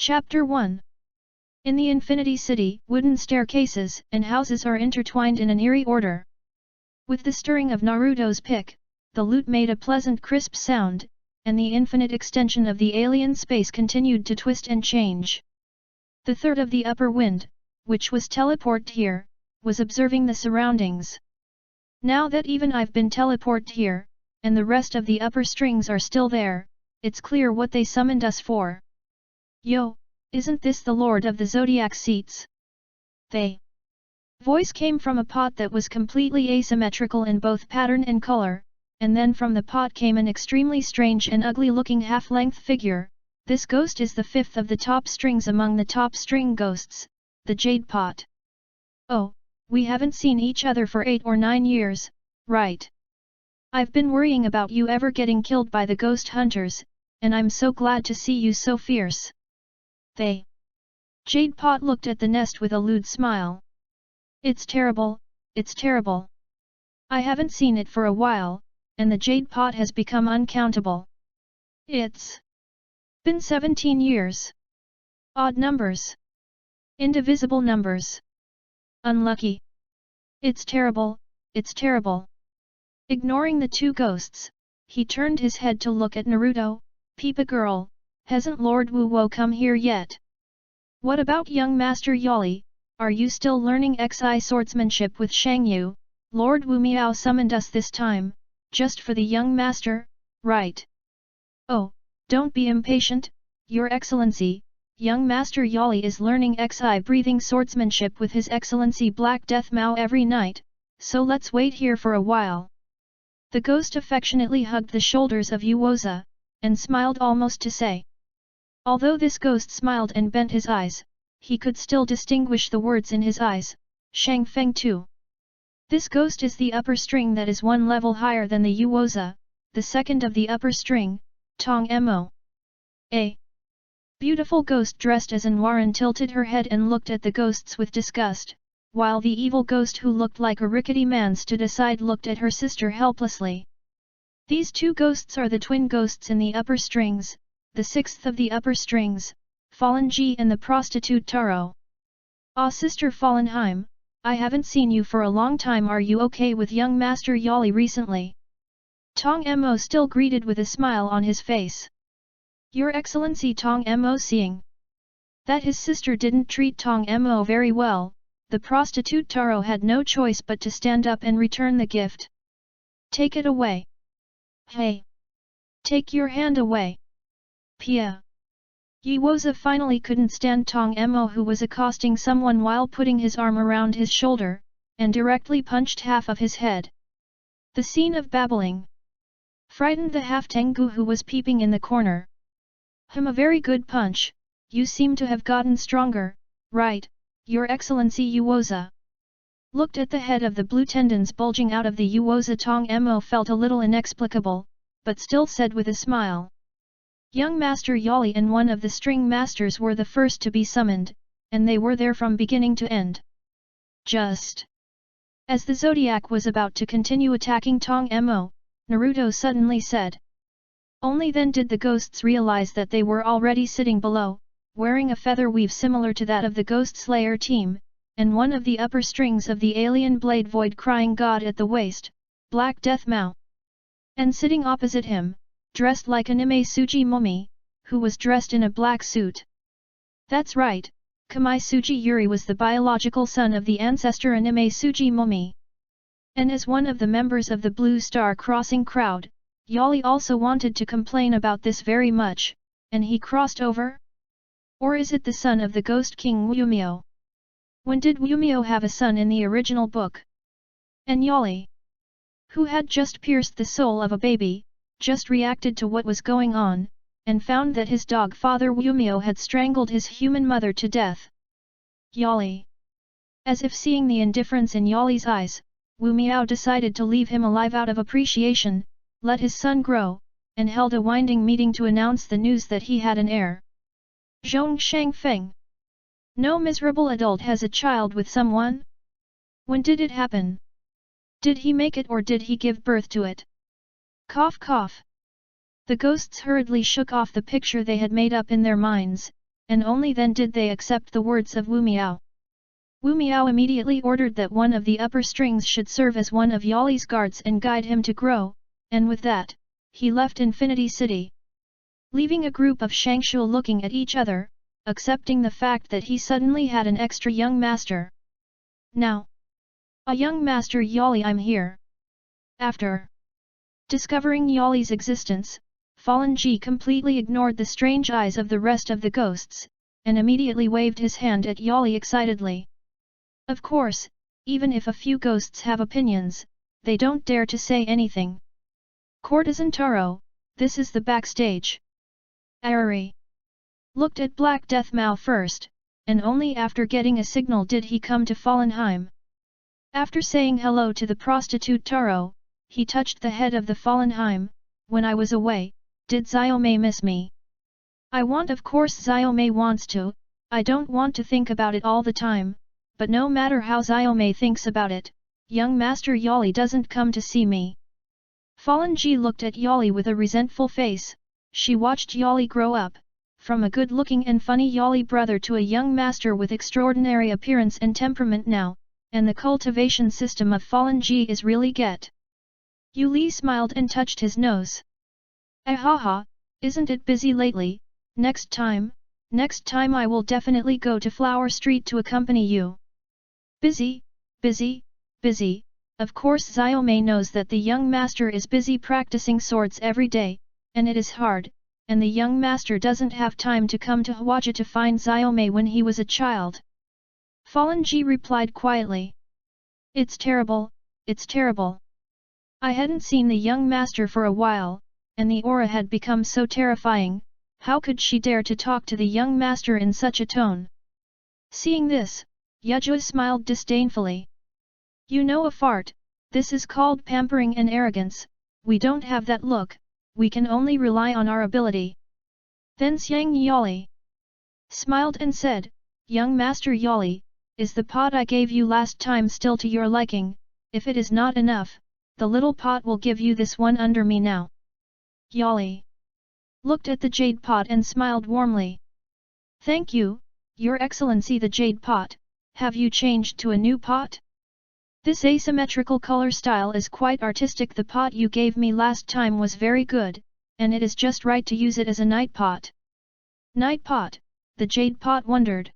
Chapter 1. In the Infinity City, wooden staircases and houses are intertwined in an eerie order. With the stirring of Naruto's pick, the lute made a pleasant crisp sound, and the infinite extension of the alien space continued to twist and change. The third of the upper wind, which was teleported here, was observing the surroundings. Now that even I've been teleported here, and the rest of the upper strings are still there, it's clear what they summoned us for. Yo, isn't this the Lord of the Zodiac Seats? Voice came from a pot that was completely asymmetrical in both pattern and color, and then from the pot came an extremely strange and ugly-looking half-length figure. This ghost is the fifth of the top strings among the top string ghosts, the Jade Pot. Oh, we haven't seen each other for 8 or 9 years, right? I've been worrying about you ever getting killed by the ghost hunters, and I'm so glad to see you so fierce. Jade Pot looked at the nest with a lewd smile. It's terrible, it's terrible. I haven't seen it for a while, and the Jade Pot has become uncountable. It's been 17 years. Odd numbers. Indivisible numbers. Unlucky. It's terrible, it's terrible. Ignoring the two ghosts, he turned his head to look at Naruto. Peep a girl, hasn't Lord Wu come here yet? What about young Master Yali? Are you still learning Xi swordsmanship with Shangyu? Lord Wu Miao summoned us this time, just for the young master, right? Oh, don't be impatient, Your Excellency. Young Master Yali is learning Xi breathing swordsmanship with His Excellency Black Death Mao every night, so let's wait here for a while. The ghost affectionately hugged the shoulders of Yuoza, and smiled almost to say. Although this ghost smiled and bent his eyes, he could still distinguish the words in his eyes, Shang Feng too. This ghost is the upper string that is 1 level higher than the Yuoza, the second of the upper string, Tong Mo. A beautiful ghost dressed as an Waran tilted her head and looked at the ghosts with disgust, while the evil ghost who looked like a rickety man stood aside looked at her sister helplessly. These two ghosts are the twin ghosts in the upper strings, the sixth of the upper strings, Fallen Ji and the prostitute Taro. Ah, Sister Fallenheim, I haven't seen you for a long time. Are you okay with young Master Yali recently? Tong Mo still greeted with a smile on his face. Your Excellency. Tong Mo, seeing that his sister didn't treat Tong Mo very well, the prostitute Taro had no choice but to stand up and return the gift. Take it away. Hey! Take your hand away! Pia! Yuoza finally couldn't stand Tong Mo, who was accosting someone while putting his arm around his shoulder, and directly punched half of his head. The scene of babbling frightened the half-tengu who was peeping in the corner. A very good punch, you seem to have gotten stronger, right, Your Excellency? Yuoza looked at the head of the blue tendons bulging out of the Yuoza. Tong Mo felt a little inexplicable, but still said with a smile. Young Master Yali and one of the string masters were the first to be summoned, and they were there from beginning to end. Just as the Zodiac was about to continue attacking Tong Mo, Naruto suddenly said. Only then did the ghosts realize that they were already sitting below, wearing a feather weave similar to that of the Ghost Slayer team, and one of the upper strings of the alien blade void crying God at the waist, Black Death Mao. And sitting opposite him, dressed like anime Suji Momi, who was dressed in a black suit. That's right, Kamai Suji Yuri was the biological son of the ancestor anime Suji Momi. And as one of the members of the Blue Star Crossing crowd, Yali also wanted to complain about this very much, and he crossed over? Or is it the son of the Ghost King Wumio? When did Wumio have a son in the original book? And Yali, who had just pierced the soul of a baby, just reacted to what was going on, and found that his dog father Wumio had strangled his human mother to death. Yali. As if seeing the indifference in Yali's eyes, Wumio decided to leave him alive out of appreciation, let his son grow, and held a winding meeting to announce the news that he had an heir. Zhong Shangfeng. No miserable adult has a child with someone? When did it happen? Did he make it or did he give birth to it? Cough cough. The ghosts hurriedly shook off the picture they had made up in their minds, and only then did they accept the words of Wu Miao. Wu Miao immediately ordered that one of the upper strings should serve as one of Yali's guards and guide him to grow, and with that, he left Infinity City. Leaving a group of Shangshul looking at each other, accepting the fact that he suddenly had an extra young master. Now, a young master Yali, I'm here. After discovering Yali's existence, Fallen Ji completely ignored the strange eyes of the rest of the ghosts, and immediately waved his hand at Yali excitedly. Of course, even if a few ghosts have opinions, they don't dare to say anything. Courtesan Taro, this is the backstage. Ari looked at Black Death Mao first, and only after getting a signal did he come to Fallenheim. After saying hello to the prostitute Taro, he touched the head of the Fallenheim. When I was away, did Xiaomei miss me? I want, of course Xiaomei wants to, I don't want to think about it all the time, but no matter how Xiaomei thinks about it, young Master Yali doesn't come to see me. Fallen Ji looked at Yali with a resentful face. She watched Yali grow up, from a good-looking and funny Yali brother to a young master with extraordinary appearance and temperament now, and the cultivation system of Fallen Ji is really get. Yu Li smiled and touched his nose. Ahaha, isn't it busy lately? Next time I will definitely go to Flower Street to accompany you. Busy, busy, busy. Of course Xiaomei knows that the young master is busy practicing swords every day, and it is hard, and the young master doesn't have time to come to Huaja to find Xiaomei when he was a child. Fallen Ji replied quietly. It's terrible, it's terrible. I hadn't seen the young master for a while, and the aura had become so terrifying, how could she dare to talk to the young master in such a tone? Seeing this, Yejua smiled disdainfully. You know a fart, this is called pampering and arrogance, we don't have that look, we can only rely on our ability. Then Xiang Yali smiled and said, Young Master Yali, is the pot I gave you last time still to your liking? If it is not enough, the little pot will give you this one under me now. Yali looked at the jade pot and smiled warmly. Thank you, Your Excellency. The jade pot, have you changed to a new pot? This asymmetrical color style is quite artistic. The pot you gave me last time was very good, and it is just right to use it as a night pot. Night pot, the jade pot wondered.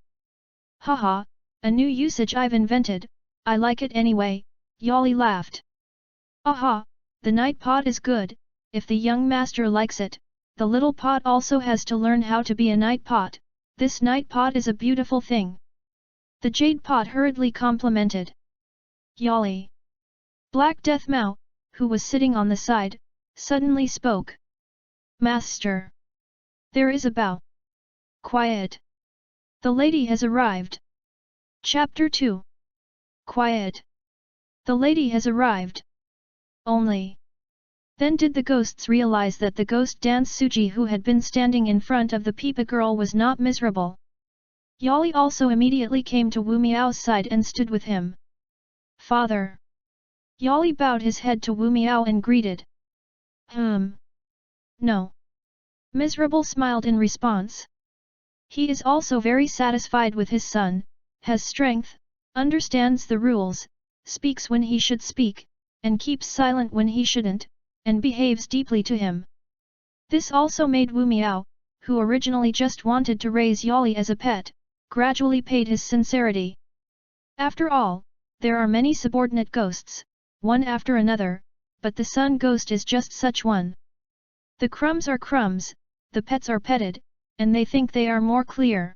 Haha, a new usage I've invented, I like it anyway, Yali laughed. Aha, the night pot is good, if the young master likes it, the little pot also has to learn how to be a night pot, this night pot is a beautiful thing. The jade pot hurriedly complimented. Yali. Black Death Mao, who was sitting on the side, suddenly spoke. Master. There is a bow. Quiet. The lady has arrived. Chapter 2. Quiet. The lady has arrived. Only. Then did the ghosts realize that the ghost dance Suji who had been standing in front of the Peepa girl was not miserable. Yali also immediately came to Wu Miao's side and stood with him. Father. Yali bowed his head to Wu Miao and greeted. No. Miserable smiled in response. He is also very satisfied with his son, has strength, understands the rules, speaks when he should speak, and keeps silent when he shouldn't, and behaves deeply to him. This also made Wu Miao, who originally just wanted to raise Yali as a pet, gradually paid his sincerity. After all, there are many subordinate ghosts, one after another, but the sun ghost is just such one. The crumbs are crumbs, the pets are petted, and they think they are more clear.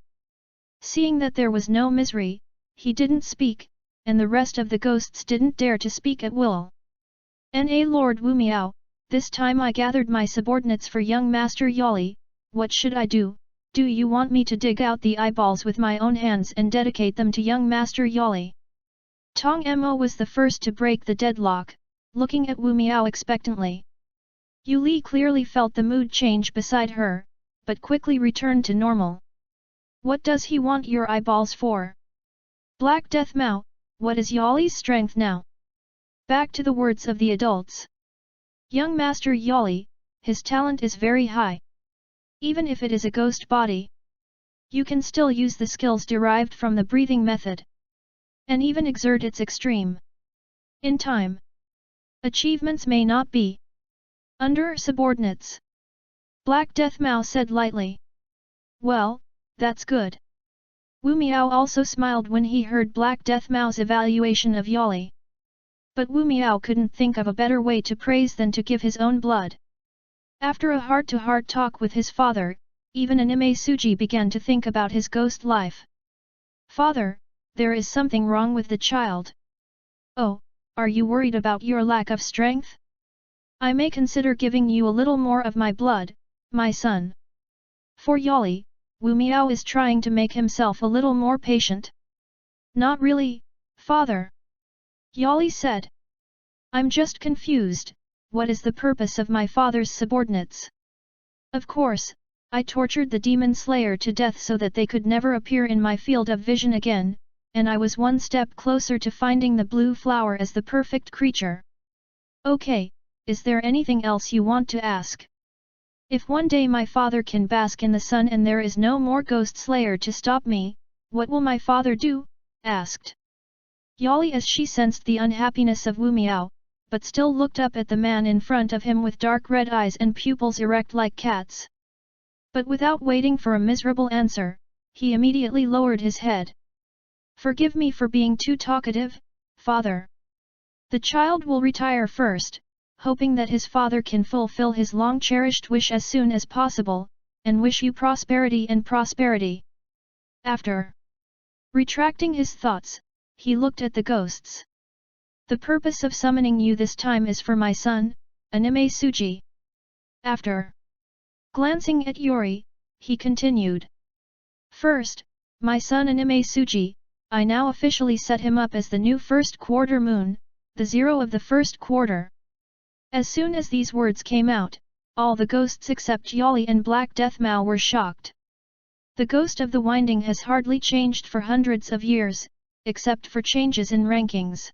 Seeing that there was no misery, he didn't speak, and the rest of the ghosts didn't dare to speak at will. Na Lord Wu Miao, this time I gathered my subordinates for young Master Yali, what should I do? Do you want me to dig out the eyeballs with my own hands and dedicate them to young Master Yali? Tong Mo was the first to break the deadlock, looking at Wu Miao expectantly. Yu Li clearly felt the mood change beside her, but quickly returned to normal. What does he want your eyeballs for? Black Death Mao, what is Yali's strength now? Back to the words of the adults. Young Master Yali, his talent is very high. Even if it is a ghost body. You can still use the skills derived from the breathing method, and even exert its extreme. In time, achievements may not be under subordinates. Black Death Mao said lightly. Well, that's good. Wu Miao also smiled when he heard Black Death Mao's evaluation of Yali. But Wu Miao couldn't think of a better way to praise than to give his own blood. After a heart-to-heart talk with his father, even Anime Suji began to think about his ghost life. Father, there is something wrong with the child. Oh, are you worried about your lack of strength? I may consider giving you a little more of my blood, my son. For Yali, Wu Miao is trying to make himself a little more patient. Not really, father. Yali said. I'm just confused, what is the purpose of my father's subordinates? Of course, I tortured the demon slayer to death so that they could never appear in my field of vision again, and I was one step closer to finding the blue flower as the perfect creature. Okay, is there anything else you want to ask? If one day my father can bask in the sun and there is no more ghost slayer to stop me, what will my father do? Asked Yali as she sensed the unhappiness of Wu Miao, but still looked up at the man in front of him with dark red eyes and pupils erect like cats. But without waiting for a miserable answer, he immediately lowered his head. Forgive me for being too talkative, father. The child will retire first, hoping that his father can fulfill his long-cherished wish as soon as possible, and wish you prosperity and prosperity. After retracting his thoughts, he looked at the ghosts. The purpose of summoning you this time is for my son, Anime Suji. After glancing at Yuri, he continued. First, my son Anime Suji, I now officially set him up as the new first quarter moon, the 0 of the first quarter. As soon as these words came out, all the ghosts except Yali and Black Death Mao were shocked. The ghost of the winding has hardly changed for hundreds of years, except for changes in rankings.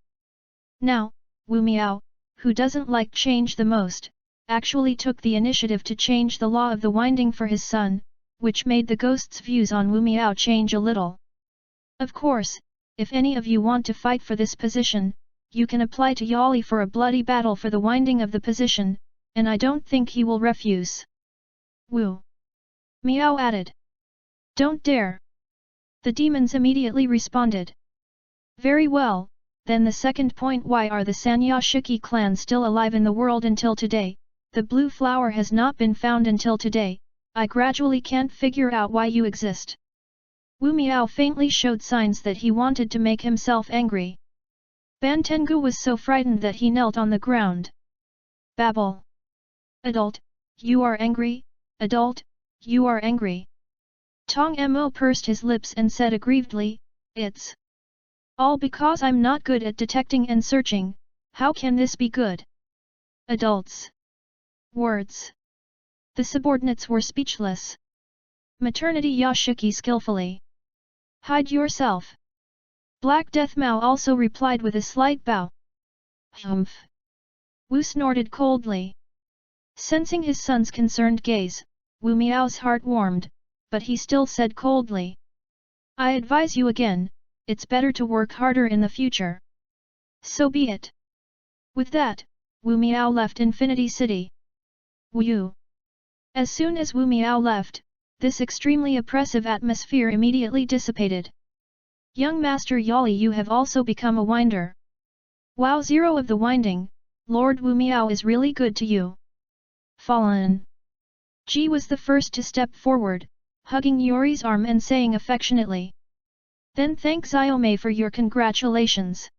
Now, Wu Miao, who doesn't like change the most, actually took the initiative to change the law of the winding for his son, which made the ghost's views on Wu Miao change a little. Of course, if any of you want to fight for this position, you can apply to Yali for a bloody battle for the winding of the position, and I don't think he will refuse. Wu Miao added. Don't dare. The demons immediately responded. Very well, then the second point, why are the Sanyashiki clan still alive in the world until today? The blue flower has not been found until today, I gradually can't figure out why you exist. Wu Miao faintly showed signs that he wanted to make himself angry. Ban Tengu was so frightened that he knelt on the ground. Babble. Adult, you are angry? Adult, you are angry. Tong Mo pursed his lips and said aggrievedly, it's all because I'm not good at detecting and searching, how can this be good? Adults. Words. The subordinates were speechless. Maternity Yashiki skillfully. Hide yourself. Black Death Mao also replied with a slight bow. Humph. Wu snorted coldly. Sensing his son's concerned gaze, Wu Miao's heart warmed, but he still said coldly. I advise you again, it's better to work harder in the future. So be it. With that, Wu Miao left Infinity City. Wu. As soon as Wu Miao left, this extremely oppressive atmosphere immediately dissipated. Young Master Yali, you have also become a winder. Wow, 0 of the winding, Lord Wu Miao is really good to you. Fallen. Ji was the first to step forward, hugging Yuri's arm and saying affectionately. Then thank Xiaomei for your congratulations.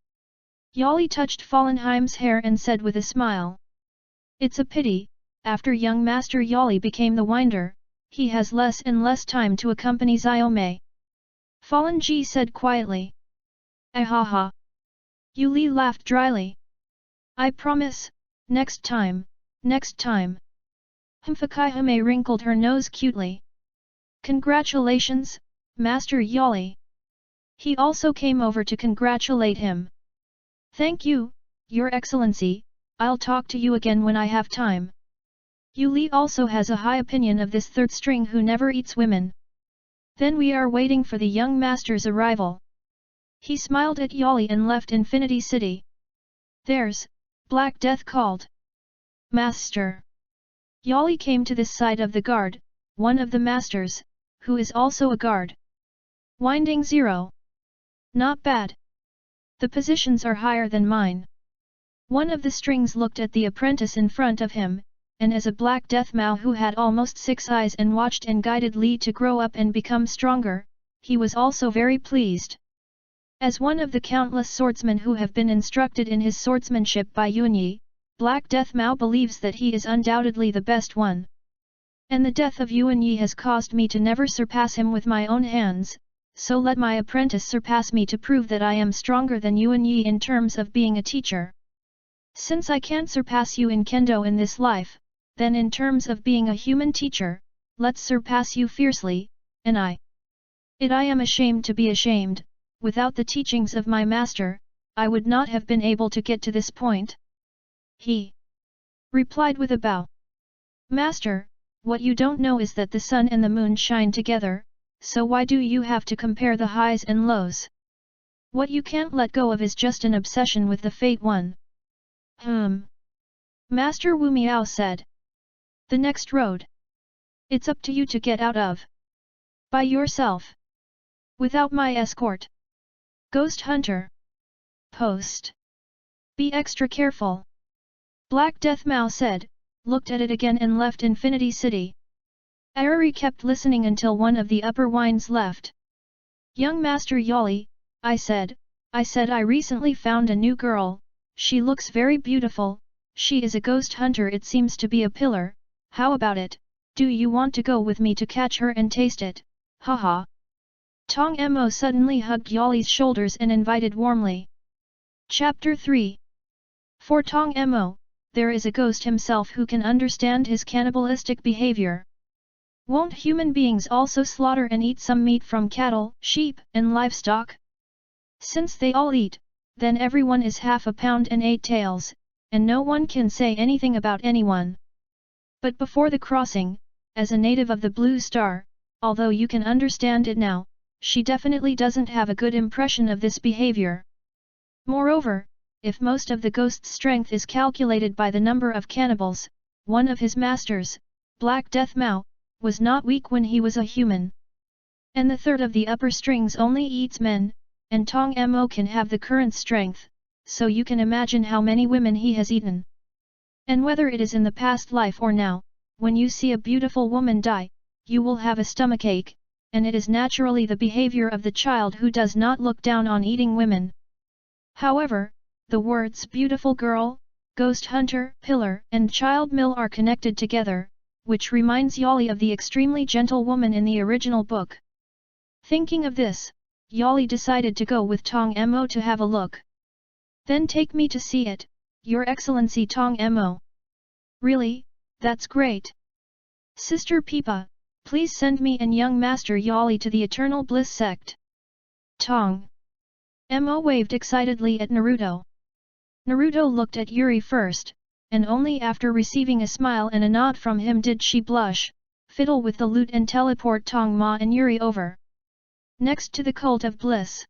Yali touched Fallenheim's hair and said with a smile. It's a pity, after young Master Yali became the winder, he has less and less time to accompany Xiaomei. Fallen Ji said quietly. Ahaha. Yu Li laughed dryly. I promise, next time, next time. Himfakaihime wrinkled her nose cutely. Congratulations, Master Yali. He also came over to congratulate him. Thank you, Your Excellency, I'll talk to you again when I have time. Yu Li also has a high opinion of this third string who never eats women. Then we are waiting for the young master's arrival. He smiled at Yali and left Infinity City. There's Black Death called. Master. Yali came to this side of the guard, one of the masters, who is also a guard. Winding 0. Not bad. The positions are higher than mine. One of the strings looked at the apprentice in front of him, and as a Black Death Mao who had almost 6 eyes and watched and guided Li to grow up and become stronger, he was also very pleased. As one of the countless swordsmen who have been instructed in his swordsmanship by Yunyi, Black Death Mao believes that he is undoubtedly the best one. And the death of Yunyi has caused me to never surpass him with my own hands, so let my apprentice surpass me to prove that I am stronger than Yunyi in terms of being a teacher. Since I can't surpass you in Kendo in this life, then in terms of being a human teacher, let's surpass you fiercely, and I am ashamed to be ashamed, without the teachings of my master, I would not have been able to get to this point. He replied with a bow. Master, what you don't know is that the sun and the moon shine together, so why do you have to compare the highs and lows? What you can't let go of is just an obsession with the Fate One. Master Wu Miao said. The next road. It's up to you to get out of. By yourself. Without my escort. Ghost Hunter. Post. Be extra careful. Black Death Mao said, looked at it again and left Infinity City. Arari kept listening until one of the upper wines left. Young Master Yali, I said I recently found a new girl, she looks very beautiful, she is a ghost hunter, it seems to be a pillar, how about it, do you want to go with me to catch her and taste it, haha. Tong Mo suddenly hugged Yali's shoulders and invited warmly. Chapter 3. For Tong Mo, there is a ghost himself who can understand his cannibalistic behavior. Won't human beings also slaughter and eat some meat from cattle, sheep, and livestock? Since they all eat, then everyone is half a pound and 8 tails, and no one can say anything about anyone. But before the crossing, as a native of the Blue Star, although you can understand it now, she definitely doesn't have a good impression of this behavior. Moreover, if most of the ghost's strength is calculated by the number of cannibals, one of his masters, Black Death Mao, was not weak when he was a human. And the third of the upper strings only eats men, and Tong Mo can have the current strength, so you can imagine how many women he has eaten. And whether it is in the past life or now, when you see a beautiful woman die, you will have a stomachache, and it is naturally the behavior of the child who does not look down on eating women. However, the words beautiful girl, ghost hunter, pillar, and child mill are connected together, which reminds Yali of the extremely gentle woman in the original book. Thinking of this, Yali decided to go with Tong Mo to have a look. Then take me to see it, Your Excellency Tong Mo. Really, that's great. Sister Peepa, please send me and young Master Yali to the Eternal Bliss sect. Tong Mo waved excitedly at Naruto. Naruto looked at Yuri first, and only after receiving a smile and a nod from him did she blush, fiddle with the lute and teleport Tong Ma and Yuri over. Next to the cult of bliss.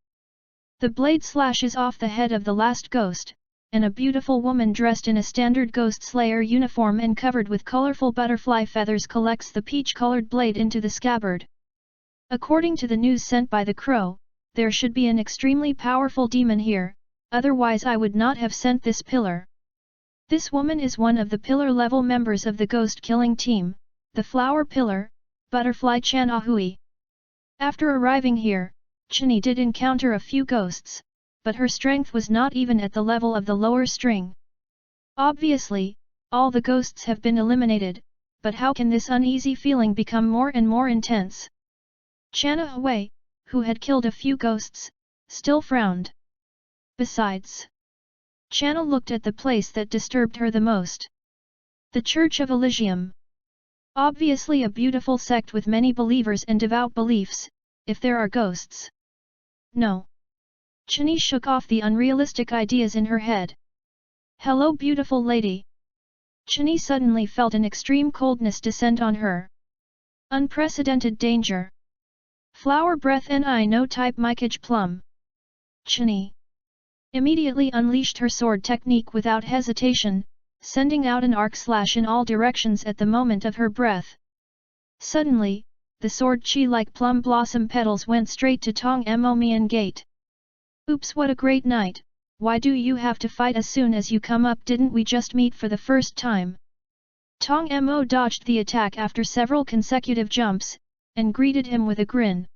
The blade slashes off the head of the last ghost, and a beautiful woman dressed in a standard ghost slayer uniform and covered with colorful butterfly feathers collects the peach-colored blade into the scabbard. According to the news sent by the crow, there should be an extremely powerful demon here, otherwise I would not have sent this pillar. This woman is one of the pillar-level members of the ghost-killing team, the flower pillar, Butterfly Chan Ahui. After arriving here, Chini did encounter a few ghosts, but her strength was not even at the level of the lower string. Obviously, all the ghosts have been eliminated, but how can this uneasy feeling become more and more intense? Chana Hui, who had killed a few ghosts, still frowned. Besides, Chana looked at the place that disturbed her the most. The Church of Elysium. Obviously a beautiful sect with many believers and devout beliefs, if there are ghosts. No. Chini shook off the unrealistic ideas in her head. Hello beautiful lady. Chini suddenly felt an extreme coldness descend on her. Unprecedented danger. Flower breath and I no type Mikage plum. Chani immediately unleashed her sword technique without hesitation, sending out an arc slash in all directions at the moment of her breath. Suddenly, the sword chi like plum blossom petals went straight to Tong Mo Mian Gate. Oops, what a great night, why do you have to fight as soon as you come up? Didn't we just meet for the first time? Tong Mo dodged the attack after several consecutive jumps, and greeted him with a grin.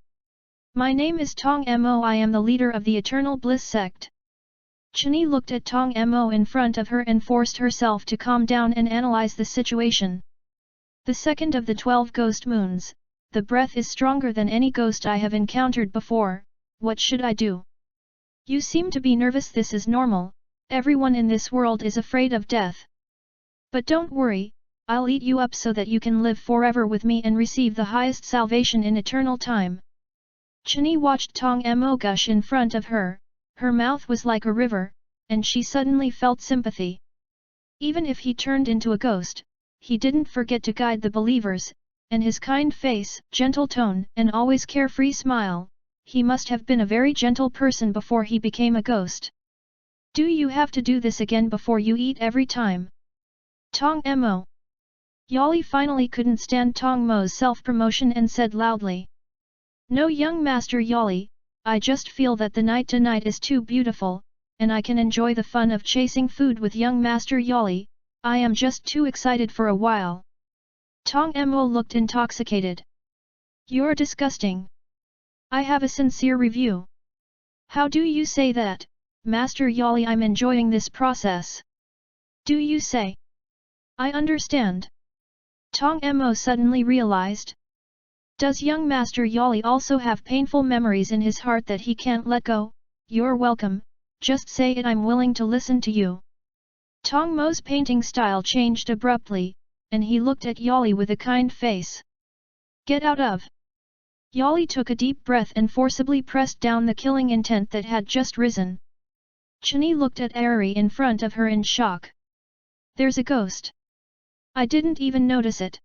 My name is Tong Mo, I am the leader of the Eternal Bliss sect. Chani looked at Tong Mo in front of her and forced herself to calm down and analyze the situation. The second of the 12 ghost moons, the breath is stronger than any ghost I have encountered before, what should I do? You seem to be nervous. This is normal, everyone in this world is afraid of death. But don't worry, I'll eat you up so that you can live forever with me and receive the highest salvation in eternal time. Chani watched Tong Mo gush in front of her, her mouth was like a river, and she suddenly felt sympathy. Even if he turned into a ghost, he didn't forget to guide the believers, and his kind face, gentle tone, and always carefree smile, he must have been a very gentle person before he became a ghost. Do you have to do this again before you eat every time? Tong Mo. Yali finally couldn't stand Tong Mo's self-promotion and said loudly. No, young Master Yali, I just feel that the night tonight is too beautiful, and I can enjoy the fun of chasing food with young Master Yali, I am just too excited for a while. Tong Mo looked intoxicated. You're disgusting. I have a sincere review. How do you say that, Master Yali? I'm enjoying this process. Do you say? I understand. Tong Mo suddenly realized. Does young Master Yali also have painful memories in his heart that he can't let go? You're welcome, just say it, I'm willing to listen to you. Tong Mo's painting style changed abruptly, and he looked at Yali with a kind face. Get out of! Yali took a deep breath and forcibly pressed down the killing intent that had just risen. Chani looked at Ari in front of her in shock. There's a ghost. I didn't even notice it.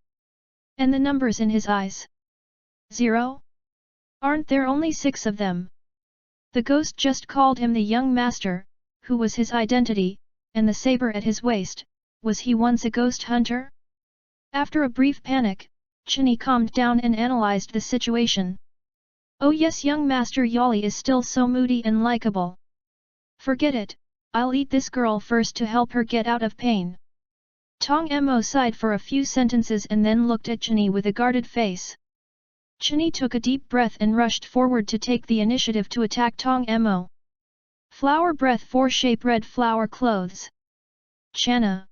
And the numbers in his eyes. 0? Aren't there only 6 of them? The ghost just called him the young master, who was his identity, and the saber at his waist, was he once a ghost hunter? After a brief panic, Chani calmed down and analyzed the situation. Oh yes, young Master Yali is still so moody and likable. Forget it, I'll eat this girl first to help her get out of pain. Tong Mo sighed for a few sentences and then looked at Chani with a guarded face. Chani took a deep breath and rushed forward to take the initiative to attack Tong Mo. Flower breath 4 shape red flower clothes. Channa.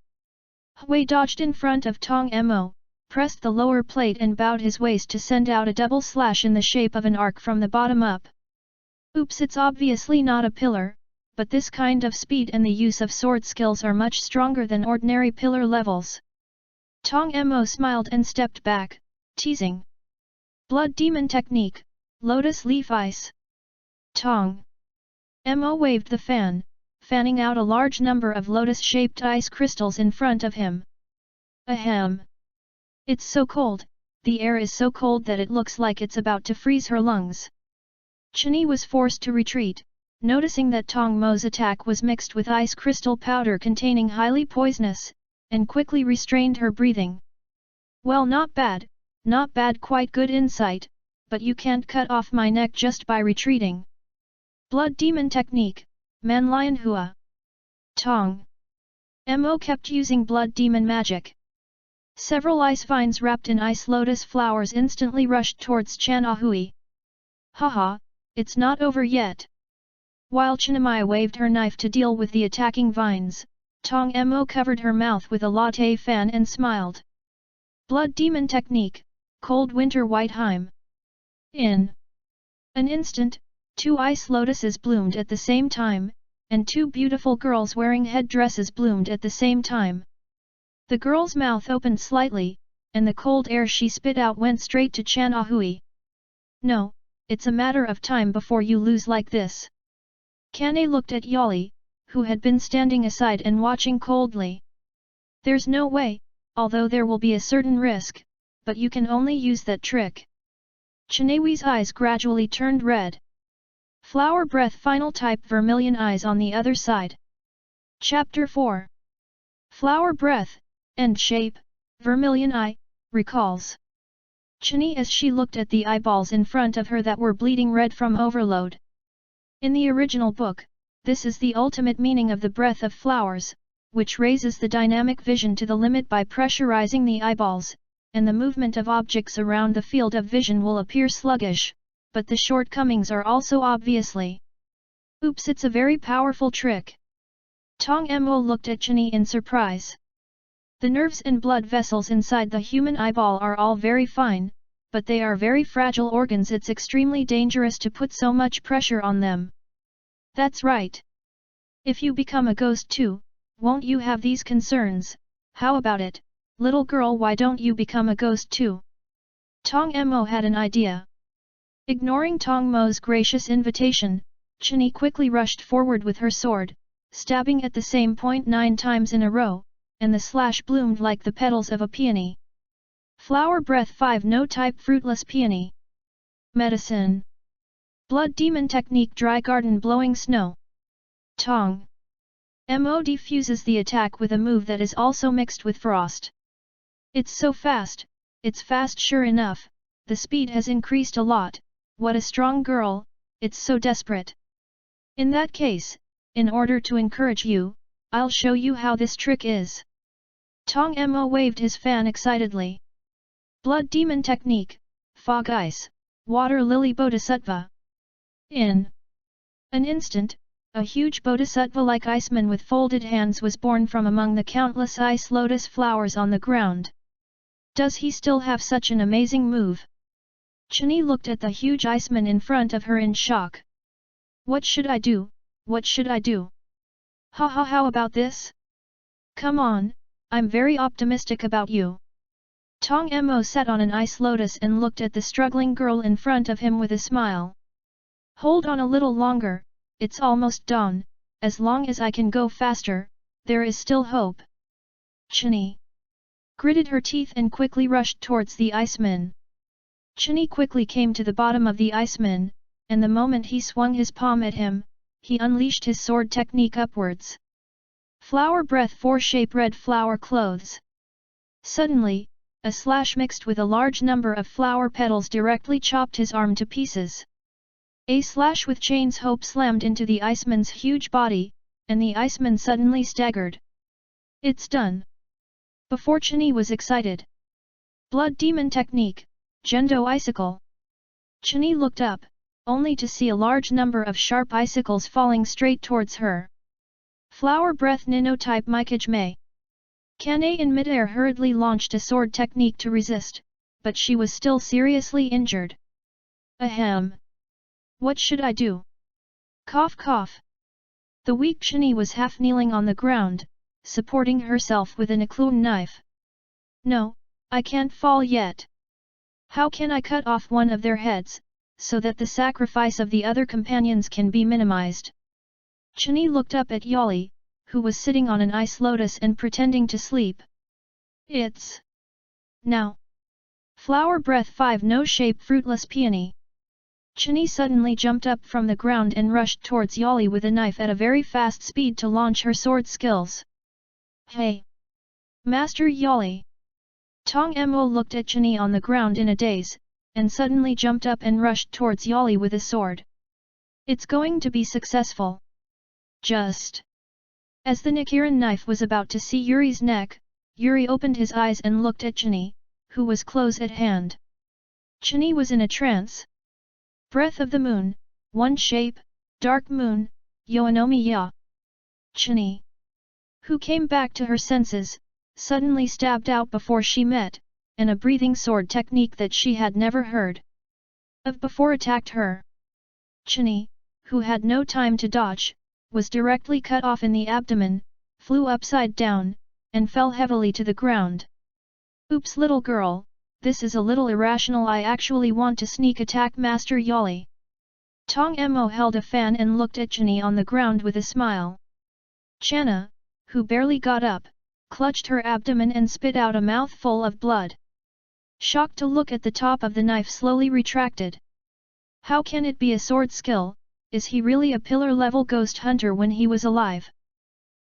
Hui dodged in front of Tong Mo, pressed the lower plate and bowed his waist to send out a double slash in the shape of an arc from the bottom up. Oops, it's obviously not a pillar, but this kind of speed and the use of sword skills are much stronger than ordinary pillar levels. Tong Mo smiled and stepped back, teasing. Blood Demon Technique, Lotus Leaf Ice. Tong Mo waved the fan, fanning out a large number of lotus-shaped ice crystals in front of him. Ahem. It's so cold, the air is so cold that it looks like it's about to freeze her lungs. Chani was forced to retreat, noticing that Tong Mo's attack was mixed with ice crystal powder containing highly poisonous, and quickly restrained her breathing. Well, not bad, quite good insight, but you can't cut off my neck just by retreating. Blood Demon Technique, Man Lion Hua. Tong Mo kept using Blood Demon magic. Several ice vines wrapped in ice lotus flowers instantly rushed towards Channa Hui. Haha, it's not over yet. While Chanamai waved her knife to deal with the attacking vines, Tong Mo covered her mouth with a latte fan and smiled. Blood Demon Technique, Cold Winter White Heim. In an instant, 2 ice lotuses bloomed at the same time, and 2 beautiful girls wearing headdresses bloomed at the same time. The girl's mouth opened slightly, and the cold air she spit out went straight to Channa Hui. No, it's a matter of time before you lose like this. Kane looked at Yali, who had been standing aside and watching coldly. There's no way, although there will be a certain risk, but you can only use that trick. Chaniwi's eyes gradually turned red. Flower breath final type vermilion eyes on the other side. Chapter 4. Flower breath, end shape, vermilion eye, recalls. Chani as she looked at the eyeballs in front of her that were bleeding red from overload. In the original book, this is the ultimate meaning of the breath of flowers, which raises the dynamic vision to the limit by pressurizing the eyeballs, and the movement of objects around the field of vision will appear sluggish, but the shortcomings are also obviously. Oops, it's a very powerful trick. Tong Mo looked at Chani in surprise. The nerves and blood vessels inside the human eyeball are all very fine, but they are very fragile organs. It's extremely dangerous to put so much pressure on them. That's right. If you become a ghost too, won't you have these concerns? How about it, little girl, why don't you become a ghost too? Tong Mo had an idea. Ignoring Tong Mo's gracious invitation, Chani quickly rushed forward with her sword, stabbing at the same point 9 times in a row, and the slash bloomed like the petals of a peony. Flower breath 5 no type fruitless peony. Medicine. Blood demon technique dry garden blowing snow. Tong Mo defuses the attack with a move that is also mixed with frost. It's so fast, it's fast sure enough, the speed has increased a lot, what a strong girl, it's so desperate. In that case, in order to encourage you, I'll show you how this trick is. Tong Mo waved his fan excitedly. Blood demon technique, fog ice, water lily bodhisattva. In an instant, a huge bodhisattva-like iceman with folded hands was born from among the countless ice lotus flowers on the ground. Does he still have such an amazing move? Chani looked at the huge iceman in front of her in shock. What should I do? What should I do? Ha ha, how about this? Come on, I'm very optimistic about you. Tong Mo sat on an ice lotus and looked at the struggling girl in front of him with a smile. Hold on a little longer, it's almost dawn, as long as I can go faster, there is still hope. Chani gritted her teeth and quickly rushed towards the iceman. Chani quickly came to the bottom of the iceman, and the moment he swung his palm at him, he unleashed his sword technique upwards. Flower breath 4 shape red flower clothes. Suddenly, a slash mixed with a large number of flower petals directly chopped his arm to pieces. A slash with chains hope slammed into the iceman's huge body, and the iceman suddenly staggered. It's done. Before Chani was excited. Blood demon technique, Gendo icicle. Chani looked up, only to see a large number of sharp icicles falling straight towards her. Flower breath Nino type Mikage Mei. Kane in midair hurriedly launched a sword technique to resist, but she was still seriously injured. Ahem. What should I do? Cough cough. The weak Chani was half kneeling on the ground, supporting herself with an Eclume knife. No, I can't fall yet. How can I cut off one of their heads, so that the sacrifice of the other companions can be minimized? Chani looked up at Yali, who was sitting on an ice lotus and pretending to sleep. It's now. Flower breath 5 no shape fruitless peony. Chani suddenly jumped up from the ground and rushed towards Yali with a knife at a very fast speed to launch her sword skills. Hey! Master Yali! Tong Mo looked at Chani on the ground in a daze, and suddenly jumped up and rushed towards Yali with a sword. It's going to be successful. Just as the Nichiren knife was about to see Yuri's neck, Yuri opened his eyes and looked at Chani, who was close at hand. Chani was in a trance. Breath of the moon, one shape, dark moon, Yoanomi Ya. Chani, who came back to her senses, suddenly stabbed out before she met, and a breathing sword technique that she had never heard of before attacked her. Chani, who had no time to dodge, was directly cut off in the abdomen, flew upside down, and fell heavily to the ground. Oops, little girl, this is a little irrational. I actually want to sneak attack Master Yali. Tong Mo held a fan and looked at Chani on the ground with a smile. Channa, who barely got up, clutched her abdomen and spit out a mouthful of blood. Shocked to look at the top of the knife slowly retracted. How can it be a sword skill? Is he really a pillar-level ghost hunter when he was alive?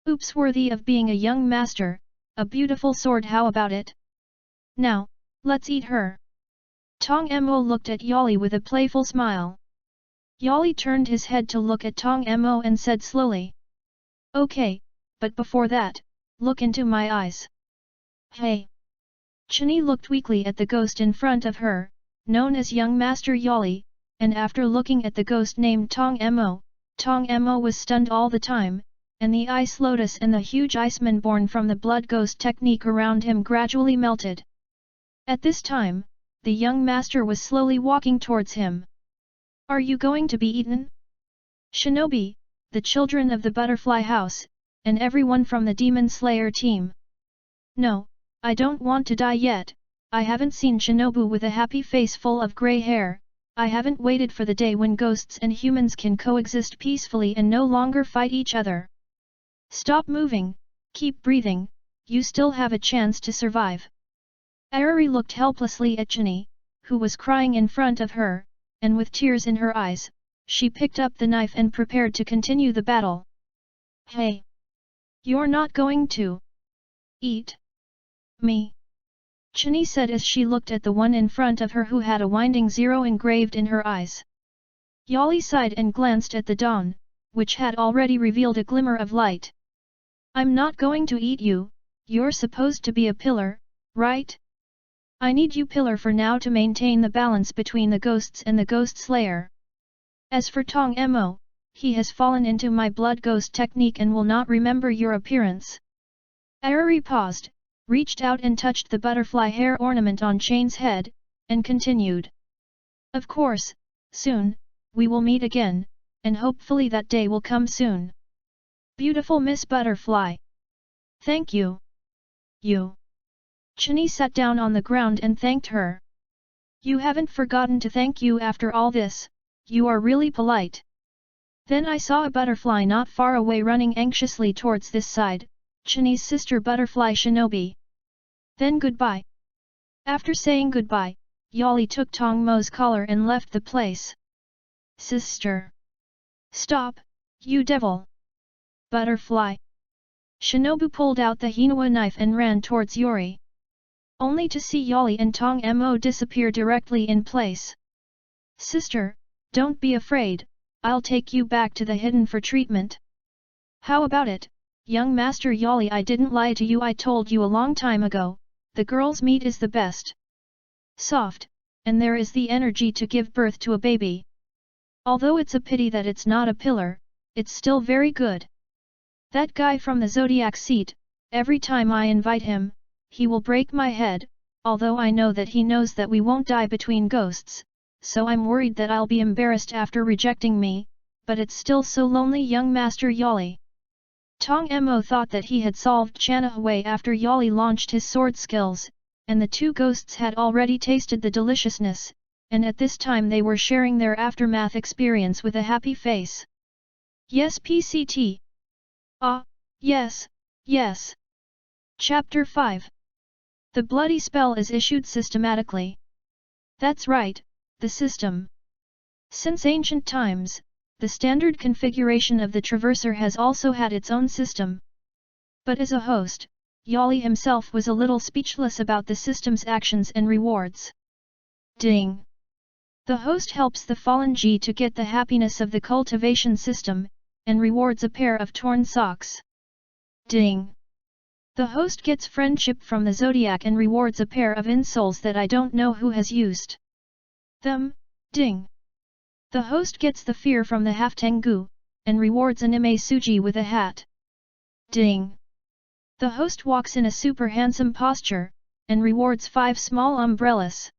Oops, worthy of being a young master, a beautiful sword, how about it? Now, let's eat her. Tong Mo looked at Yali with a playful smile. Yali turned his head to look at Tong Mo and said slowly. Okay, but before that, look into my eyes. Hey! Chini looked weakly at the ghost in front of her, known as young master Yali, and after looking at the ghost named Tong Mo was stunned all the time, and the ice lotus and the huge iceman born from the blood ghost technique around him gradually melted. At this time, the young master was slowly walking towards him. Are you going to be eaten? Shinobi, the children of the butterfly house, and everyone from the demon slayer team. No, I don't want to die yet. I haven't seen Shinobu with a happy face full of grey hair. I haven't waited for the day when ghosts and humans can coexist peacefully and no longer fight each other. Stop moving, keep breathing, you still have a chance to survive. Arari looked helplessly at Chini, who was crying in front of her, and with tears in her eyes, she picked up the knife and prepared to continue the battle. Hey! You're not going to eat me? Chini said as she looked at the one in front of her who had a winding zero engraved in her eyes. Yali sighed and glanced at the dawn, which had already revealed a glimmer of light. I'm not going to eat you, you're supposed to be a pillar, right? I need you pillar for now to maintain the balance between the ghosts and the ghost slayer. As for Tong Mo, he has fallen into my blood ghost technique and will not remember your appearance. Arari paused, reached out and touched the butterfly hair ornament on Chain's head, and continued. Of course, soon, we will meet again, and hopefully that day will come soon. Beautiful Miss Butterfly. Thank you. You. Chini sat down on the ground and thanked her. You haven't forgotten to thank you after all this, you are really polite. Then I saw a butterfly not far away running anxiously towards this side, Chini's sister Butterfly Shinobi. Then goodbye. After saying goodbye, Yali took Tong Mo's collar and left the place. Sister! Stop, you devil! Butterfly! Shinobu pulled out the Hinawa knife and ran towards Yori. Only to see Yali and Tong Mo disappear directly in place. Sister, don't be afraid, I'll take you back to the hidden for treatment. How about it, young master Yali? I didn't lie to you, I told you a long time ago, the girl's meat is the best. Soft, and there is the energy to give birth to a baby. Although it's a pity that it's not a pillar, it's still very good. That guy from the zodiac seat, every time I invite him, he will break my head, although I know that he knows that we won't die between ghosts, so I'm worried that I'll be embarrassed after rejecting me, but it's still so lonely, young master Yali. Tong Mo thought that he had solved Chanahue after Yali launched his sword skills, and the two ghosts had already tasted the deliciousness, and at this time they were sharing their aftermath experience with a happy face. Yes, PCT. Ah, yes, yes. Chapter 5. The bloody spell is issued systematically. That's right, the system. Since ancient times, the standard configuration of the Traverser has also had its own system. But as a host, Yali himself was a little speechless about the system's actions and rewards. Ding! The host helps the fallen G to get the happiness of the cultivation system, and rewards a pair of torn socks. Ding! The host gets friendship from the zodiac and rewards a pair of insoles that I don't know who has used them. Ding! The host gets the fear from the half Tengu, and rewards an Ime Suji with a hat. Ding! The host walks in a super handsome posture, and rewards 5 small umbrellas.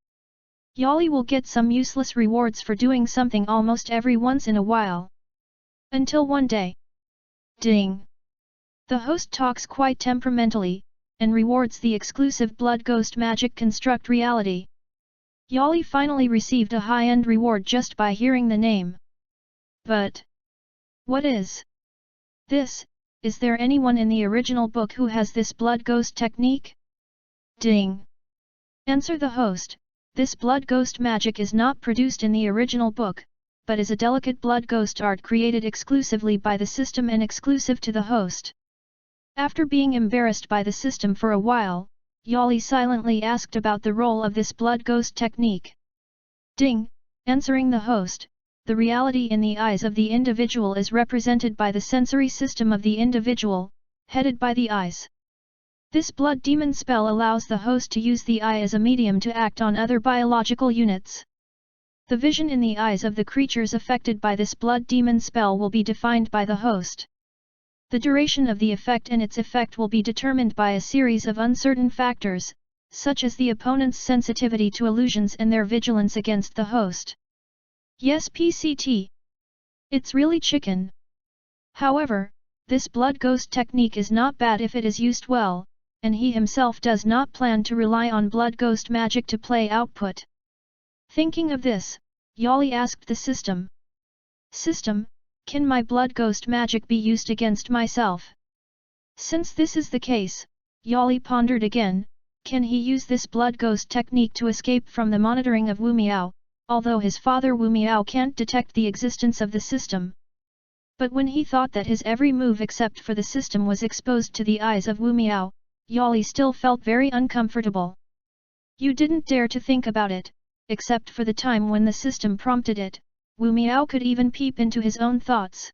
Yali will get some useless rewards for doing something almost every once in a while. Until one day. Ding! The host talks quite temperamentally, and rewards the exclusive blood ghost magic construct reality. Yali finally received a high-end reward just by hearing the name. But what is this? Is there anyone in the original book who has this blood ghost technique? Ding! Answer the host, this blood ghost magic is not produced in the original book, but is a delicate blood ghost art created exclusively by the system and exclusive to the host. After being embarrassed by the system for a while, Yali silently asked about the role of this blood ghost technique. Ding, answering the host, the reality in the eyes of the individual is represented by the sensory system of the individual, headed by the eyes. This blood demon spell allows the host to use the eye as a medium to act on other biological units. The vision in the eyes of the creatures affected by this blood demon spell will be defined by the host. The duration of the effect and its effect will be determined by a series of uncertain factors, such as the opponent's sensitivity to illusions and their vigilance against the host. Yes, PCT. It's really chicken. However, this blood ghost technique is not bad if it is used well, and he himself does not plan to rely on blood ghost magic to play output. Thinking of this, Yali asked the system. System, can my blood ghost magic be used against myself? Since this is the case, Yali pondered again, can he use this blood ghost technique to escape from the monitoring of Wu Miao, although his father Wu Miao can't detect the existence of the system. But when he thought that his every move except for the system was exposed to the eyes of Wu Miao, Yali still felt very uncomfortable. You didn't dare to think about it, except for the time when the system prompted it, Wu Miao could even peep into his own thoughts.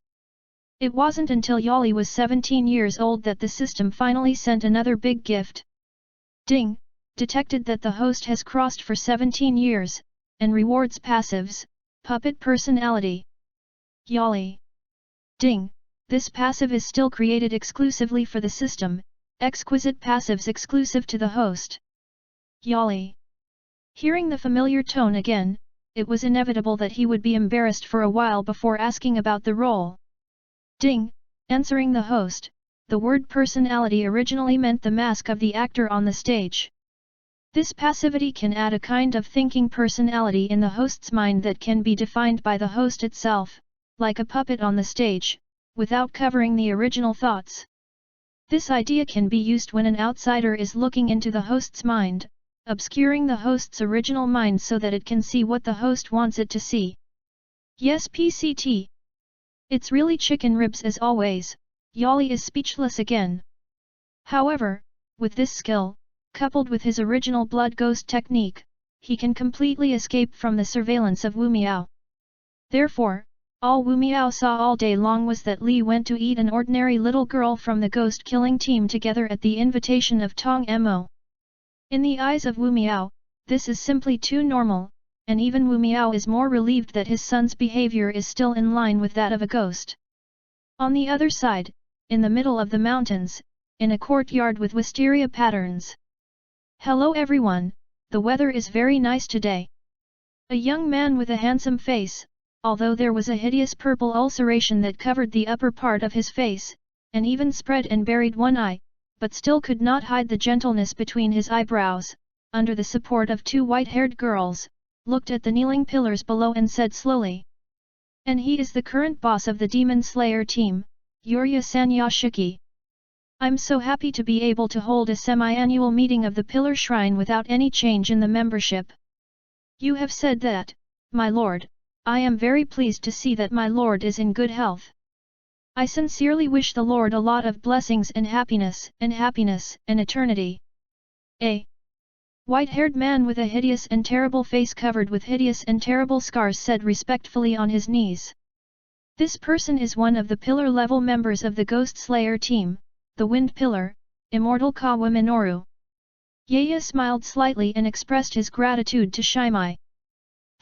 It wasn't until Yali was 17 years old that the system finally sent another big gift. Ding, detected that the host has crossed for 17 years, and rewards passives, puppet personality. Yali. Ding, this passive is still created exclusively for the system, exquisite passives exclusive to the host. Yali. Hearing the familiar tone again, it was inevitable that he would be embarrassed for a while before asking about the role. Ding, answering the host, the word personality originally meant the mask of the actor on the stage. This passivity can add a kind of thinking personality in the host's mind that can be defined by the host itself, like a puppet on the stage, without covering the original thoughts. This idea can be used when an outsider is looking into the host's mind, obscuring the host's original mind so that it can see what the host wants it to see. Yes, PCT. It's really chicken ribs as always. Yali is speechless again. However, with this skill, coupled with his original blood ghost technique, he can completely escape from the surveillance of Wu Miao. Therefore, all Wu Miao saw all day long was that Li went to eat an ordinary little girl from the ghost-killing team together at the invitation of Tong Mo. In the eyes of Wu Miao, this is simply too normal, and even Wu Miao is more relieved that his son's behavior is still in line with that of a ghost. On the other side, in the middle of the mountains, in a courtyard with wisteria patterns. Hello everyone, the weather is very nice today. A young man with a handsome face, although there was a hideous purple ulceration that covered the upper part of his face, and even spread and buried one eye, but still could not hide the gentleness between his eyebrows, under the support of two white-haired girls, looked at the kneeling pillars below and said slowly. And he is the current boss of the Demon Slayer team, Yurya Sanyashiki. I'm so happy to be able to hold a semi-annual meeting of the Pillar Shrine without any change in the membership. You have said that, my lord. I am very pleased to see that my lord is in good health. I sincerely wish the lord a lot of blessings and happiness and eternity. A white-haired man with a hideous and terrible face covered with hideous and terrible scars said respectfully on his knees. This person is one of the pillar-level members of the Ghost Slayer team, the Wind Pillar, Immortal Kawa Minoru. Yaya smiled slightly and expressed his gratitude to Shimei.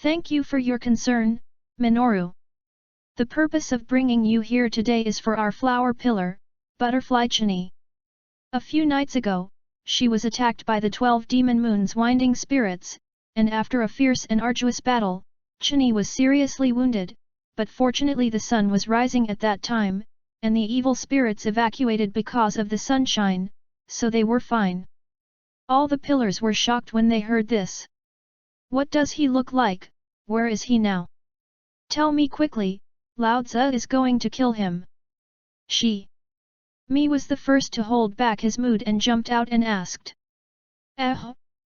Thank you for your concern, Minoru. The purpose of bringing you here today is for our flower pillar, Butterfly Chini. A few nights ago, she was attacked by the 12 demon moon's winding spirits, and after a fierce and arduous battle, Chini was seriously wounded, but fortunately the sun was rising at that time, and the evil spirits evacuated because of the sunshine, so they were fine. All the pillars were shocked when they heard this. What does he look like? Where is he now? Tell me quickly, Lao Tzu is going to kill him. Me was the first to hold back his mood and jumped out and asked.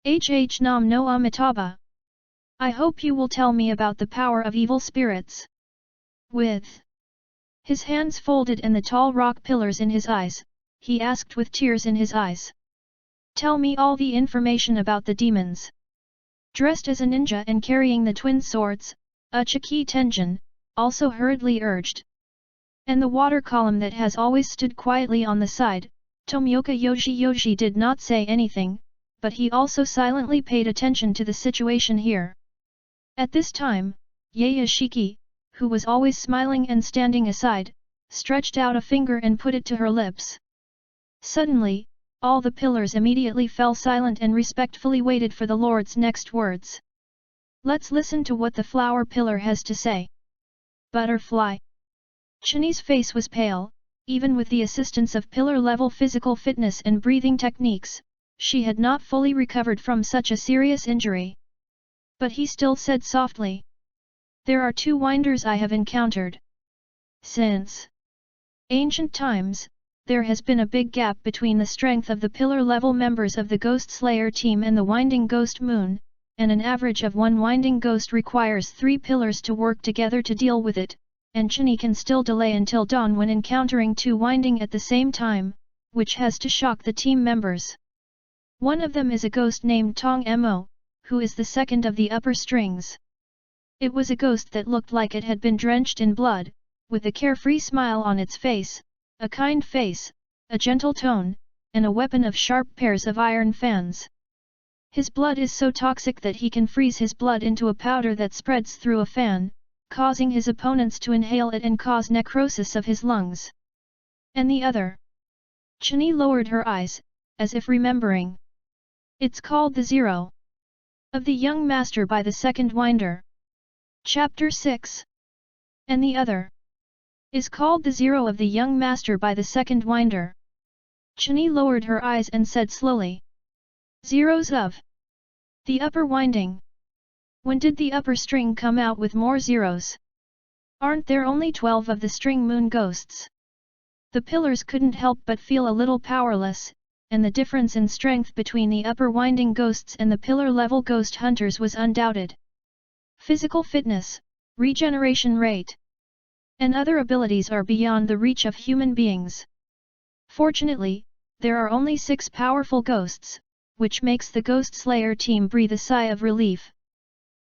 Nam no Amitabha. I hope you will tell me about the power of evil spirits. With his hands folded and the tall rock pillars in his eyes, he asked with tears in his eyes. Tell me all the information about the demons. Dressed as a ninja and carrying the twin swords, Uchiki Tenjin also hurriedly urged. And the water column that has always stood quietly on the side, Tomioka Yoshi did not say anything, but he also silently paid attention to the situation here. At this time, Yayashiki, who was always smiling and standing aside, stretched out a finger and put it to her lips. Suddenly, all the pillars immediately fell silent and respectfully waited for the Lord's next words. Let's listen to what the flower pillar has to say. Butterfly. Chini's face was pale, even with the assistance of pillar-level physical fitness and breathing techniques, she had not fully recovered from such a serious injury. But he still said softly. There are 2 winders I have encountered. Since ancient times, there has been a big gap between the strength of the pillar-level members of the Ghost Slayer team and the Winding Ghost Moon, and an average of 1 Winding Ghost requires 3 pillars to work together to deal with it, and Chini can still delay until dawn when encountering 2 Winding at the same time, which has to shock the team members. One of them is a ghost named Tong Mo, who is the second of the upper strings. It was a ghost that looked like it had been drenched in blood, with a carefree smile on its face, a kind face, a gentle tone, and a weapon of sharp pairs of iron fans. His blood is so toxic that he can freeze his blood into a powder that spreads through a fan, causing his opponents to inhale it and cause necrosis of his lungs. And the other? Chini lowered her eyes, as if remembering. It's called the Zero of the Young Master by the Second Winder. Chapter 6. And the other is called the Zero of the Young Master by the Second Winder. Chini lowered her eyes and said slowly. Zeros of the upper winding. When did the upper string come out with more zeros? Aren't there only 12 of the string moon ghosts? The pillars couldn't help but feel a little powerless, and the difference in strength between the upper winding ghosts and the pillar-level ghost hunters was undoubted. Physical fitness, regeneration rate, and other abilities are beyond the reach of human beings. Fortunately, there are only 6 powerful ghosts, which makes the Ghost Slayer team breathe a sigh of relief.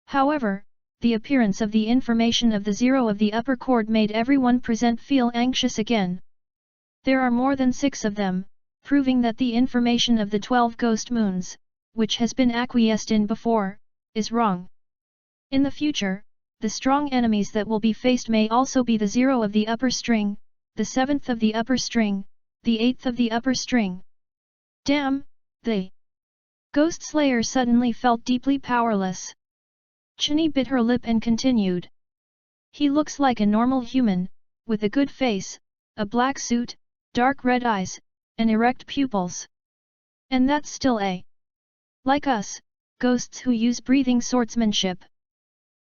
However, the appearance of the information of the Zero of the upper chord made everyone present feel anxious again. There are more than 6 of them, proving that the information of the 12 ghost moons, which has been acquiesced in before, is wrong. In the future, the strong enemies that will be faced may also be the 0 of the upper string, the 7th of the upper string, the 8th of the upper string. Damn, the Ghost Slayer suddenly felt deeply powerless. Chini bit her lip and continued. He looks like a normal human, with a good face, a black suit, dark red eyes, and erect pupils. And that's still a like us, ghosts who use breathing swordsmanship.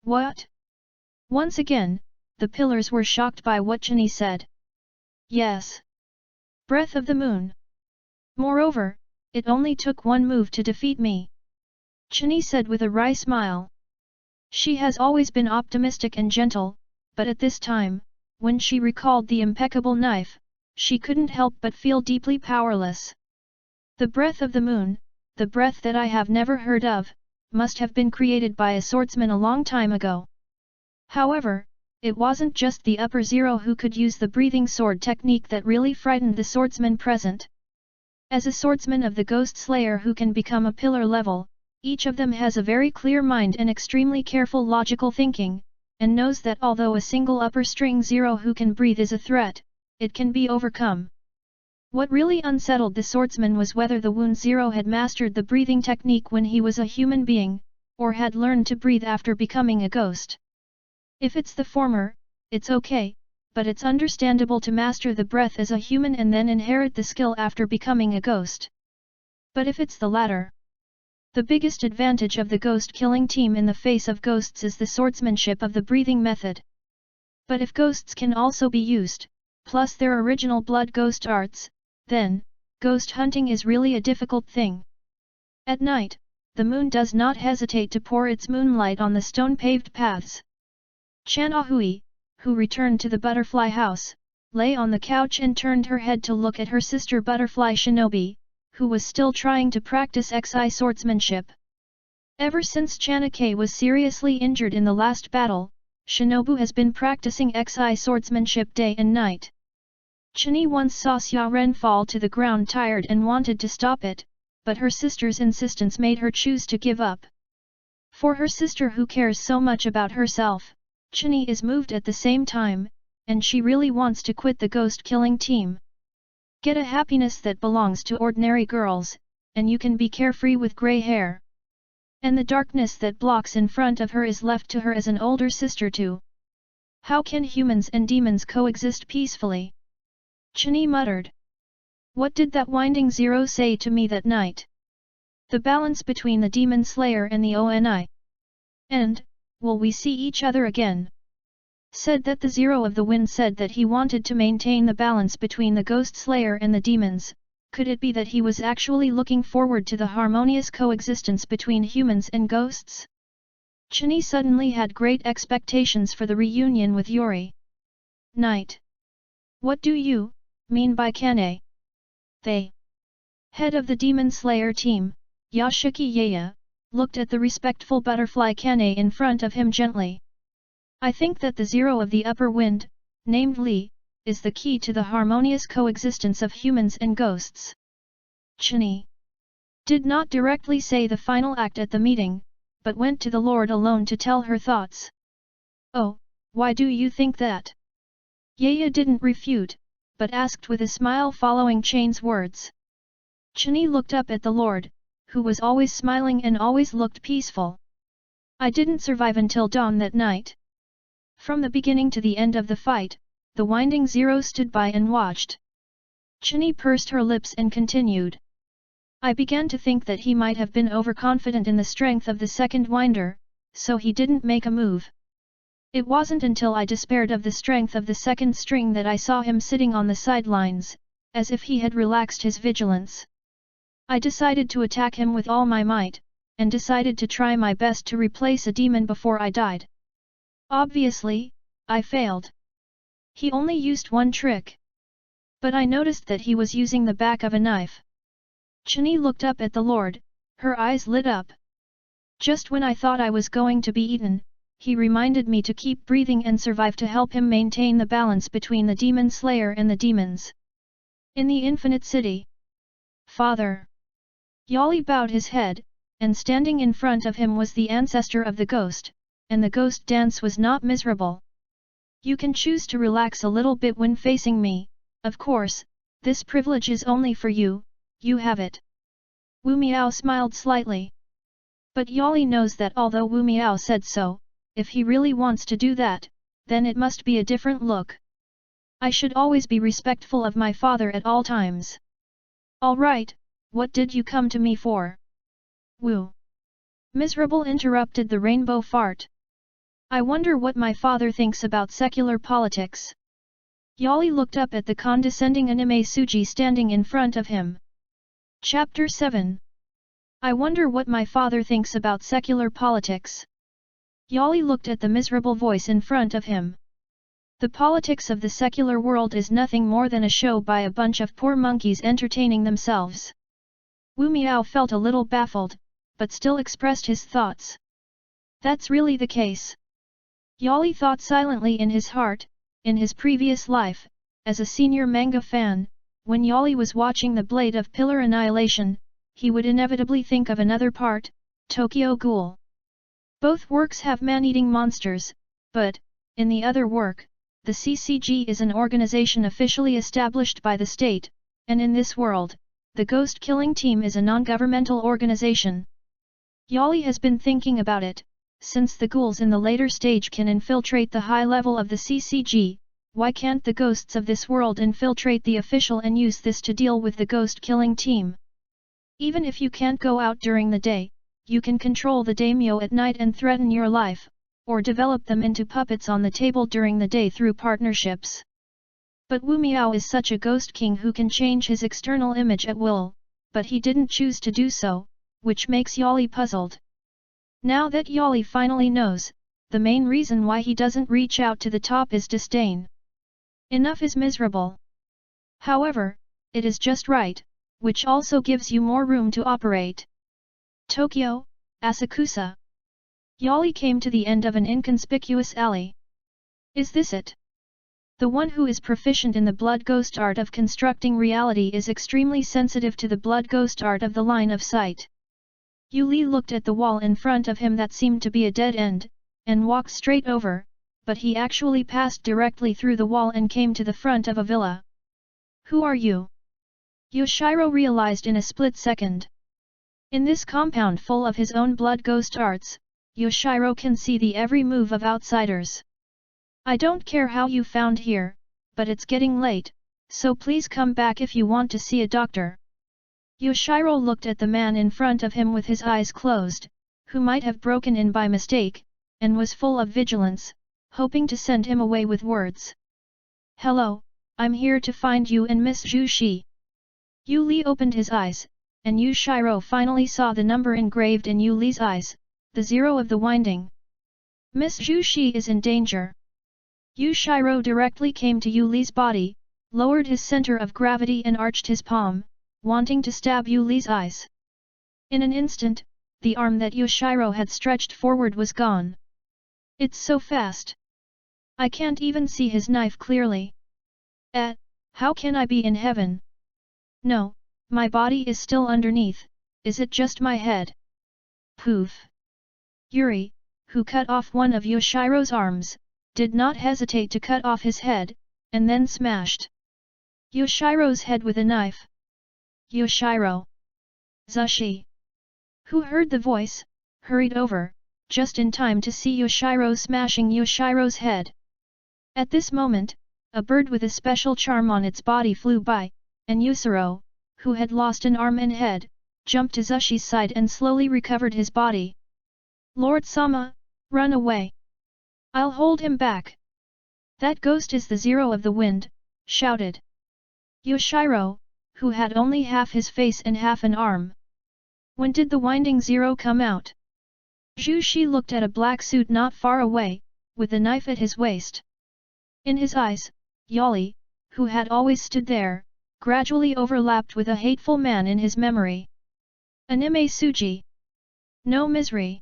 What? Once again, the pillars were shocked by what Chini said. Yes. Breath of the moon. Moreover, it only took 1 move to defeat me. Chini said with a wry smile. She has always been optimistic and gentle, but at this time, when she recalled the impeccable knife, she couldn't help but feel deeply powerless. The breath of the moon, the breath that I have never heard of, must have been created by a swordsman a long time ago. However, it wasn't just the upper 0 who could use the breathing sword technique that really frightened the swordsman present. As a swordsman of the Ghost Slayer who can become a pillar level, each of them has a very clear mind and extremely careful logical thinking, and knows that although a single upper string 0 who can breathe is a threat, it can be overcome. What really unsettled the swordsman was whether the Wound 0 had mastered the breathing technique when he was a human being, or had learned to breathe after becoming a ghost. If it's the former, it's okay, but it's understandable to master the breath as a human and then inherit the skill after becoming a ghost. But if it's the latter, the biggest advantage of the ghost-killing team in the face of ghosts is the swordsmanship of the breathing method. But if ghosts can also be used, plus their original blood ghost arts, then, ghost hunting is really a difficult thing. At night, the moon does not hesitate to pour its moonlight on the stone-paved paths. Chan Ahui, who returned to the butterfly house, lay on the couch and turned her head to look at her sister butterfly Shinobi, who was still trying to practice XI swordsmanship. Ever since Chanake was seriously injured in the last battle, Shinobu has been practicing XI swordsmanship day and night. Chani once saw Xia Ren fall to the ground tired and wanted to stop it, but her sister's insistence made her choose to give up. For her sister who cares so much about herself, Chani is moved at the same time, and she really wants to quit the ghost-killing team. Get a happiness that belongs to ordinary girls, and you can be carefree with grey hair. And the darkness that blocks in front of her is left to her as an older sister too. How can humans and demons coexist peacefully? Chani muttered. What did that winding zero say to me that night? The balance between the demon slayer and the ONI. And, will we see each other again? Said that the Zero of the Wind said that he wanted to maintain the balance between the Ghost Slayer and the demons. Could it be that he was actually looking forward to the harmonious coexistence between humans and ghosts? Chani suddenly had great expectations for the reunion with Yuri. Night. What do you mean by Kane? They. Head of the Demon Slayer team, Yashiki Yaya, looked at the respectful butterfly Kane in front of him gently. I think that the Zero of the Upper Wind, named Li, is the key to the harmonious coexistence of humans and ghosts. Chani did not directly say the final act at the meeting, but went to the Lord alone to tell her thoughts. Oh, why do you think that? Yaya didn't refute, but asked with a smile following Chain's words. Chani looked up at the Lord, who was always smiling and always looked peaceful. I didn't survive until dawn that night. From the beginning to the end of the fight, the Winding Zero stood by and watched. Chani pursed her lips and continued. I began to think that he might have been overconfident in the strength of the second winder, so he didn't make a move. It wasn't until I despaired of the strength of the second string that I saw him sitting on the sidelines, as if he had relaxed his vigilance. I decided to attack him with all my might, and decided to try my best to replace a demon before I died. Obviously, I failed. He only used one trick. But I noticed that he was using the back of a knife. Chani looked up at the Lord, her eyes lit up. Just when I thought I was going to be eaten, he reminded me to keep breathing and survive to help him maintain the balance between the Demon Slayer and the demons. In the Infinite City. Father. Yali bowed his head, and standing in front of him was the ancestor of the ghost, and the ghost dance was not miserable. You can choose to relax a little bit when facing me, of course, this privilege is only for you, you have it. Wu Miao smiled slightly. But Yali knows that although Wu Miao said so, if he really wants to do that, then it must be a different look. I should always be respectful of my father at all times. All right, what did you come to me for? Wu. Miserable interrupted the rainbow fart. I wonder what my father thinks about secular politics. Yali looked up at the condescending anime Suji standing in front of him. Chapter 7. I wonder what my father thinks about secular politics. Yali looked at the miserable voice in front of him. The politics of the secular world is nothing more than a show by a bunch of poor monkeys entertaining themselves. Wu Miao felt a little baffled, but still expressed his thoughts. That's really the case. Yali thought silently in his heart, in his previous life, as a senior manga fan, when Yali was watching the Blade of Pillar Annihilation, he would inevitably think of another part, Tokyo Ghoul. Both works have man-eating monsters, but, in the other work, the CCG is an organization officially established by the state, and in this world, the ghost-killing team is a non-governmental organization. Yali has been thinking about it. Since the ghouls in the later stage can infiltrate the high level of the CCG, why can't the ghosts of this world infiltrate the official and use this to deal with the ghost-killing team? Even if you can't go out during the day, you can control the daimyo at night and threaten your life, or develop them into puppets on the table during the day through partnerships. But Wu Miao is such a ghost king who can change his external image at will, but he didn't choose to do so. which makes Yali puzzled. Now that Yali finally knows, the main reason why he doesn't reach out to the top is disdain. Enough is miserable. However, it is just right, which also gives you more room to operate. Tokyo, Asakusa. Yali came to the end of an inconspicuous alley. Is this it? The one who is proficient in the blood ghost art of constructing reality is extremely sensitive to the blood ghost art of the line of sight. Yuli looked at the wall in front of him that seemed to be a dead end, and walked straight over, but he actually passed directly through the wall and came to the front of a villa. Who are you? Yoshiro realized in a split second. In this compound full of his own blood ghost arts, Yoshiro can see the every move of outsiders. I don't care how you found here, but it's getting late, so please come back if you want to see a doctor. Yoshiro looked at the man in front of him with his eyes closed, who might have broken in by mistake, and was full of vigilance, hoping to send him away with words. Hello, I'm here to find you and Miss Zhu Shi. Yuli opened his eyes, and Yoshiro finally saw the number engraved in Yuli's eyes, the 0 of the winding. Miss Zhu Shi is in danger. Yoshiro directly came to Yuli's body, lowered his center of gravity and arched his palm, wanting to stab Yuli's eyes. In an instant, the arm that Yoshiro had stretched forward was gone. It's so fast. I can't even see his knife clearly. How can I be in heaven? No, my body is still underneath, is it just my head? Poof. Yuri, who cut off one of Yoshiro's arms, did not hesitate to cut off his head, and then smashed Yoshiro's head with a knife. Yoshiro. Zushi. Who heard the voice, hurried over, just in time to see Yoshiro smashing Yoshiro's head. At this moment, a bird with a special charm on its body flew by, and Yusuro, who had lost an arm and head, jumped to Zushi's side and slowly recovered his body. Lord Sama, run away. I'll hold him back. That ghost is the 0 of the wind, shouted Yoshiro, who had only half his face and half an arm. When did the winding 0 come out? Zhu Shi looked at a black suit not far away, with a knife at his waist. In his eyes, Yali, who had always stood there, gradually overlapped with a hateful man in his memory. Anime Suji. No misery.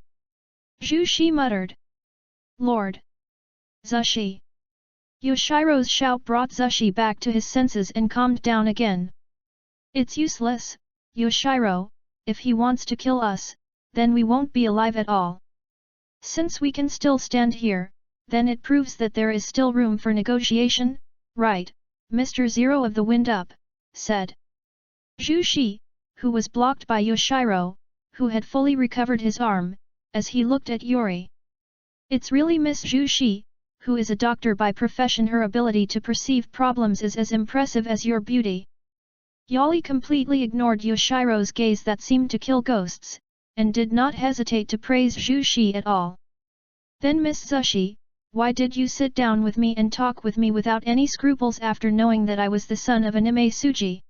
Zhu Shi muttered. Lord. Zushi. Yoshiro's shout brought Zushi back to his senses and calmed down again. It's useless, Yoshiro, if he wants to kill us, then we won't be alive at all. Since we can still stand here, then it proves that there is still room for negotiation, right, Mr. 0 of the Wind Up, said Zhu Shi, who was blocked by Yoshiro, who had fully recovered his arm, as he looked at Yuri. It's really Miss Zhu Shi, who is a doctor by profession. Her ability to perceive problems is as impressive as your beauty. Yali completely ignored Yoshiro's gaze that seemed to kill ghosts, and did not hesitate to praise Zhu Shi at all. Then Miss Zushi, why did you sit down with me and talk with me without any scruples after knowing that I was the son of Anime Suji?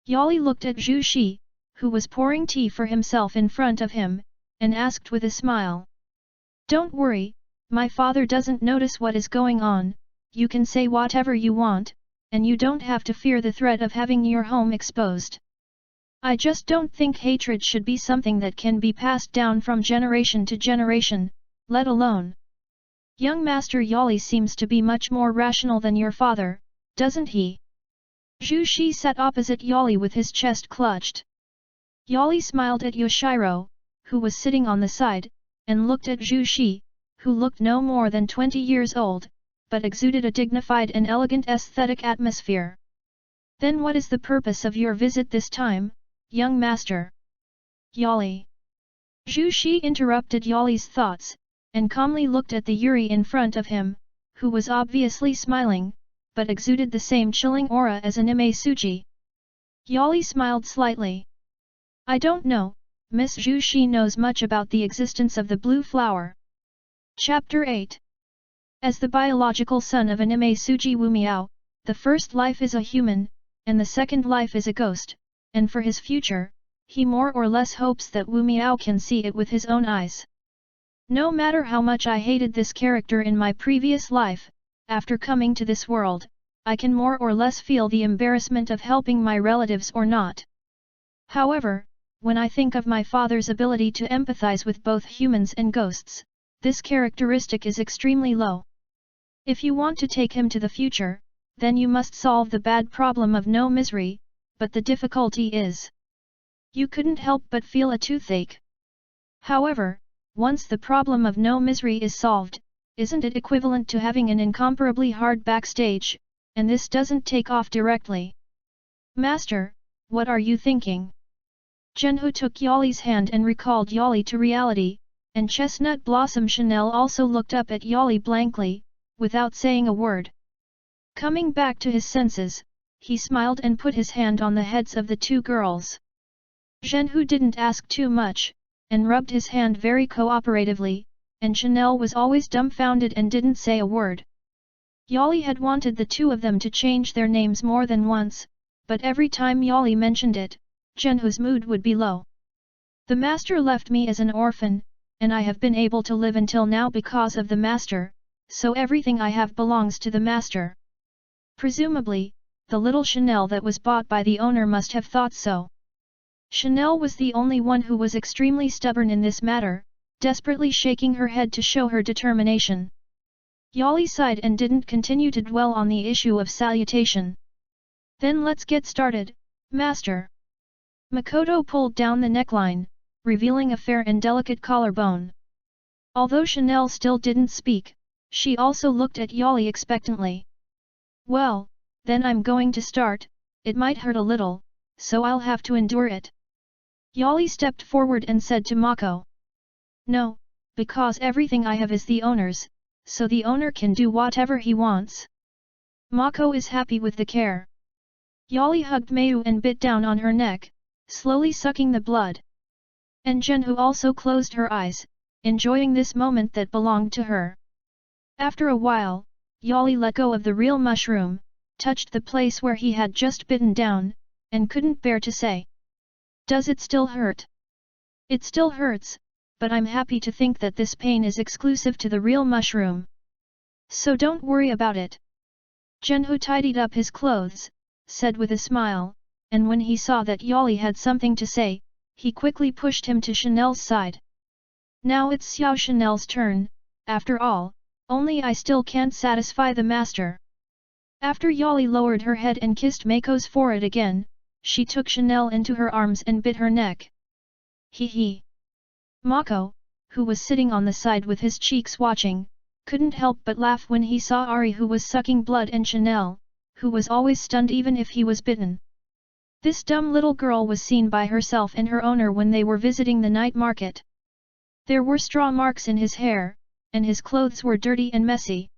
Yali looked at Zhu Shi, who was pouring tea for himself in front of him, and asked with a smile. Don't worry, my father doesn't notice what is going on, you can say whatever you want, and you don't have to fear the threat of having your home exposed. I just don't think hatred should be something that can be passed down from generation to generation, let alone. Young Master Yali seems to be much more rational than your father, doesn't he? Zhu Shi sat opposite Yali with his chest clutched. Yali smiled at Yoshiro, who was sitting on the side, and looked at Zhu Shi, who looked no more than 20 years old, but exuded a dignified and elegant aesthetic atmosphere. Then what is the purpose of your visit this time, young master? Yali. Zhu Shi interrupted Yali's thoughts, and calmly looked at the Yuri in front of him, who was obviously smiling, but exuded the same chilling aura as Anime Suji. Yali smiled slightly. I don't know, Miss Zhu Shi knows much about the existence of the blue flower. Chapter 8. As the biological son of Anime Suji Wu Miao, the first life is a human, and the second life is a ghost, and for his future, he more or less hopes that Wu Miao can see it with his own eyes. No matter how much I hated this character in my previous life, after coming to this world, I can more or less feel the embarrassment of helping my relatives or not. However, when I think of my father's ability to empathize with both humans and ghosts, this characteristic is extremely low. If you want to take him to the future, then you must solve the bad problem of no misery, but the difficulty is, you couldn't help but feel a toothache. However, once the problem of no misery is solved, isn't it equivalent to having an incomparably hard backstage, and this doesn't take off directly? Master, what are you thinking? Zhenhu took Yali's hand and recalled Yali to reality, and Chestnut Blossom Chanel also looked up at Yali blankly, without saying a word. Coming back to his senses, he smiled and put his hand on the heads of the two girls. Zhenhu didn't ask too much, and rubbed his hand very cooperatively, and Chanel was always dumbfounded and didn't say a word. Yali had wanted the two of them to change their names more than once, but every time Yali mentioned it, Zhenhu's mood would be low. The master left me as an orphan, and I have been able to live until now because of the master, so everything I have belongs to the master. Presumably, the little Chanel that was bought by the owner must have thought so. Chanel was the only one who was extremely stubborn in this matter, desperately shaking her head to show her determination. Yali sighed and didn't continue to dwell on the issue of salutation. Then let's get started, master. Makoto pulled down the neckline, revealing a fair and delicate collarbone. Although Chanel still didn't speak, she also looked at Yali expectantly. Well, then I'm going to start. It might hurt a little, so I'll have to endure it. Yali stepped forward and said to Mako. No, because everything I have is the owner's, so the owner can do whatever he wants. Mako is happy with the care. Yali hugged Mayu and bit down on her neck, slowly sucking the blood. And Zhenhu also closed her eyes, enjoying this moment that belonged to her. After a while, Yali let go of the real mushroom, touched the place where he had just bitten down, and couldn't bear to say. Does it still hurt? It still hurts, but I'm happy to think that this pain is exclusive to the real mushroom. So don't worry about it. Zhenhu tidied up his clothes, said with a smile, and when he saw that Yali had something to say, he quickly pushed him to Chanel's side. Now it's Xiao Chanel's turn, after all, only I still can't satisfy the master. After Yali lowered her head and kissed Mako's forehead again, she took Chanel into her arms and bit her neck. Hee hee. Mako, who was sitting on the side with his cheeks watching, couldn't help but laugh when he saw Ari who was sucking blood and Chanel, who was always stunned even if he was bitten. This dumb little girl was seen by herself and her owner when they were visiting the night market. There were straw marks in his hair, and his clothes were dirty and messy.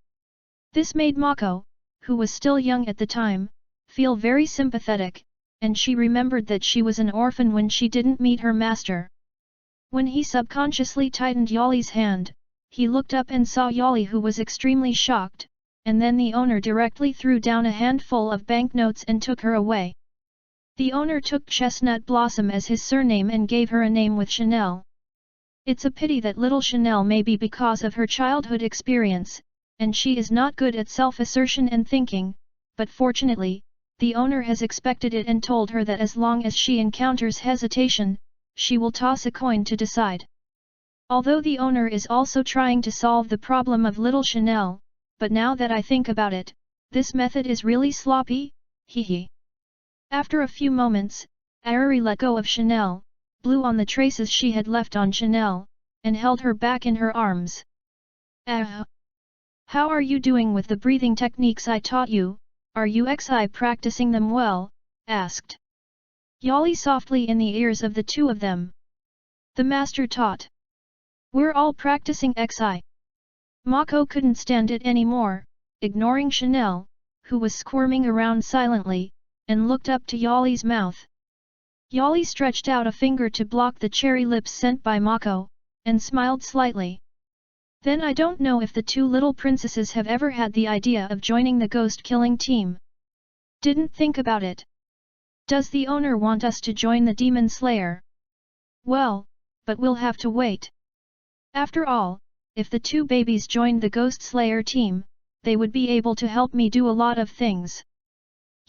This made Mako, who was still young at the time, feel very sympathetic, and she remembered that she was an orphan when she didn't meet her master. When he subconsciously tightened Yali's hand, he looked up and saw Yali who was extremely shocked, and then the owner directly threw down a handful of banknotes and took her away. The owner took Chestnut Blossom as his surname and gave her a name with Chanel. It's a pity that little Chanel may be because of her childhood experience, and she is not good at self-assertion and thinking, but fortunately, the owner has expected it and told her that as long as she encounters hesitation, she will toss a coin to decide. Although the owner is also trying to solve the problem of little Chanel, but now that I think about it, this method is really sloppy, hee hee. After a few moments, Ari let go of Chanel, blew on the traces she had left on Chanel, and held her back in her arms. How are you doing with the breathing techniques I taught you? Are you practicing them well? Asked Yali softly in the ears of the two of them. The master taught. We're all practicing XI. Mako couldn't stand it anymore, ignoring Chanel, who was squirming around silently, and looked up to Yali's mouth. Yali stretched out a finger to block the cherry lips sent by Mako, and smiled slightly. Then I don't know if the two little princesses have ever had the idea of joining the ghost-killing team. Didn't think about it. Does the owner want us to join the Demon Slayer? Well, but we'll have to wait. After all, if the two babies joined the Ghost Slayer team, they would be able to help me do a lot of things.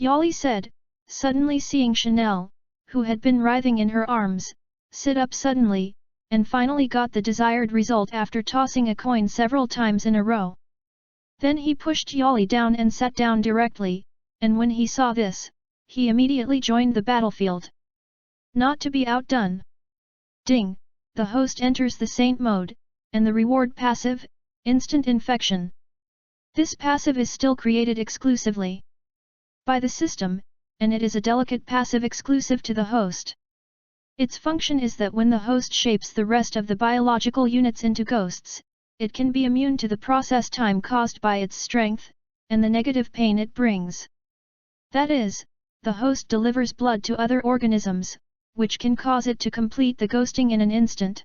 Yali said, suddenly seeing Chanel, who had been writhing in her arms, sit up suddenly, and finally got the desired result after tossing a coin several times in a row. Then he pushed Yali down and sat down directly, and when he saw this, he immediately joined the battlefield. Not to be outdone. Ding! The host enters the Saint mode, and the reward passive, Instant Infection. This passive is still created exclusively by the system, and it is a delicate passive exclusive to the host. Its function is that when the host shapes the rest of the biological units into ghosts, it can be immune to the process time caused by its strength, and the negative pain it brings. That is, the host delivers blood to other organisms, which can cause it to complete the ghosting in an instant.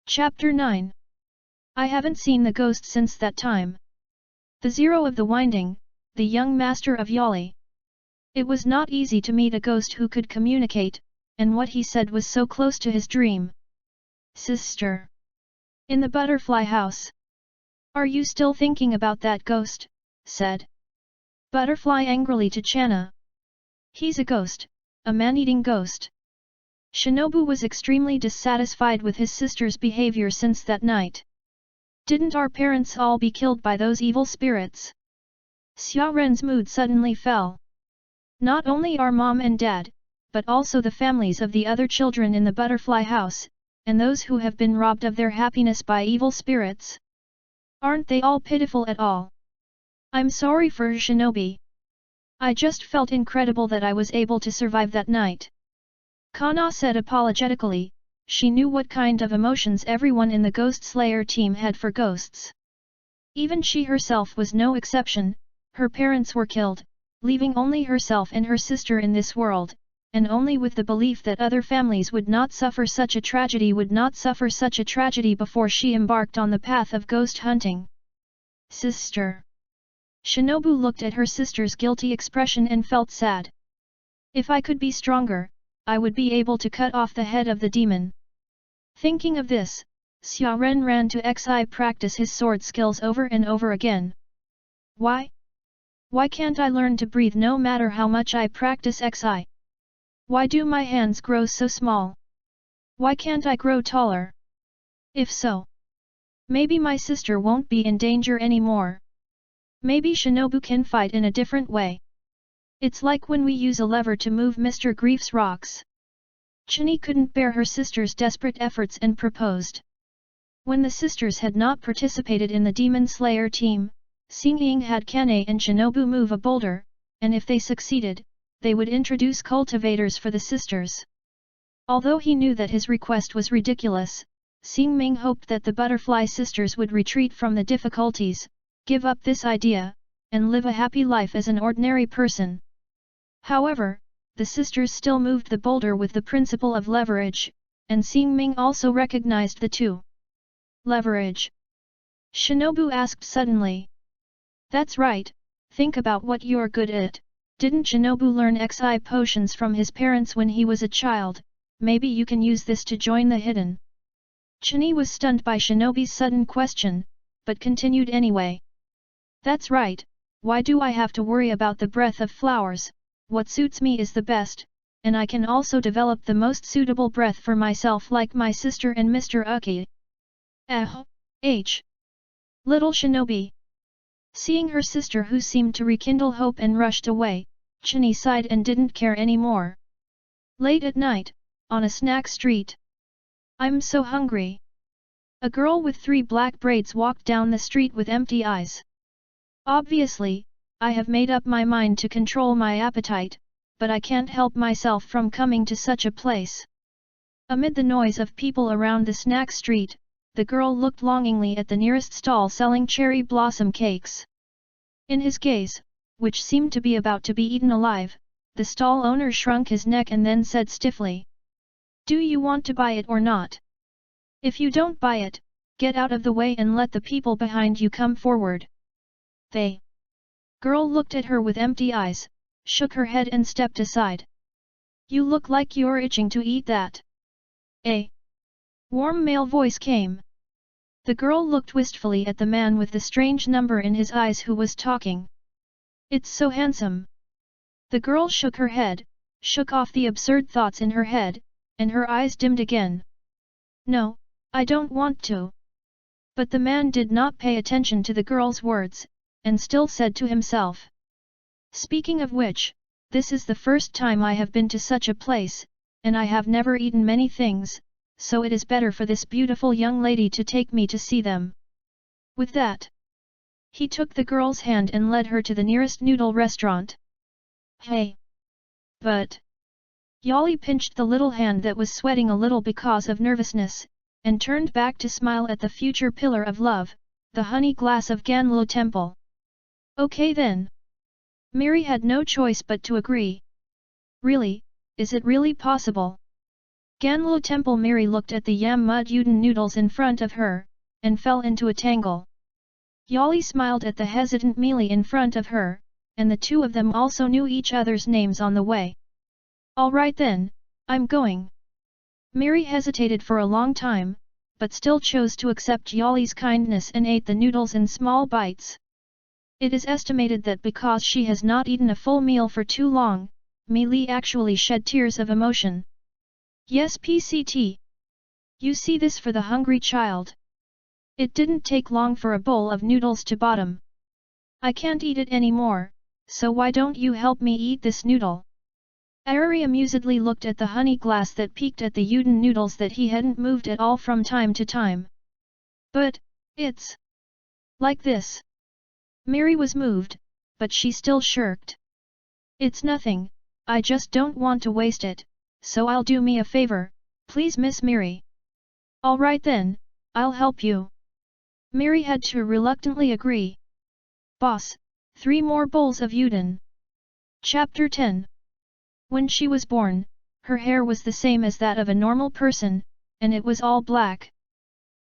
Chapter 9. I haven't seen the ghost since that time. The Zero of the Winding, the young master of Yali. It was not easy to meet a ghost who could communicate, and what he said was so close to his dream. Sister. In the butterfly house. Are you still thinking about that ghost? Said Butterfly angrily to Channa. He's a ghost, a man-eating ghost. Shinobu was extremely dissatisfied with his sister's behavior since that night. Didn't our parents all be killed by those evil spirits? Xia Ren's mood suddenly fell. Not only our mom and dad, but also the families of the other children in the butterfly house, and those who have been robbed of their happiness by evil spirits. Aren't they all pitiful at all? I'm sorry for Shinobi. I just felt incredible that I was able to survive that night. Kana said apologetically. She knew what kind of emotions everyone in the Ghost Slayer team had for ghosts. Even she herself was no exception. Her parents were killed, leaving only herself and her sister in this world, and only with the belief that other families would not suffer such a tragedy before she embarked on the path of ghost hunting. Sister. Shinobu looked at her sister's guilty expression and felt sad. If I could be stronger, I would be able to cut off the head of the demon. Thinking of this, Xia Ren ran to Xi practice his sword skills over and over again. Why? Why can't I learn to breathe no matter how much I practice Xi? Why do my hands grow so small? Why can't I grow taller? If so, maybe my sister won't be in danger anymore. Maybe Shinobu can fight in a different way. It's like when we use a lever to move Mr. Grief's rocks. Chini couldn't bear her sister's desperate efforts and proposed. When the sisters had not participated in the Demon Slayer team, Xingying had Kane and Shinobu move a boulder, and if they succeeded, they would introduce cultivators for the sisters. Although he knew that his request was ridiculous, Xingming hoped that the Butterfly sisters would retreat from the difficulties, give up this idea, and live a happy life as an ordinary person. However, the sisters still moved the boulder with the principle of leverage, and Xingming also recognized the two. Leverage? Shinobu asked suddenly. That's right, think about what you're good at. Didn't Shinobu learn Xi potions from his parents when he was a child? Maybe you can use this to join the hidden. Chini was stunned by Shinobi's sudden question, but continued anyway. That's right, why do I have to worry about the breath of flowers? What suits me is the best, and I can also develop the most suitable breath for myself like my sister and Mr. Uki. Little Shinobi. Seeing her sister who seemed to rekindle hope and rushed away, Chini sighed and didn't care anymore. Late at night, on a snack street. I'm so hungry. A girl with 3 black braids walked down the street with empty eyes. Obviously, I have made up my mind to control my appetite, but I can't help myself from coming to such a place. Amid the noise of people around the snack street, the girl looked longingly at the nearest stall selling cherry blossom cakes. In his gaze, which seemed to be about to be eaten alive, the stall owner shrunk his neck and then said stiffly. Do you want to buy it or not? If you don't buy it, get out of the way and let the people behind you come forward. They. Girl looked at her with empty eyes, shook her head and stepped aside. You look like you're itching to eat that. A warm male voice came. The girl looked wistfully at the man with the strange number in his eyes who was talking. It's so handsome. The girl shook her head, shook off the absurd thoughts in her head, and her eyes dimmed again. No, I don't want to. But the man did not pay attention to the girl's words, and still said to himself. Speaking of which, this is the first time I have been to such a place, and I have never eaten many things, so it is better for this beautiful young lady to take me to see them. With that, he took the girl's hand and led her to the nearest noodle restaurant. Hey! But... Yali pinched the little hand that was sweating a little because of nervousness, and turned back to smile at the future pillar of love, the honey glass of Ganlo Temple. Okay then. Mary had no choice but to agree. Really, is it really possible? Ganlo Temple. Mary looked at the yam mud udon noodles in front of her, and fell into a tangle. Yali smiled at the hesitant Mealy in front of her, and the two of them also knew each other's names on the way. Alright then, I'm going. Mary hesitated for a long time, but still chose to accept Yali's kindness and ate the noodles in small bites. It is estimated that because she has not eaten a full meal for too long, Mealy actually shed tears of emotion. Yes, PCT. You see this for the hungry child. It didn't take long for a bowl of noodles to bottom. I can't eat it anymore, so why don't you help me eat this noodle? Ari amusedly looked at the honey glass that peeked at the udon noodles that he hadn't moved at all from time to time. But, it's like this. Mary was moved, but she still shirked. It's nothing, I just don't want to waste it, so I'll do me a favor, please Miss Mary. Alright then, I'll help you. Mary had to reluctantly agree. Boss, 3 more bowls of udon. Chapter 10. When she was born, her hair was the same as that of a normal person, and it was all black.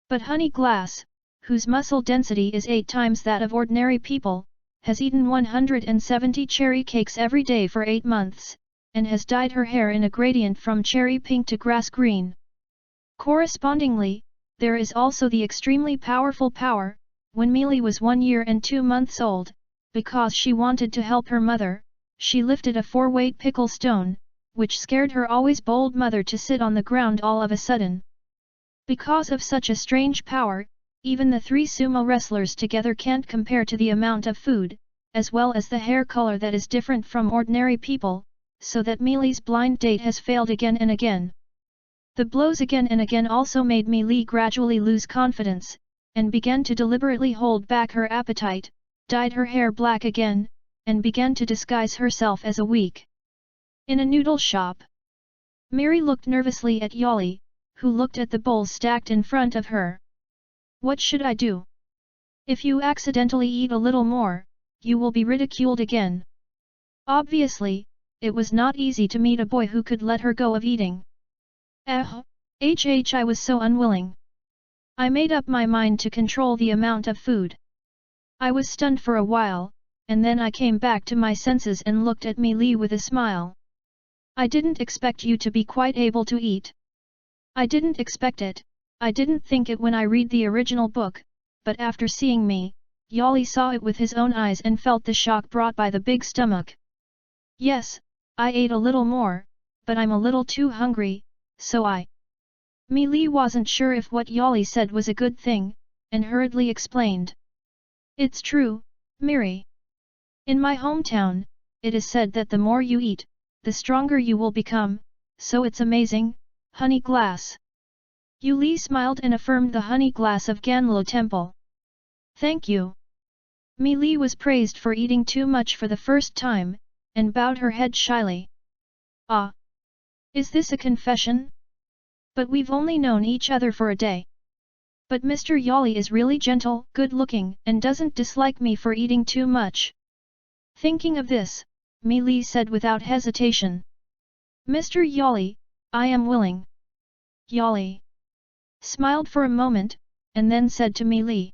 But Honey Glass, whose muscle density is 8 times that of ordinary people, has eaten 170 cherry cakes every day for 8 months, and has dyed her hair in a gradient from cherry pink to grass green. Correspondingly, there is also the extremely powerful power. When Mealy was 1 year and 2 months old, because she wanted to help her mother, she lifted a 4-weight pickle stone, which scared her always bold mother to sit on the ground all of a sudden. Because of such a strange power, even the 3 sumo wrestlers together can't compare to the amount of food, as well as the hair color that is different from ordinary people, so that Mealy's blind date has failed again and again. The blows again and again also made Mealy gradually lose confidence, and began to deliberately hold back her appetite, dyed her hair black again, and began to disguise herself as a weak. In a noodle shop, Mary looked nervously at Yali, who looked at the bowls stacked in front of her. What should I do? If you accidentally eat a little more, you will be ridiculed again. Obviously, it was not easy to meet a boy who could let her go of eating. I was so unwilling. I made up my mind to control the amount of food. I was stunned for a while, and then I came back to my senses and looked at Mealy with a smile. I didn't expect you to be quite able to eat. I didn't expect it, I didn't think it when I read the original book, but after seeing me, Yali saw it with his own eyes and felt the shock brought by the big stomach. Yes, I ate a little more, but I'm a little too hungry, so Mealy wasn't sure if what Yali said was a good thing, and hurriedly explained. It's true, Mary. In my hometown, it is said that the more you eat, the stronger you will become, so it's amazing, Honey Glass. Yuli smiled and affirmed the honey glass of Ganlo Temple. Thank you. Mealy was praised for eating too much for the first time, and bowed her head shyly. Ah! Is this a confession? But we've only known each other for a day. But Mr. Yali is really gentle, good-looking, and doesn't dislike me for eating too much. Thinking of this, Mealy said without hesitation. Mr. Yali, I am willing. Yali smiled for a moment, and then said to Mealy.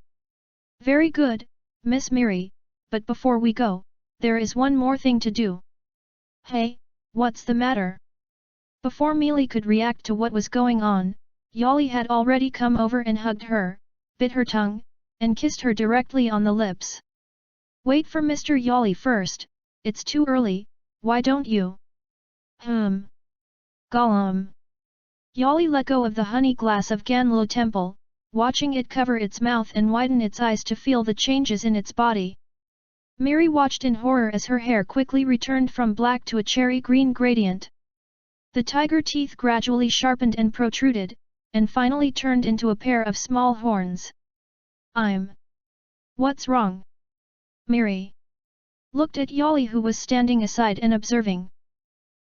Very good, Miss Mary, but before we go, there is one more thing to do. Hey, what's the matter? Before Mealy could react to what was going on, Yali had already come over and hugged her, bit her tongue, and kissed her directly on the lips. Wait for Mr. Yali first, it's too early, why don't you? Gollum. Yali let go of the honey glass of Ganlo Temple, watching it cover its mouth and widen its eyes to feel the changes in its body. Mary watched in horror as her hair quickly returned from black to a cherry green gradient. The tiger teeth gradually sharpened and protruded, and finally turned into a pair of small horns. What's wrong? Mary looked at Yali, who was standing aside and observing.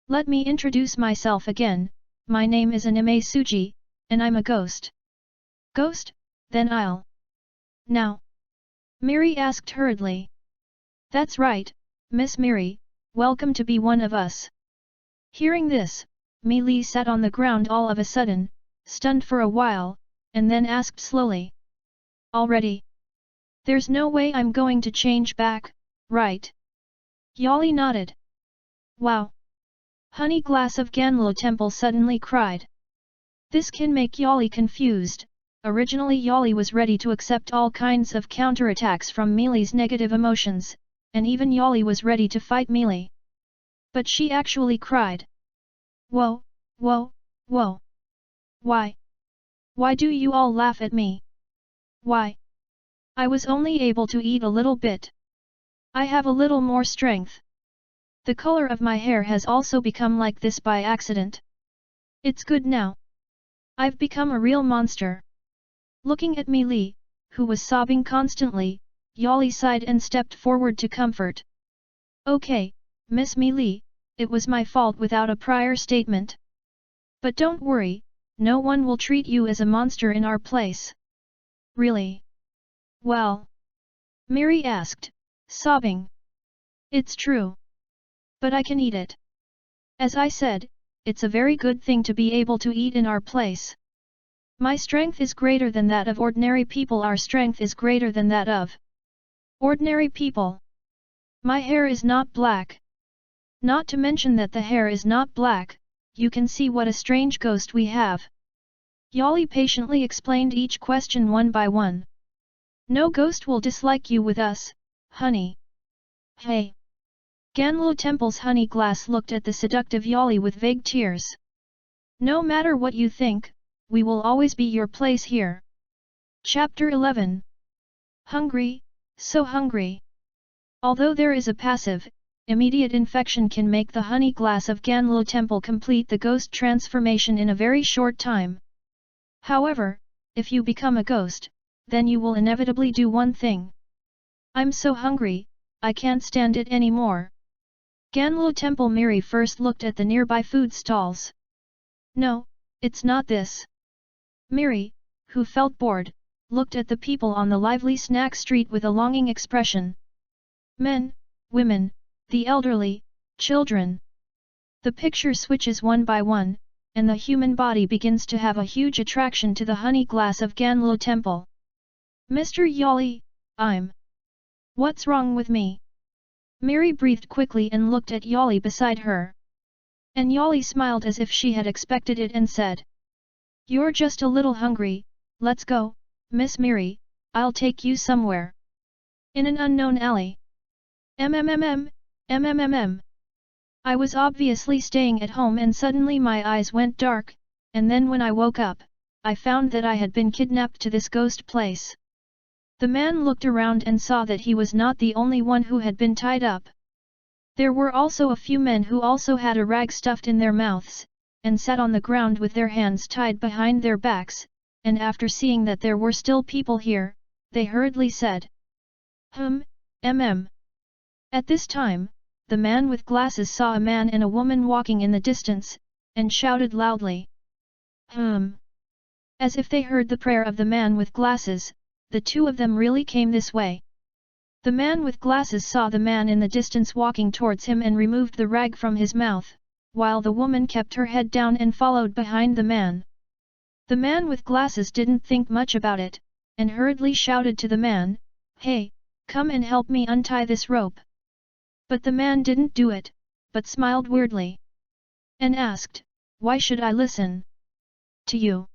Let me introduce myself again, my name is Anime Suji, and I'm a ghost. Ghost? Then I'll. Now? Mary asked hurriedly. That's right, Miss Mary, welcome to be one of us. Hearing this, Mealy sat on the ground all of a sudden, stunned for a while, and then asked slowly. Already? There's no way I'm going to change back, right? Yali nodded. Wow! Honey Glass of Ganlo Temple suddenly cried. This can make Yali confused. Originally Yali was ready to accept all kinds of counterattacks from Mealy's negative emotions, and even Yali was ready to fight Mealy. But she actually cried. Whoa, whoa, whoa. Why? Why do you all laugh at me? Why? I was only able to eat a little bit. I have a little more strength. The color of my hair has also become like this by accident. It's good now. I've become a real monster. Looking at Mealy, who was sobbing constantly, Yali sighed and stepped forward to comfort. Okay, Miss Mealy, it was my fault without a prior statement. But don't worry, no one will treat you as a monster in our place. Really? Well? Mary asked, sobbing. It's true. But I can eat it. As I said, it's a very good thing to be able to eat in our place. My strength is greater than that of ordinary people. Our strength is greater than that of ordinary people. My hair is not black. Not to mention that the hair is not black, you can see what a strange ghost we have. Yali patiently explained each question one by one. No ghost will dislike you with us, honey. Hey! Ganlo Temple's honey glass looked at the seductive Yali with vague tears. No matter what you think, we will always be your place here. Chapter 11. Hungry, so hungry. Although there is a passive, immediate infection can make the honey glass of Ganlo Temple complete the ghost transformation in a very short time. However, if you become a ghost, then you will inevitably do one thing. I'm so hungry, I can't stand it anymore. Ganlo Temple Mary first looked at the nearby food stalls. No, it's not this. Mary, who felt bored, looked at the people on the lively snack street with a longing expression. Men, women, the elderly, children. The picture switches one by one, and the human body begins to have a huge attraction to the honey glass of Ganlo Temple. Mr. Yali, What's wrong with me? Mary breathed quickly and looked at Yali beside her. And Yali smiled as if she had expected it and said. You're just a little hungry, let's go, Miss Mary, I'll take you somewhere. In an unknown alley. MMM. I was obviously staying at home and suddenly my eyes went dark, and then when I woke up, I found that I had been kidnapped to this ghost place. The man looked around and saw that he was not the only one who had been tied up. There were also a few men who also had a rag stuffed in their mouths, and sat on the ground with their hands tied behind their backs, and after seeing that there were still people here, they hurriedly said. At this time, the man with glasses saw a man and a woman walking in the distance, and shouted loudly. As if they heard the prayer of the man with glasses, the two of them really came this way. The man with glasses saw the man in the distance walking towards him and removed the rag from his mouth, while the woman kept her head down and followed behind the man. The man with glasses didn't think much about it, and hurriedly shouted to the man, Hey, come and help me untie this rope. But the man didn't do it, but smiled weirdly. And asked, Why should I listen to you?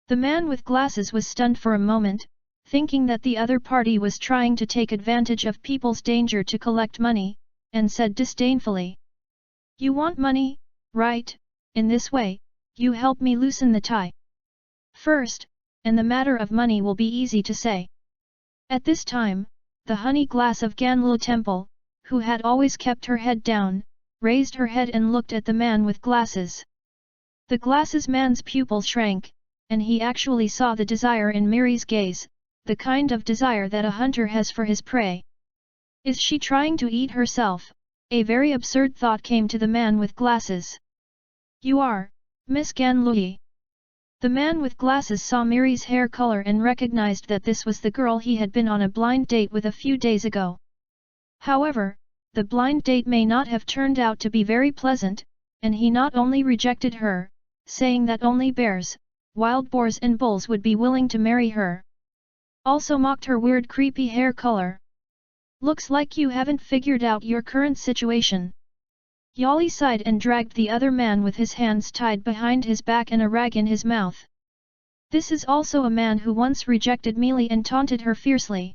The man with glasses was stunned for a moment, thinking that the other party was trying to take advantage of people's danger to collect money, and said disdainfully. You want money, right? In this way, you help me loosen the tie. First, and the matter of money will be easy to say. At this time, the honey glass of Ganlu Temple, who had always kept her head down, raised her head and looked at the man with glasses. The glasses man's pupil shrank, and he actually saw the desire in Mary's gaze, the kind of desire that a hunter has for his prey. Is she trying to eat herself? A very absurd thought came to the man with glasses. You are, Miss Ganlu. The man with glasses saw Mary's hair color and recognized that this was the girl he had been on a blind date with a few days ago. However, the blind date may not have turned out to be very pleasant, and he not only rejected her, saying that only bears, wild boars and bulls would be willing to marry her. Also mocked her weird creepy hair color. Looks like you haven't figured out your current situation. Yali sighed and dragged the other man with his hands tied behind his back and a rag in his mouth. This is also a man who once rejected Meili and taunted her fiercely.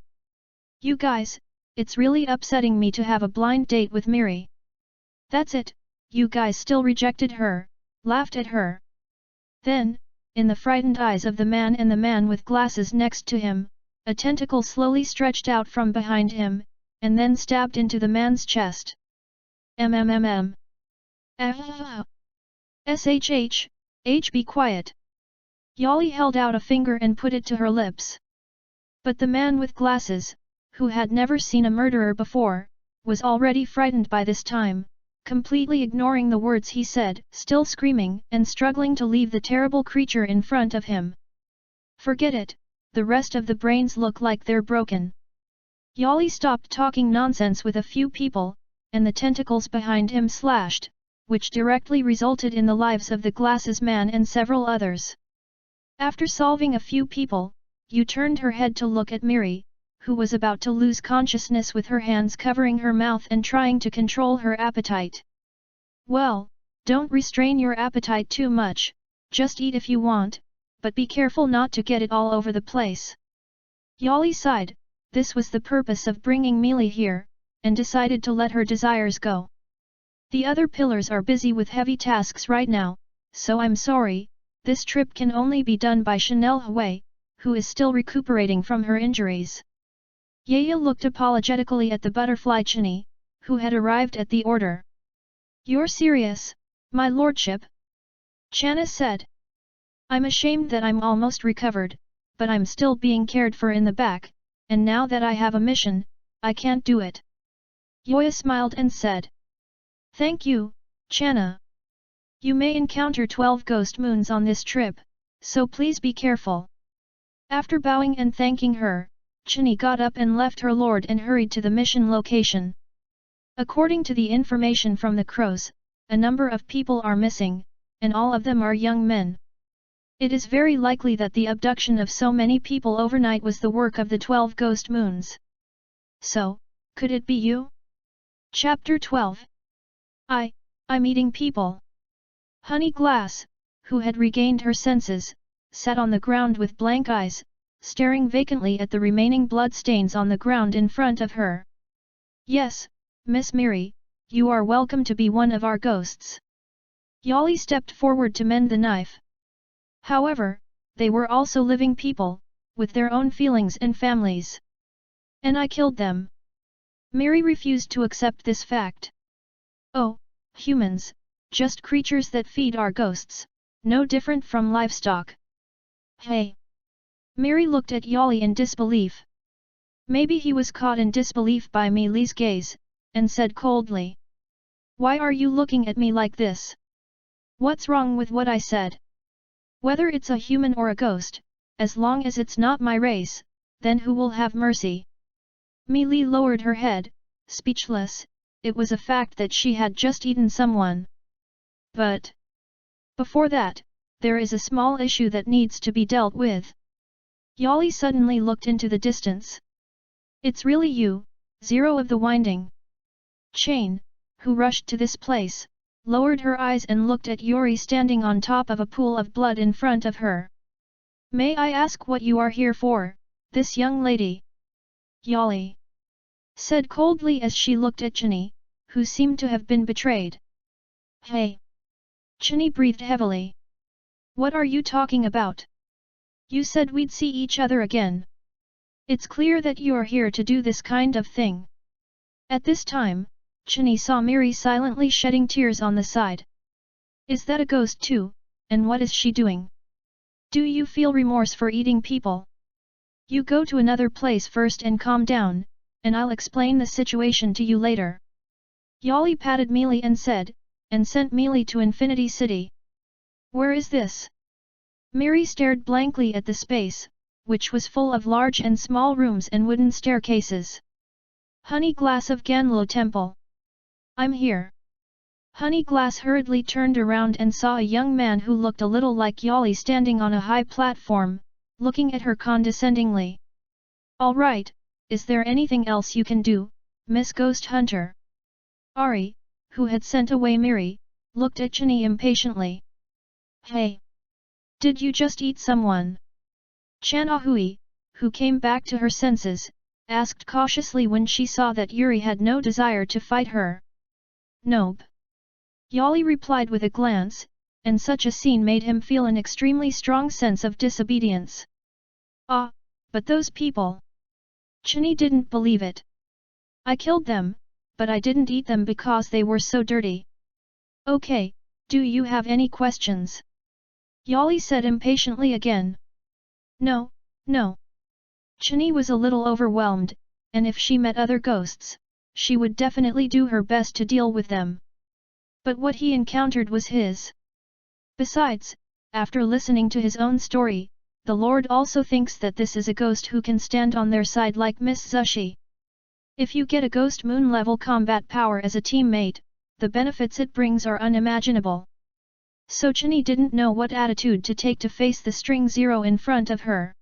You guys, it's really upsetting me to have a blind date with Miri. That's it, you guys still rejected her, laughed at her. Then, in the frightened eyes of the man and the man with glasses next to him, a tentacle slowly stretched out from behind him, and then stabbed into the man's chest. Shh, be quiet. Yali held out a finger and put it to her lips. But the man with glasses, who had never seen a murderer before, was already frightened by this time, completely ignoring the words he said, still screaming and struggling to leave the terrible creature in front of him. Forget it, the rest of the brains look like they're broken. Yali stopped talking nonsense with a few people, and the tentacles behind him slashed, which directly resulted in the lives of the glasses man and several others. After solving a few people, Yu turned her head to look at Miri, who was about to lose consciousness with her hands covering her mouth and trying to control her appetite. Well, don't restrain your appetite too much, just eat if you want, but be careful not to get it all over the place. Yali sighed, this was the purpose of bringing Meili here, and decided to let her desires go. The other pillars are busy with heavy tasks right now, so I'm sorry, this trip can only be done by Chanel Hui, who is still recuperating from her injuries. Yaya looked apologetically at the butterfly Chini, who had arrived at the order. You're serious, my lordship? Channa said. I'm ashamed that I'm almost recovered, but I'm still being cared for in the back, and now that I have a mission, I can't do it. Yoya smiled and said. Thank you, Channa. You may encounter 12 ghost moons on this trip, so please be careful. After bowing and thanking her, Chini got up and left her lord and hurried to the mission location. According to the information from the crows, a number of people are missing, and all of them are young men. It is very likely that the abduction of so many people overnight was the work of the 12 ghost moons. So, could it be you? Chapter 12. I'm eating people. Honey Glass, who had regained her senses, sat on the ground with blank eyes, staring vacantly at the remaining blood stains on the ground in front of her. Yes, Miss Miri, you are welcome to be one of our ghosts. Yali stepped forward to mend the knife. However, they were also living people, with their own feelings and families. And I killed them. Miri refused to accept this fact. Oh, humans, just creatures that feed our ghosts, no different from livestock. Hey! Miri looked at Yali in disbelief. Maybe he was caught in disbelief by Meili's gaze, and said coldly. Why are you looking at me like this? What's wrong with what I said? Whether it's a human or a ghost, as long as it's not my race, then who will have mercy? Meili lowered her head, speechless. It was a fact that she had just eaten someone. But before that, there is a small issue that needs to be dealt with. Yali suddenly looked into the distance. It's really you, Zero of the Winding Chain, who rushed to this place, lowered her eyes and looked at Yuri standing on top of a pool of blood in front of her. "May I ask what you are here for, this young lady?" Yali said coldly as she looked at Chini, who seemed to have been betrayed. "Hey!" Chini breathed heavily. "What are you talking about? You said we'd see each other again. It's clear that you are here to do this kind of thing." At this time, Chini saw Miri silently shedding tears on the side. "Is that a ghost too, and what is she doing? Do you feel remorse for eating people? You go to another place first and calm down, and I'll explain the situation to you later." Yali patted Mealy and said, and sent Mealy to Infinity City. "Where is this?" Miri stared blankly at the space, which was full of large and small rooms and wooden staircases. "Honey Glass of Ganlo Temple. I'm here." Honey Glass hurriedly turned around and saw a young man who looked a little like Yali standing on a high platform, looking at her condescendingly. "All right, is there anything else you can do, Miss Ghost Hunter?" Ari, who had sent away Miri, looked at Chini impatiently. "Hey! Did you just eat someone?" Chan Ahui, who came back to her senses, asked cautiously when she saw that Yuri had no desire to fight her. "Nope." Yali replied with a glance, and such a scene made him feel an extremely strong sense of disobedience. "Ah, but those people!" Chini didn't believe it. "I killed them, but I didn't eat them because they were so dirty." "Okay, do you have any questions?" Yali said impatiently again. "No, no." Chini was a little overwhelmed, and if she met other ghosts, she would definitely do her best to deal with them. But what he encountered was his. Besides, after listening to his own story, the Lord also thinks that this is a ghost who can stand on their side like Miss Zushi. If you get a ghost moon level combat power as a teammate, the benefits it brings are unimaginable. So Chini didn't know what attitude to take to face the string zero in front of her.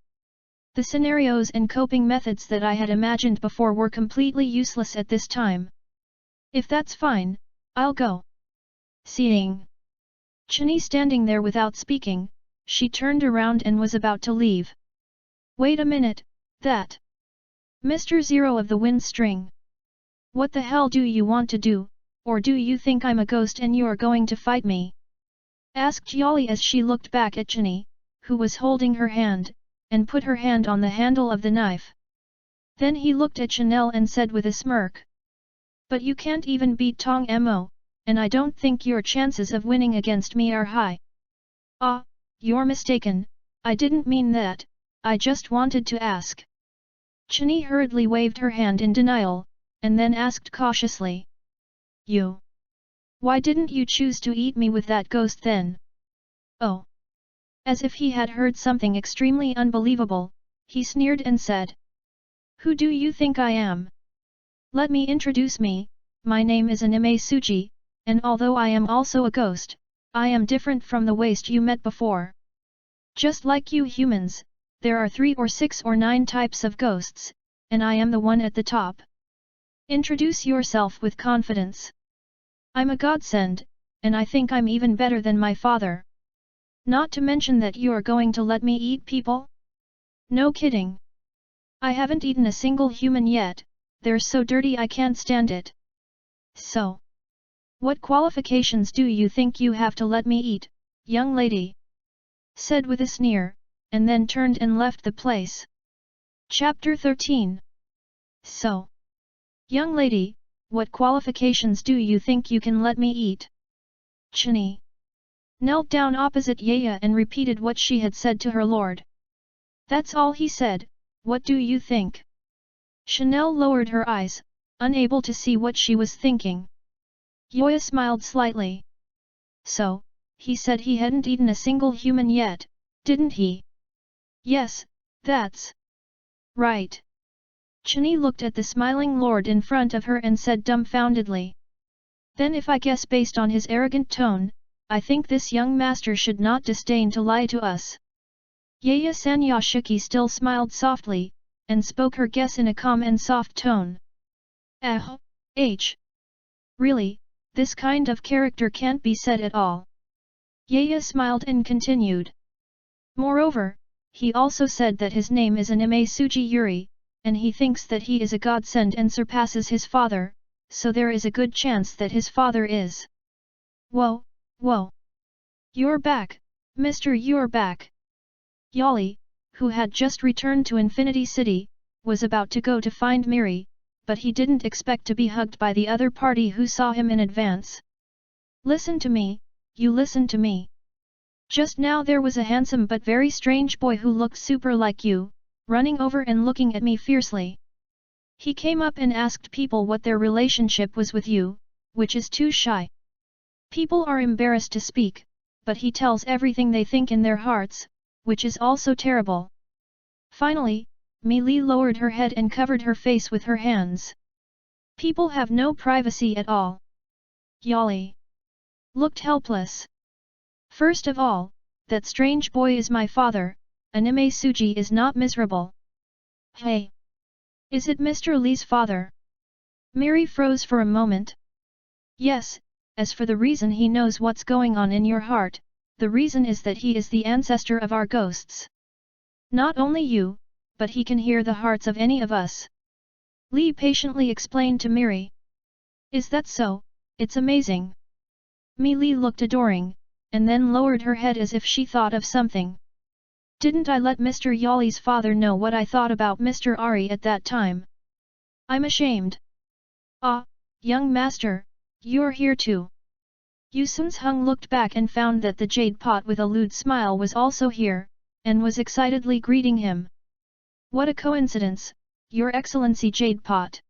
The scenarios and coping methods that I had imagined before were completely useless at this time. "If that's fine, I'll go." Seeing Chini standing there without speaking, she turned around and was about to leave. "Wait a minute, that Mr. Zero of the Wind String. What the hell do you want to do, or do you think I'm a ghost and you're going to fight me?" asked Yali as she looked back at Chini, who was holding her hand, and put her hand on the handle of the knife. Then he looked at Chanel and said with a smirk. "But you can't even beat Tong Mo, and I don't think your chances of winning against me are high." "Ah, you're mistaken, I didn't mean that, I just wanted to ask." Chini hurriedly waved her hand in denial, and then asked cautiously. "You? Why didn't you choose to eat me with that ghost then?" "Oh." As if he had heard something extremely unbelievable, he sneered and said. "Who do you think I am? Let me introduce me, my name is Anime Suji, and although I am also a ghost, I am different from the waste you met before. Just like you humans, there are 3 or 6 or 9 types of ghosts, and I am the one at the top. Introduce yourself with confidence. I'm a godsend, and I think I'm even better than my father. Not to mention that you're going to let me eat people? No kidding. I haven't eaten a single human yet, they're so dirty I can't stand it. So, what qualifications do you think you have to let me eat, young lady?" said with a sneer, and then turned and left the place. Chapter 13. So, young lady, what qualifications do you think you can let me eat? Chini knelt down opposite Yaya and repeated what she had said to her lord. "That's all he said, what do you think?" Chanel lowered her eyes, unable to see what she was thinking. Yaya smiled slightly. "So, he said he hadn't eaten a single human yet, didn't he?" "Yes, that's right." Chini looked at the smiling lord in front of her and said dumbfoundedly. "Then if I guess based on his arrogant tone, I think this young master should not disdain to lie to us." Yaya Sanyashiki still smiled softly, and spoke her guess in a calm and soft tone. Really, this kind of character can't be said at all. Yaya smiled and continued. Moreover, he also said that his name is Anime Suji Yuri, and he thinks that he is a godsend and surpasses his father, so there is a good chance that his father is. Whoa, whoa. You're back, Mr. You're back. Yali, who had just returned to Infinity City, was about to go to find Miri, but he didn't expect to be hugged by the other party who saw him in advance. Listen to me, you listen to me. Just now there was a handsome but very strange boy who looked super like you, running over and looking at me fiercely. He came up and asked people what their relationship was with you, which is too shy. People are embarrassed to speak, but he tells everything they think in their hearts, which is also terrible. Finally, Mi Li lowered her head and covered her face with her hands. People have no privacy at all. Yali looked helpless. First of all, that strange boy is my father, Anime Suji is not miserable. Hey! Is it Mr. Li's father? Miri froze for a moment. Yes, as for the reason he knows what's going on in your heart, the reason is that he is the ancestor of our ghosts. Not only you, but he can hear the hearts of any of us. Li patiently explained to Miri. Is that so? It's amazing. Mi Li looked adoring, and then lowered her head as if she thought of something. Didn't I let Mr. Yali's father know what I thought about Mr. Ari at that time? I'm ashamed. Ah, young master, you're here too. Yu Sun's Hung looked back and found that the jade pot with a lewd smile was also here, and was excitedly greeting him. What a coincidence, Your Excellency Jade Pot.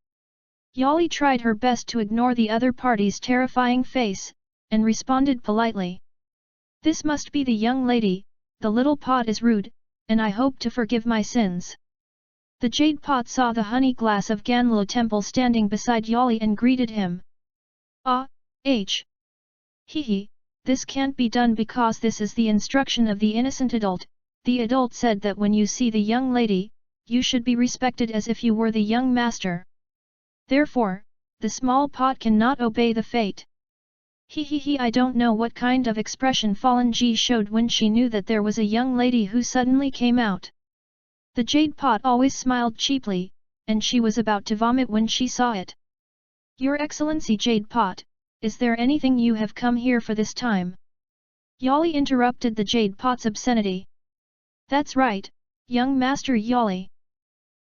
Yali tried her best to ignore the other party's terrifying face, and responded politely. This must be the young lady, the little pot is rude, and I hope to forgive my sins. The jade pot saw the honey glass of Ganlo Temple standing beside Yali and greeted him. Ah, Hee, this can't be done because this is the instruction of the innocent adult. The adult said that when you see the young lady, you should be respected as if you were the young master. Therefore, the small pot cannot obey the fate. I don't know what kind of expression Fallen Ji showed when she knew that there was a young lady who suddenly came out. The jade pot always smiled cheaply, and she was about to vomit when she saw it. Your Excellency Jade Pot, is there anything you have come here for this time? Yali interrupted the jade pot's obscenity. That's right, young master Yali.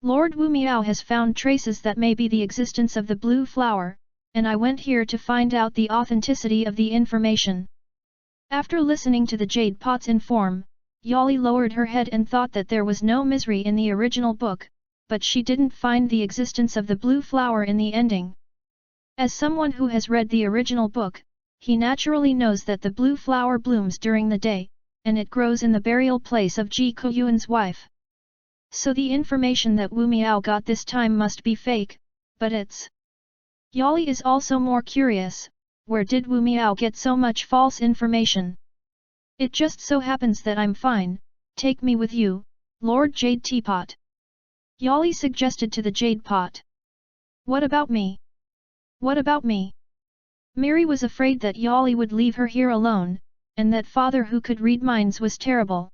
Lord Wu Miao has found traces that may be the existence of the blue flower, and I went here to find out the authenticity of the information. After listening to the jade pot's inform, Yali lowered her head and thought that there was no misery in the original book, but she didn't find the existence of the blue flower in the ending. As someone who has read the original book, he naturally knows that the blue flower blooms during the day, and it grows in the burial place of Ji Koyuan's wife. So the information that Wu Miao got this time must be fake, but it's... Yali is also more curious, where did Wu Miao get so much false information? It just so happens that I'm fine, take me with you, Lord Jade Teapot. Yali suggested to the jade pot. What about me? What about me? Miri was afraid that Yali would leave her here alone, and that father who could read minds was terrible.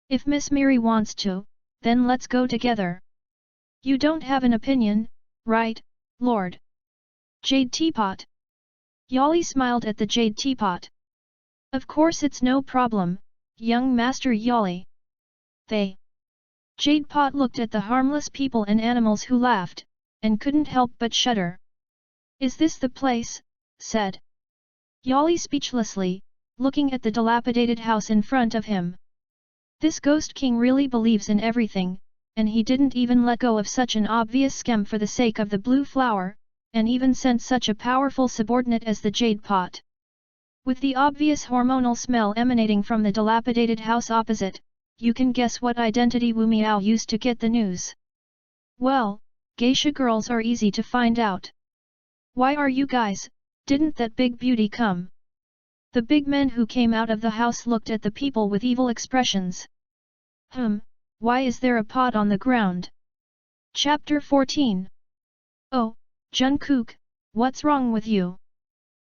If Miss Miri wants to, then let's go together. You don't have an opinion, right, Lord? Jade Teapot. Yali smiled at the jade teapot. Of course it's no problem, young master Yali. They. Jade Pot looked at the harmless people and animals who laughed, and couldn't help but shudder. Is this the place? Said Yali speechlessly, looking at the dilapidated house in front of him. This ghost king really believes in everything, and he didn't even let go of such an obvious scam for the sake of the blue flower, and even sent such a powerful subordinate as the jade pot. With the obvious hormonal smell emanating from the dilapidated house opposite, you can guess what identity Wu Miao used to get the news. Well, geisha girls are easy to find out. Why are you guys, didn't that big beauty come? The big men who came out of the house looked at the people with evil expressions. Why is there a pot on the ground? Chapter 14. Oh, Jungkook, what's wrong with you?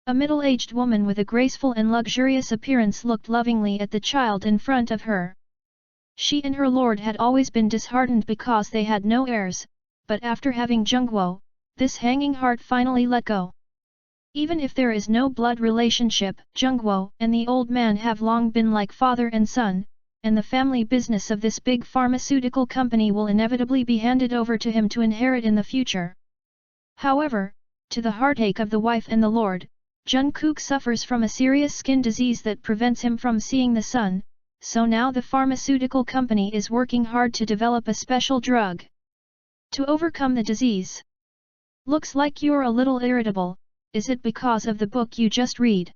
A middle-aged woman with a graceful and luxurious appearance looked lovingly at the child in front of her. She and her lord had always been disheartened because they had no heirs, but after having Jungwo, this hanging heart finally let go. Even if there is no blood relationship, Jungwo and the old man have long been like father and son, and the family business of this big pharmaceutical company will inevitably be handed over to him to inherit in the future. However, to the heartache of the wife and the lord, Jungkook suffers from a serious skin disease that prevents him from seeing the sun, so now the pharmaceutical company is working hard to develop a special drug to overcome the disease. Looks like you're a little irritable, is it because of the book you just read?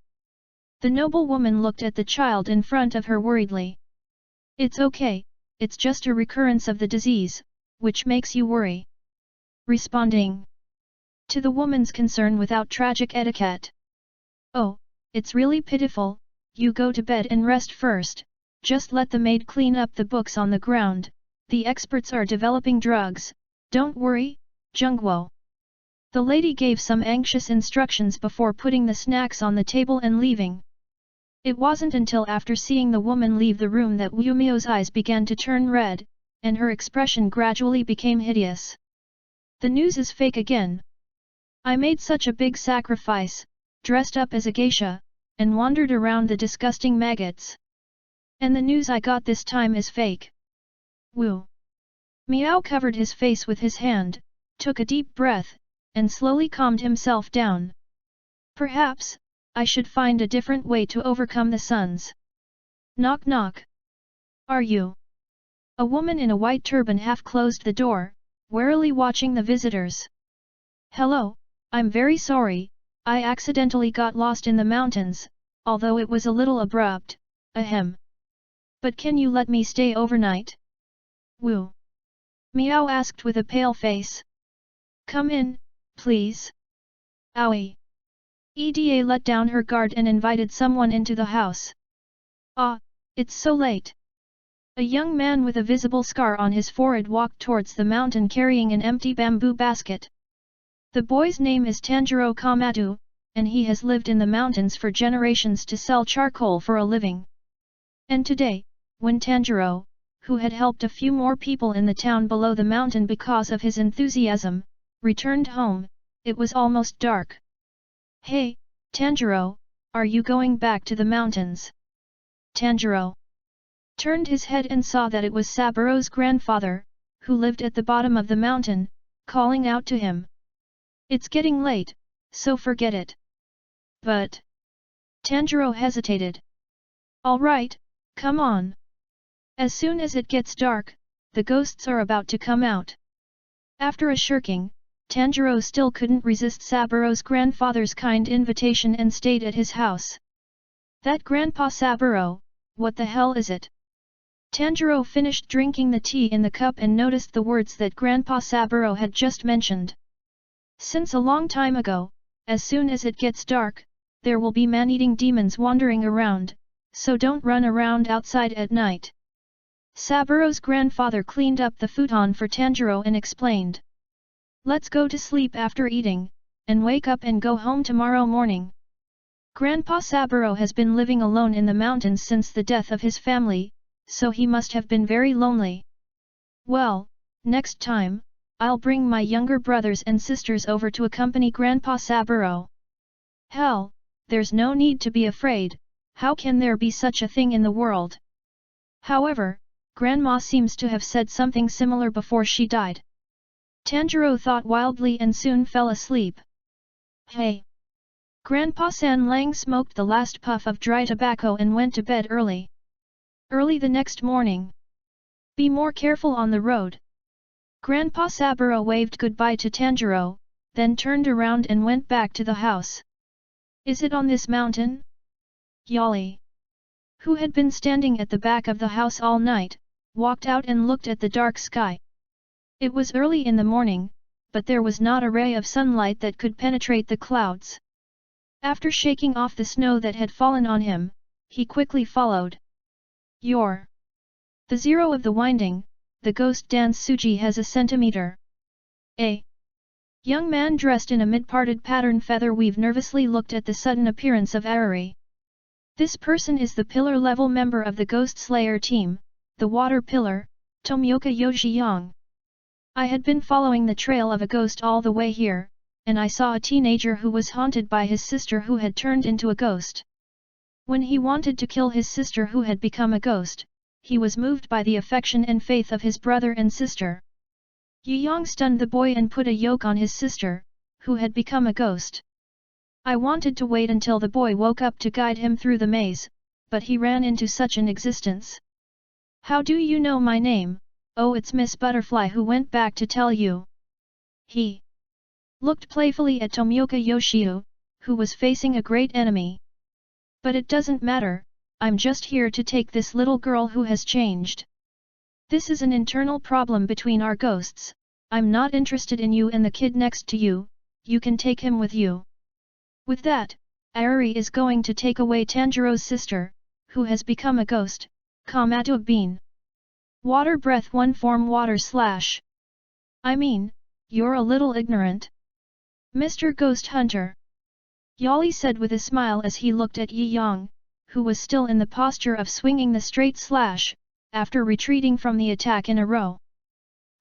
The noble woman looked at the child in front of her worriedly. It's okay, it's just a recurrence of the disease, which makes you worry. Responding to the woman's concern without tragic etiquette. Oh, it's really pitiful, you go to bed and rest first, just let the maid clean up the books on the ground, the experts are developing drugs, don't worry, Jungwo. The lady gave some anxious instructions before putting the snacks on the table and leaving. It wasn't until after seeing the woman leave the room that Wu Mio's eyes began to turn red, and her expression gradually became hideous. The news is fake again. I made such a big sacrifice, dressed up as a geisha, and wandered around the disgusting maggots. And the news I got this time is fake. Wu Miao covered his face with his hand, took a deep breath, and slowly calmed himself down. Perhaps, I should find a different way to overcome the suns. Knock knock. Are you? A woman in a white turban half closed the door, warily watching the visitors. Hello, I'm very sorry, I accidentally got lost in the mountains, although it was a little abrupt, ahem. But can you let me stay overnight? Wu Miao asked with a pale face. Come in, please. Owie. Eda let down her guard and invited someone into the house. Ah, it's so late. A young man with a visible scar on his forehead walked towards the mountain carrying an empty bamboo basket. The boy's name is Tanjiro Kamadu, and he has lived in the mountains for generations to sell charcoal for a living. And today, when Tanjiro, who had helped a few more people in the town below the mountain because of his enthusiasm, returned home, it was almost dark. Hey, Tanjiro, are you going back to the mountains? Tanjiro turned his head and saw that it was Saburo's grandfather, who lived at the bottom of the mountain, calling out to him. It's getting late, so forget it. But Tanjiro hesitated. All right, come on. As soon as it gets dark, the ghosts are about to come out. After a shirking, Tanjiro still couldn't resist Saburo's grandfather's kind invitation and stayed at his house. That Grandpa Saburo, what the hell is it? Tanjiro finished drinking the tea in the cup and noticed the words that Grandpa Saburo had just mentioned. Since a long time ago, as soon as it gets dark, there will be man-eating demons wandering around, so don't run around outside at night. Saburo's grandfather cleaned up the futon for Tanjiro and explained. Let's go to sleep after eating, and wake up and go home tomorrow morning. Grandpa Saburo has been living alone in the mountains since the death of his family, so he must have been very lonely. Well, next time, I'll bring my younger brothers and sisters over to accompany Grandpa Saburo. Hell, there's no need to be afraid, how can there be such a thing in the world? However, Grandma seems to have said something similar before she died. Tanjiro thought wildly and soon fell asleep. Hey! Grandpa San Lang smoked the last puff of dry tobacco and went to bed early. Early the next morning. Be more careful on the road. Grandpa Saburo waved goodbye to Tanjiro, then turned around and went back to the house. Is it on this mountain? Yali, who had been standing at the back of the house all night, walked out and looked at the dark sky. It was early in the morning, but there was not a ray of sunlight that could penetrate the clouds. After shaking off the snow that had fallen on him, he quickly followed. The zero of the winding, the ghost dance Suji has a centimeter. Young man dressed in a mid-parted pattern feather weave nervously looked at the sudden appearance of Arari. This person is the pillar-level member of the Ghost Slayer team, the Water Pillar, Tomioka Yoshiyang. I had been following the trail of a ghost all the way here, and I saw a teenager who was haunted by his sister who had turned into a ghost. When he wanted to kill his sister who had become a ghost, he was moved by the affection and faith of his brother and sister. Yu Yang stunned the boy and put a yoke on his sister, who had become a ghost. I wanted to wait until the boy woke up to guide him through the maze, but he ran into such an existence. How do you know my name? Oh, it's Miss Butterfly who went back to tell you. He looked playfully at Tomioka Yoshio, who was facing a great enemy. But it doesn't matter, I'm just here to take this little girl who has changed. This is an internal problem between our ghosts, I'm not interested in you and the kid next to you, you can take him with you. With that, Arari is going to take away Tanjiro's sister, who has become a ghost, Kamato Bean. Water breath one form water slash. I mean, you're a little ignorant. Mr. Ghost Hunter. Yali said with a smile as he looked at Yi Yang, who was still in the posture of swinging the straight slash, after retreating from the attack in a row.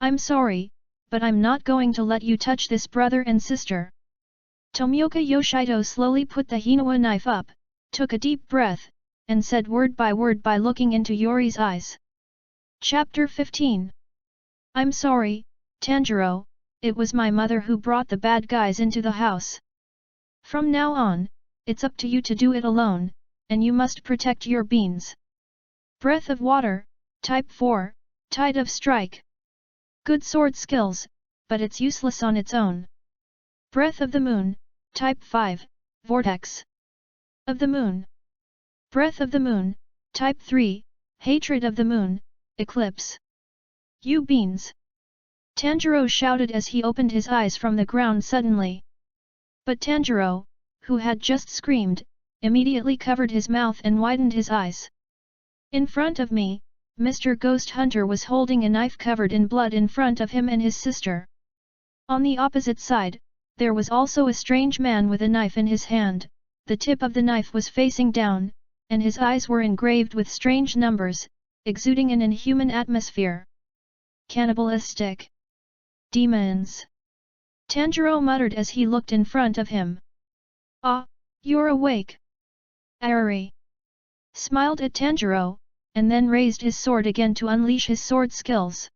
I'm sorry, but I'm not going to let you touch this brother and sister. Tomioka Yoshito slowly put the Hinawa knife up, took a deep breath, and said word by looking into Yori's eyes. Chapter 15. I'm sorry, Tanjiro, it was my mother who brought the bad guys into the house. From now on, it's up to you to do it alone, and you must protect your beans. Breath of Water, Type 4, Tide of Strike. Good sword skills, but it's useless on its own. Breath of the Moon, Type 5, Vortex. Of the Moon. Breath of the Moon, Type 3, Hatred of the Moon, Eclipse. You beans! Tanjiro shouted as he opened his eyes from the ground suddenly. But Tanjiro, who had just screamed, immediately covered his mouth and widened his eyes. In front of me, Mr. Ghost Hunter was holding a knife covered in blood in front of him and his sister. On the opposite side, there was also a strange man with a knife in his hand, the tip of the knife was facing down, and his eyes were engraved with strange numbers, exuding an inhuman atmosphere. Cannibalistic. Demons. Tanjiro muttered as he looked in front of him. Ah, you're awake. Arari smiled at Tanjiro, and then raised his sword again to unleash his sword skills.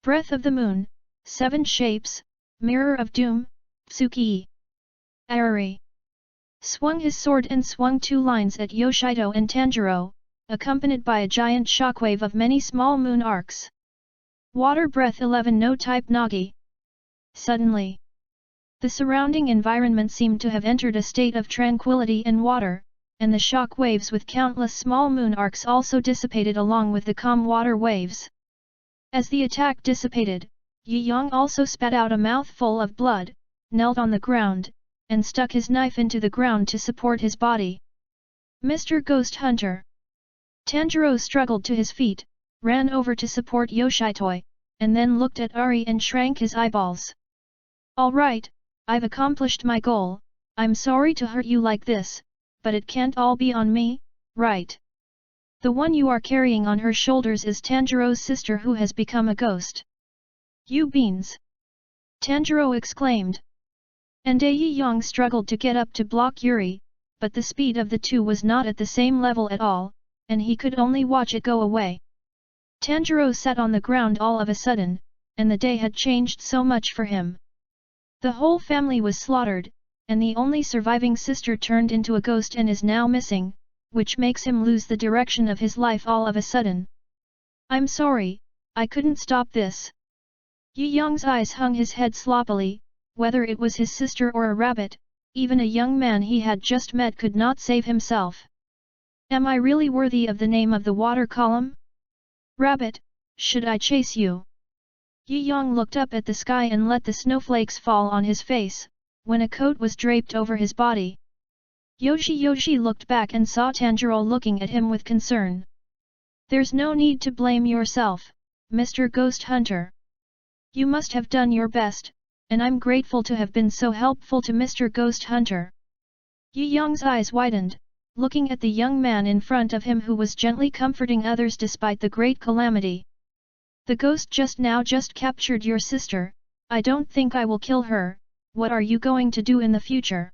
Breath of the Moon, 7 Shapes, Mirror of Doom, Tsuki. Arari swung his sword and swung 2 lines at Yoshito and Tanjiro, accompanied by a giant shockwave of many small moon arcs. Water Breath 11 No Type Nagi. Suddenly, the surrounding environment seemed to have entered a state of tranquility and water, and the shock waves with countless small moon arcs also dissipated along with the calm water waves. As the attack dissipated, Yi Yang also spat out a mouthful of blood, knelt on the ground, and stuck his knife into the ground to support his body. Mr. Ghost Hunter. Tanjiro struggled to his feet, ran over to support Yoshito, and then looked at Ari and shrank his eyeballs. All right, I've accomplished my goal, I'm sorry to hurt you like this, but it can't all be on me, right? The one you are carrying on her shoulders is Tanjiro's sister who has become a ghost. You beans! Tanjiro exclaimed. And Yi Yang struggled to get up to block Yuri, but the speed of the two was not at the same level at all, and he could only watch it go away. Tanjiro sat on the ground all of a sudden, and the day had changed so much for him. The whole family was slaughtered, and the only surviving sister turned into a ghost and is now missing, which makes him lose the direction of his life all of a sudden. I'm sorry, I couldn't stop this. Yi Yang's eyes hung his head sloppily, whether it was his sister or a rabbit, even a young man he had just met could not save himself. Am I really worthy of the name of the water column? Rabbit, should I chase you? Yi Yang looked up at the sky and let the snowflakes fall on his face, when a coat was draped over his body. Yoshi looked back and saw Tanjiro looking at him with concern. There's no need to blame yourself, Mr. Ghost Hunter. You must have done your best, and I'm grateful to have been so helpful to Mr. Ghost Hunter. Yi Yang's eyes widened, looking at the young man in front of him who was gently comforting others despite the great calamity. The ghost just captured your sister. I don't think I will kill her. What are you going to do in the future?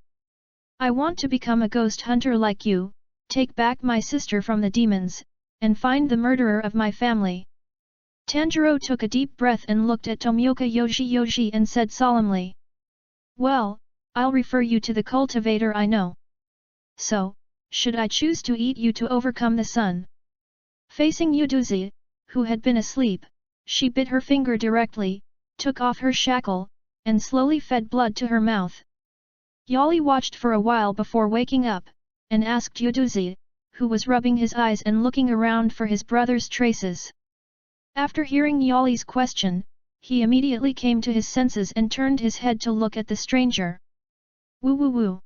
I want to become a ghost hunter like you, take back my sister from the demons, and find the murderer of my family. Tanjiro took a deep breath and looked at Tomioka Yoshi and said solemnly. Well, I'll refer you to the cultivator I know. So, should I choose to eat you to overcome the sun? Facing Yuduzi, who had been asleep, she bit her finger directly, took off her shackle, and slowly fed blood to her mouth. Yali watched for a while before waking up, and asked Yuduzi, who was rubbing his eyes and looking around for his brother's traces. After hearing Yali's question, he immediately came to his senses and turned his head to look at the stranger. Woo woo woo!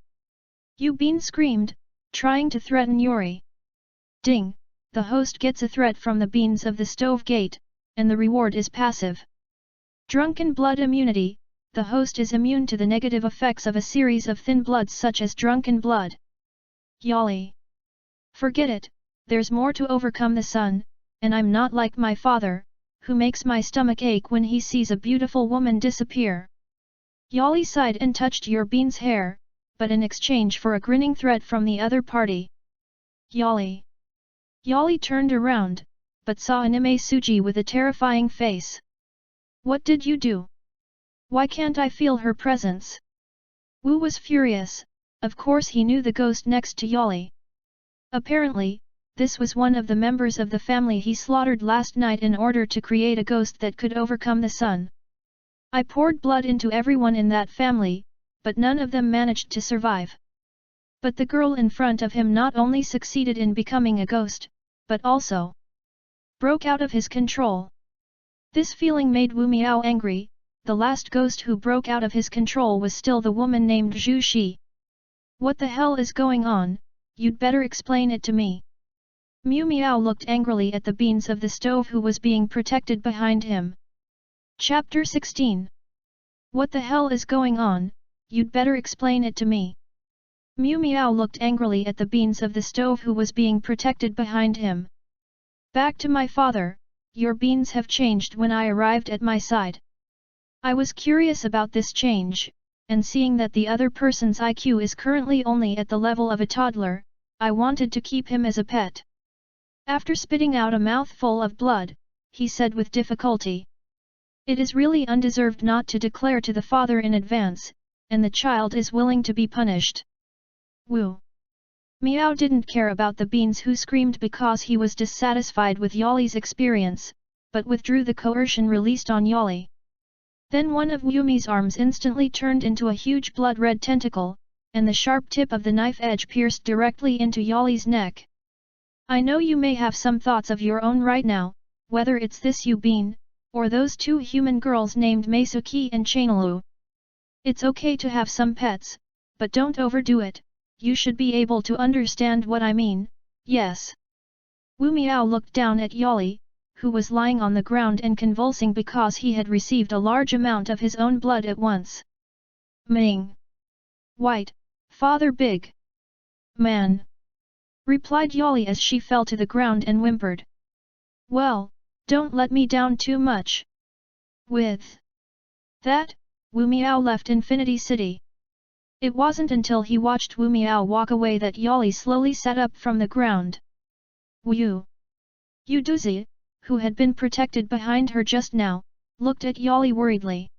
Yu Bin screamed, trying to threaten Yuri. Ding! The host gets a threat from the beans of the stove gate, and the reward is passive. Drunken blood immunity. The host is immune to the negative effects of a series of thin bloods such as drunken blood. Yali. Forget it, there's more to overcome the sun, and I'm not like my father, who makes my stomach ache when he sees a beautiful woman disappear. Yali sighed and touched Bean's hair, but in exchange for a grinning threat from the other party. Yali. Yali turned around, but saw Anime Suji with a terrifying face. What did you do? Why can't I feel her presence? Wu was furious. Of course he knew the ghost next to Yali. Apparently, this was one of the members of the family he slaughtered last night in order to create a ghost that could overcome the sun. I poured blood into everyone in that family, but none of them managed to survive. But the girl in front of him not only succeeded in becoming a ghost, but also broke out of his control. This feeling made Wu Miao angry. The last ghost who broke out of his control was still the woman named Zhu Shi. What the hell is going on? You'd better explain it to me. Miu Miao looked angrily at the beans of the stove who was being protected behind him. Chapter 16. What the hell is going on? You'd better explain it to me. Miu Miao looked angrily at the beans of the stove who was being protected behind him. Back to my father, your beans have changed when I arrived at my side. I was curious about this change, and seeing that the other person's IQ is currently only at the level of a toddler, I wanted to keep him as a pet. After spitting out a mouthful of blood, he said with difficulty. It is really undeserved not to declare to the father in advance, and the child is willing to be punished. Wu. Miao didn't care about the beans who screamed because he was dissatisfied with Yali's experience, but withdrew the coercion released on Yali. Then one of Wumi's arms instantly turned into a huge blood-red tentacle, and the sharp tip of the knife edge pierced directly into Yali's neck. I know you may have some thoughts of your own right now, whether it's this Yu Bin, or those two human girls named Meisuki and Chainalu. It's okay to have some pets, but don't overdo it, you should be able to understand what I mean, yes. Wu Miao looked down at Yali, who was lying on the ground and convulsing because he had received a large amount of his own blood at once. Ming. White, father big. Man. Replied Yali as she fell to the ground and whimpered. Well, don't let me down too much. With that, Wu Miao left Infinity City. It wasn't until he watched Wu Miao walk away that Yali slowly sat up from the ground. Wu Yuduzi, who had been protected behind her just now, looked at Yali worriedly.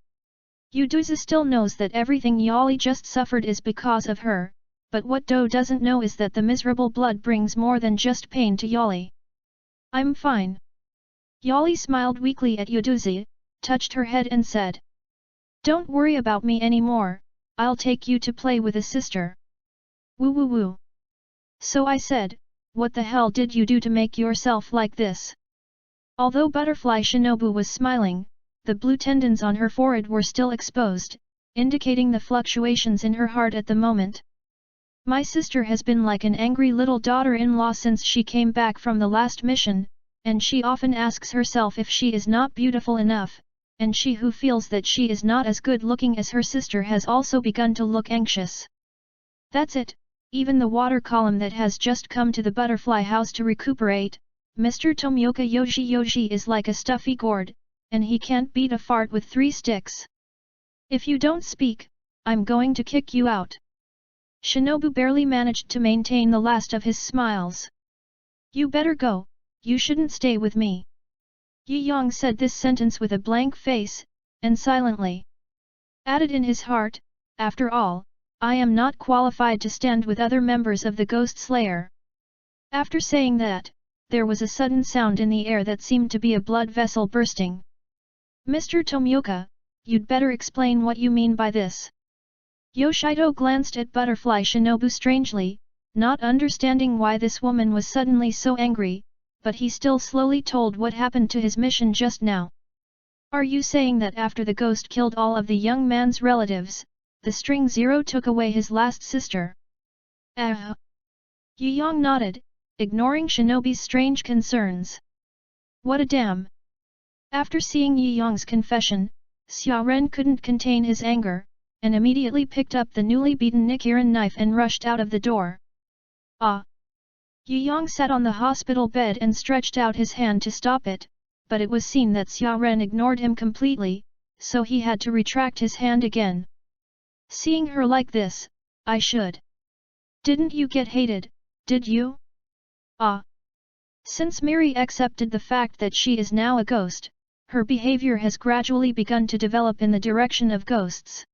Yuduzi still knows that everything Yali just suffered is because of her, but what Do doesn't know is that the miserable blood brings more than just pain to Yali. I'm fine. Yali smiled weakly at Yuduzi, touched her head and said. Don't worry about me anymore, I'll take you to play with a sister. Woo woo woo. So I said, what the hell did you do to make yourself like this? Although Butterfly Shinobu was smiling, the blue tendons on her forehead were still exposed, indicating the fluctuations in her heart at the moment. My sister has been like an angry little daughter-in-law since she came back from the last mission, and she often asks herself if she is not beautiful enough, and she who feels that she is not as good looking as her sister has also begun to look anxious. That's it, even the water column that has just come to the butterfly house to recuperate, Mr. Tomioka Yoji is like a stuffy gourd, and he can't beat a fart with 3 sticks. If you don't speak, I'm going to kick you out. Shinobu barely managed to maintain the last of his smiles. You better go, you shouldn't stay with me. Yi Yang said this sentence with a blank face, and silently added in his heart, after all, I am not qualified to stand with other members of the Ghost Slayer. After saying that, there was a sudden sound in the air that seemed to be a blood vessel bursting. Mr. Tomioka, you'd better explain what you mean by this. Yoshido glanced at Butterfly Shinobu strangely, not understanding why this woman was suddenly so angry, but he still slowly told what happened to his mission just now. Are you saying that after the ghost killed all of the young man's relatives, the string zero took away his last sister? Yi Yang nodded, ignoring Shinobi's strange concerns. What a damn! After seeing Yi Yang's confession, Xia Ren couldn't contain his anger, and immediately picked up the newly beaten Nichiren knife and rushed out of the door. Ah! Yi Yang sat on the hospital bed and stretched out his hand to stop it, but it was seen that Xia Ren ignored him completely, so he had to retract his hand again. Seeing her like this, I should. Didn't you get hated, did you? Ah! Since Miri accepted the fact that she is now a ghost, her behavior has gradually begun to develop in the direction of ghosts.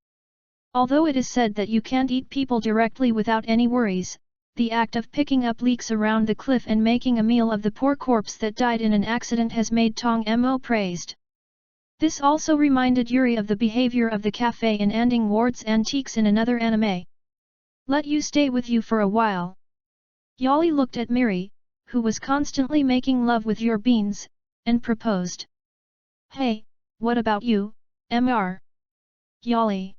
Although it is said that you can't eat people directly without any worries, the act of picking up leeks around the cliff and making a meal of the poor corpse that died in an accident has made Tong Mo praised. This also reminded Yuri of the behavior of the cafe in Anding Ward's Antiques in another anime. Let you stay with you for a while. Yali looked at Miri, who was constantly making love with your beans, and proposed. Hey, what about you, Mr. Yali?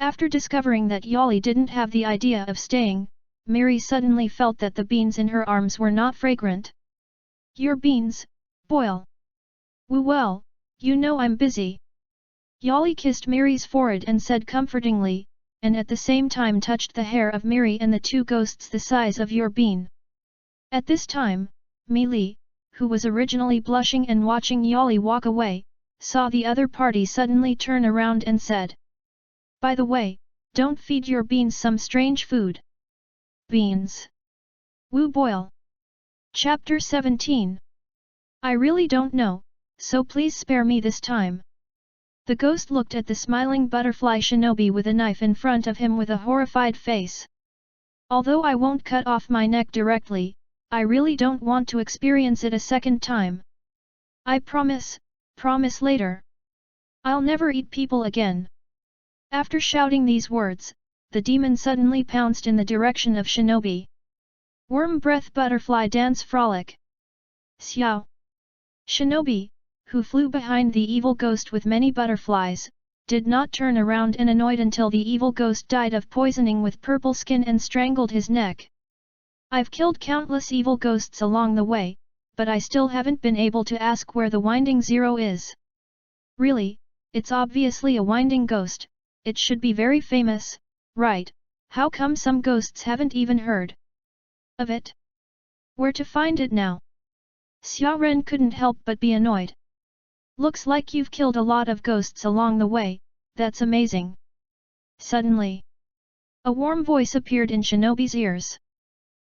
After discovering that Yali didn't have the idea of staying, Miri suddenly felt that the beans in her arms were not fragrant. Your beans, boil. Well, you know I'm busy. Yali kissed Miri's forehead and said comfortingly, and at the same time touched the hair of Miri and the 2 ghosts the size of your bean. At this time, Mi Li, who was originally blushing and watching Yali walk away, saw the other party suddenly turn around and said. By the way, don't feed your beans some strange food. Beans. Wu boil. Chapter 17. I really don't know, so please spare me this time. The ghost looked at the smiling butterfly shinobi with a knife in front of him with a horrified face. Although I won't cut off my neck directly, I really don't want to experience it a second time. I promise later. I'll never eat people again. After shouting these words, the demon suddenly pounced in the direction of Shinobi. Worm breath butterfly dance frolic. Xiao. Shinobi, who flew behind the evil ghost with many butterflies, did not turn around and annoyed until the evil ghost died of poisoning with purple skin and strangled his neck. I've killed countless evil ghosts along the way, but I still haven't been able to ask where the winding zero is. Really, it's obviously a winding ghost, it should be very famous, right? How come some ghosts haven't even heard of it? Where to find it now? Xia Ren couldn't help but be annoyed. Looks like you've killed a lot of ghosts along the way, that's amazing. Suddenly, a warm voice appeared in Shinobi's ears.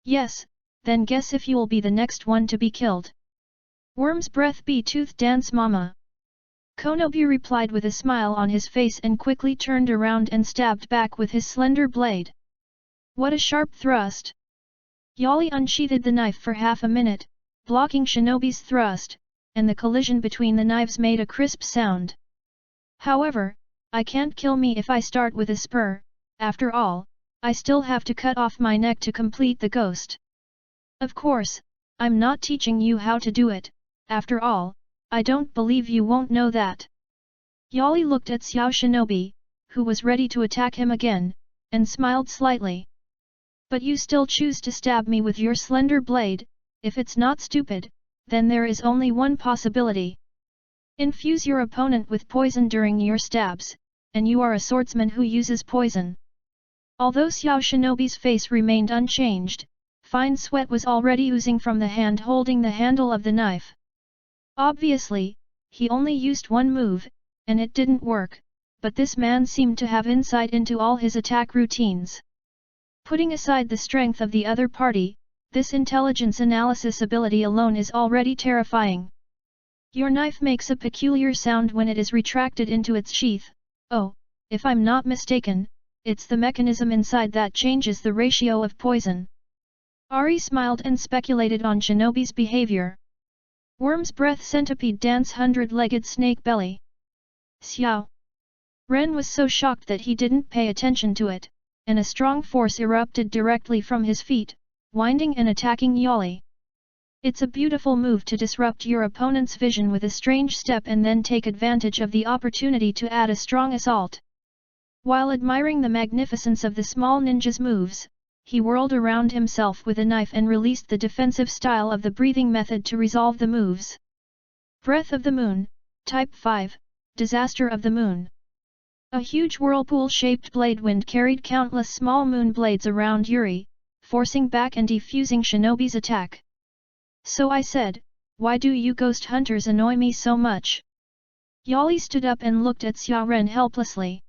Yes, then guess if you'll be the next one to be killed. Worm's breath tooth dance mama. Konobu replied with a smile on his face and quickly turned around and stabbed back with his slender blade. What a sharp thrust! Yali unsheathed the knife for half a minute, blocking Shinobi's thrust, and the collision between the knives made a crisp sound. However, I can't kill me if I start with a spur, after all, I still have to cut off my neck to complete the ghost. Of course, I'm not teaching you how to do it, after all, I don't believe you won't know that. Yali looked at Xiao Shinobi, who was ready to attack him again, and smiled slightly. But you still choose to stab me with your slender blade, if it's not stupid, then there is only one possibility. Infuse your opponent with poison during your stabs, and you are a swordsman who uses poison. Although Xiao Shinobi's face remained unchanged, fine sweat was already oozing from the hand holding the handle of the knife. Obviously, he only used one move, and it didn't work, but this man seemed to have insight into all his attack routines. Putting aside the strength of the other party, this intelligence analysis ability alone is already terrifying. Your knife makes a peculiar sound when it is retracted into its sheath. Oh, if I'm not mistaken, it's the mechanism inside that changes the ratio of poison. Ari smiled and speculated on Shinobi's behavior. Worm's breath centipede dance hundred-legged snake belly. Xiao Ren was so shocked that he didn't pay attention to it, and a strong force erupted directly from his feet, winding and attacking Yali. It's a beautiful move to disrupt your opponent's vision with a strange step and then take advantage of the opportunity to add a strong assault. While admiring the magnificence of the small ninja's moves, he whirled around himself with a knife and released the defensive style of the breathing method to resolve the moves. Breath of the Moon, Type 5, Disaster of the Moon. A huge whirlpool-shaped blade wind carried countless small moon blades around Yuri, forcing back and defusing Shinobi's attack. So I said, why do you ghost hunters annoy me so much? Yali stood up and looked at Xiao Ren helplessly.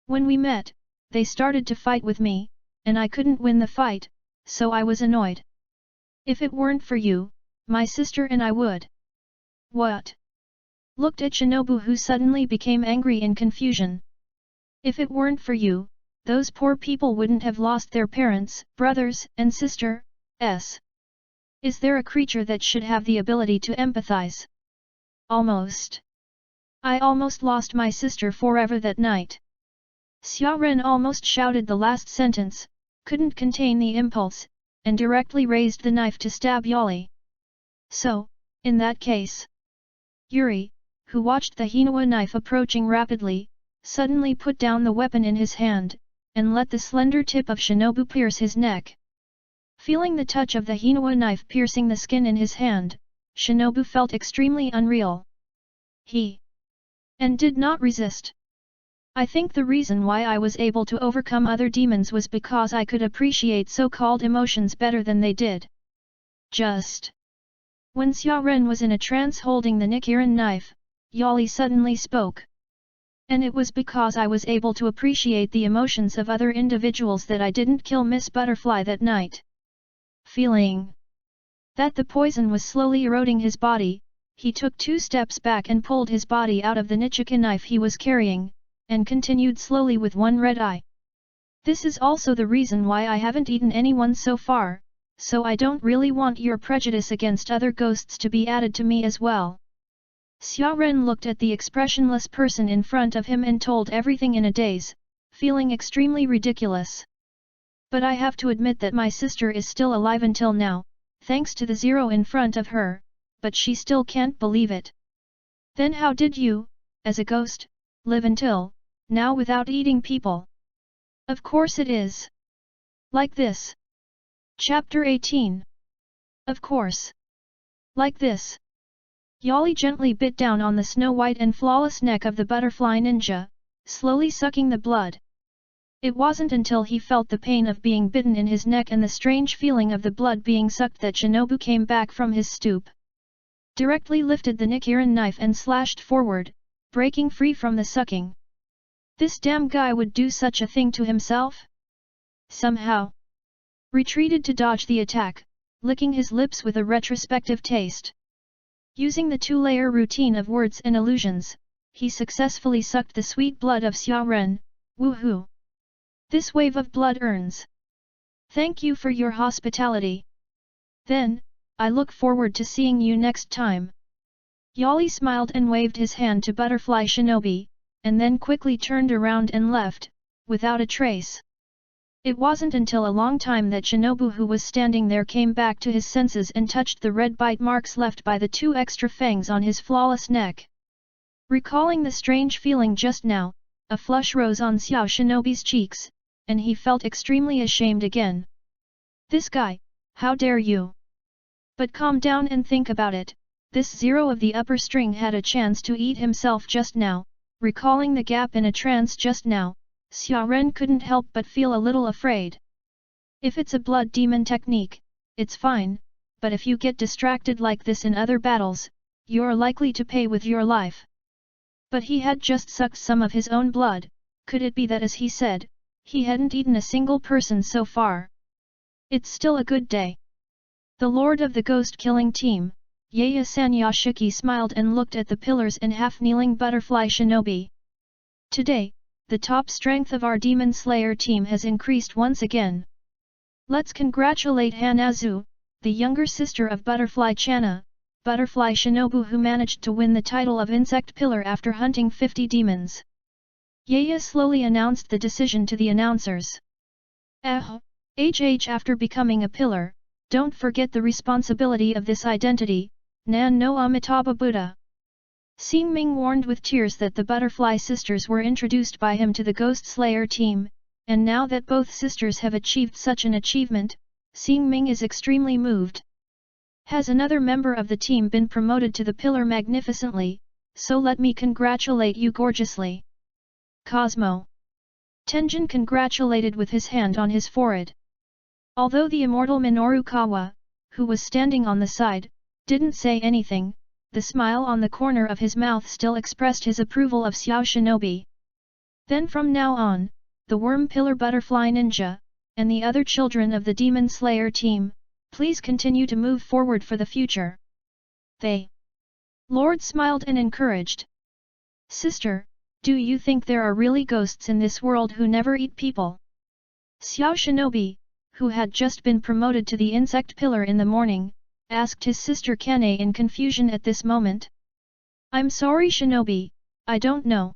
When we met, they started to fight with me, and I couldn't win the fight, so I was annoyed. If it weren't for you, my sister and I would. What? Looked at Shinobu who suddenly became angry in confusion. If it weren't for you, those poor people wouldn't have lost their parents, brothers, and sisters. Is there a creature that should have the ability to empathize? Almost. I almost lost my sister forever that night. Xiao Ren almost shouted the last sentence, couldn't contain the impulse, and directly raised the knife to stab Yali. So, in that case, Yuri, who watched the Hinawa knife approaching rapidly, suddenly put down the weapon in his hand, and let the slender tip of Shinobu pierce his neck. Feeling the touch of the Hinawa knife piercing the skin in his hand, Shinobu felt extremely unreal. And did not resist. I think the reason why I was able to overcome other demons was because I could appreciate so-called emotions better than they did. Just when Xiao Ren was in a trance holding the Nichiren knife, Yali suddenly spoke. And it was because I was able to appreciate the emotions of other individuals that I didn't kill Miss Butterfly that night. Feeling that the poison was slowly eroding his body, he took 2 steps back and pulled his body out of the Nichika knife he was carrying, and continued slowly with one red eye. This is also the reason why I haven't eaten anyone so far, so I don't really want your prejudice against other ghosts to be added to me as well. Xiao Ren looked at the expressionless person in front of him and told everything in a daze, feeling extremely ridiculous. But I have to admit that my sister is still alive until now, thanks to the 0 in front of her, but she still can't believe it. Then how did you, as a ghost, live until now without eating people? Of course it is like this. Chapter 18. Of course. Like this. Yali gently bit down on the snow-white and flawless neck of the butterfly ninja, slowly sucking the blood. It wasn't until he felt the pain of being bitten in his neck and the strange feeling of the blood being sucked that Shinobu came back from his stoop. Directly lifted the Nichiren knife and slashed forward, breaking free from the sucking. This damn guy would do such a thing to himself? Somehow. Retreated to dodge the attack, licking his lips with a retrospective taste. Using the 2-layer routine of words and illusions, he successfully sucked the sweet blood of Xiao Ren. Woohoo! This wave of blood earns. Thank you for your hospitality. Then, I look forward to seeing you next time. Yali smiled and waved his hand to Butterfly Shinobi, and then quickly turned around and left, without a trace. It wasn't until a long time that Shinobu who was standing there came back to his senses and touched the red bite marks left by the 2 extra fangs on his flawless neck. Recalling the strange feeling just now, a flush rose on Xiao Shinobi's cheeks, and he felt extremely ashamed again. This guy, how dare you? But calm down and think about it, This zero of the upper string had a chance to eat himself just now. Recalling the gap in a trance just now, Xia Ren couldn't help but feel a little afraid. If it's a blood demon technique, it's fine, but if you get distracted like this in other battles, you're likely to pay with your life. But he had just sucked some of his own blood. Could it be that, as he said, he hadn't eaten a single person so far? It's still a good day. The lord of the ghost-killing team, Yaya Sanyashiki, smiled and looked at the pillars and half-kneeling butterfly shinobi. Today, the top strength of our demon slayer team has increased once again. Let's congratulate Hanazu, the younger sister of Butterfly Channa, Butterfly Shinobu, who managed to win the title of Insect Pillar after hunting 50 demons. Yaya slowly announced the decision to the announcers. After becoming a pillar, don't forget the responsibility of this identity, Nan no Amitabha Buddha. Xingming warned with tears that the Butterfly sisters were introduced by him to the Ghost Slayer team, and now that both sisters have achieved such an achievement, Xingming is extremely moved. Has another member of the team been promoted to the pillar magnificently, so let me congratulate you gorgeously. Cosmo. Tenjin congratulated with his hand on his forehead. Although the immortal Minoru Kawa, who was standing on the side, didn't say anything, the smile on the corner of his mouth still expressed his approval of Xiao Shinobi. Then from now on, the Worm Pillar Butterfly Ninja, and the other children of the Demon Slayer team, please continue to move forward for the future. Lord smiled and encouraged. Sister, do you think there are really ghosts in this world who never eat people? Xiao Shinobi, who had just been promoted to the insect pillar in the morning, asked his sister Kane in confusion at this moment. I'm sorry Shinobi, I don't know.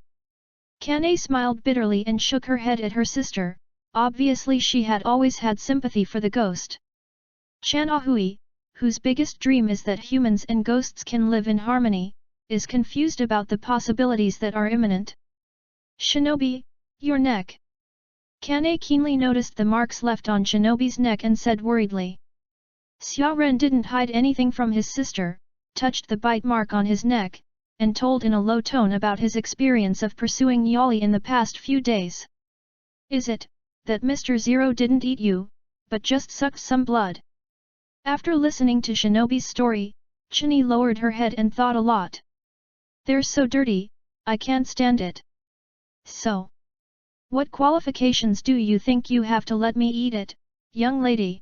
Kane smiled bitterly and shook her head at her sister. Obviously she had always had sympathy for the ghost. Chan Ahui, whose biggest dream is that humans and ghosts can live in harmony, is confused about the possibilities that are imminent. Shinobi, your neck. Kane keenly noticed the marks left on Shinobi's neck and said worriedly. Xia Ren didn't hide anything from his sister, touched the bite mark on his neck, and told in a low tone about his experience of pursuing Yali in the past few days. Is it that Mr. Zero didn't eat you, but just sucked some blood? After listening to Shinobi's story, Chini lowered her head and thought a lot. They're so dirty, I can't stand it. So, what qualifications do you think you have to let me eat it, young lady?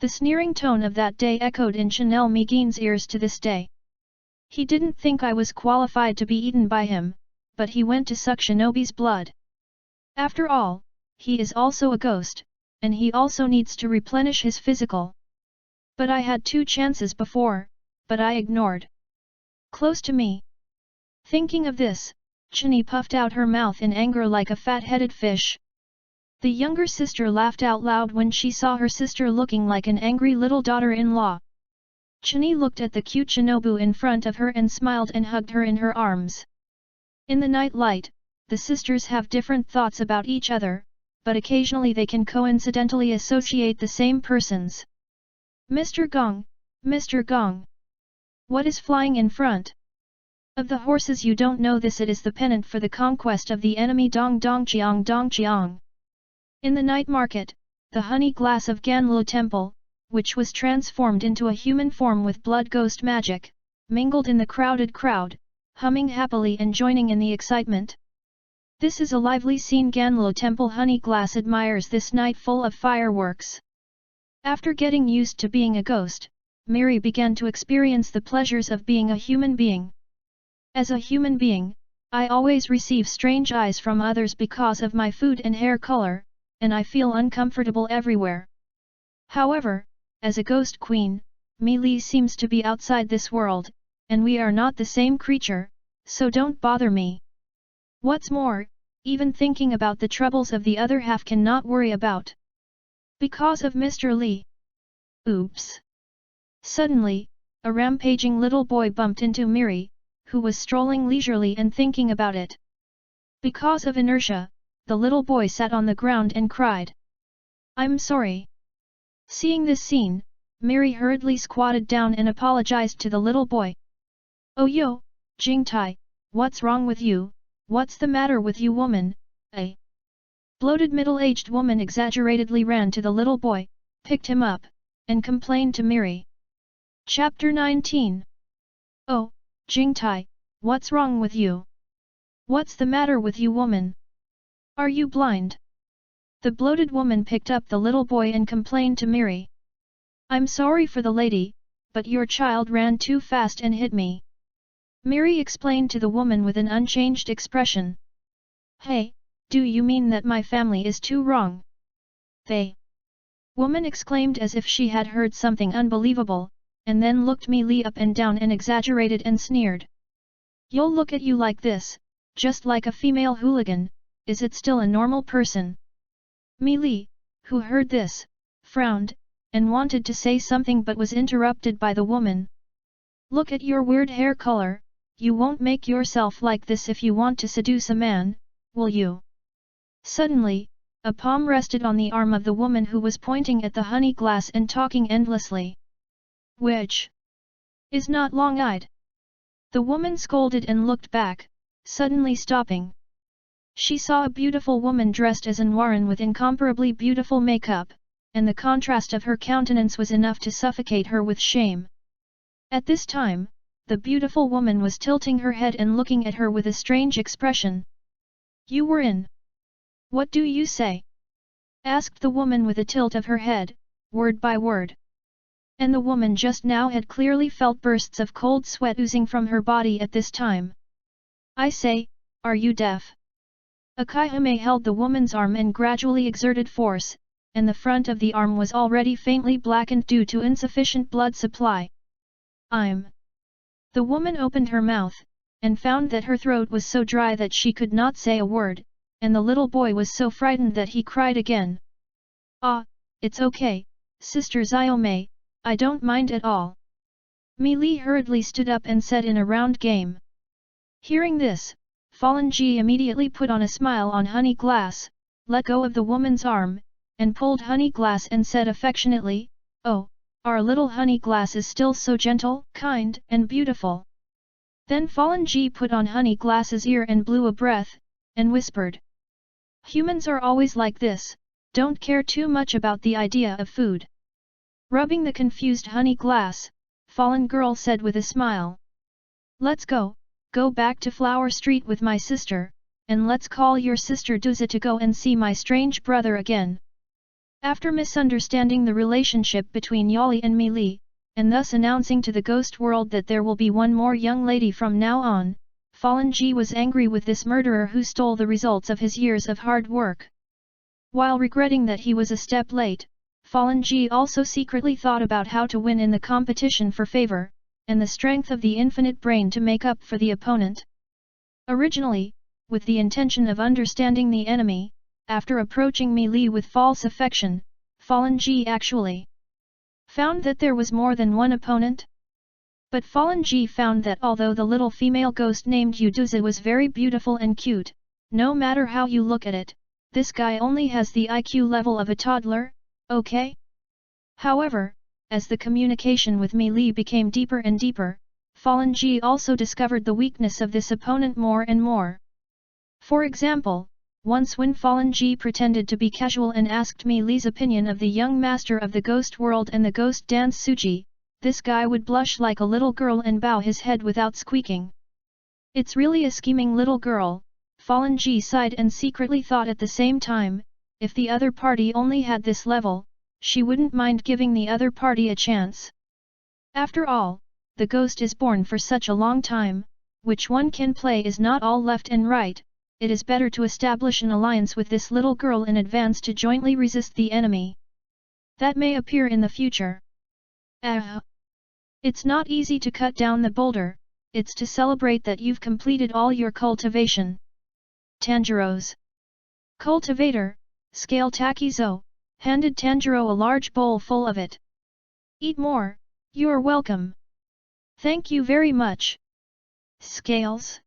The sneering tone of that day echoed in Chanel Migin's ears to this day. He didn't think I was qualified to be eaten by him, but he went to suck Shinobi's blood. After all, he is also a ghost, and he also needs to replenish his physical. But I had 2 chances before, but I ignored. Close to me. Thinking of this, Chini puffed out her mouth in anger like a fat-headed fish. The younger sister laughed out loud when she saw her sister looking like an angry little daughter-in-law. Chini looked at the cute Shinobu in front of her and smiled and hugged her in her arms. In the night light, the sisters have different thoughts about each other, but occasionally they can coincidentally associate the same persons. Mr. Gong, Mr. Gong. What is flying in front? Of the horses you don't know this, it is the pennant for the conquest of the enemy Dong Dong Chiang. In the night market, the honey glass of Ganlu Temple, which was transformed into a human form with blood ghost magic, mingled in the crowded crowd, humming happily and joining in the excitement. This is a lively scene. Ganlu Temple honey glass admires this night full of fireworks. After getting used to being a ghost, Mary began to experience the pleasures of being a human being. As a human being, I always receive strange eyes from others because of my food and hair color, and I feel uncomfortable everywhere. However, as a ghost queen, Mi Li seems to be outside this world, and we are not the same creature, so don't bother me. What's more, even thinking about the troubles of the other half cannot worry about. Because of Mr. Li. Oops. Suddenly, a rampaging little boy bumped into Miri, who was strolling leisurely and thinking about it. Because of inertia, the little boy sat on the ground and cried. I'm sorry. Seeing this scene, Miri hurriedly squatted down and apologized to the little boy. Oh yo, Jingtai, what's wrong with you, what's the matter with you woman, eh? Bloated middle-aged woman exaggeratedly ran to the little boy, picked him up, and complained to Miri. Chapter 19. Oh, Jingtai, what's wrong with you? What's the matter with you woman? Are you blind? The bloated woman picked up the little boy and complained to Miri. I'm sorry for the lady, but your child ran too fast and hit me. Miri explained to the woman with an unchanged expression. Hey, do you mean that my family is too wrong? They. Woman exclaimed as if she had heard something unbelievable, and then looked Mili up and down and exaggerated and sneered. You'll look at you like this, just like a female hooligan, is it still a normal person? Mili, who heard this, frowned, and wanted to say something but was interrupted by the woman. Look at your weird hair color, you won't make yourself like this if you want to seduce a man, will you? Suddenly, a palm rested on the arm of the woman who was pointing at the honey glass and talking endlessly. Which is not long-eyed. The woman scolded and looked back, suddenly stopping. She saw a beautiful woman dressed as an Warren with incomparably beautiful makeup, and the contrast of her countenance was enough to suffocate her with shame. At this time, the beautiful woman was tilting her head and looking at her with a strange expression. You were in. What do you say? Asked the woman with a tilt of her head, word by word. And the woman just now had clearly felt bursts of cold sweat oozing from her body at this time. I say, are you deaf? Akihime held the woman's arm and gradually exerted force, and the front of the arm was already faintly blackened due to insufficient blood supply. The woman opened her mouth, and found that her throat was so dry that she could not say a word, and the little boy was so frightened that he cried again. Ah, it's okay, Sister Xiaomei, I don't mind at all. Mili hurriedly stood up and said in a round game. Hearing this, Fallen Ji immediately put on a smile on Honey Glass, let go of the woman's arm, and pulled Honey Glass and said affectionately, Oh, our little Honey Glass is still so gentle, kind, and beautiful. Then Fallen Ji put on Honey Glass's ear and blew a breath, and whispered. Humans are always like this, don't care too much about the idea of food. Rubbing the confused Honey Glass, Fallen Girl said with a smile. Let's go back to Flower Street with my sister, and let's call your sister Duza to go and see my strange brother again. After misunderstanding the relationship between Yali and Mili, and thus announcing to the ghost world that there will be one more young lady from now on, Fallen Ji was angry with this murderer who stole the results of his years of hard work. While regretting that he was a step late, Fallen Ji also secretly thought about how to win in the competition for favor, and the strength of the infinite brain to make up for the opponent. Originally, with the intention of understanding the enemy, after approaching Mili with false affection, Fallen Ji actually found that there was more than one opponent. But Fallen Ji found that although the little female ghost named Yuduza was very beautiful and cute, no matter how you look at it, this guy only has the IQ level of a toddler, okay? However, as the communication with Mili became deeper and deeper, Fallen Ji also discovered the weakness of this opponent more and more. For example, once when Fallen Ji pretended to be casual and asked Mili's opinion of the young master of the ghost world and the ghost dance Suji, this guy would blush like a little girl and bow his head without squeaking. It's really a scheming little girl, Fallen Ji sighed and secretly thought at the same time, if the other party only had this level, she wouldn't mind giving the other party a chance. After all, the ghost is born for such a long time, which one can play is not all left and right, it is better to establish an alliance with this little girl in advance to jointly resist the enemy that may appear in the future. It's not easy to cut down the boulder, it's to celebrate that you've completed all your cultivation. Tanjiro's cultivator, Scale Takizo, handed Tanjiro a large bowl full of it. Eat more, you're welcome. Thank you very much. Scales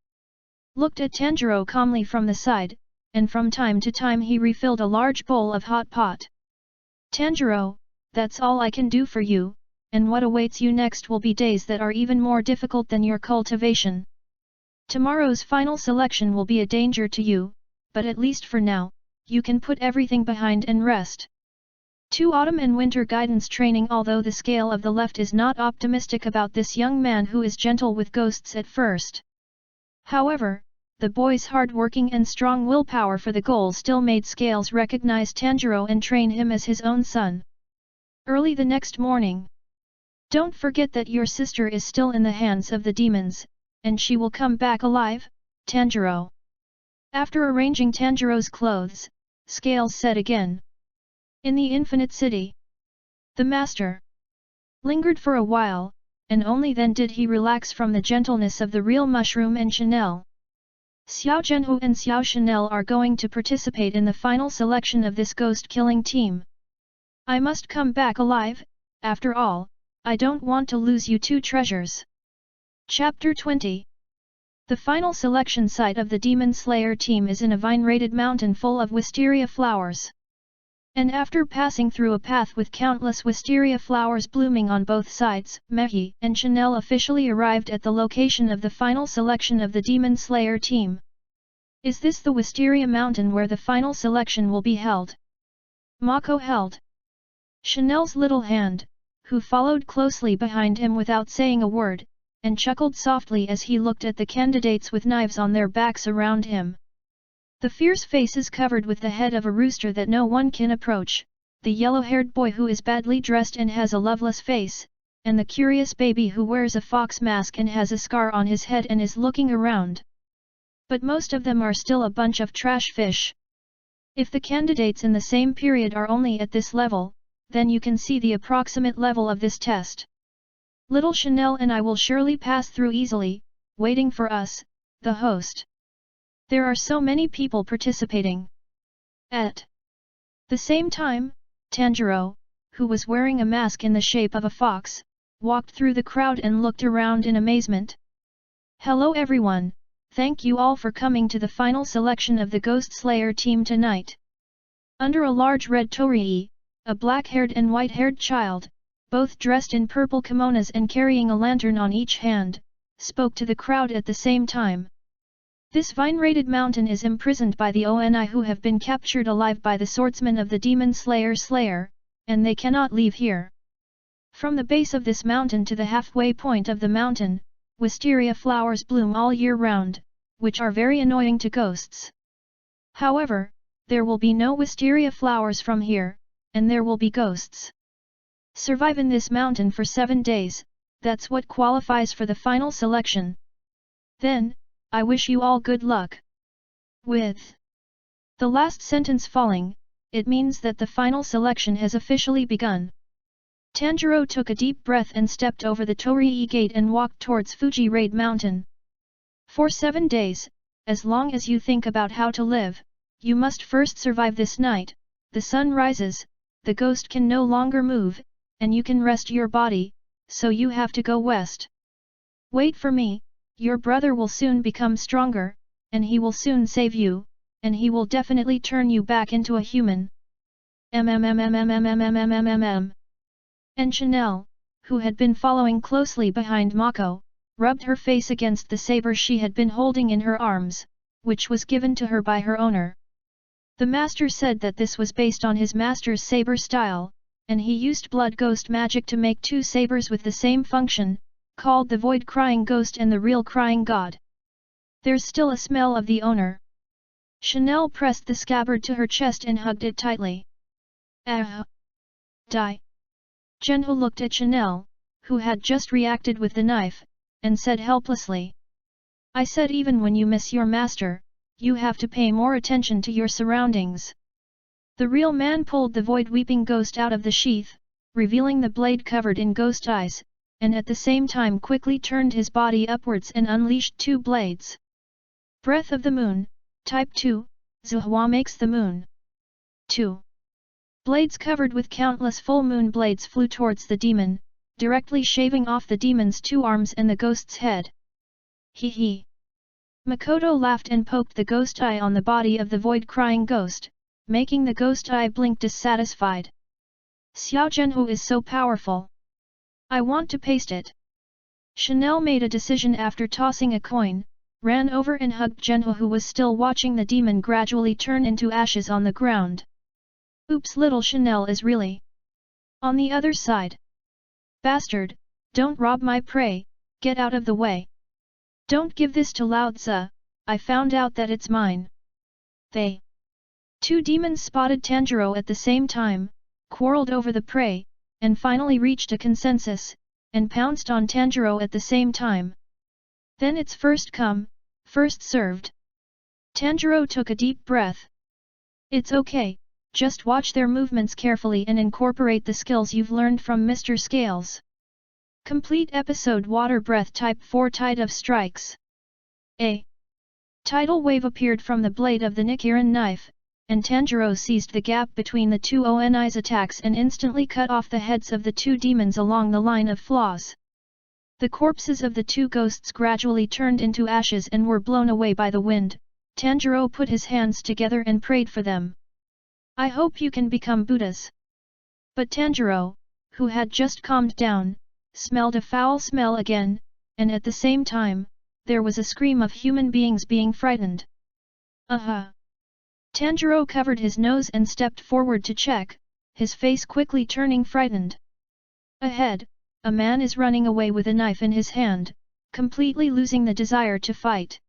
looked at Tanjiro calmly from the side, and from time to time he refilled a large bowl of hot pot. Tanjiro, that's all I can do for you, and what awaits you next will be days that are even more difficult than your cultivation. Tomorrow's final selection will be a danger to you, but at least for now, you can put everything behind and rest. 2 Autumn and Winter Guidance Training. Although the scale of the left is not optimistic about this young man who is gentle with ghosts at first. However, the boy's hard-working and strong willpower for the goal still made Scales recognize Tanjiro and train him as his own son. Early the next morning. Don't forget that your sister is still in the hands of the demons, and she will come back alive, Tanjiro. After arranging Tanjiro's clothes, Scales said again. In the Infinite City. The master lingered for a while, and only then did he relax from the gentleness of the real Mushroom and Chanel. Xiao Zhenhu and Xiao Chanel are going to participate in the final selection of this ghost-killing team. I must come back alive, after all, I don't want to lose you 2 treasures. Chapter 20. The final selection site of the Demon Slayer team is in a vine-rated mountain full of wisteria flowers. And after passing through a path with countless wisteria flowers blooming on both sides, Mehi and Chanel officially arrived at the location of the final selection of the Demon Slayer team. Is this the Wisteria Mountain where the final selection will be held? Mako held Chanel's little hand, who followed closely behind him without saying a word, and chuckled softly as he looked at the candidates with knives on their backs around him. The fierce faces covered with the head of a rooster that no one can approach, the yellow-haired boy who is badly dressed and has a loveless face, and the curious baby who wears a fox mask and has a scar on his head and is looking around. But most of them are still a bunch of trash fish. If the candidates in the same period are only at this level, then you can see the approximate level of this test. Little Chanel and I will surely pass through easily, waiting for us, the host. There are so many people participating. At the same time, Tanjiro, who was wearing a mask in the shape of a fox, walked through the crowd and looked around in amazement. Hello everyone, thank you all for coming to the final selection of the Ghost Slayer team tonight. Under a large red torii, a black-haired and white-haired child, both dressed in purple kimonos and carrying a lantern on each hand, spoke to the crowd at the same time. This vine-rated mountain is imprisoned by the Oni who have been captured alive by the swordsman of the Demon Slayer, and they cannot leave here. From the base of this mountain to the halfway point of the mountain, wisteria flowers bloom all year round, which are very annoying to ghosts. However, there will be no wisteria flowers from here, and there will be ghosts. Survive in this mountain for 7 days, that's what qualifies for the final selection. Then, I wish you all good luck. With the last sentence falling, it means that the final selection has officially begun. Tanjiro took a deep breath and stepped over the Torii gate and walked towards Fuji Raid Mountain. For 7 days, as long as you think about how to live, you must first survive this night. The sun rises, the ghost can no longer move, and you can rest your body, so you have to go west. Wait for me. Your brother will soon become stronger, and he will soon save you, and he will definitely turn you back into a human. And Chanel, who had been following closely behind Mako, rubbed her face against the saber she had been holding in her arms, which was given to her by her owner. The master said that this was based on his master's saber style, and he used blood ghost magic to make 2 sabers with the same function, called the Void Crying Ghost and the Real Crying God. There's still a smell of the owner. Chanel pressed the scabbard to her chest and hugged it tightly. Die. Zhenhu looked at Chanel, who had just reacted with the knife, and said helplessly. I said even when you miss your master, you have to pay more attention to your surroundings. The real man pulled the Void Weeping Ghost out of the sheath, revealing the blade covered in ghost eyes, and at the same time quickly turned his body upwards and unleashed 2 blades. Breath of the Moon, Type 2, Zuhua makes the moon. 2. Blades covered with countless full moon blades flew towards the demon, directly shaving off the demon's 2 arms and the ghost's head. Hee hee. Makoto laughed and poked the ghost eye on the body of the void-crying ghost, making the ghost eye blink dissatisfied. Xiao Zhenhu is so powerful. I want to paste it. Chanel made a decision after tossing a coin, ran over and hugged Zhenhe, who was still watching the demon gradually turn into ashes on the ground. Oops, little Chanel is really on the other side. Bastard, don't rob my prey, get out of the way. Don't give this to Lao Tzu, I found out that it's mine. They. Two demons spotted Tanjiro at the same time, quarreled over the prey, and finally reached a consensus, and pounced on Tanjiro at the same time. Then it's first come, first served. Tanjiro took a deep breath. It's okay, just watch their movements carefully and incorporate the skills you've learned from Mr. Scales. Complete episode Water Breath Type 4 Tide of Strikes. A tidal wave appeared from the blade of the Nichiren knife, and Tanjiro seized the gap between the two Oni's attacks and instantly cut off the heads of the two demons along the line of flaws. The corpses of the two ghosts gradually turned into ashes and were blown away by the wind. Tanjiro put his hands together and prayed for them. I hope you can become Buddhas. But Tanjiro, who had just calmed down, smelled a foul smell again, and at the same time, there was a scream of human beings being frightened. Aha! Tanjiro covered his nose and stepped forward to check, his face quickly turning frightened. Ahead, a man is running away with a knife in his hand, completely losing the desire to fight.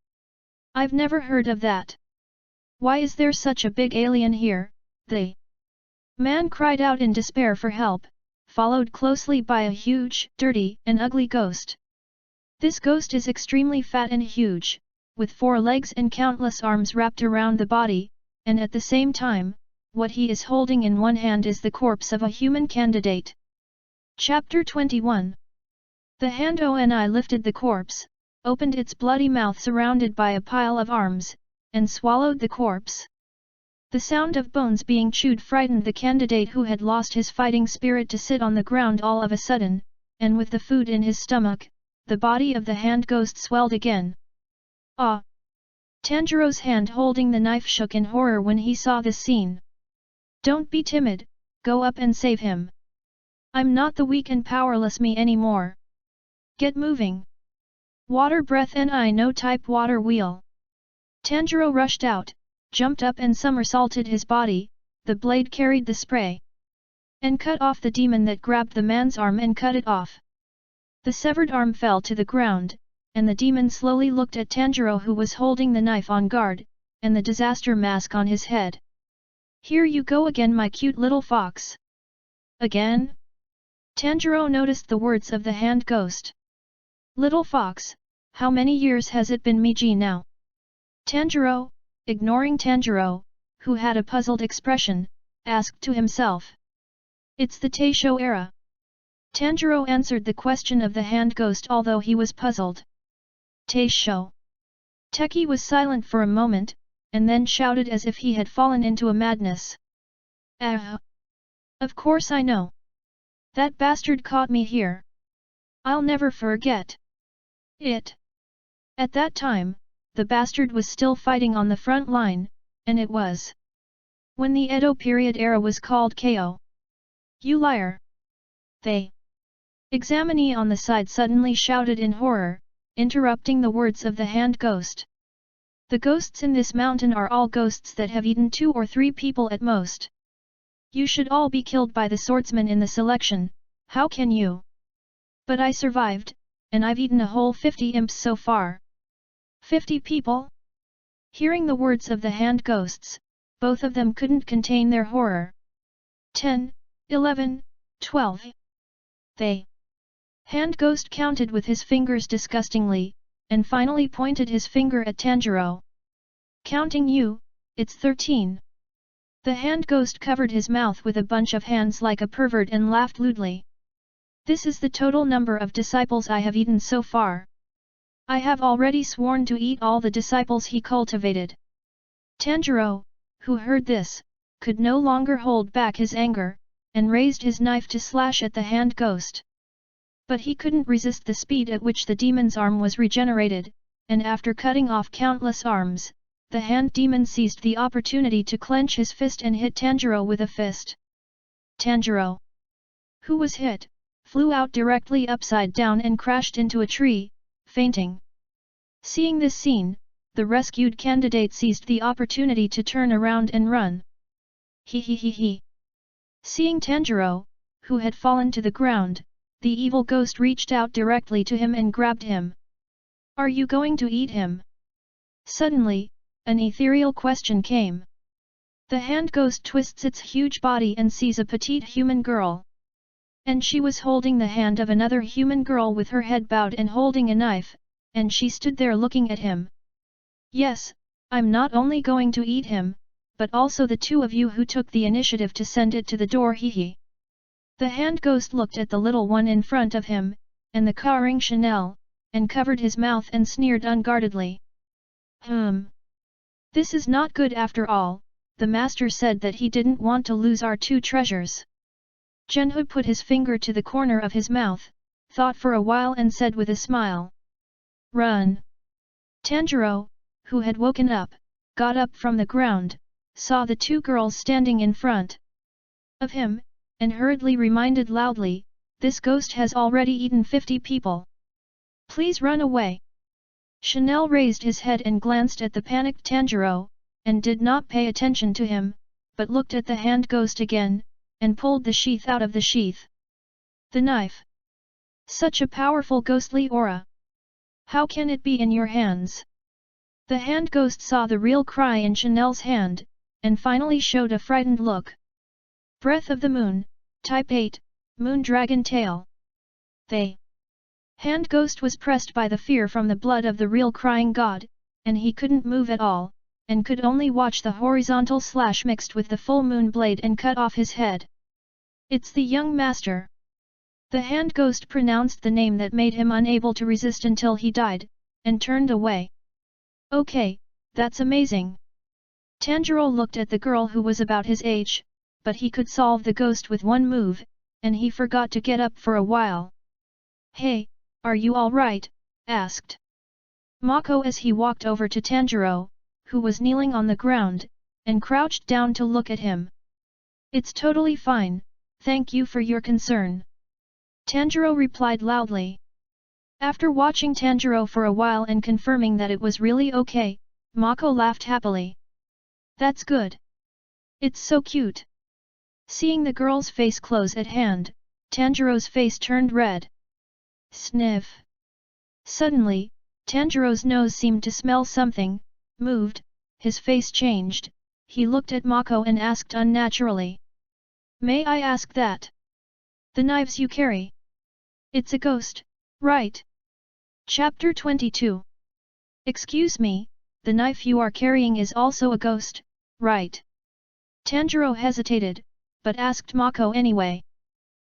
I've never heard of that. Why is there such a big alien here? The man cried out in despair for help, followed closely by a huge, dirty, and ugly ghost. This ghost is extremely fat and huge, with 4 legs and countless arms wrapped around the body, and at the same time, what he is holding in one hand is the corpse of a human candidate. Chapter 21. The hand Oni lifted the corpse, opened its bloody mouth surrounded by a pile of arms, and swallowed the corpse. The sound of bones being chewed frightened the candidate, who had lost his fighting spirit to sit on the ground all of a sudden, and with the food in his stomach, the body of the hand ghost swelled again. Ah! Tanjiro's hand holding the knife shook in horror when he saw this scene. Don't be timid, go up and save him. I'm not the weak and powerless me anymore. Get moving. Water breath and I no type water wheel. Tanjiro rushed out, jumped up and somersaulted his body, the blade carried the spray. And cut off the demon that grabbed the man's arm and cut it off. The severed arm fell to the ground, and the demon slowly looked at Tanjiro, who was holding the knife on guard, and the disaster mask on his head. Here you go again, my cute little fox. Again? Tanjiro noticed the words of the hand ghost. Little fox, how many years has it been Miji now? Tanjiro, ignoring Tanjiro, who had a puzzled expression, asked to himself. It's the Taisho era. Tanjiro answered the question of the hand ghost, although he was puzzled. Taisho. Teki was silent for a moment, and then shouted as if he had fallen into a madness. Ah! Of course I know. That bastard caught me here. I'll never forget it. At that time, the bastard was still fighting on the front line, and it was when the Edo period era was called KO. You liar! They. Examinee on the side suddenly shouted in horror, interrupting the words of the hand ghost. The ghosts in this mountain are all ghosts that have eaten 2 or 3 people at most. You should all be killed by the swordsman in the selection, how can you? But I survived, and I've eaten a whole 50 imps so far. 50 people? Hearing the words of the hand ghosts, both of them couldn't contain their horror. 10, 11, 12. They. Hand ghost counted with his fingers disgustingly, and finally pointed his finger at Tanjiro. Counting you, it's 13. The hand ghost covered his mouth with a bunch of hands like a pervert and laughed lewdly. This is the total number of disciples I have eaten so far. I have already sworn to eat all the disciples he cultivated. Tanjiro, who heard this, could no longer hold back his anger, and raised his knife to slash at the hand ghost. But he couldn't resist the speed at which the demon's arm was regenerated, and after cutting off countless arms, the hand demon seized the opportunity to clench his fist and hit Tanjiro with a fist. Tanjiro, who was hit, flew out directly upside down and crashed into a tree, fainting. Seeing this scene, the rescued candidate seized the opportunity to turn around and run. He. Seeing Tanjiro, who had fallen to the ground, the evil ghost reached out directly to him and grabbed him. Are you going to eat him? Suddenly, an ethereal question came. The hand ghost twists its huge body and sees a petite human girl. And she was holding the hand of another human girl with her head bowed and holding a knife, and she stood there looking at him. Yes, I'm not only going to eat him, but also the two of you who took the initiative to send it to the door. Hehe. The hand ghost looked at the little one in front of him, and the cowering Chanel, and covered his mouth and sneered unguardedly. This is not good after all, the master said that he didn't want to lose our two treasures. Genhu put his finger to the corner of his mouth, thought for a while and said with a smile. Run! Tanjiro, who had woken up, got up from the ground, saw the two girls standing in front of him, and hurriedly reminded loudly, this ghost has already eaten 50 people. Please run away. Chanel raised his head and glanced at the panicked Tanjiro, and did not pay attention to him, but looked at the hand ghost again, and pulled the sheath out of the sheath. The knife. Such a powerful ghostly aura. How can it be in your hands? The hand ghost saw the real cry in Chanel's hand, and finally showed a frightened look. Breath of the Moon, Type 8, Moon Dragon Tail. They. Hand ghost was pressed by the fear from the blood of the real crying god, and he couldn't move at all, and could only watch the horizontal slash mixed with the full moon blade and cut off his head. It's the young master. The hand ghost pronounced the name that made him unable to resist until he died, and turned away. Okay, that's amazing. Tanjiro looked at the girl who was about his age, but he could solve the ghost with one move, and he forgot to get up for a while. Hey, are you alright? Asked Mako as he walked over to Tanjiro, who was kneeling on the ground, and crouched down to look at him. It's totally fine, thank you for your concern. Tanjiro replied loudly. After watching Tanjiro for a while and confirming that it was really okay, Mako laughed happily. That's good. It's so cute. Seeing the girl's face close at hand, Tanjiro's face turned red. Sniff. Suddenly, Tanjiro's nose seemed to smell something, moved, his face changed, he looked at Mako and asked unnaturally. May I ask that? The knives you carry? It's a ghost, right? Chapter 22. Excuse me, the knife you are carrying is also a ghost, right? Tanjiro hesitated, but asked Mako anyway.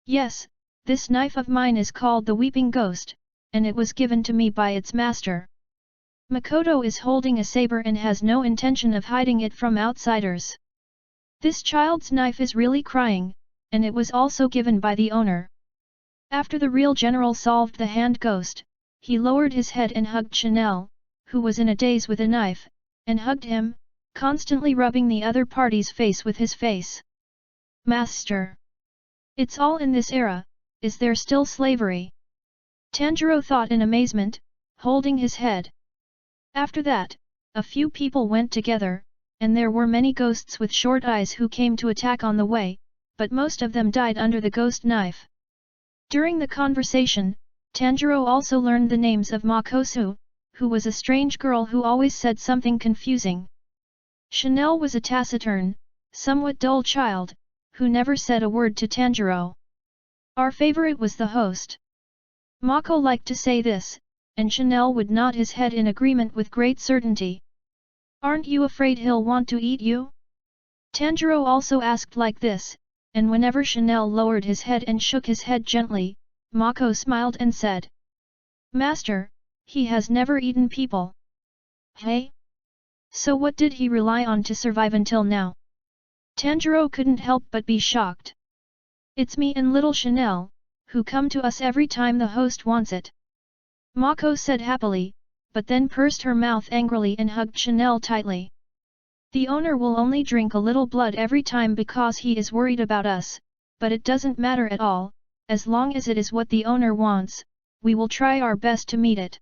Yes, this knife of mine is called the Weeping Ghost, and it was given to me by its master. Makoto is holding a saber and has no intention of hiding it from outsiders. This child's knife is really crying, and it was also given by the owner. After the real general solved the hand ghost, he lowered his head and hugged Chanel, who was in a daze with a knife, and hugged him, constantly rubbing the other party's face with his face. Master! It's all in this era, is there still slavery? Tanjiro thought in amazement, holding his head. After that, a few people went together, and there were many ghosts with short eyes who came to attack on the way, but most of them died under the ghost knife. During the conversation, Tanjiro also learned the names of Makosu, who was a strange girl who always said something confusing. Chanel was a taciturn, somewhat dull child, who never said a word to Tanjiro. Our favorite was the host. Mako liked to say this, and Chanel would nod his head in agreement with great certainty. Aren't you afraid he'll want to eat you? Tanjiro also asked like this, and whenever Chanel lowered his head and shook his head gently, Mako smiled and said, Master, he has never eaten people. Hey? So what did he rely on to survive until now? Tanjiro couldn't help but be shocked. It's me and little Chanel, who come to us every time the host wants it. Mako said happily, but then pursed her mouth angrily and hugged Chanel tightly. The owner will only drink a little blood every time because he is worried about us, but it doesn't matter at all, as long as it is what the owner wants, we will try our best to meet it.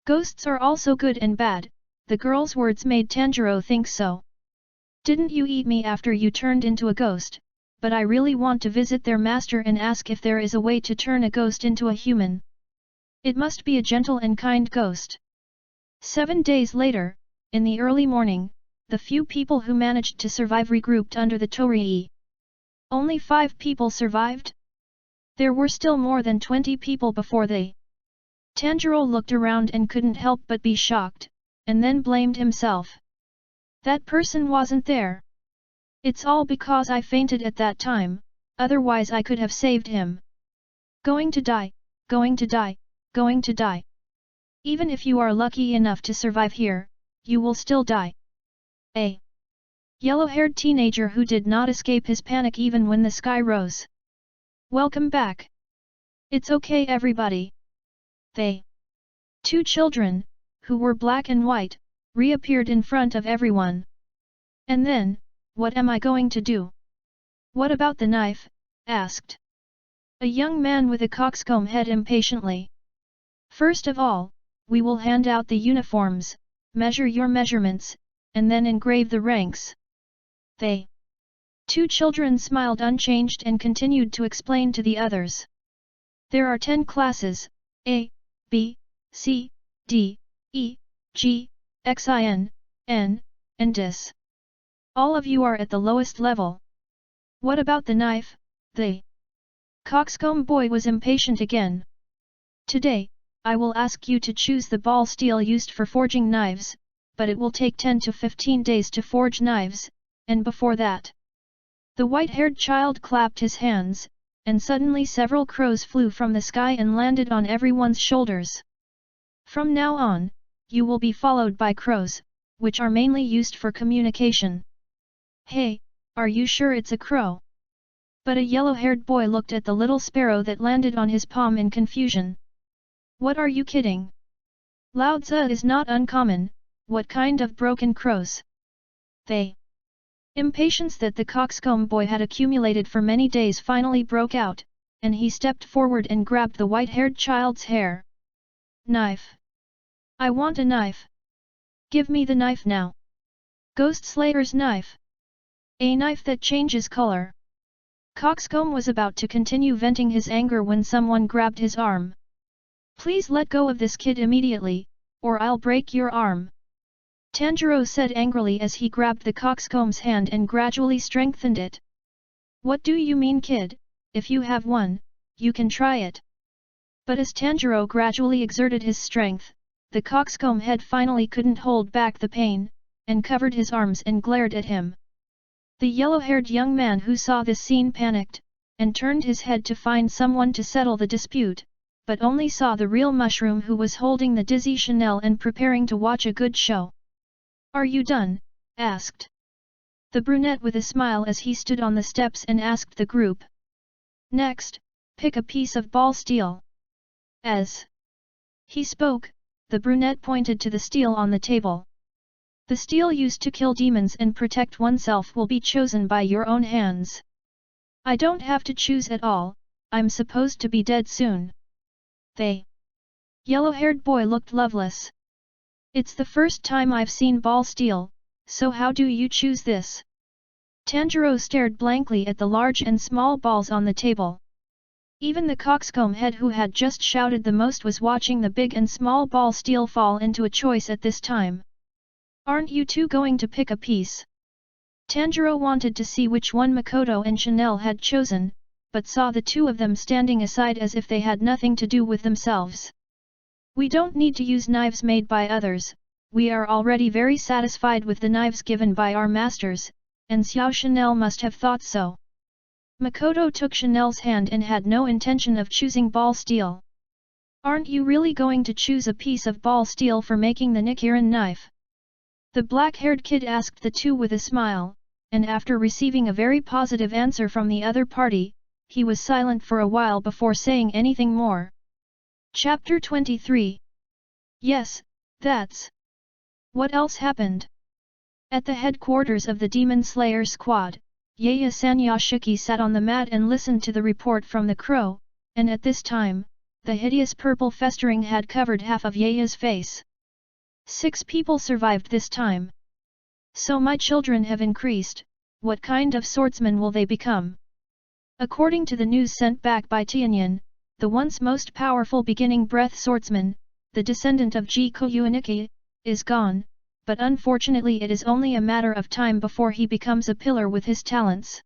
Ghosts are also good and bad, the girl's words made Tanjiro think so. Didn't you eat me after you turned into a ghost, but I really want to visit their master and ask if there is a way to turn a ghost into a human. It must be a gentle and kind ghost. 7 days later, in the early morning, the few people who managed to survive regrouped under the torii. Only 5 people survived? There were still more than 20 people before they. Tanjiro looked around and couldn't help but be shocked, and then blamed himself. That person wasn't there. It's all because I fainted at that time, otherwise I could have saved him. Going to die, going to die, going to die. Even if you are lucky enough to survive here, you will still die. A yellow-haired teenager who did not escape his panic even when the sky rose. Welcome back. It's okay everybody. They. 2 children, who were black and white, reappeared in front of everyone. And then, what am I going to do? What about the knife? Asked a young man with a coxcomb head impatiently. First of all, we will hand out the uniforms, measure your measurements, and then engrave the ranks. They. 2 children smiled unchanged and continued to explain to the others. There are 10 classes, A, B, C, D, E, G, Xin, N, and Dis. All of you are at the lowest level. What about the knife? The coxcomb boy was impatient again. Today, I will ask you to choose the ball steel used for forging knives, but it will take 10 to 15 days to forge knives, and before that. The white-haired child clapped his hands, and suddenly several crows flew from the sky and landed on everyone's shoulders. From now on, you will be followed by crows, which are mainly used for communication. Hey, are you sure it's a crow? But a yellow-haired boy looked at the little sparrow that landed on his palm in confusion. What are you kidding? Laozi is not uncommon, what kind of broken crows? They. Impatience that the coxcomb boy had accumulated for many days finally broke out, and he stepped forward and grabbed the white-haired child's hair. Knife. I want a knife. Give me the knife now. Ghost Slayer's knife. A knife that changes color. Coxcomb was about to continue venting his anger when someone grabbed his arm. Please let go of this kid immediately, or I'll break your arm. Tanjiro said angrily as he grabbed the coxcomb's hand and gradually strengthened it. What do you mean kid? If you have one, you can try it. But as Tanjiro gradually exerted his strength, the coxcomb head finally couldn't hold back the pain, and covered his arms and glared at him. The yellow-haired young man who saw this scene panicked, and turned his head to find someone to settle the dispute, but only saw the real mushroom who was holding the dizzy Chanel and preparing to watch a good show. Are you done? Asked the brunette with a smile as he stood on the steps and asked the group. Next, pick a piece of ball steel. As he spoke, the brunette pointed to the steel on the table. The steel used to kill demons and protect oneself will be chosen by your own hands. I don't have to choose at all, I'm supposed to be dead soon. The yellow-haired boy looked loveless. It's the first time I've seen ball steel, so how do you choose this? Tanjiro stared blankly at the large and small balls on the table. Even the coxcomb head who had just shouted the most was watching the big and small ball steel fall into a choice at this time. Aren't you two going to pick a piece? Tanjiro wanted to see which one Makoto and Chanel had chosen, but saw the two of them standing aside as if they had nothing to do with themselves. We don't need to use knives made by others, we are already very satisfied with the knives given by our masters, and Xiao Chanel must have thought so. Makoto took Chanel's hand and had no intention of choosing ball steel. Aren't you really going to choose a piece of ball steel for making the Nichiren knife? The black-haired kid asked the two with a smile, and after receiving a very positive answer from the other party, he was silent for a while before saying anything more. Chapter 23. Yes, that's. What else happened? At the headquarters of the Demon Slayer squad, Yaya Sanyashiki sat on the mat and listened to the report from the crow, and at this time, the hideous purple festering had covered half of Yaya's face. 6 people survived this time. So my children have increased, what kind of swordsman will they become? According to the news sent back by Tianyan, the once most powerful beginning breath swordsman, the descendant of Ji Koyuaniki, is gone, but unfortunately it is only a matter of time before he becomes a pillar with his talents.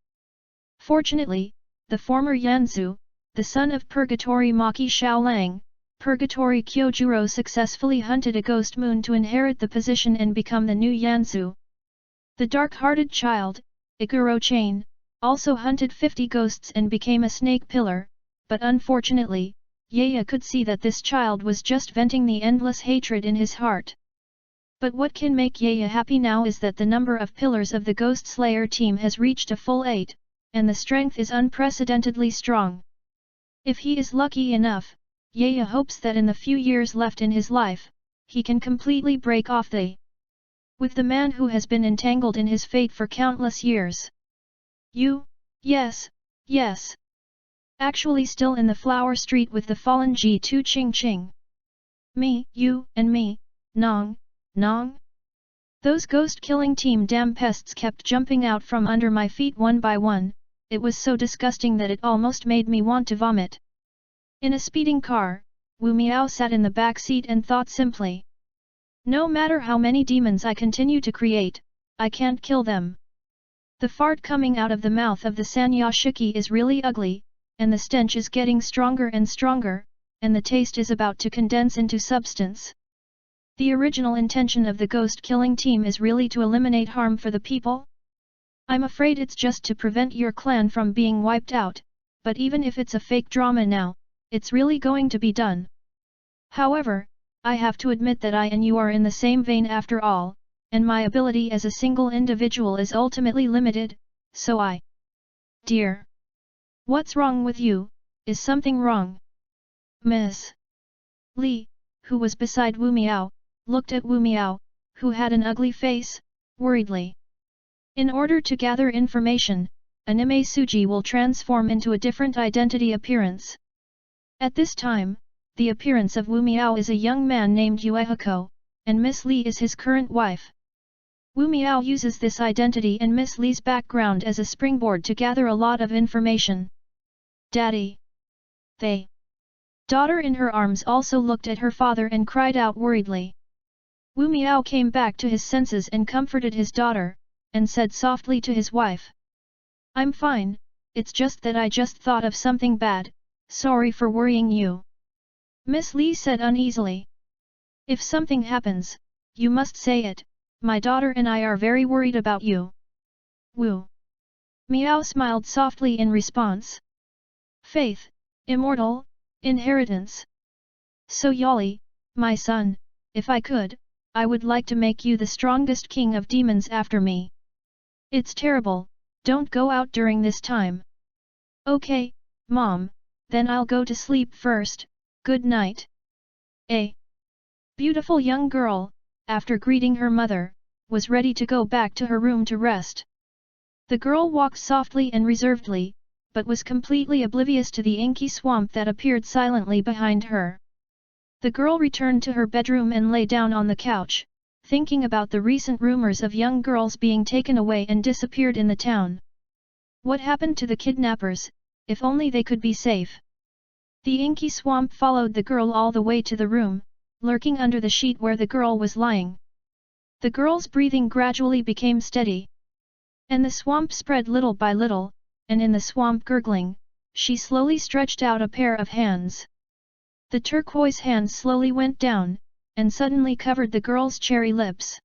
Fortunately, the former Yanzu, the son of Purgatory Maki Xiaolang, Purgatory Kyojuro successfully hunted a ghost moon to inherit the position and become the new Yanzu. The dark-hearted child, Iguro Chain, also hunted 50 ghosts and became a snake pillar, but unfortunately, Yaya could see that this child was just venting the endless hatred in his heart. But what can make Yaya happy now is that the number of pillars of the Ghost Slayer team has reached a full 8, and the strength is unprecedentedly strong. If he is lucky enough, Yaya hopes that in the few years left in his life, he can completely break off with the man who has been entangled in his fate for countless years. Yes. Actually still in the flower street with the fallen G2 Ching Ching. Me, you, and me, Nong. Those ghost-killing team damn pests kept jumping out from under my feet one by one, it was so disgusting that it almost made me want to vomit. In a speeding car, Wu Miao sat in the back seat and thought simply. No matter how many demons I continue to create, I can't kill them. The fart coming out of the mouth of the Sanyashiki is really ugly, and the stench is getting stronger and stronger, and the taste is about to condense into substance. The original intention of the ghost-killing team is really to eliminate harm for the people? I'm afraid it's just to prevent your clan from being wiped out, but even if it's a fake drama now, it's really going to be done. However, I have to admit that I and you are in the same vein after all, and my ability as a single individual is ultimately limited, so Dear. What's wrong with you? Is something wrong? Miss Li, who was beside Wu Miao, looked at Wu Miao, who had an ugly face, worriedly. In order to gather information, Anime Suji will transform into a different identity appearance. At this time, the appearance of Wu Miao is a young man named Yuehiko, and Miss Li is his current wife. Wu Miao uses this identity and Miss Li's background as a springboard to gather a lot of information. Daddy! Daughter in her arms also looked at her father and cried out worriedly. Wu Miao came back to his senses and comforted his daughter, and said softly to his wife. I'm fine, it's just that I just thought of something bad, sorry for worrying you. Miss Li said uneasily. If something happens, you must say it, my daughter and I are very worried about you. Wu Miao smiled softly in response. Faith, immortal, inheritance. So Yali, my son, if I could, I would like to make you the strongest king of demons after me. It's terrible, don't go out during this time. Okay, Mom, then I'll go to sleep first, good night. A beautiful young girl, after greeting her mother, was ready to go back to her room to rest. The girl walked softly and reservedly, but was completely oblivious to the inky swamp that appeared silently behind her. The girl returned to her bedroom and lay down on the couch, thinking about the recent rumors of young girls being taken away and disappeared in the town. What happened to the kidnappers, if only they could be safe? The inky swamp followed the girl all the way to the room, lurking under the sheet where the girl was lying. The girl's breathing gradually became steady. And the swamp spread little by little, and in the swamp gurgling, she slowly stretched out a pair of hands. The turquoise hands slowly went down, and suddenly covered the girl's cherry lips.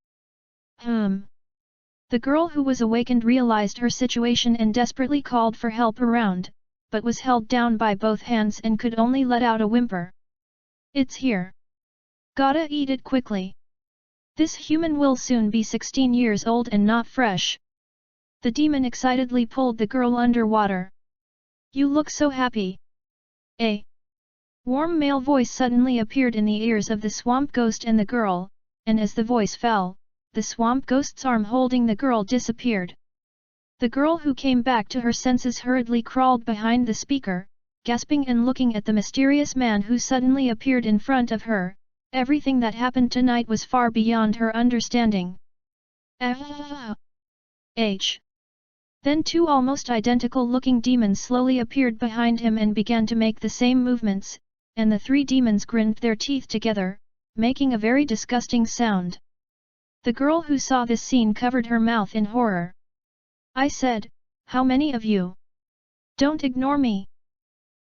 The girl who was awakened realized her situation and desperately called for help around, but was held down by both hands and could only let out a whimper. It's here. Gotta eat it quickly. This human will soon be 16 years old and not fresh. The demon excitedly pulled the girl underwater. You look so happy. A warm male voice suddenly appeared in the ears of the swamp ghost and the girl, and as the voice fell, the swamp ghost's arm holding the girl disappeared. The girl who came back to her senses hurriedly crawled behind the speaker, gasping and looking at the mysterious man who suddenly appeared in front of her. Everything that happened tonight was far beyond her understanding. Then two almost identical-looking demons slowly appeared behind him and began to make the same movements, and the three demons grinned their teeth together, making a very disgusting sound. The girl who saw this scene covered her mouth in horror. I said, how many of you? Don't ignore me.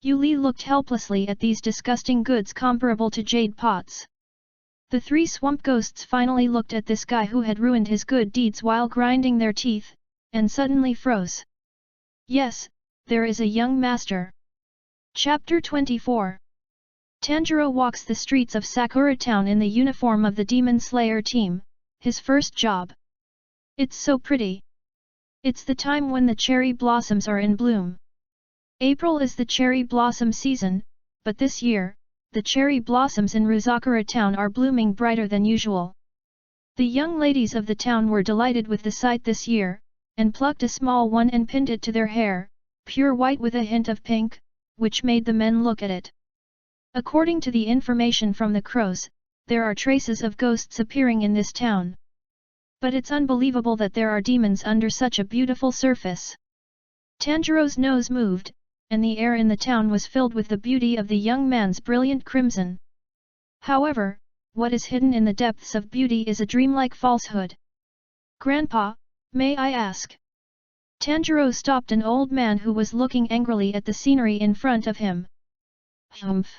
Yu Li looked helplessly at these disgusting goods comparable to jade pots. The three swamp ghosts finally looked at this guy who had ruined his good deeds while grinding their teeth, and suddenly froze. Yes, there is a young master. Chapter 24. Tanjiro walks the streets of Sakura Town in the uniform of the Demon Slayer team, his first job. It's so pretty. It's the time when the cherry blossoms are in bloom. April is the cherry blossom season, but this year, the cherry blossoms in Sakura Town are blooming brighter than usual. The young ladies of the town were delighted with the sight this year, and plucked a small one and pinned it to their hair, pure white with a hint of pink, which made the men look at it. According to the information from the crows, there are traces of ghosts appearing in this town. But it's unbelievable that there are demons under such a beautiful surface. Tanjiro's nose moved, and the air in the town was filled with the beauty of the young man's brilliant crimson. However, what is hidden in the depths of beauty is a dreamlike falsehood. Grandpa, may I ask? Tanjiro stopped an old man who was looking angrily at the scenery in front of him. Humph!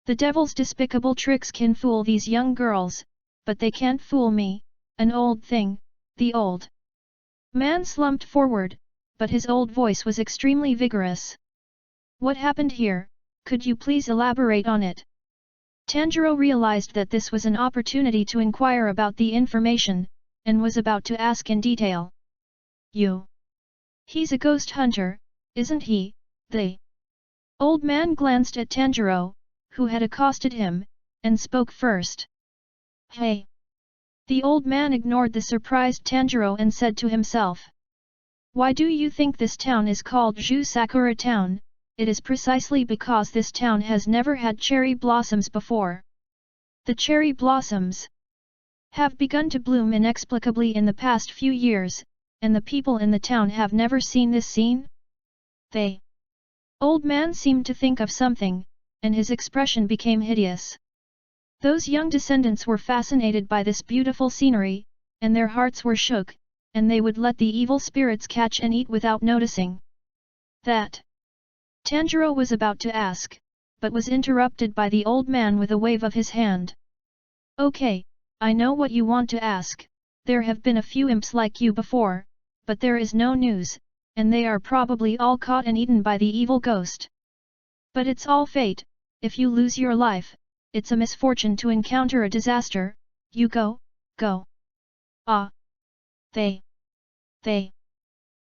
The devil's despicable tricks can fool these young girls, but they can't fool me, an old thing. The old man slumped forward, but his old voice was extremely vigorous. What happened here? Could you please elaborate on it? Tanjiro realized that this was an opportunity to inquire about the information, and was about to ask in detail. He's a ghost hunter, isn't he? The old man glanced at Tanjiro, who had accosted him, and spoke first. Hey! The old man ignored the surprised Tanjiro and said to himself. Why do you think this town is called Sakura Town? It is precisely because this town has never had cherry blossoms before. The cherry blossoms have begun to bloom inexplicably in the past few years, and the people in the town have never seen this scene? The old man seemed to think of something, and his expression became hideous. Those young descendants were fascinated by this beautiful scenery, and their hearts were shook, and they would let the evil spirits catch and eat without noticing. That Tanjiro was about to ask, but was interrupted by the old man with a wave of his hand. Okay, I know what you want to ask. There have been a few imps like you before, but there is no news, and they are probably all caught and eaten by the evil ghost. But it's all fate. If you lose your life, it's a misfortune to encounter a disaster. You go. Ah. They.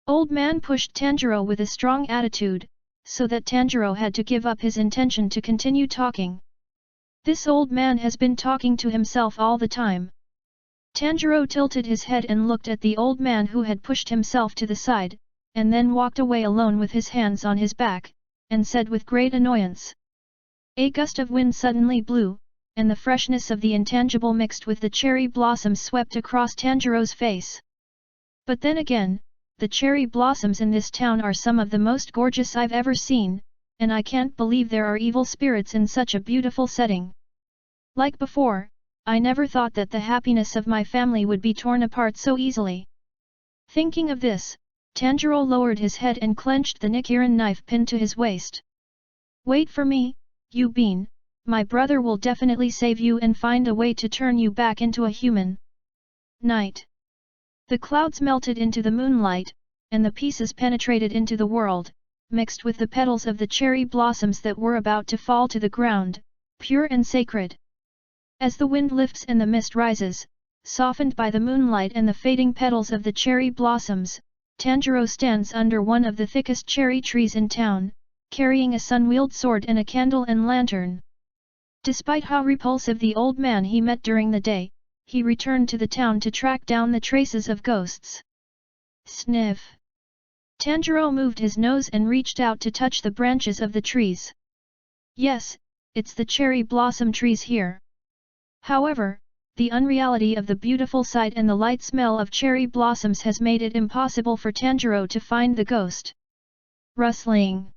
Old man pushed Tanjiro with a strong attitude, so that Tanjiro had to give up his intention to continue talking. This old man has been talking to himself all the time. Tanjiro tilted his head and looked at the old man who had pushed himself to the side, and then walked away alone with his hands on his back, and said with great annoyance. A gust of wind suddenly blew, and the freshness of the intangible mixed with the cherry blossoms swept across Tanjiro's face. But then again, the cherry blossoms in this town are some of the most gorgeous I've ever seen, and I can't believe there are evil spirits in such a beautiful setting. Like before, I never thought that the happiness of my family would be torn apart so easily. Thinking of this, Tanjiro lowered his head and clenched the Nichiren knife pinned to his waist. Wait for me, you bean, my brother will definitely save you and find a way to turn you back into a human. Night. The clouds melted into the moonlight, and the pieces penetrated into the world, mixed with the petals of the cherry blossoms that were about to fall to the ground, pure and sacred. As the wind lifts and the mist rises, softened by the moonlight and the fading petals of the cherry blossoms, Tanjiro stands under one of the thickest cherry trees in town, carrying a sun-wielded sword and a candle and lantern. Despite how repulsive the old man he met during the day, he returned to the town to track down the traces of ghosts. Sniff! Tanjiro moved his nose and reached out to touch the branches of the trees. Yes, it's the cherry blossom trees here. However, the unreality of the beautiful sight and the light smell of cherry blossoms has made it impossible for Tanjiro to find the ghost. Rustling.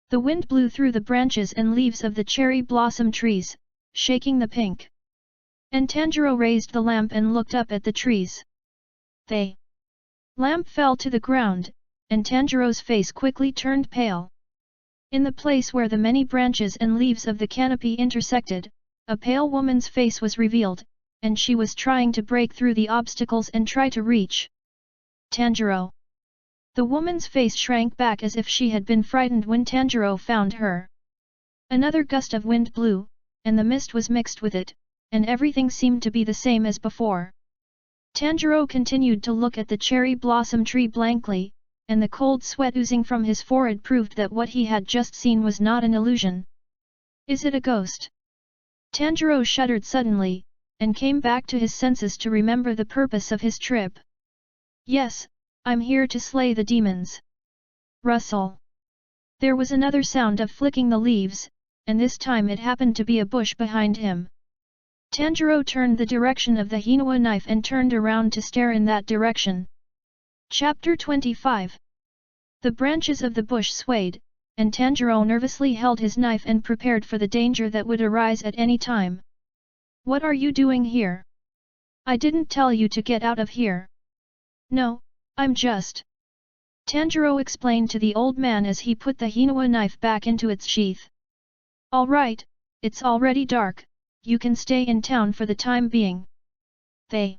The wind blew through the branches and leaves of the cherry blossom trees, shaking the pink. And Tanjiro raised the lamp and looked up at the trees. The lamp fell to the ground, and Tanjiro's face quickly turned pale. In the place where the many branches and leaves of the canopy intersected, a pale woman's face was revealed, and she was trying to break through the obstacles and try to reach Tanjiro. The woman's face shrank back as if she had been frightened when Tanjiro found her. Another gust of wind blew, and the mist was mixed with it, and everything seemed to be the same as before. Tanjiro continued to look at the cherry blossom tree blankly, and the cold sweat oozing from his forehead proved that what he had just seen was not an illusion. Is it a ghost? Tanjiro shuddered suddenly, and came back to his senses to remember the purpose of his trip. Yes, I'm here to slay the demons. Rustle. There was another sound of flicking the leaves, and this time it happened to be a bush behind him. Tanjiro turned the direction of the Hinawa knife and turned around to stare in that direction. Chapter 25. The branches of the bush swayed, and Tanjiro nervously held his knife and prepared for the danger that would arise at any time. What are you doing here? I didn't tell you to get out of here. No, I'm just... Tanjiro explained to the old man as he put the Hinawa knife back into its sheath. All right, it's already dark, you can stay in town for the time being. The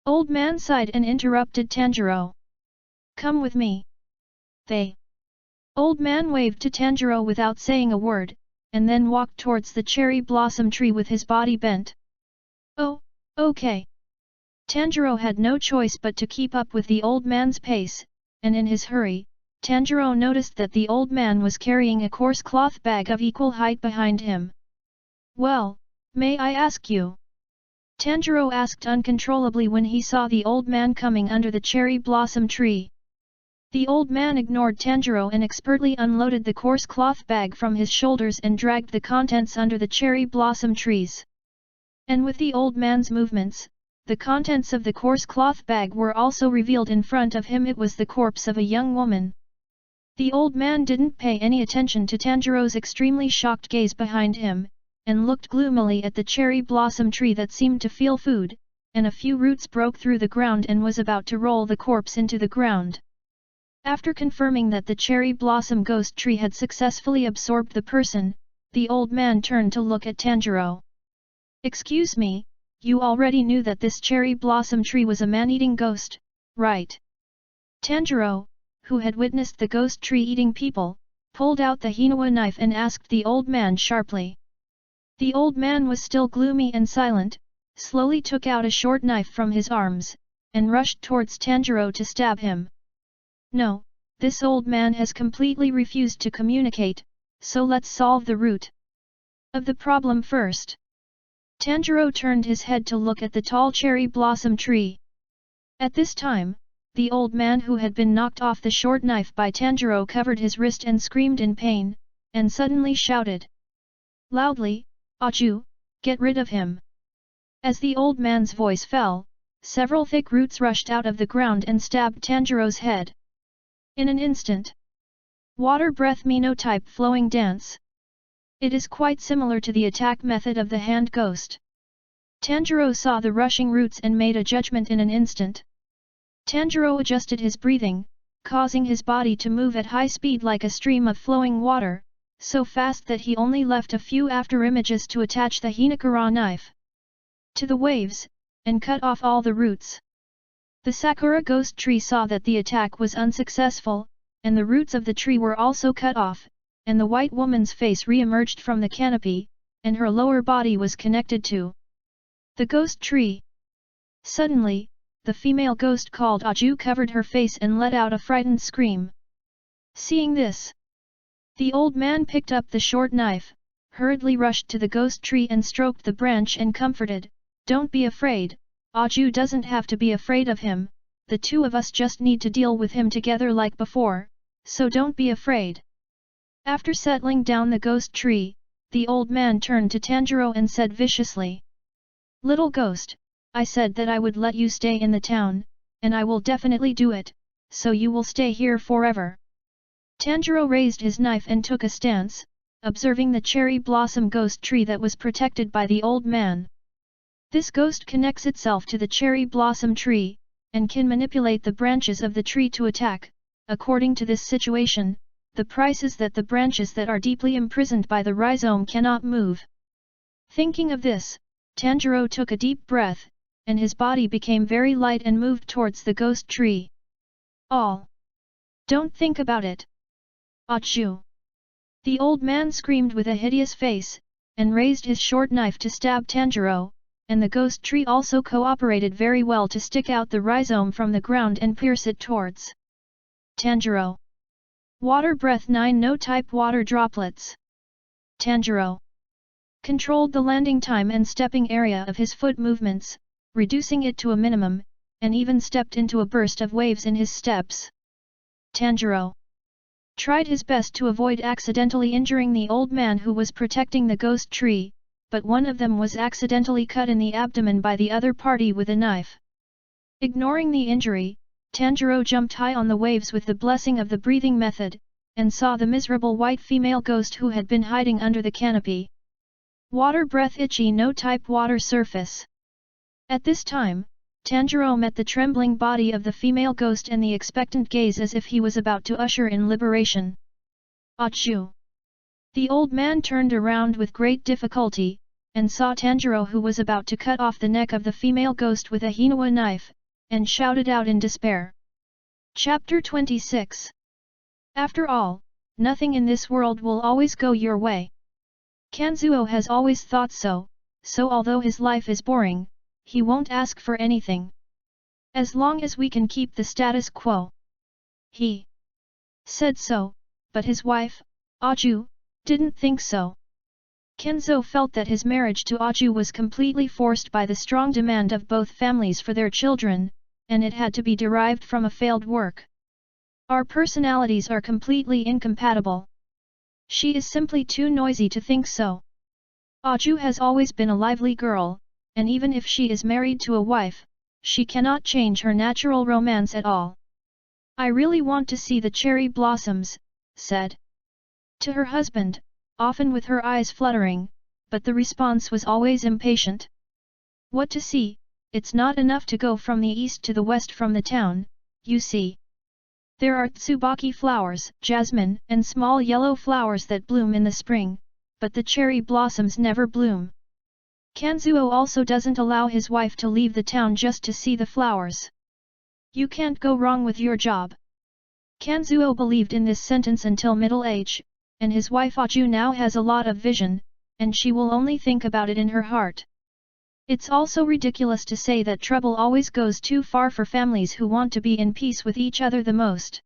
old man sighed and interrupted Tanjiro. Come with me. The old man waved to Tanjiro without saying a word, and then walked towards the cherry blossom tree with his body bent. Oh, okay. Tanjiro had no choice but to keep up with the old man's pace, and in his hurry, Tanjiro noticed that the old man was carrying a coarse cloth bag of equal height behind him. Well, may I ask you? Tanjiro asked uncontrollably when he saw the old man coming under the cherry blossom tree. The old man ignored Tanjiro and expertly unloaded the coarse cloth bag from his shoulders and dragged the contents under the cherry blossom trees. And with the old man's movements, the contents of the coarse cloth bag were also revealed in front of him. It was the corpse of a young woman. The old man didn't pay any attention to Tanjiro's extremely shocked gaze behind him, and looked gloomily at the cherry blossom tree that seemed to feel food, and a few roots broke through the ground and was about to roll the corpse into the ground. After confirming that the cherry blossom ghost tree had successfully absorbed the person, the old man turned to look at Tanjiro. Excuse me, you already knew that this cherry blossom tree was a man-eating ghost, right? Tanjiro, who had witnessed the ghost tree eating people, pulled out the Hinawa knife and asked the old man sharply. The old man was still gloomy and silent, slowly took out a short knife from his arms, and rushed towards Tanjiro to stab him. No, this old man has completely refused to communicate, so let's solve the root of the problem first. Tanjiro turned his head to look at the tall cherry blossom tree. At this time, the old man who had been knocked off the short knife by Tanjiro covered his wrist and screamed in pain, and suddenly shouted loudly, "Aju, get rid of him!" As the old man's voice fell, several thick roots rushed out of the ground and stabbed Tanjiro's head. In an instant. Water breath Mino type flowing dance. It is quite similar to the attack method of the hand ghost. Tanjiro saw the rushing roots and made a judgment in an instant. Tanjiro adjusted his breathing, causing his body to move at high speed like a stream of flowing water, so fast that he only left a few afterimages to attach the Hinakura knife to the waves, and cut off all the roots. The Sakura ghost tree saw that the attack was unsuccessful, and the roots of the tree were also cut off, and the white woman's face re-emerged from the canopy, and her lower body was connected to the ghost tree. Suddenly, the female ghost called Aju covered her face and let out a frightened scream. Seeing this, the old man picked up the short knife, hurriedly rushed to the ghost tree and stroked the branch and comforted, "Don't be afraid, Aju doesn't have to be afraid of him, the two of us just need to deal with him together like before, so don't be afraid. After settling down the ghost tree, the old man turned to Tanjiro and said viciously. Little ghost, I said that I would let you stay in the town, and I will definitely do it, so you will stay here forever. Tanjiro raised his knife and took a stance, observing the cherry blossom ghost tree that was protected by the old man. This ghost connects itself to the cherry blossom tree, and can manipulate the branches of the tree to attack. According to this situation, the price is that the branches that are deeply imprisoned by the rhizome cannot move. Thinking of this, Tanjiro took a deep breath, and his body became very light and moved towards the ghost tree. All. Don't think about it. Achoo! The old man screamed with a hideous face, and raised his short knife to stab Tanjiro, and the ghost tree also cooperated very well to stick out the rhizome from the ground and pierce it towards Tanjiro. Water breath 9 no type water droplets. Tanjiro controlled the landing time and stepping area of his foot movements, reducing it to a minimum, and even stepped into a burst of waves in his steps. Tanjiro tried his best to avoid accidentally injuring the old man who was protecting the ghost tree, but one of them was accidentally cut in the abdomen by the other party with a knife. Ignoring the injury, Tanjiro jumped high on the waves with the blessing of the breathing method, and saw the miserable white female ghost who had been hiding under the canopy. Water breath itchy no type water surface. At this time, Tanjiro met the trembling body of the female ghost and the expectant gaze as if he was about to usher in liberation. Achoo! The old man turned around with great difficulty, and saw Tanjiro who was about to cut off the neck of the female ghost with a hinawa knife, and shouted out in despair. Chapter 26. After all, nothing in this world will always go your way. Kanzuo has always thought so, so although his life is boring, he won't ask for anything. As long as we can keep the status quo. He said so, but his wife, Aju, didn't think so. Kenzo felt that his marriage to Aju was completely forced by the strong demand of both families for their children, and it had to be derived from a failed work. Our personalities are completely incompatible. She is simply too noisy to think so. Aju has always been a lively girl, and even if she is married to a wife, she cannot change her natural romance at all. I really want to see the cherry blossoms, said to her husband, often with her eyes fluttering, but the response was always impatient. What to see? It's not enough to go from the east to the west from the town, you see. There are tsubaki flowers, jasmine, and small yellow flowers that bloom in the spring, but the cherry blossoms never bloom. Kanzuo also doesn't allow his wife to leave the town just to see the flowers. You can't go wrong with your job. Kanzuo believed in this sentence until middle age, and his wife Aju now has a lot of vision, and she will only think about it in her heart. It's also ridiculous to say that trouble always goes too far for families who want to be in peace with each other the most.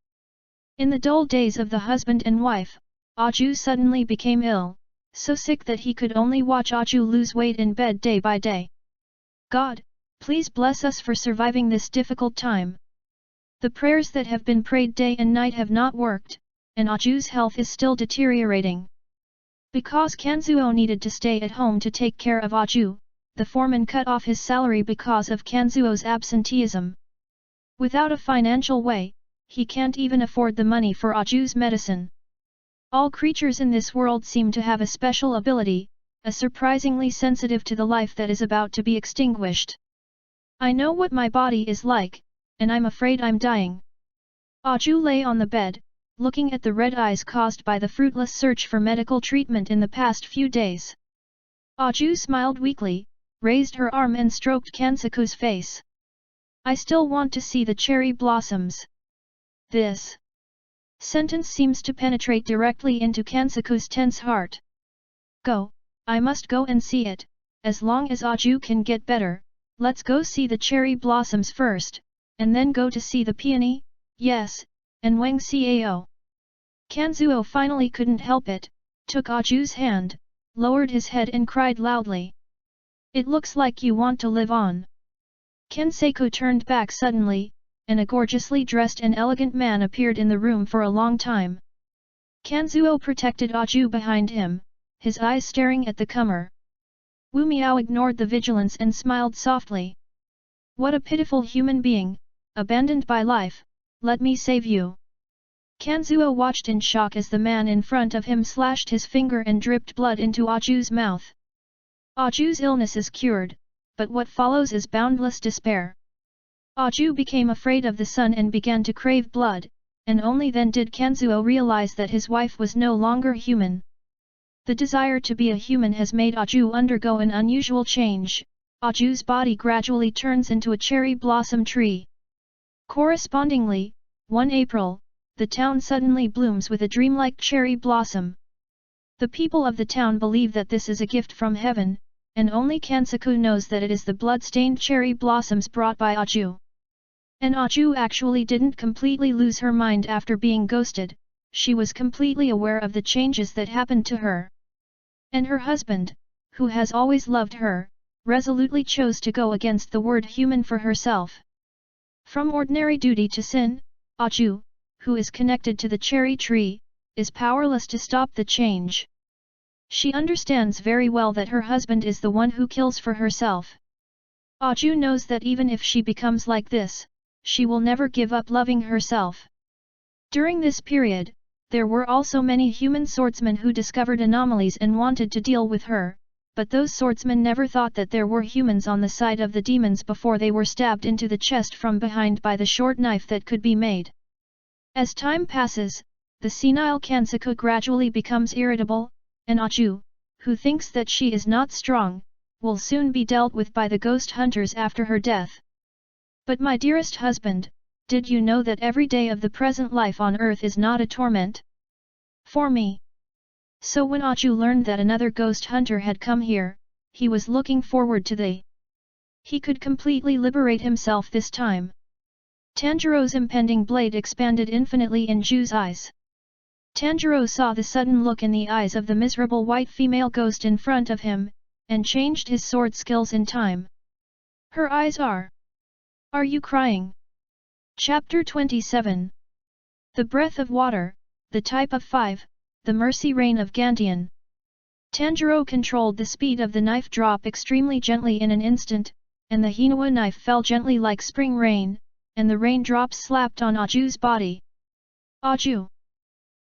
In the dull days of the husband and wife, Aju suddenly became ill, so sick that he could only watch Aju lose weight in bed day by day. God, please bless us for surviving this difficult time. The prayers that have been prayed day and night have not worked, and Aju's health is still deteriorating. Because Kanzuo needed to stay at home to take care of Aju, the foreman cut off his salary because of Kanzuo's absenteeism. Without a financial way, he can't even afford the money for Aju's medicine. All creatures in this world seem to have a special ability, surprisingly sensitive to the life that is about to be extinguished. I know what my body is like, and I'm afraid I'm dying. Aju lay on the bed, looking at the red eyes caused by the fruitless search for medical treatment in the past few days. Aju smiled weakly, raised her arm and stroked Kansaku's face. I still want to see the cherry blossoms. This sentence seems to penetrate directly into Kansaku's tense heart. Go, I must go and see it, as long as Aju can get better, let's go see the cherry blossoms first, and then go to see the peony, yes, and Wang Cao. Kanzuo finally couldn't help it, took Aju's hand, lowered his head and cried loudly. It looks like you want to live on. Kensaku turned back suddenly, and a gorgeously dressed and elegant man appeared in the room for a long time. Kanzuo protected Aju behind him, his eyes staring at the comer. Wu Miao ignored the vigilance and smiled softly. What a pitiful human being, abandoned by life, let me save you. Kanzuo watched in shock as the man in front of him slashed his finger and dripped blood into Aju's mouth. Aju's illness is cured, but what follows is boundless despair. Aju became afraid of the sun and began to crave blood, and only then did Kanzuo realize that his wife was no longer human. The desire to be a human has made Aju undergo an unusual change. Aju's body gradually turns into a cherry blossom tree. Correspondingly, one April, the town suddenly blooms with a dreamlike cherry blossom. The people of the town believe that this is a gift from heaven, and only Kansaku knows that it is the blood-stained cherry blossoms brought by Aju. And Aju actually didn't completely lose her mind after being ghosted, she was completely aware of the changes that happened to her. And her husband, who has always loved her, resolutely chose to go against the word human for herself. From ordinary duty to sin, Aju, who is connected to the cherry tree, is powerless to stop the change. She understands very well that her husband is the one who kills for herself. Aju knows that even if she becomes like this, she will never give up loving herself. During this period, there were also many human swordsmen who discovered anomalies and wanted to deal with her, but those swordsmen never thought that there were humans on the side of the demons before they were stabbed into the chest from behind by the short knife that could be made. As time passes, the senile Kansaku gradually becomes irritable, and Aju, who thinks that she is not strong, will soon be dealt with by the ghost hunters after her death. But my dearest husband, did you know that every day of the present life on earth is not a torment? For me. So when Aju learned that another ghost hunter had come here, he was looking forward to the. He could completely liberate himself this time. Tanjiro's impending blade expanded infinitely in Ju's eyes. Tanjiro saw the sudden look in the eyes of the miserable white female ghost in front of him, and changed his sword skills in time. Her eyes are. Are you crying? Chapter 27. The Breath of Water, the Type of 5, the Mercy Rain of Gantian. Tanjiro controlled the speed of the knife drop extremely gently in an instant, and the Hinawa knife fell gently like spring rain, and the raindrops slapped on Aju's body. Aju!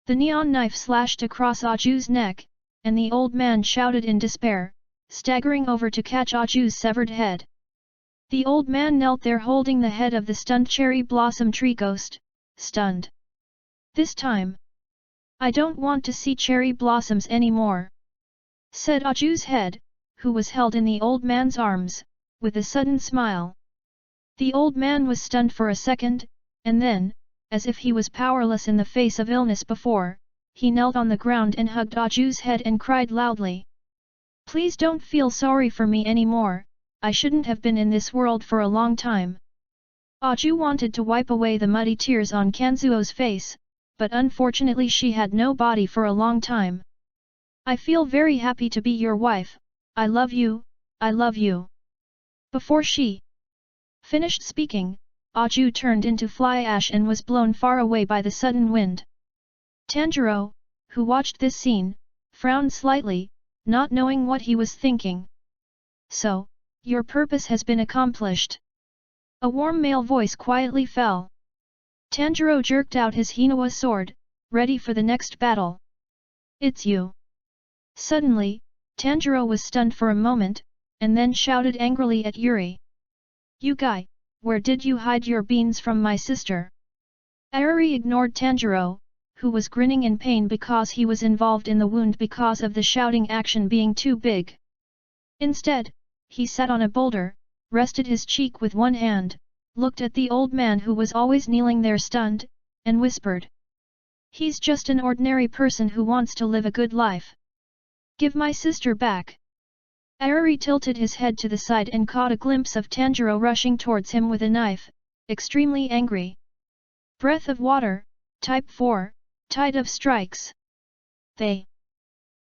The neon knife slashed across Aju's neck, and the old man shouted in despair, staggering over to catch Aju's severed head. The old man knelt there holding the head of the stunned cherry blossom tree ghost, stunned. This time. I don't want to see cherry blossoms anymore, said Aju's head, who was held in the old man's arms, with a sudden smile. The old man was stunned for a second, and then, as if he was powerless in the face of illness before, he knelt on the ground and hugged Aju's head and cried loudly. Please don't feel sorry for me anymore, I shouldn't have been in this world for a long time. Aju wanted to wipe away the muddy tears on Kanzuo's face, but unfortunately she had no body for a long time. I feel very happy to be your wife, I love you, I love you. Before she finished speaking, Aju turned into fly ash and was blown far away by the sudden wind. Tanjiro, who watched this scene, frowned slightly, not knowing what he was thinking. So, your purpose has been accomplished. A warm male voice quietly fell. Tanjiro jerked out his Hinawa sword, ready for the next battle. It's you. Suddenly, Tanjiro was stunned for a moment, and then shouted angrily at Yuri. You guy, where did you hide your beans from my sister? Ayuri ignored Tanjiro, who was grinning in pain because he was involved in the wound because of the shouting action being too big. Instead, he sat on a boulder, rested his cheek with one hand, looked at the old man who was always kneeling there stunned, and whispered. He's just an ordinary person who wants to live a good life. Give my sister back. Ayuri tilted his head to the side and caught a glimpse of Tanjiro rushing towards him with a knife, extremely angry. Breath of Water, Type 4, Tide of Strikes. They.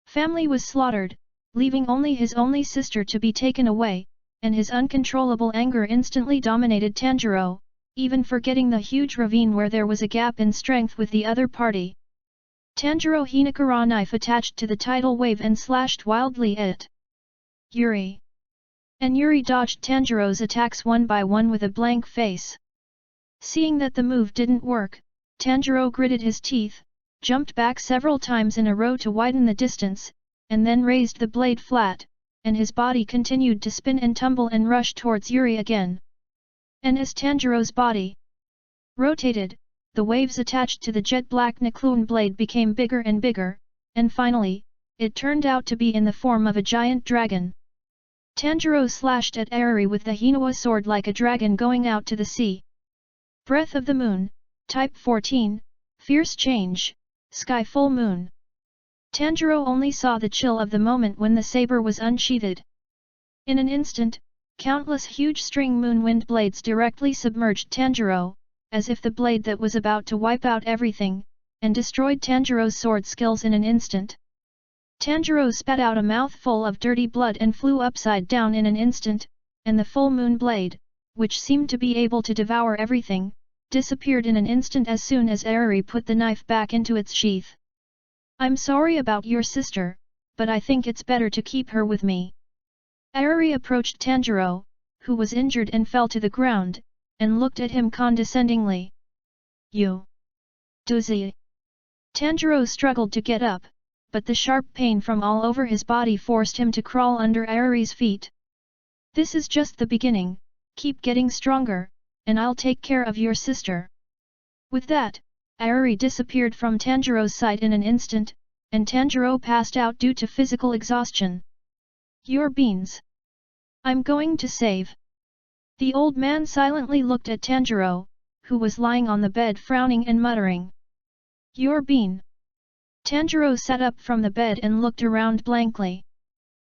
Family was slaughtered, leaving only his only sister to be taken away, and his uncontrollable anger instantly dominated Tanjiro, even forgetting the huge ravine where there was a gap in strength with the other party. Tanjiro Hinakura knife attached to the tidal wave and slashed wildly at Yuri. And Yuri dodged Tanjiro's attacks one by one with a blank face. Seeing that the move didn't work, Tanjiro gritted his teeth, jumped back several times in a row to widen the distance, and then raised the blade flat, and his body continued to spin and tumble and rush towards Yuri again. And as Tanjiro's body rotated, the waves attached to the jet-black Nikluan blade became bigger and bigger, and finally, it turned out to be in the form of a giant dragon. Tanjiro slashed at Arari with the Hinawa sword like a dragon going out to the sea. Breath of the Moon, Type 14, Fierce Change, Sky Full Moon. Tanjiro only saw the chill of the moment when the saber was unsheathed. In an instant, countless huge string moon wind blades directly submerged Tanjiro, as if the blade that was about to wipe out everything, and destroyed Tanjiro's sword skills in an instant. Tanjiro spat out a mouthful of dirty blood and flew upside down in an instant, and the full moon blade, which seemed to be able to devour everything, disappeared in an instant as soon as Arari put the knife back into its sheath. I'm sorry about your sister, but I think it's better to keep her with me. Arari approached Tanjiro, who was injured and fell to the ground, and looked at him condescendingly. You doozy. Tanjiro struggled to get up, but the sharp pain from all over his body forced him to crawl under Arari's feet. This is just the beginning, keep getting stronger, and I'll take care of your sister. With that, Arari disappeared from Tanjiro's sight in an instant, and Tanjiro passed out due to physical exhaustion. Your beans. I'm going to save. The old man silently looked at Tanjiro, who was lying on the bed frowning and muttering. Your bean. Tanjiro sat up from the bed and looked around blankly.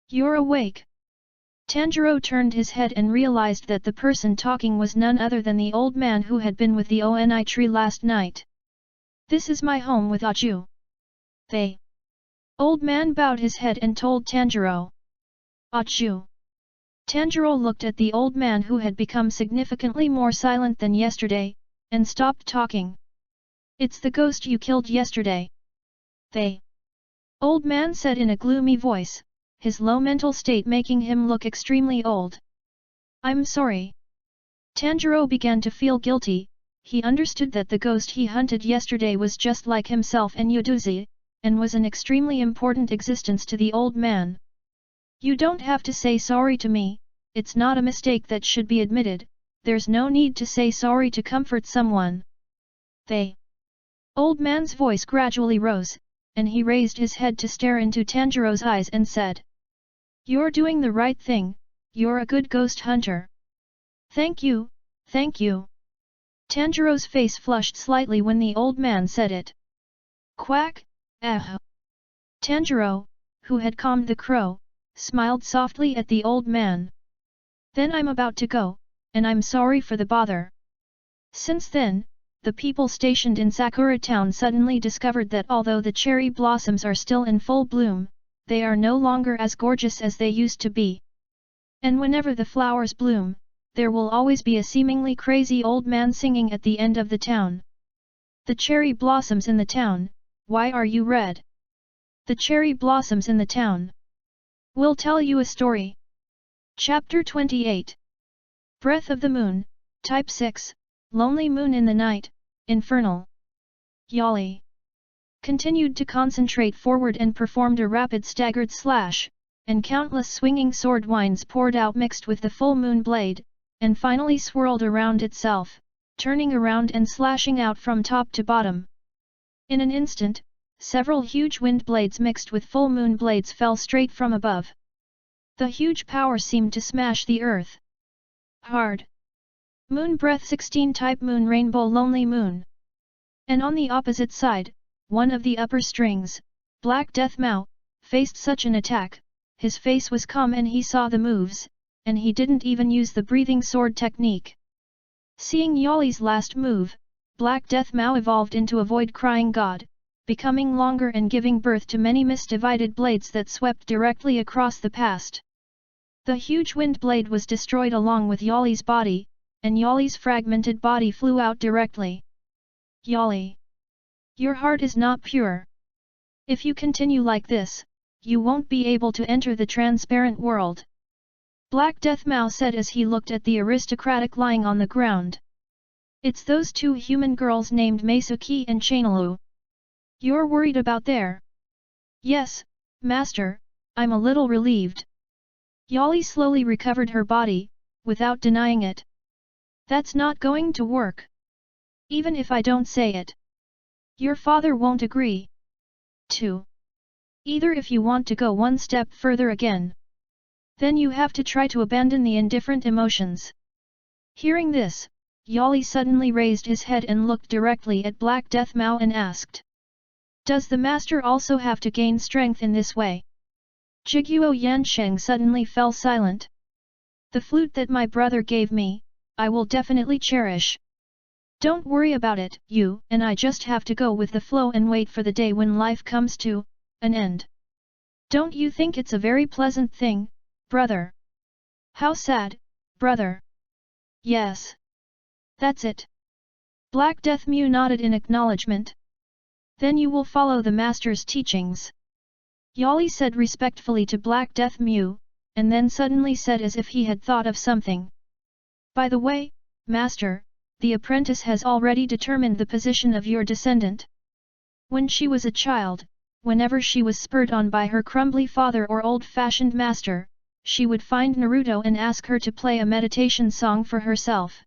You're awake. Tanjiro turned his head and realized that the person talking was none other than the old man who had been with the Oni tree last night. This is my home with Aju. The old man bowed his head and told Tanjiro. Aju. Tanjiro looked at the old man who had become significantly more silent than yesterday, and stopped talking. It's the ghost you killed yesterday. The old man said in a gloomy voice, his low mental state making him look extremely old. I'm sorry. Tanjiro began to feel guilty. He understood that the ghost he hunted yesterday was just like himself and Yuduzi, and was an extremely important existence to the old man. You don't have to say sorry to me, it's not a mistake that should be admitted, there's no need to say sorry to comfort someone. The old man's voice gradually rose, and he raised his head to stare into Tanjiro's eyes and said. You're doing the right thing, you're a good ghost hunter. Thank you, thank you. Tanjiro's face flushed slightly when the old man said it. Quack, Tanjiro, who had calmed the crow, smiled softly at the old man. Then I'm about to go, and I'm sorry for the bother. Since then, the people stationed in Sakura Town suddenly discovered that although the cherry blossoms are still in full bloom, they are no longer as gorgeous as they used to be. And whenever the flowers bloom, there will always be a seemingly crazy old man singing at the end of the town. The cherry blossoms in the town, why are you red? The cherry blossoms in the town. We'll tell you a story. Chapter 28. Breath of the Moon, Type 6, Lonely Moon in the Night, Infernal. Yali continued to concentrate forward and performed a rapid staggered slash, and countless swinging sword winds poured out mixed with the full moon blade, and finally swirled around itself, turning around and slashing out from top to bottom. In an instant, several huge wind blades mixed with full moon blades fell straight from above. The huge power seemed to smash the earth hard. Moon Breath 16 Type Moon Rainbow Lonely Moon. And on the opposite side, one of the upper strings, Black Death Mao, faced such an attack. His face was calm and he saw the moves, and he didn't even use the breathing sword technique. Seeing Yali's last move, Black Death Mao evolved into a void-crying god, becoming longer and giving birth to many misdivided blades that swept directly across the past. The huge wind blade was destroyed along with Yali's body, and Yali's fragmented body flew out directly. Yali! Your heart is not pure. If you continue like this, you won't be able to enter the transparent world. Black Death Mao said as he looked at the aristocratic lying on the ground. It's those two human girls named Meisuki and Chainalu. You're worried about their... Yes, Master, I'm a little relieved. Yali slowly recovered her body, without denying it. That's not going to work. Even if I don't say it. Your father won't agree. 2. Either if you want to go one step further again, then you have to try to abandon the indifferent emotions. Hearing this, Yali suddenly raised his head and looked directly at Black Death Mao and asked. Does the master also have to gain strength in this way? Jiguo Yansheng suddenly fell silent. The flute that my brother gave me, I will definitely cherish. Don't worry about it, you and I just have to go with the flow and wait for the day when life comes to an end. Don't you think it's a very pleasant thing, brother? How sad, brother. Yes. That's it. Black Death Mu nodded in acknowledgement. Then you will follow the master's teachings. Yali said respectfully to Black Death Mu, and then suddenly said as if he had thought of something. By the way, master, the apprentice has already determined the position of your descendant. When she was a child, whenever she was spurred on by her crumbly father or old-fashioned master, she would find Naruto and ask her to play a meditation song for herself.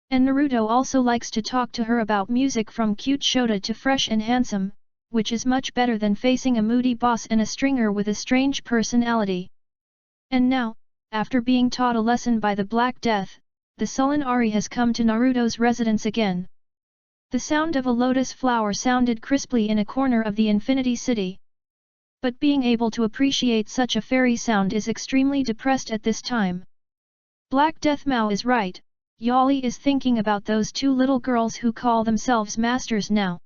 And Naruto also likes to talk to her about music from cute Shota to fresh and handsome, which is much better than facing a moody boss and a stringer with a strange personality. And now, after being taught a lesson by the Black Death, the sullen Ari has come to Naruto's residence again. The sound of a lotus flower sounded crisply in a corner of the Infinity City. But being able to appreciate such a fairy sound is extremely depressed at this time. Black Death Mao is right, Yali is thinking about those two little girls who call themselves masters now.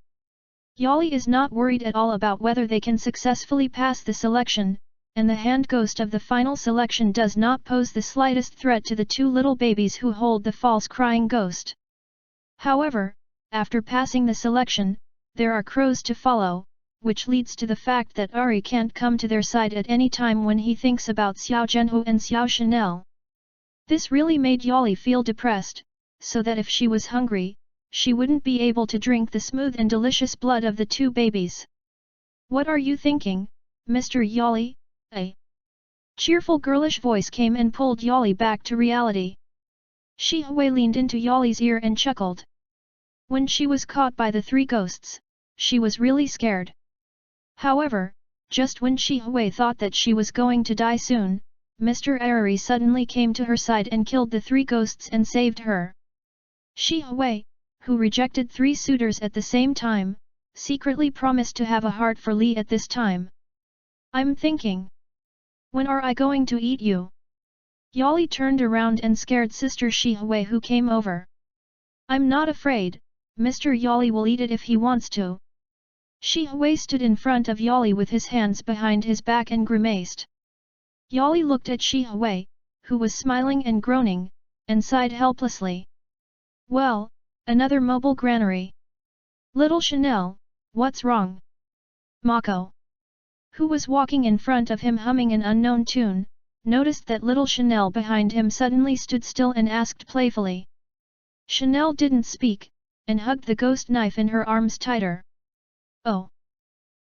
Yali is not worried at all about whether they can successfully pass the selection, and the hand ghost of the final selection does not pose the slightest threat to the two little babies who hold the false crying ghost. However, after passing the selection, there are crows to follow, which leads to the fact that Ari can't come to their side at any time when he thinks about Xiao Zhenhu and Xiao Chanel. This really made Yali feel depressed, so that if she was hungry, she wouldn't be able to drink the smooth and delicious blood of the two babies. What are you thinking, Mr. Yali? A cheerful girlish voice came and pulled Yali back to reality. Shi Hui leaned into Yali's ear and chuckled. When she was caught by the three ghosts, she was really scared. However, just when Shi Hui thought that she was going to die soon, Mr. Ari suddenly came to her side and killed the three ghosts and saved her. Shi Hui, who rejected three suitors at the same time, secretly promised to have a heart for Li at this time. I'm thinking. When are I going to eat you? Yali turned around and scared Sister Shi Hui who came over. I'm not afraid, Mr. Yali will eat it if he wants to. Shi Hui stood in front of Yali with his hands behind his back and grimaced. Yali looked at Shi Hui, who was smiling and groaning, and sighed helplessly. Well, another mobile granary. Little Chanel, what's wrong? Mako, who was walking in front of him humming an unknown tune, noticed that little Chanel behind him suddenly stood still and asked playfully. Chanel didn't speak, and hugged the ghost knife in her arms tighter. Oh!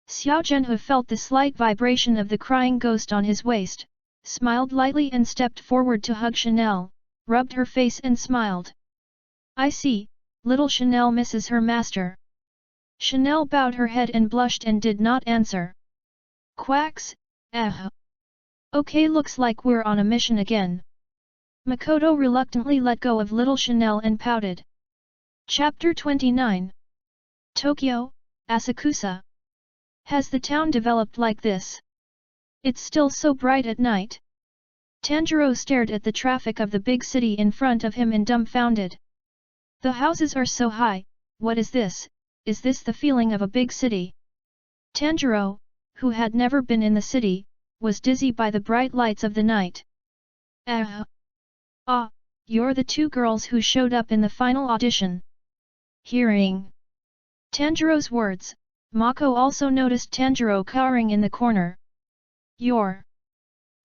Xiao Zhenhu felt the slight vibration of the crying ghost on his waist, smiled lightly and stepped forward to hug Chanel, rubbed her face and smiled. I see, little Chanel misses her master. Chanel bowed her head and blushed and did not answer. Quacks, Okay, looks like we're on a mission again. Makoto reluctantly let go of little Chanel and pouted. Chapter 29. Tokyo, Asakusa. Has the town developed like this? It's still so bright at night. Tanjiro stared at the traffic of the big city in front of him and dumbfounded. The houses are so high, what is this? Is this the feeling of a big city? Tanjiro, who had never been in the city, was dizzy by the bright lights of the night. you're the two girls who showed up in the final audition. Hearing Tanjiro's words, Mako also noticed Tanjiro cowering in the corner. You're...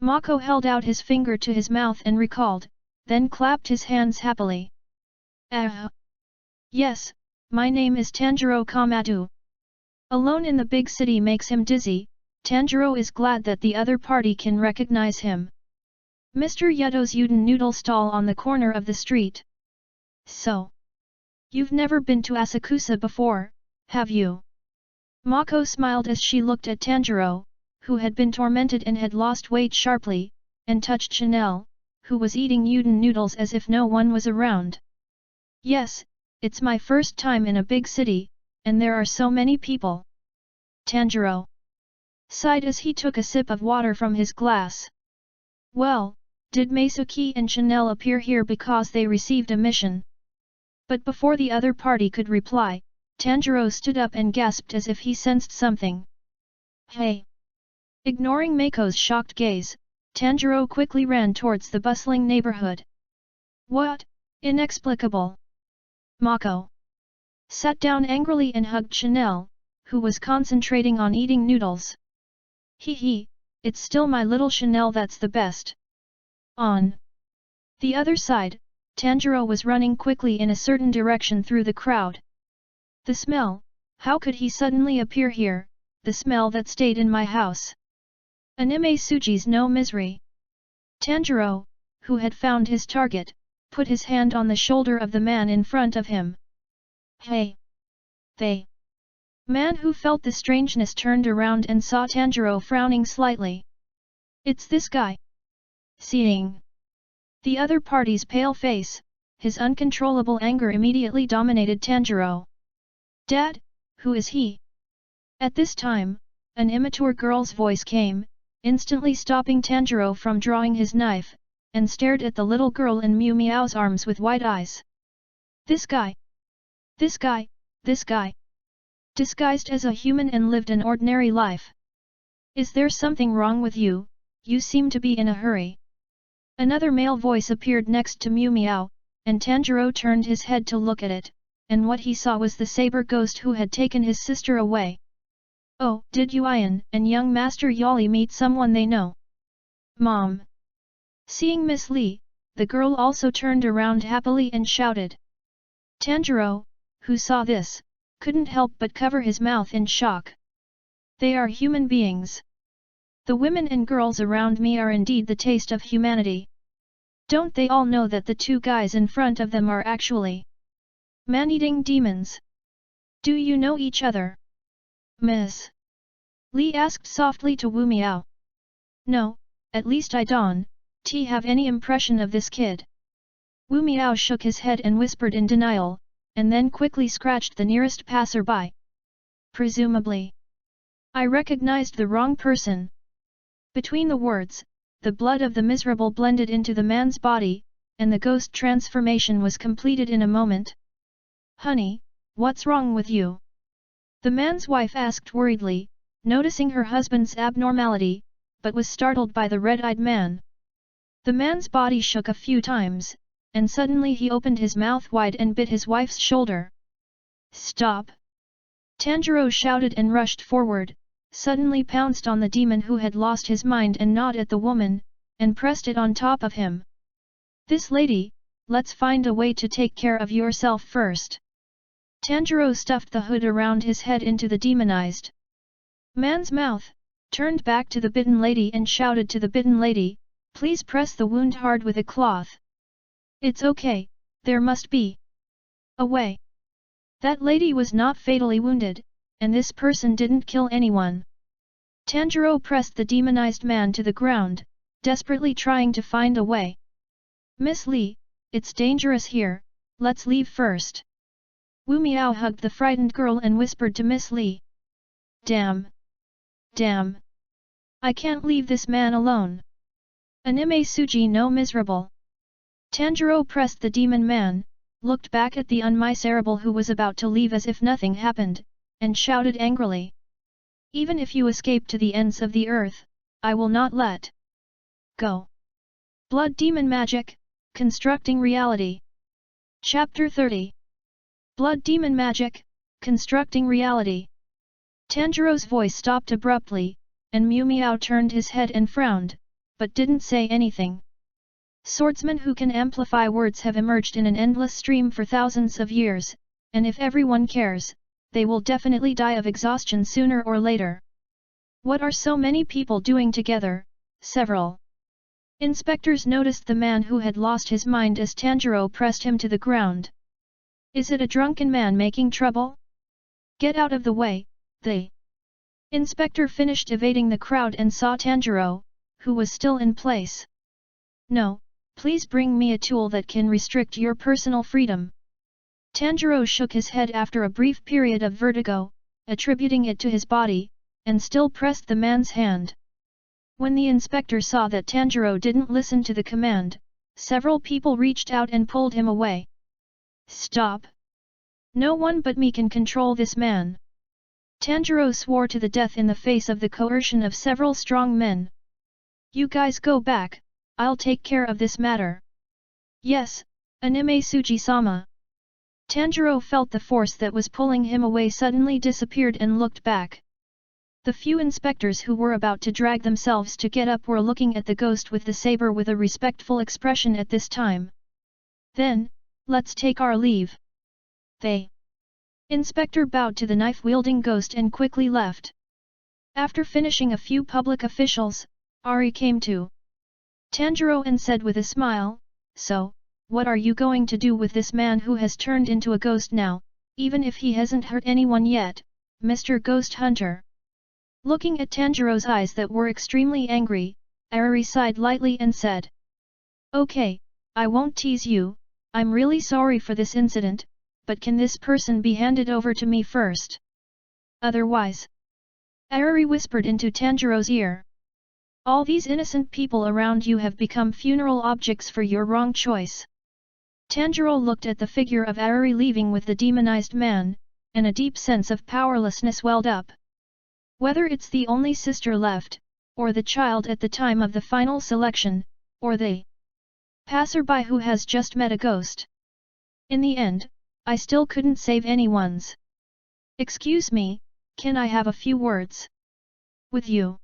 Mako held out his finger to his mouth and recalled, then clapped his hands happily. Yes, my name is Tanjiro Kamadu. Alone in the big city makes him dizzy. Tanjiro is glad that the other party can recognize him. Mr. Yuto's Udon noodle stall on the corner of the street. So, you've never been to Asakusa before, have you? Mako smiled as she looked at Tanjiro, who had been tormented and had lost weight sharply, and touched Chanel, who was eating Udon noodles as if no one was around. Yes, it's my first time in a big city, and there are so many people. Tanjiro sighed as he took a sip of water from his glass. Well, did Meisuke and Chanel appear here because they received a mission? But before the other party could reply, Tanjiro stood up and gasped as if he sensed something. Hey! Ignoring Mako's shocked gaze, Tanjiro quickly ran towards the bustling neighborhood. What? Inexplicable! Mako sat down angrily and hugged Chanel, who was concentrating on eating noodles. Hee, it's still my little Chanel that's the best. On the other side, Tanjiro was running quickly in a certain direction through the crowd. The smell, how could he suddenly appear here, the smell that stayed in my house? Anime Suji's no misery. Tanjiro, who had found his target, put his hand on the shoulder of the man in front of him. Hey! They! Man who felt the strangeness turned around and saw Tanjiro frowning slightly. It's this guy. Seeing the other party's pale face, his uncontrollable anger immediately dominated Tanjiro. Dad, who is he? At this time, an immature girl's voice came, instantly stopping Tanjiro from drawing his knife, and stared at the little girl in Mew Meow's arms with wide eyes. This guy! This guy! This guy! Disguised as a human and lived an ordinary life. Is there something wrong with you? You seem to be in a hurry. Another male voice appeared next to Mew Meow, and Tanjiro turned his head to look at it, and what he saw was the saber ghost who had taken his sister away. Oh, did Yuan and young Master Yali meet someone they know? Mom! Seeing Miss Li, the girl also turned around happily and shouted. Tanjiro, who saw this, couldn't help but cover his mouth in shock. They are human beings. The women and girls around me are indeed the taste of humanity. Don't they all know that the two guys in front of them are actually man-eating demons? Do you know each other? Miss Li asked softly to Wu Miao. No, at least I don't have any impression of this kid. Wu Miao shook his head and whispered in denial, and then quickly scratched the nearest passerby. Presumably, I recognized the wrong person. Between the words, the blood of the miserable blended into the man's body, and the ghost transformation was completed in a moment. Honey, what's wrong with you? The man's wife asked worriedly, noticing her husband's abnormality, but was startled by the red-eyed man. The man's body shook a few times, and suddenly he opened his mouth wide and bit his wife's shoulder. Stop! Tanjiro shouted and rushed forward, suddenly pounced on the demon who had lost his mind and gnawed at the woman, and pressed it on top of him. This lady, let's find a way to take care of yourself first. Tanjiro stuffed the hood around his head into the demonized man's mouth, turned back to the bitten lady and shouted to the bitten lady, please press the wound hard with a cloth. It's okay, there must be a way. That lady was not fatally wounded, and this person didn't kill anyone. Tanjiro pressed the demonized man to the ground, desperately trying to find a way. Miss Li, it's dangerous here, let's leave first. Wu Miao hugged the frightened girl and whispered to Miss Li. Damn! Damn! I can't leave this man alone. Anime Suji no miserable. Tanjiro pressed the demon man, looked back at the unmiserable who was about to leave as if nothing happened, and shouted angrily. Even if you escape to the ends of the earth, I will not let go. Blood demon magic, Constructing Reality. Chapter 30. Blood Demon Magic, Constructing Reality. Tanjiro's voice stopped abruptly, and Mew Meow turned his head and frowned, but didn't say anything. Swordsmen who can amplify words have emerged in an endless stream for thousands of years, and if everyone cares, they will definitely die of exhaustion sooner or later. What are so many people doing together? Several inspectors noticed the man who had lost his mind as Tanjiro pressed him to the ground. Is it a drunken man making trouble? Get out of the way, the inspector finished evading the crowd and saw Tanjiro, who was still in place. No, please bring me a tool that can restrict your personal freedom. Tanjiro shook his head after a brief period of vertigo, attributing it to his body, and still pressed the man's hand. When the inspector saw that Tanjiro didn't listen to the command, several people reached out and pulled him away. Stop! No one but me can control this man. Tanjiro swore to the death in the face of the coercion of several strong men. You guys go back, I'll take care of this matter. Yes, Anime Suji-sama. Tanjiro felt the force that was pulling him away suddenly disappeared and looked back. The few inspectors who were about to drag themselves to get up were looking at the ghost with the saber with a respectful expression at this time. Then, let's take our leave. The inspector bowed to the knife-wielding ghost and quickly left. After finishing a few public officials, Ari came to Tanjiro and said with a smile, So, what are you going to do with this man who has turned into a ghost now, even if he hasn't hurt anyone yet, Mr. Ghost Hunter? Looking at Tanjiro's eyes that were extremely angry, Ari sighed lightly and said, Okay, I won't tease you, I'm really sorry for this incident, but can this person be handed over to me first? Otherwise, Ari whispered into Tanjiro's ear. All these innocent people around you have become funeral objects for your wrong choice. Tanjiro looked at the figure of Ari leaving with the demonized man, and a deep sense of powerlessness welled up. Whether it's the only sister left, or the child at the time of the final selection, or the passerby who has just met a ghost. In the end, I still couldn't save anyone's. Excuse me, can I have a few words with you?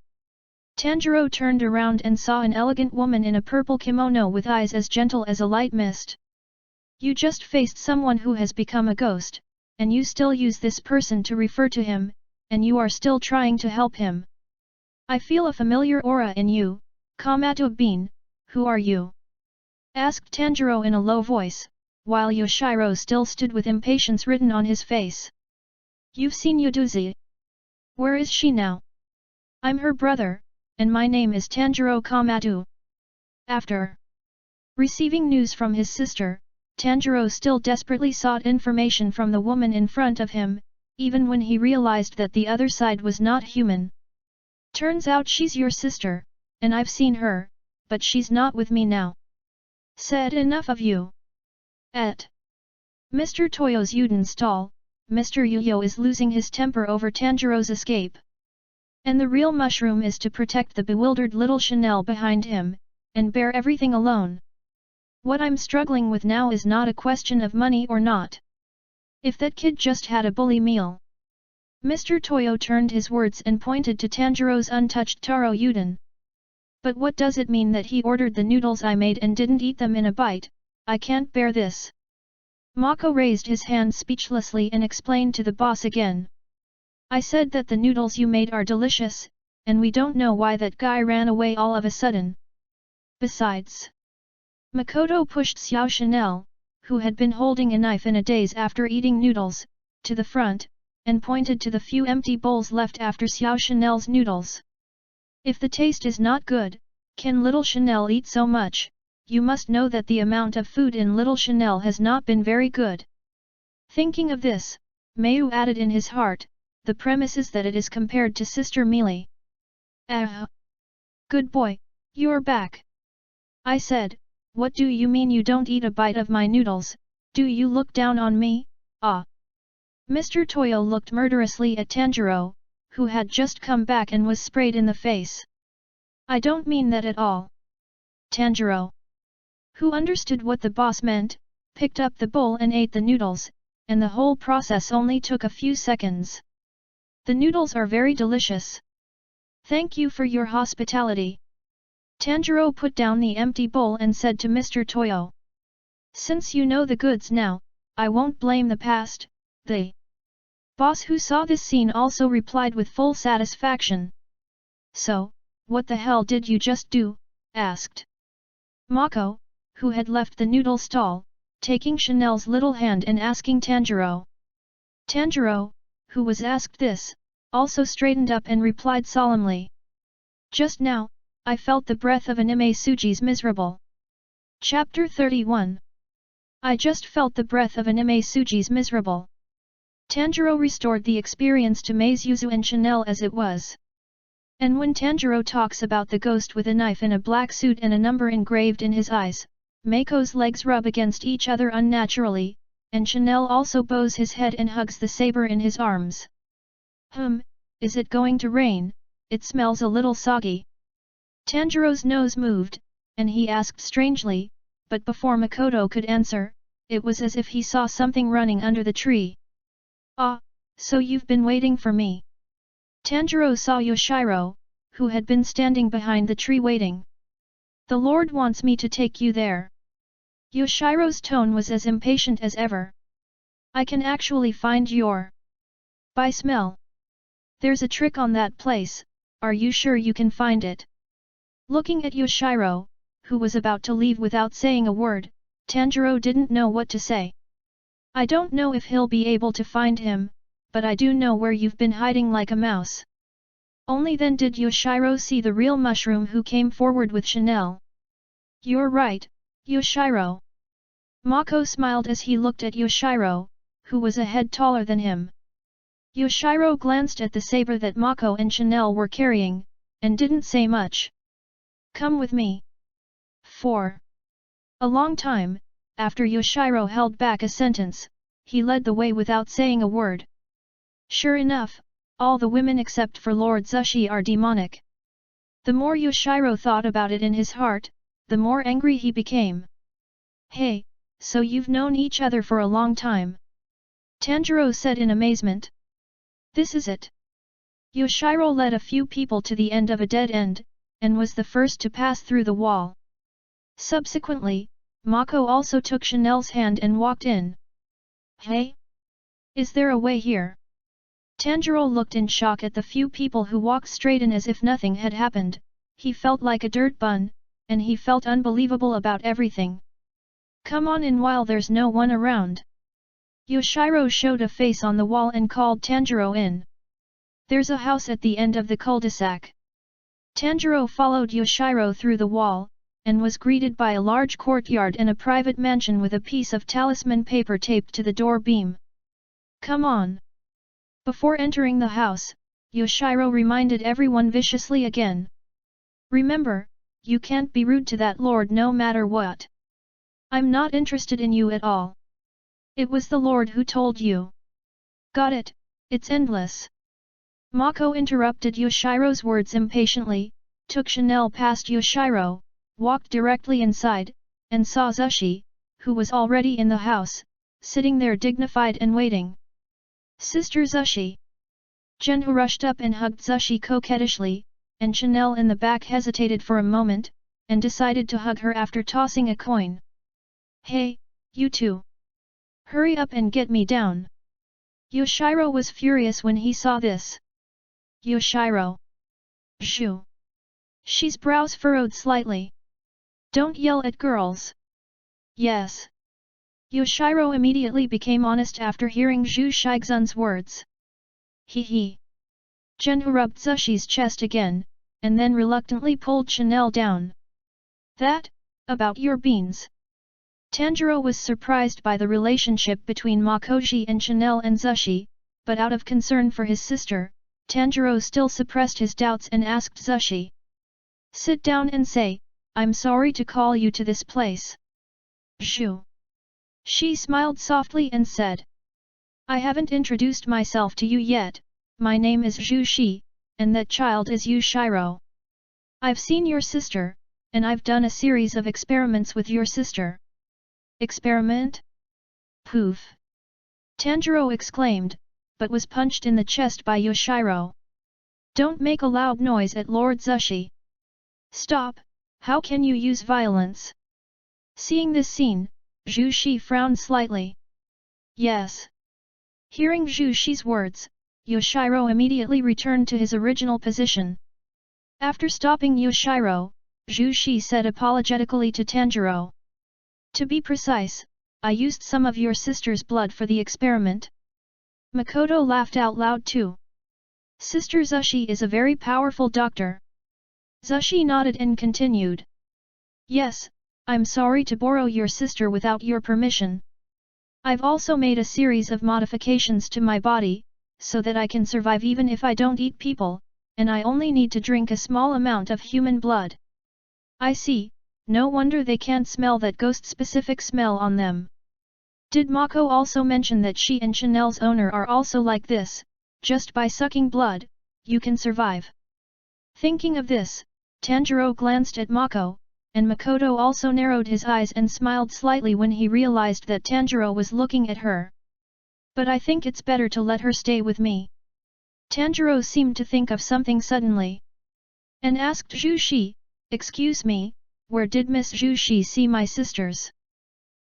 Tanjiro turned around and saw an elegant woman in a purple kimono with eyes as gentle as a light mist. You just faced someone who has become a ghost, and you still use this person to refer to him, and you are still trying to help him. I feel a familiar aura in you, Komato-bin, who are you? Asked Tanjiro in a low voice, while Yoshiro still stood with impatience written on his face. You've seen Yuduzi. Where is she now? I'm her brother, and my name is Tanjiro Komato. After receiving news from his sister, Tanjiro still desperately sought information from the woman in front of him, even when he realized that the other side was not human. Turns out she's your sister, and I've seen her, but she's not with me now. Said enough of you. At Mr. Toyo's Yuden stall, Mr. Yuyo is losing his temper over Tanjiro's escape. And the real mushroom is to protect the bewildered little Chanel behind him, and bear everything alone. What I'm struggling with now is not a question of money or not. If that kid just had a bully meal. Mr. Toyo turned his words and pointed to Tanjiro's untouched taro udon. But what does it mean that he ordered the noodles I made and didn't eat them in a bite? I can't bear this. Mako raised his hand speechlessly and explained to the boss again. I said that the noodles you made are delicious, and we don't know why that guy ran away all of a sudden. Besides, Makoto pushed Xiao Chanel, who had been holding a knife in a daze after eating noodles, to the front, and pointed to the few empty bowls left after Xiao Chanel's noodles. If the taste is not good, can little Chanel eat so much? You must know that the amount of food in little Chanel has not been very good. Thinking of this, Mayu added in his heart, the premise is that it is compared to Sister Mealy. Good boy, you're back. I said, what do you mean you don't eat a bite of my noodles? Do you look down on me? Ah. Mr. Toyo looked murderously at Tanjiro, who had just come back and was sprayed in the face. I don't mean that at all. Tanjiro. who understood what the boss meant, picked up the bowl and ate the noodles, and the whole process only took a few seconds. The noodles are very delicious. Thank you for your hospitality. Tanjiro put down the empty bowl and said to Mr. Toyo. Since you know the goods now, I won't blame the past. The boss who saw this scene also replied with full satisfaction. So, what the hell did you just do? Asked Mako, who had left the noodle stall, taking Chanel's little hand and asking Tanjiro. Tanjiro, who was asked this, also straightened up and replied solemnly. Just now, I felt the breath of anime Suji's miserable. Chapter 31. I just felt the breath of anime Suji's miserable. Tanjiro restored the experience to Maze Yuzu and Chanel as it was. And when Tanjiro talks about the ghost with a knife in a black suit and a number engraved in his eyes, Mako's legs rub against each other unnaturally, and Chanel also bows his head and hugs the saber in his arms. Is it going to rain? It smells a little soggy. Tanjiro's nose moved, and he asked strangely, but before Makoto could answer, it was as if he saw something running under the tree. Ah, so you've been waiting for me. Tanjiro saw Yoshiro, who had been standing behind the tree waiting. The Lord wants me to take you there. Yoshiro's tone was as impatient as ever. I can actually find your by smell. There's a trick on that place, are you sure you can find it? Looking at Yoshiro, who was about to leave without saying a word, Tanjiro didn't know what to say. I don't know if he'll be able to find him, but I do know where you've been hiding like a mouse. Only then did Yoshiro see the real mushroom who came forward with Chanel. You're right, Yoshiro. Mako smiled as he looked at Yoshiro, who was a head taller than him. Yoshiro glanced at the saber that Mako and Chanel were carrying, and didn't say much. Come with me. For a long time, after Yoshiro held back a sentence, he led the way without saying a word. Sure enough, all the women except for Lord Zushi are demonic. The more Yoshiro thought about it in his heart, the more angry he became. Hey, so you've known each other for a long time? Tanjiro said in amazement. This is it. Yoshiro led a few people to the end of a dead end, and was the first to pass through the wall. Subsequently, Mako also took Chanel's hand and walked in. Hey? Is there a way here? Tanjiro looked in shock at the few people who walked straight in as if nothing had happened. He felt like a dirt bun, and he felt unbelievable about everything. Come on in while there's no one around. Yoshiro showed a face on the wall and called Tanjiro in. There's a house at the end of the cul-de-sac. Tanjiro followed Yoshiro through the wall, and was greeted by a large courtyard and a private mansion with a piece of talisman paper taped to the door beam. Come on. Before entering the house, Yoshiro reminded everyone viciously again. Remember, you can't be rude to that lord no matter what. I'm not interested in you at all. It was the lord who told you. Got it, it's endless. Mako interrupted Yoshiro's words impatiently, took Chanel past Yoshiro, walked directly inside, and saw Zushi, who was already in the house, sitting there dignified and waiting. Sister Zushi. Genhu rushed up and hugged Zushi coquettishly, and Chanel in the back hesitated for a moment, and decided to hug her after tossing a coin. Hey, you two! Hurry up and get me down! Yoshiro was furious when he saw this. Yoshiro! Shoo! She's brows furrowed slightly. Don't yell at girls. Yes. Yoshiro immediately became honest after hearing Zhu Shixun's words. Hee. Genhu rubbed Zushi's chest again, and then reluctantly pulled Chanel down. That, about your beans. Tanjiro was surprised by the relationship between Makoshi and Chanel and Zushi, but out of concern for his sister, Tanjiro still suppressed his doubts and asked Zushi. Sit down and say, I'm sorry to call you to this place. Shoo. She smiled softly and said. I haven't introduced myself to you yet, my name is Zhu Shi, and that child is Yoshiro. I've seen your sister, and I've done a series of experiments with your sister. Experiment? Poof! Tanjiro exclaimed, but was punched in the chest by Yoshiro. Don't make a loud noise at Lord Zushi. Stop, how can you use violence? Seeing this scene, Zhu Shi frowned slightly. Yes. Hearing Zhu Shi's words, Yoshiro immediately returned to his original position. After stopping Yoshiro, Zhu Shi said apologetically to Tanjiro. To be precise, I used some of your sister's blood for the experiment. Makoto laughed out loud too. Sister Zushi is a very powerful doctor. Zushi nodded and continued. Yes, I'm sorry to borrow your sister without your permission. I've also made a series of modifications to my body, so that I can survive even if I don't eat people, and I only need to drink a small amount of human blood. I see, no wonder they can't smell that ghost-specific smell on them. Did Mako also mention that she and Chanel's owner are also like this? Just by sucking blood, you can survive. Thinking of this, Tanjiro glanced at Mako, and Makoto also narrowed his eyes and smiled slightly when he realized that Tanjiro was looking at her. But I think it's better to let her stay with me. Tanjiro seemed to think of something suddenly, and asked Zhu Shi, excuse me, where did Miss Zhu Shi see my sisters?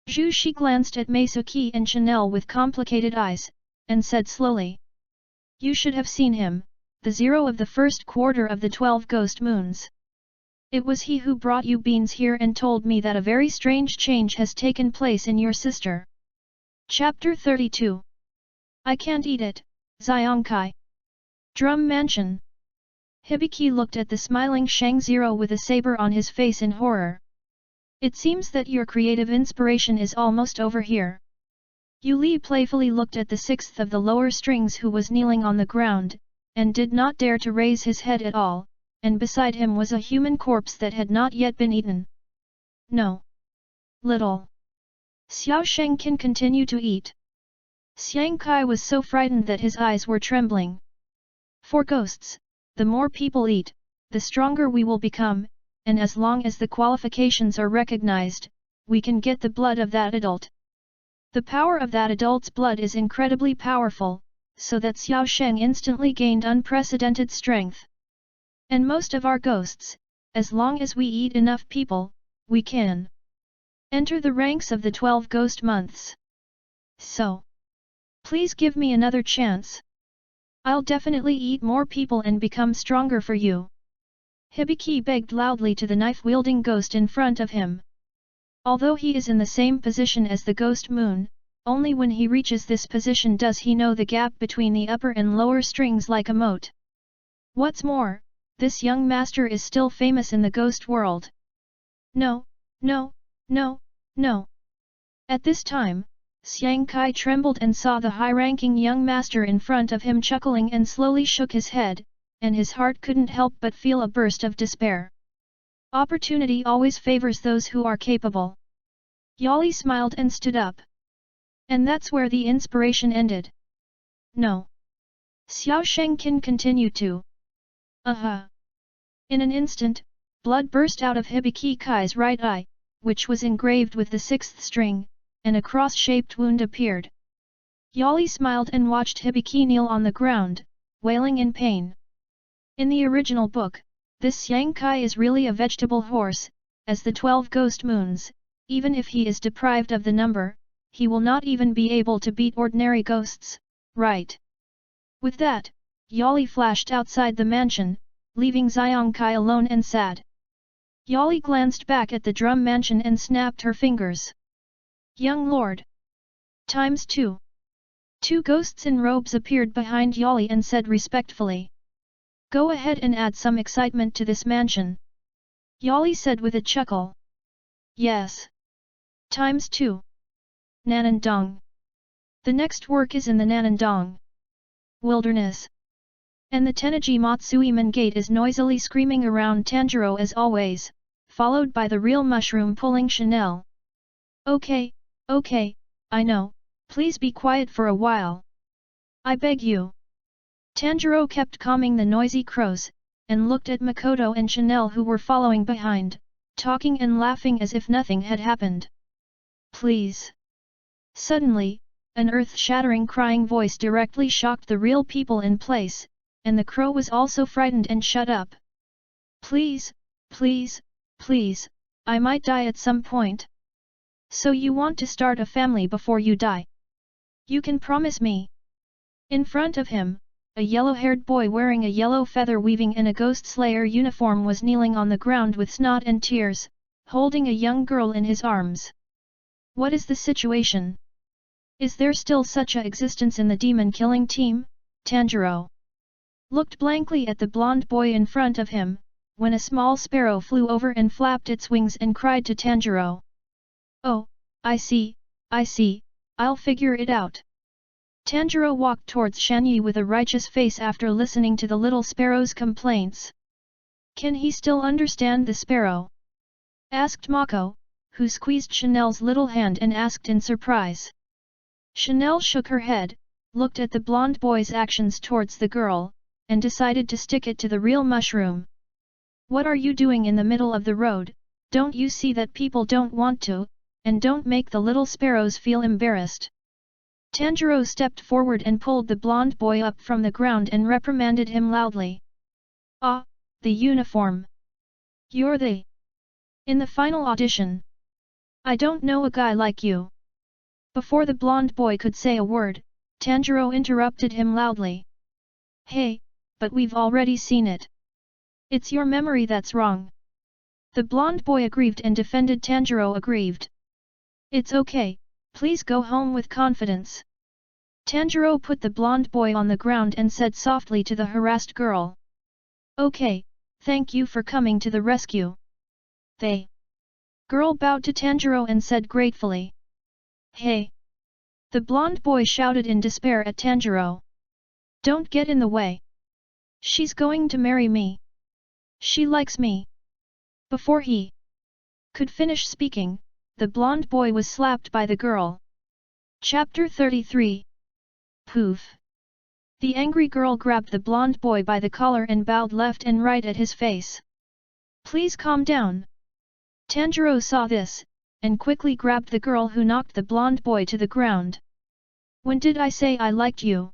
Zhu Shi glanced at Meisuke and Chanel with complicated eyes, and said slowly. You should have seen him, the 0 of the first quarter of the 12 ghost moons. It was he who brought you beans here and told me that a very strange change has taken place in your sister. Chapter 32. I can't eat it, Zionkai. Drum Mansion. Hibiki looked at the smiling Shang Zero with a saber on his face in horror. It seems that your creative inspiration is almost over here. Yu Li playfully looked at the 6th of the lower strings who was kneeling on the ground, and did not dare to raise his head at all, and beside him was a human corpse that had not yet been eaten. No. Little. Xiao Sheng can continue to eat. Xiang Kai was so frightened that his eyes were trembling. For ghosts, the more people eat, the stronger we will become, and as long as the qualifications are recognized, we can get the blood of that adult. The power of that adult's blood is incredibly powerful, so that Xiao Sheng instantly gained unprecedented strength. And most of our ghosts, as long as we eat enough people, we can enter the ranks of the 12 ghost months. So, please give me another chance. I'll definitely eat more people and become stronger for you. Hibiki begged loudly to the knife-wielding ghost in front of him. Although he is in the same position as the ghost moon, only when he reaches this position does he know the gap between the upper and lower strings like a moat. What's more, this young master is still famous in the ghost world. No, no, no, no. At this time, Xiang Kai trembled and saw the high-ranking young master in front of him chuckling and slowly shook his head, and his heart couldn't help but feel a burst of despair. Opportunity always favors those who are capable. Yali smiled and stood up. And that's where the inspiration ended. No. Xiao Shengkin continued to. In an instant, blood burst out of Hibiki Kai's right eye, which was engraved with the 6th string, and a cross-shaped wound appeared. Yali smiled and watched Hibiki kneel on the ground, wailing in pain. In the original book, this Xiang Kai is really a vegetable horse, as the 12 ghost moons, even if he is deprived of the number, he will not even be able to beat ordinary ghosts, right? With that, Yali flashed outside the mansion, leaving Xiang Kai alone and sad. Yali glanced back at the drum mansion and snapped her fingers. Young lord. ×2. 2 ghosts in robes appeared behind Yali and said respectfully. Go ahead and add some excitement to this mansion. Yali said with a chuckle. Yes. ×2. Nanandong. The next work is in the Nanandong wilderness. And the Tenaji Matsuiman gate is noisily screaming around Tanjiro as always, followed by the real mushroom pulling Chanel. Okay, I know, please be quiet for a while. I beg you. Tanjiro kept calming the noisy crows, and looked at Makoto and Chanel who were following behind, talking and laughing as if nothing had happened. Please. Suddenly, an earth-shattering crying voice directly shocked the real people in place, and the crow was also frightened and shut up. Please, please, please, I might die at some point. So you want to start a family before you die? You can promise me. In front of him, a yellow-haired boy wearing a yellow feather weaving and a ghost slayer uniform was kneeling on the ground with snot and tears, holding a young girl in his arms. What is the situation? Is there still such a existence in the demon-killing team? Tanjiro looked blankly at the blonde boy in front of him, when a small sparrow flew over and flapped its wings and cried to Tanjiro. Oh, I see, I'll figure it out. Tanjiro walked towards Shanyi with a righteous face after listening to the little sparrow's complaints. Can he still understand the sparrow? Asked Mako, who squeezed Chanel's little hand and asked in surprise. Chanel shook her head, looked at the blonde boy's actions towards the girl, and decided to stick it to the real mushroom. What are you doing in the middle of the road? Don't you see that people don't want to, and don't make the little sparrows feel embarrassed? Tanjiro stepped forward and pulled the blonde boy up from the ground and reprimanded him loudly. Ah, the uniform. You're in the final audition. I don't know a guy like you. Before the blonde boy could say a word, Tanjiro interrupted him loudly. Hey, but we've already seen it. It's your memory that's wrong. The blonde boy aggrieved and defended Tanjiro aggrieved. It's okay, please go home with confidence. Tanjiro put the blonde boy on the ground and said softly to the harassed girl. Okay, thank you for coming to the rescue. Girl bowed to Tanjiro and said gratefully. Hey! The blonde boy shouted in despair at Tanjiro. Don't get in the way. She's going to marry me. She likes me. Before he could finish speaking, the blonde boy was slapped by the girl. Chapter 33. Poof. The angry girl grabbed the blonde boy by the collar and bowed left and right at his face. Please calm down. Tanjiro saw this, and quickly grabbed the girl who knocked the blonde boy to the ground. When did I say I liked you?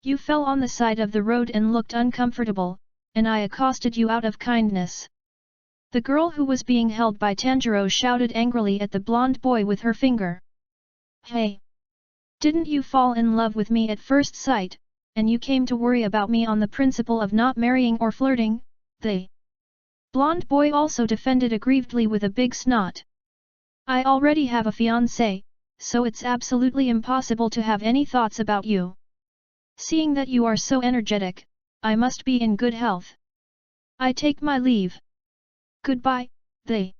You fell on the side of the road and looked uncomfortable, and I accosted you out of kindness. The girl who was being held by Tanjiro shouted angrily at the blonde boy with her finger. Hey! Didn't you fall in love with me at first sight, and you came to worry about me on the principle of not marrying or flirting? The blonde boy also defended aggrievedly with a big snot. I already have a fiancé, so it's absolutely impossible to have any thoughts about you. Seeing that you are so energetic, I must be in good health. I take my leave. Goodbye, the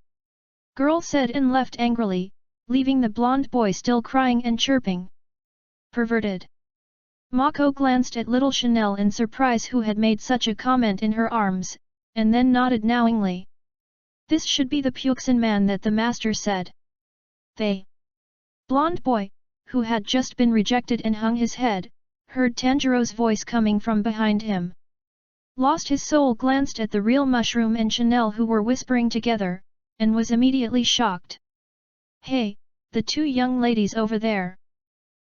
girl said and left angrily, leaving the blonde boy still crying and chirping. Perverted. Mako glanced at little Chanel in surprise who had made such a comment in her arms, and then nodded knowingly. This should be the Puxin man that the master said. The blonde boy, who had just been rejected and hung his head, heard Tanjiro's voice coming from behind him. Lost his soul glanced at the real mushroom and Chanel who were whispering together, and was immediately shocked. Hey, the two young ladies over there.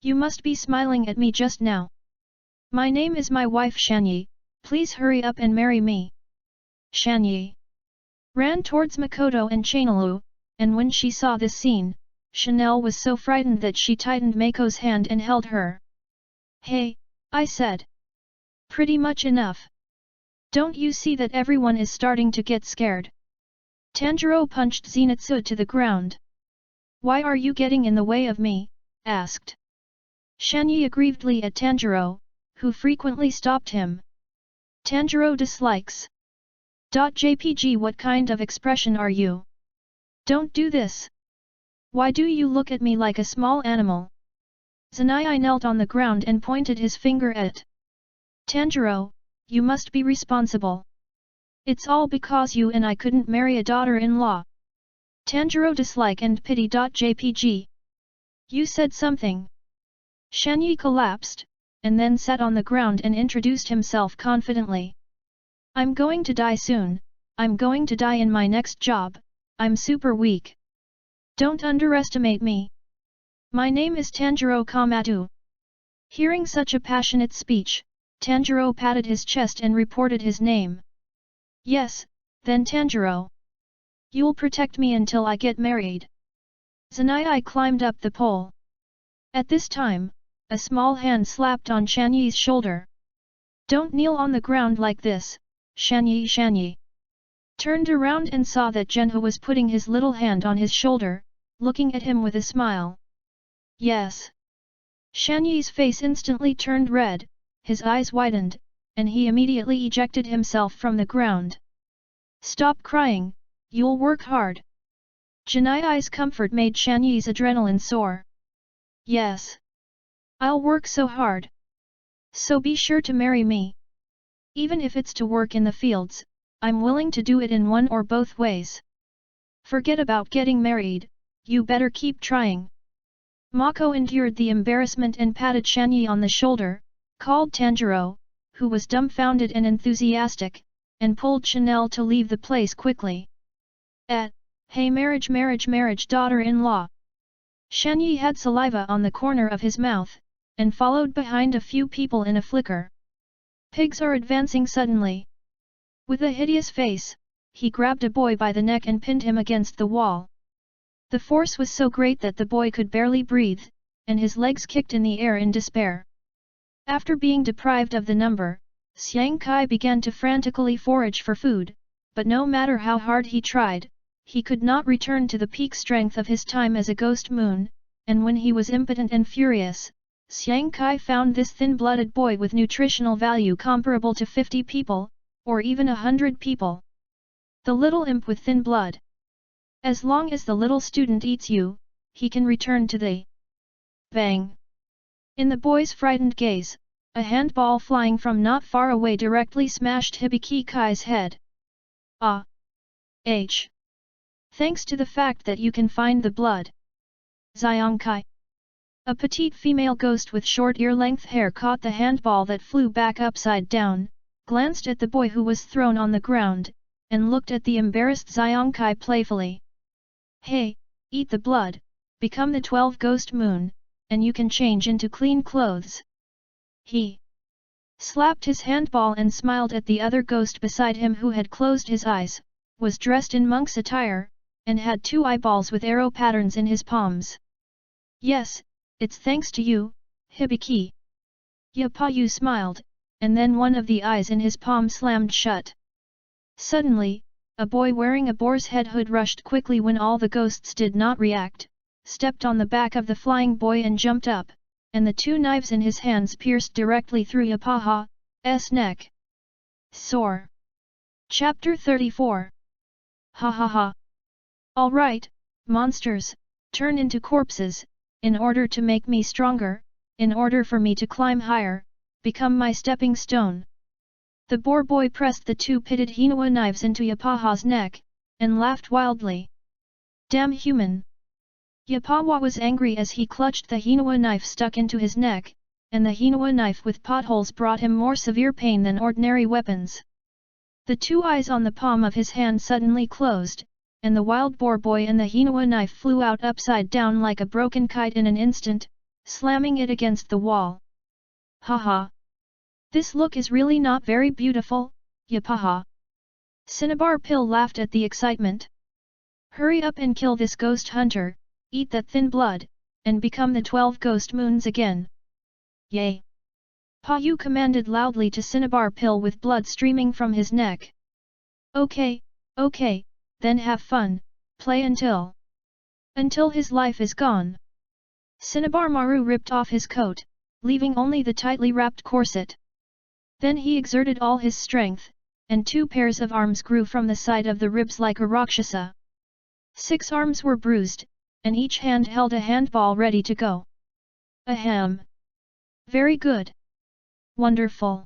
You must be smiling at me just now. My name is my wife Shanyi, please hurry up and marry me. Shanyi ran towards Makoto and Chanalu, and when she saw this scene, Chanel was so frightened that she tightened Mako's hand and held her. Hey, I said. Pretty much enough. Don't you see that everyone is starting to get scared? Tanjiro punched Zenitsu to the ground. Why are you getting in the way of me? Asked Shanyi aggrievedly at Tanjiro, who frequently stopped him. Tanjiro dislikes. JPG What kind of expression are you? Don't do this. Why do you look at me like a small animal? Zenai knelt on the ground and pointed his finger at Tanjiro, you must be responsible. It's all because you and I couldn't marry a daughter-in-law. Tanjiro dislike and pity. JPG. You said something. Shanyi collapsed, and then sat on the ground and introduced himself confidently. I'm going to die soon, I'm going to die in my next job, I'm super weak. Don't underestimate me. My name is Tanjiro Kamatu. Hearing such a passionate speech, Tanjiro patted his chest and reported his name. Yes, then Tanjiro. You'll protect me until I get married. Zanai climbed up the pole. At this time, a small hand slapped on Shanyi's shoulder. Don't kneel on the ground like this, Shanyi. Turned around and saw that Zhenhe was putting his little hand on his shoulder, looking at him with a smile. Yes. Shanyi's face instantly turned red, his eyes widened, and he immediately ejected himself from the ground. Stop crying, you'll work hard. Zhenai's comfort made Shanyi's adrenaline soar. Yes. I'll work so hard. So be sure to marry me. Even if it's to work in the fields, I'm willing to do it in one or both ways. Forget about getting married, you better keep trying. Mako endured the embarrassment and patted Shanyi on the shoulder, called Tanjiro, who was dumbfounded and enthusiastic, and pulled Chanel to leave the place quickly. Hey marriage daughter-in-law. Shanyi had saliva on the corner of his mouth, and followed behind a few people in a flicker. Pigs are advancing suddenly. With a hideous face, he grabbed a boy by the neck and pinned him against the wall. The force was so great that the boy could barely breathe, and his legs kicked in the air in despair. After being deprived of the number, Xiang Kai began to frantically forage for food, but no matter how hard he tried, he could not return to the peak strength of his time as a ghost moon, and when he was impotent and furious, Xiang Kai found this thin-blooded boy with nutritional value comparable to 50 people, or even 100 people. The little imp with thin blood. As long as the little student eats you, he can return to the... Bang! In the boy's frightened gaze, a handball flying from not far away directly smashed Hibiki Kai's head. Ah! H! Thanks to the fact that you can find the blood. Xiang Kai. A petite female ghost with short ear-length hair caught the handball that flew back upside down, glanced at the boy who was thrown on the ground, and looked at the embarrassed Xiang Kai playfully. Hey, eat the blood, become the 12 ghost moon, and you can change into clean clothes. He slapped his handball and smiled at the other ghost beside him who had closed his eyes, was dressed in monk's attire, and had 2 eyeballs with arrow patterns in his palms. Yes, it's thanks to you, Hibiki. Yapayu smiled, and then one of the eyes in his palm slammed shut. Suddenly, a boy wearing a boar's head hood rushed quickly when all the ghosts did not react, stepped on the back of the flying boy and jumped up, and the 2 knives in his hands pierced directly through Yapaha's neck. Sore. Chapter 34. Ha ha ha. All right, monsters, turn into corpses, in order to make me stronger, in order for me to climb higher, become my stepping stone. The boar boy pressed the 2 pitted Hinawa knives into Yapaha's neck, and laughed wildly. Damn human! Yapawa was angry as he clutched the Hinawa knife stuck into his neck, and the Hinawa knife with potholes brought him more severe pain than ordinary weapons. The 2 eyes on the palm of his hand suddenly closed, and the wild boar boy and the Hinawa knife flew out upside down like a broken kite in an instant, slamming it against the wall. Haha! This look is really not very beautiful, Yapaha. Cinnabar Pill laughed at the excitement. Hurry up and kill this ghost hunter, eat that thin blood, and become the 12 ghost moons again. Yay! Pa-yu commanded loudly to Cinnabar Pill with blood streaming from his neck. Okay, then have fun, play until his life is gone. Cinnabar Maru ripped off his coat, leaving only the tightly wrapped corset. Then he exerted all his strength, and 2 pairs of arms grew from the side of the ribs like a Rakshasa. 6 arms were bruised, and each hand held a handball ready to go. Ahem! Very good! Wonderful!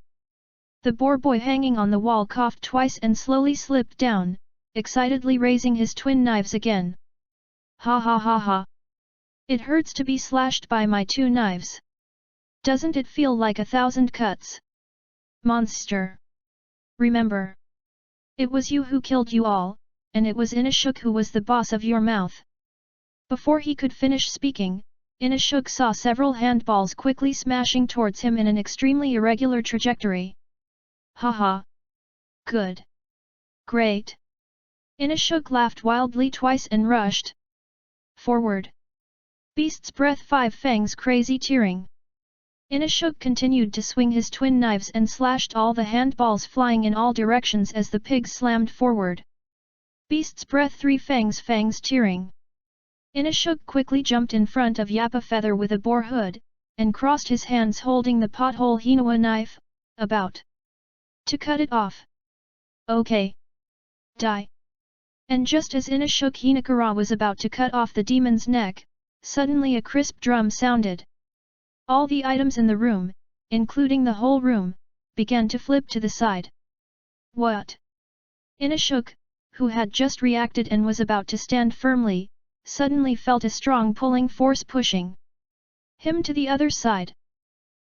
The boar boy hanging on the wall coughed twice and slowly slipped down, excitedly raising his twin knives again. Ha ha ha ha! It hurts to be slashed by my 2 knives. Doesn't it feel like 1,000 cuts? Monster! Remember! It was you who killed you all, and it was Inashuk who was the boss of your mouth. Before he could finish speaking, Inashuk saw several handballs quickly smashing towards him in an extremely irregular trajectory. Haha. Good. Great. Inashuk laughed wildly twice and rushed forward. Beast's breath, 5 fangs, crazy tearing. Inashuk continued to swing his twin knives and slashed all the handballs flying in all directions as the pig slammed forward. Beast's breath, 3 fangs, fangs tearing. Inashuk quickly jumped in front of Yappa Feather with a boar hood, and crossed his hands holding the pothole Hinawa knife, about to cut it off. Okay. Die. And just as Inashuk Hinakara was about to cut off the demon's neck, suddenly a crisp drum sounded. All the items in the room, including the whole room, began to flip to the side. What? Inashuk, who had just reacted and was about to stand firmly, suddenly felt a strong pulling force pushing him to the other side.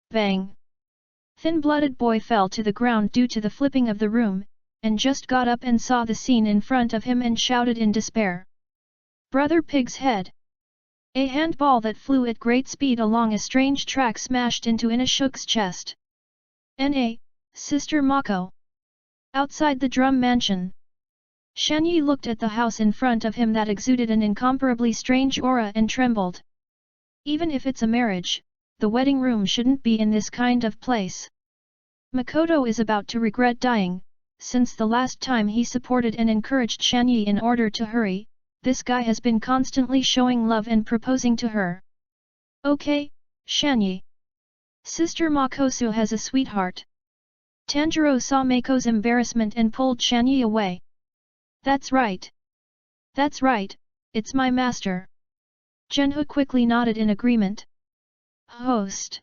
Bang! Thin-blooded boy fell to the ground due to the flipping of the room, and just got up and saw the scene in front of him and shouted in despair. Brother Pig's head! A handball that flew at great speed along a strange track smashed into Inashuk's chest. N.A., Sister Mako. Outside the drum mansion. Shanyi looked at the house in front of him that exuded an incomparably strange aura and trembled. Even if it's a marriage, the wedding room shouldn't be in this kind of place. Makoto is about to regret dying, since the last time he supported and encouraged Shanyi in order to hurry. This guy has been constantly showing love and proposing to her. Okay, Shanyi. Sister Makosu has a sweetheart. Tanjiro saw Mako's embarrassment and pulled Shanyi away. That's right. That's right, it's my master. Genhu quickly nodded in agreement. Host.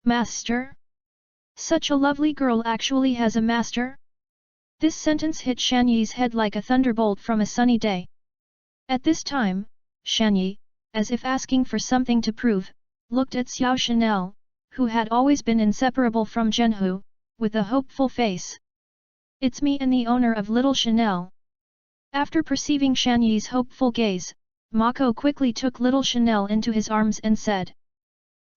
Master? Such a lovely girl actually has a master? This sentence hit Shanyi's head like a thunderbolt from a sunny day. At this time, Shanyi, as if asking for something to prove, looked at Xiao Chanel, who had always been inseparable from Genhu, with a hopeful face. It's me and the owner of Little Chanel. After perceiving Shanyi's hopeful gaze, Mako quickly took Little Chanel into his arms and said.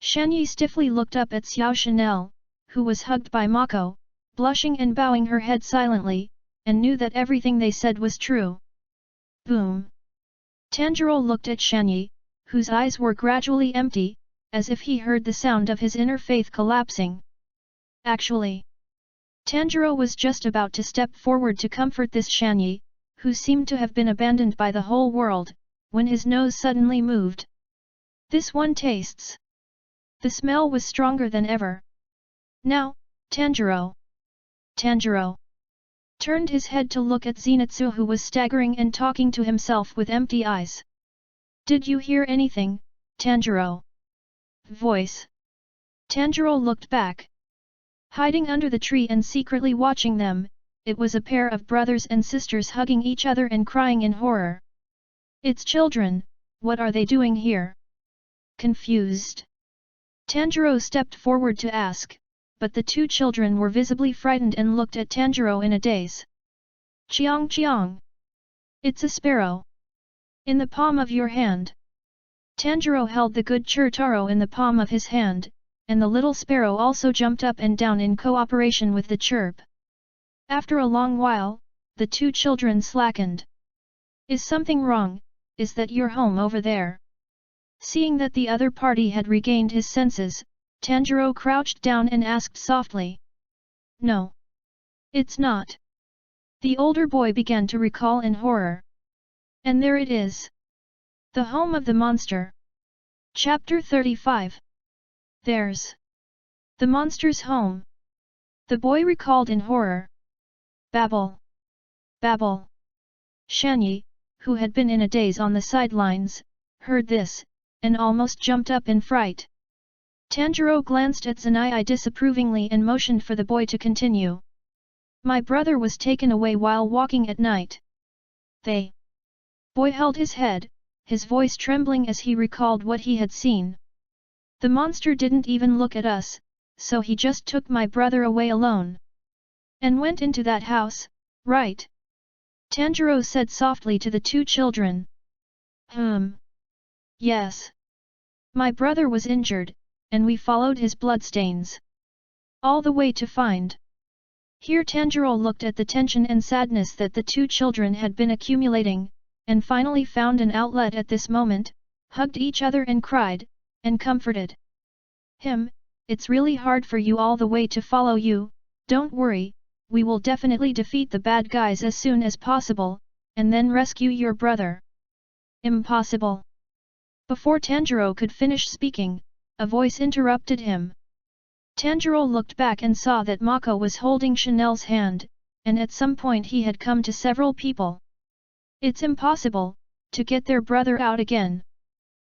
Shanyi stiffly looked up at Xiao Chanel, who was hugged by Mako, blushing and bowing her head silently, and knew that everything they said was true. Boom! Tanjiro looked at Shanyi, whose eyes were gradually empty, as if he heard the sound of his inner faith collapsing. Actually, Tanjiro was just about to step forward to comfort this Shanyi, who seemed to have been abandoned by the whole world, when his nose suddenly moved. This one tastes. The smell was stronger than ever. Now, Tanjiro turned his head to look at Zenitsu, who was staggering and talking to himself with empty eyes. Did you hear anything, Tanjiro? Voice. Tanjiro looked back. Hiding under the tree and secretly watching them, it was a pair of brothers and sisters hugging each other and crying in horror. It's children, what are they doing here? Confused. Tanjiro stepped forward to ask, but the two children were visibly frightened and looked at Tanjiro in a daze. Chiang! It's a sparrow. In the palm of your hand. Tanjiro held the good Churtaro in the palm of his hand, and the little sparrow also jumped up and down in cooperation with the chirp. After a long while, the two children slackened. Is something wrong? Is that your home over there? Seeing that the other party had regained his senses, Tanjiro crouched down and asked softly. No. It's not. The older boy began to recall in horror. And there it is. The home of the monster. Chapter 35. There's the monster's home. The boy recalled in horror. Babble. Babble. Shanyi, who had been in a daze on the sidelines, heard this, and almost jumped up in fright. Tanjiro glanced at Zanai disapprovingly and motioned for the boy to continue. My brother was taken away while walking at night. They. Boy held his head, his voice trembling as he recalled what he had seen. The monster didn't even look at us, so he just took my brother away alone. And went into that house, right? Tanjiro said softly to the two children. Yes. My brother was injured, and we followed his bloodstains all the way to find. Here Tanjiro looked at the tension and sadness that the two children had been accumulating, and finally found an outlet at this moment, hugged each other and cried, and comforted him. It's really hard for you all the way to follow you, don't worry, we will definitely defeat the bad guys as soon as possible, and then rescue your brother. Impossible. Before Tanjiro could finish speaking, a voice interrupted him. Tanjiro looked back and saw that Mako was holding Chanel's hand, and at some point he had come to several people. It's impossible to get their brother out again.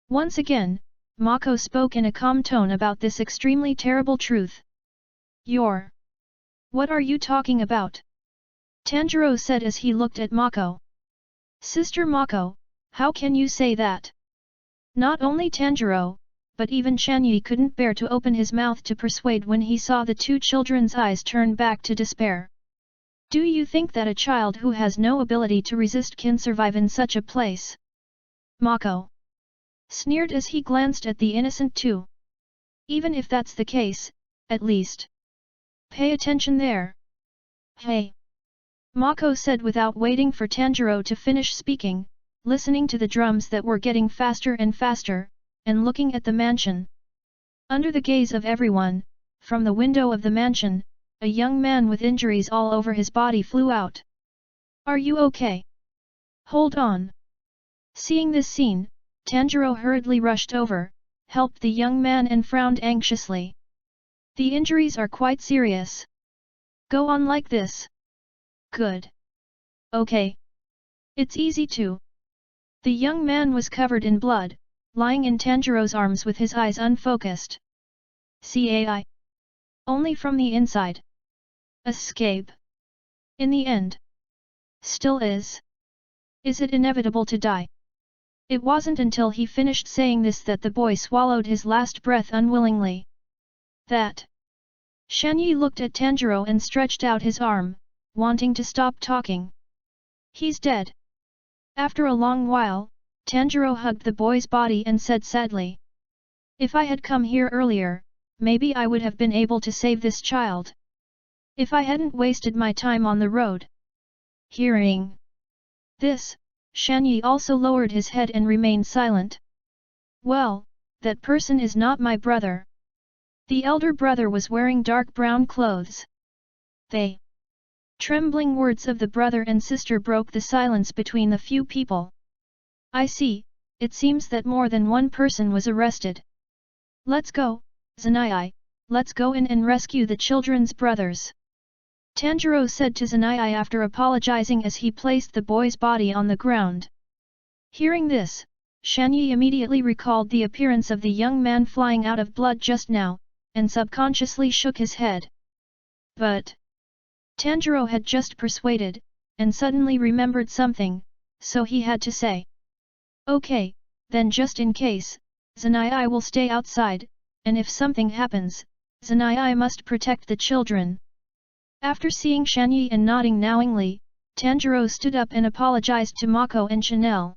Once again, Mako spoke in a calm tone about this extremely terrible truth. What are you talking about? Tanjiro said as he looked at Mako. Sister Mako, how can you say that? Not only Tanjiro, but even Chanyi couldn't bear to open his mouth to persuade when he saw the two children's eyes turn back to despair. Do you think that a child who has no ability to resist can survive in such a place? Mako sneered as he glanced at the innocent two. Even if that's the case, at least pay attention there. Hey! Mako said without waiting for Tanjiro to finish speaking, listening to the drums that were getting faster and faster, and looking at the mansion. Under the gaze of everyone, from the window of the mansion, a young man with injuries all over his body flew out. Are you okay? Hold on. Seeing this scene, Tanjiro hurriedly rushed over, helped the young man and frowned anxiously. The injuries are quite serious. Go on like this. Good. Okay. It's easy to. The young man was covered in blood, lying in Tanjiro's arms with his eyes unfocused. Cai. Only from the inside. Escape. In the end. Still is. Is it inevitable to die? It wasn't until he finished saying this that the boy swallowed his last breath unwillingly. That. Shanyi looked at Tanjiro and stretched out his arm, wanting to stop talking. He's dead. After a long while, Tanjiro hugged the boy's body and said sadly. If I had come here earlier, maybe I would have been able to save this child. If I hadn't wasted my time on the road. Hearing this, Shanyi also lowered his head and remained silent. Well, that person is not my brother. The elder brother was wearing dark brown clothes. They. Trembling words of the brother and sister broke the silence between the few people. I see, it seems that more than one person was arrested. Let's go, Zanai, let's go in and rescue the children's brothers. Tanjiro said to Zanai after apologizing as he placed the boy's body on the ground. Hearing this, Shanyi immediately recalled the appearance of the young man flying out of blood just now, and subconsciously shook his head. But Tanjiro had just persuaded, and suddenly remembered something, so he had to say. Okay, then just in case, Zanai will stay outside, and if something happens, Zanai must protect the children. After seeing Shanyi and nodding knowingly, Tanjiro stood up and apologized to Mako and Chanel.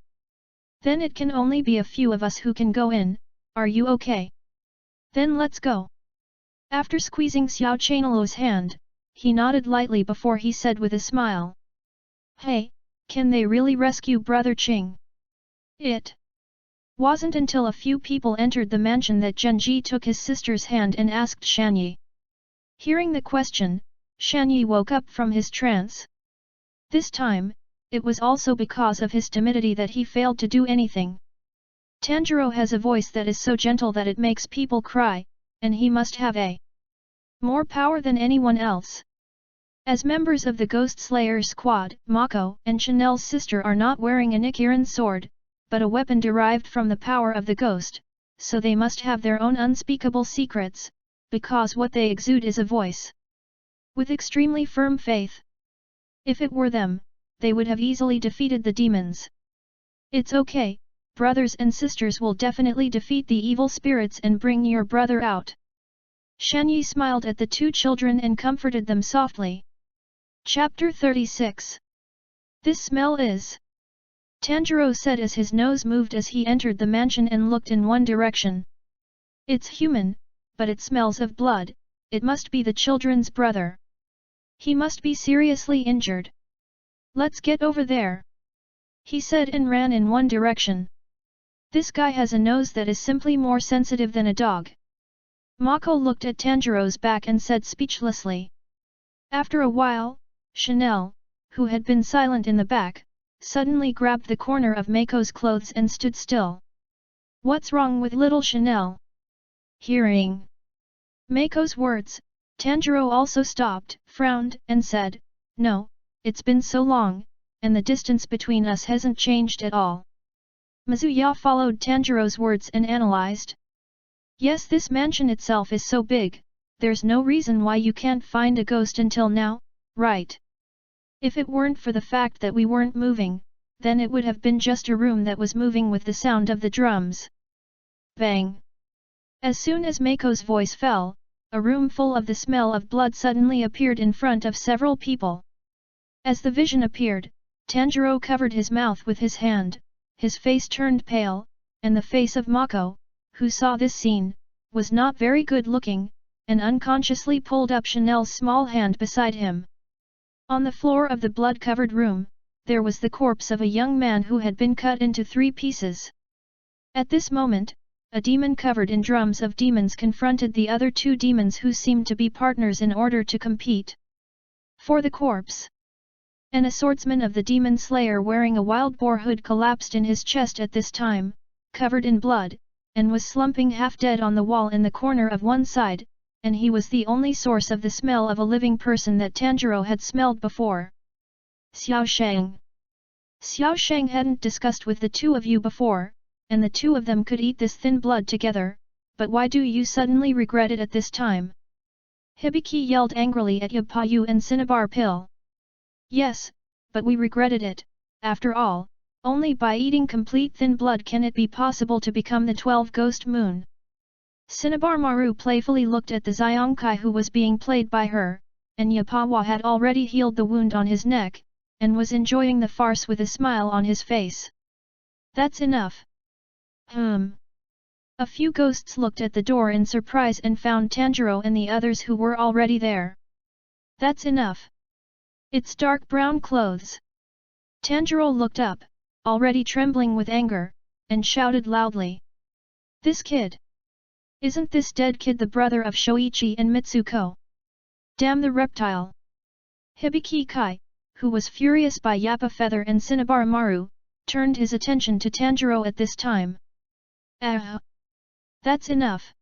Then it can only be a few of us who can go in, are you okay? Then let's go. After squeezing Xiao Chainluo's hand, he nodded lightly before he said with a smile. Hey, can they really rescue Brother Qing? It wasn't until a few people entered the mansion that Genji took his sister's hand and asked Shanyi. Hearing the question, Shanyi woke up from his trance. This time, it was also because of his timidity that he failed to do anything. Tanjiro has a voice that is so gentle that it makes people cry, and he must have more power than anyone else. As members of the Ghost Slayer squad, Mako and Chanel's sister are not wearing a Nichiren sword, but a weapon derived from the power of the ghost, so they must have their own unspeakable secrets, because what they exude is a voice with extremely firm faith. If it were them, they would have easily defeated the demons. It's okay, brothers and sisters will definitely defeat the evil spirits and bring your brother out. Shanyi smiled at the two children and comforted them softly. Chapter 36. This smell is… Tanjiro said as his nose moved as he entered the mansion and looked in one direction. It's human, but it smells of blood, it must be the children's brother. He must be seriously injured. Let's get over there, he said and ran in one direction. This guy has a nose that is simply more sensitive than a dog. Mako looked at Tanjiro's back and said speechlessly. After a while, Chanel, who had been silent in the back, suddenly grabbed the corner of Mako's clothes and stood still. What's wrong with little Chanel? Hearing Mako's words, Tanjiro also stopped, frowned, and said, No, it's been so long, and the distance between us hasn't changed at all. Mizuya followed Tanjiro's words and analyzed. Yes, this mansion itself is so big, there's no reason why you can't find a ghost until now, right? If it weren't for the fact that we weren't moving, then it would have been just a room that was moving with the sound of the drums. Bang! As soon as Mako's voice fell, a room full of the smell of blood suddenly appeared in front of several people. As the vision appeared, Tanjiro covered his mouth with his hand, his face turned pale, and the face of Mako, who saw this scene, was not very good looking, and unconsciously pulled up Chanel's small hand beside him. On the floor of the blood-covered room, there was the corpse of a young man who had been cut into 3 pieces. At this moment, a demon covered in drums of demons confronted the other 2 demons who seemed to be partners in order to compete for the corpse. And a swordsman of the demon slayer wearing a wild boar hood collapsed in his chest at this time, covered in blood, and was slumping half-dead on the wall in the corner of one side, and he was the only source of the smell of a living person that Tanjiro had smelled before. Xiao Shang. Xiao Shang hadn't discussed with the 2 of you before, and the 2 of them could eat this thin blood together, but why do you suddenly regret it at this time? Hibiki yelled angrily at Yapayu and Cinnabar Pill. Yes, but we regretted it, after all, only by eating complete thin blood can it be possible to become the 12 Ghost Moon. Cinnabar Maru playfully looked at the Xiongkai who was being played by her, and Yapawa had already healed the wound on his neck, and was enjoying the farce with a smile on his face. That's enough. A few ghosts looked at the door in surprise and found Tanjiro and the others who were already there. That's enough. It's dark brown clothes. Tanjiro looked up, already trembling with anger, and shouted loudly. This kid! Isn't this dead kid the brother of Shoichi and Mitsuko? Damn the reptile! Hibiki Kai, who was furious by Yappa Feather and Cinnabar Maru, turned his attention to Tanjiro at this time. That's enough.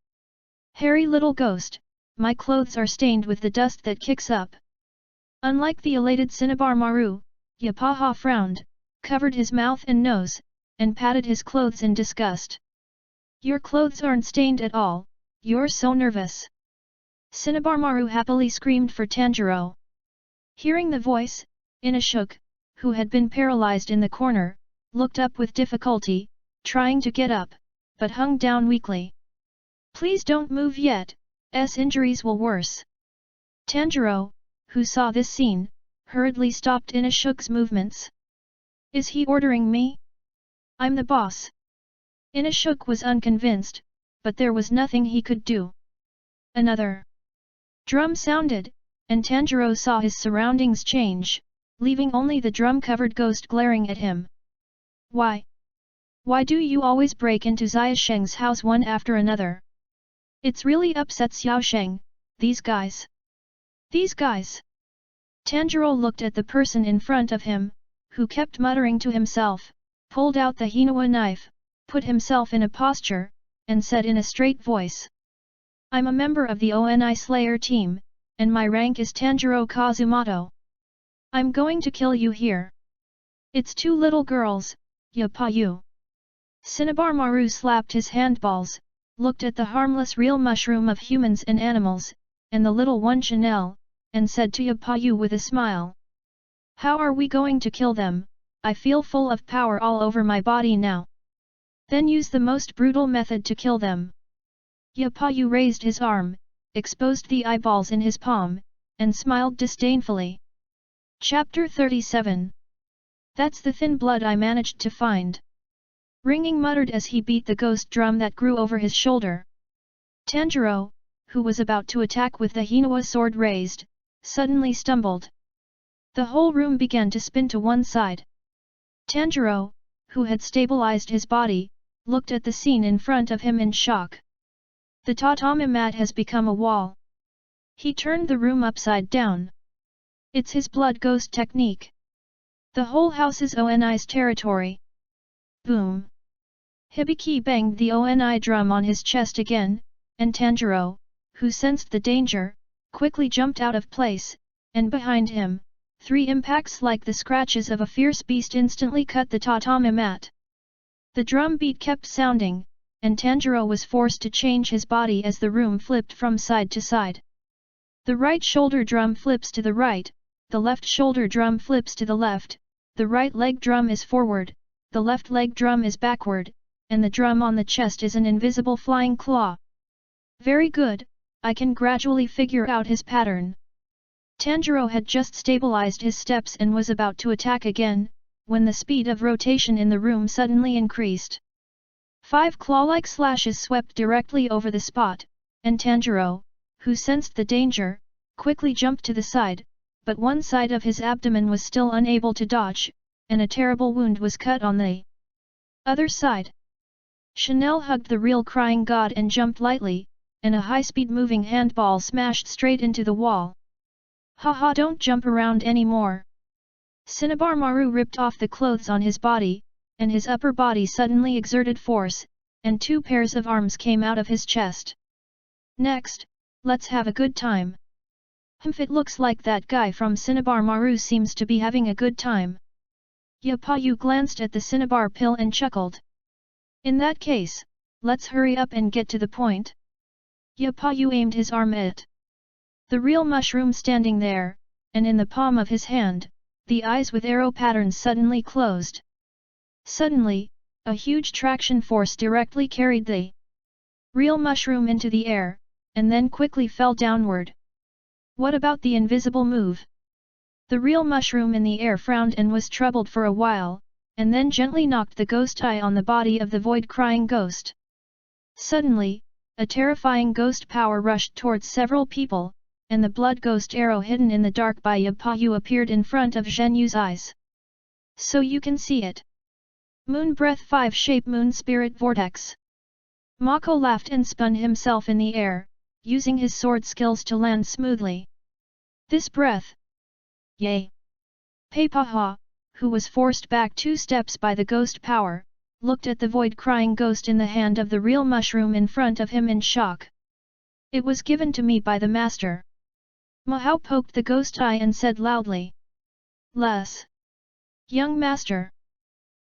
Hairy little ghost, my clothes are stained with the dust that kicks up. Unlike the elated Cinnabar Maru, Yapaha frowned, covered his mouth and nose, and patted his clothes in disgust. Your clothes aren't stained at all, you're so nervous. Cinnabar Maru happily screamed for Tanjiro. Hearing the voice, Inashuk, who had been paralyzed in the corner, looked up with difficulty, trying to get up, but hung down weakly. Please don't move yet, injuries will worse. Tanjiro, who saw this scene, hurriedly stopped Inashuk's movements. Is he ordering me? I'm the boss. Inashuk was unconvinced, but there was nothing he could do. Another drum sounded, and Tanjiro saw his surroundings change, leaving only the drum-covered ghost glaring at him. Why? Why do you always break into Xiaosheng's house one after another? It's really upsets Xiaosheng, these guys. These guys! Tanjiro looked at the person in front of him, who kept muttering to himself, pulled out the Hinawa knife, put himself in a posture, and said in a straight voice. I'm a member of the ONI Slayer team, and my rank is Tanjiro Kazumoto. I'm going to kill you here. It's 2 little girls, Yapayu. Cinnabar Maru slapped his handballs, looked at the harmless real mushroom of humans and animals, and the little one Chanel, and said to Yapayu with a smile. How are we going to kill them? I feel full of power all over my body now. Then use the most brutal method to kill them. Yapayu raised his arm, exposed the eyeballs in his palm, and smiled disdainfully. Chapter 37. That's the thin blood I managed to find. Ringing muttered as he beat the ghost drum that grew over his shoulder. Tanjiro, who was about to attack with the Hinawa sword raised, suddenly stumbled. The whole room began to spin to one side. Tanjiro, who had stabilized his body, looked at the scene in front of him in shock. The tatami mat has become a wall. He turned the room upside down. It's his blood ghost technique. The whole house is Oni's territory. Boom! Hibiki banged the Oni drum on his chest again, and Tanjiro, who sensed the danger, quickly jumped out of place, and behind him, 3 impacts like the scratches of a fierce beast instantly cut the tatami mat. The drum beat kept sounding, and Tanjiro was forced to change his body as the room flipped from side to side. The right shoulder drum flips to the right, the left shoulder drum flips to the left, the right leg drum is forward, the left leg drum is backward, and the drum on the chest is an invisible flying claw. Very good, I can gradually figure out his pattern. Tanjiro had just stabilized his steps and was about to attack again, when the speed of rotation in the room suddenly increased. 5 claw-like slashes swept directly over the spot, and Tanjiro, who sensed the danger, quickly jumped to the side, but one side of his abdomen was still unable to dodge, and a terrible wound was cut on the other side. Chanel hugged the real crying god and jumped lightly, and a high-speed moving handball smashed straight into the wall. Haha, don't jump around anymore. Cinnabar Maru ripped off the clothes on his body, and his upper body suddenly exerted force, and 2 pairs of arms came out of his chest. Next, let's have a good time. It looks like that guy from Cinnabar Maru seems to be having a good time. Yapayu glanced at the Cinnabar pill and chuckled. In that case, let's hurry up and get to the point. Yapayu aimed his arm at the real mushroom standing there, and in the palm of his hand, the eyes with arrow patterns suddenly closed. Suddenly, a huge traction force directly carried the real mushroom into the air, and then quickly fell downward. What about the invisible move? The real mushroom in the air frowned and was troubled for a while, and then gently knocked the ghost eye on the body of the void-crying ghost. Suddenly, a terrifying ghost power rushed towards several people, and the blood ghost arrow hidden in the dark by Yapayu appeared in front of Zhenyu's eyes. So you can see it. Moon Breath 5 Shape Moon Spirit Vortex. Mako laughed and spun himself in the air, using his sword skills to land smoothly. This breath! Yay! Peipaha, who was forced back 2 steps by the ghost power, looked at the void-crying ghost in the hand of the real mushroom in front of him in shock. It was given to me by the master. Mahao poked the ghost eye and said loudly. Less. Young master.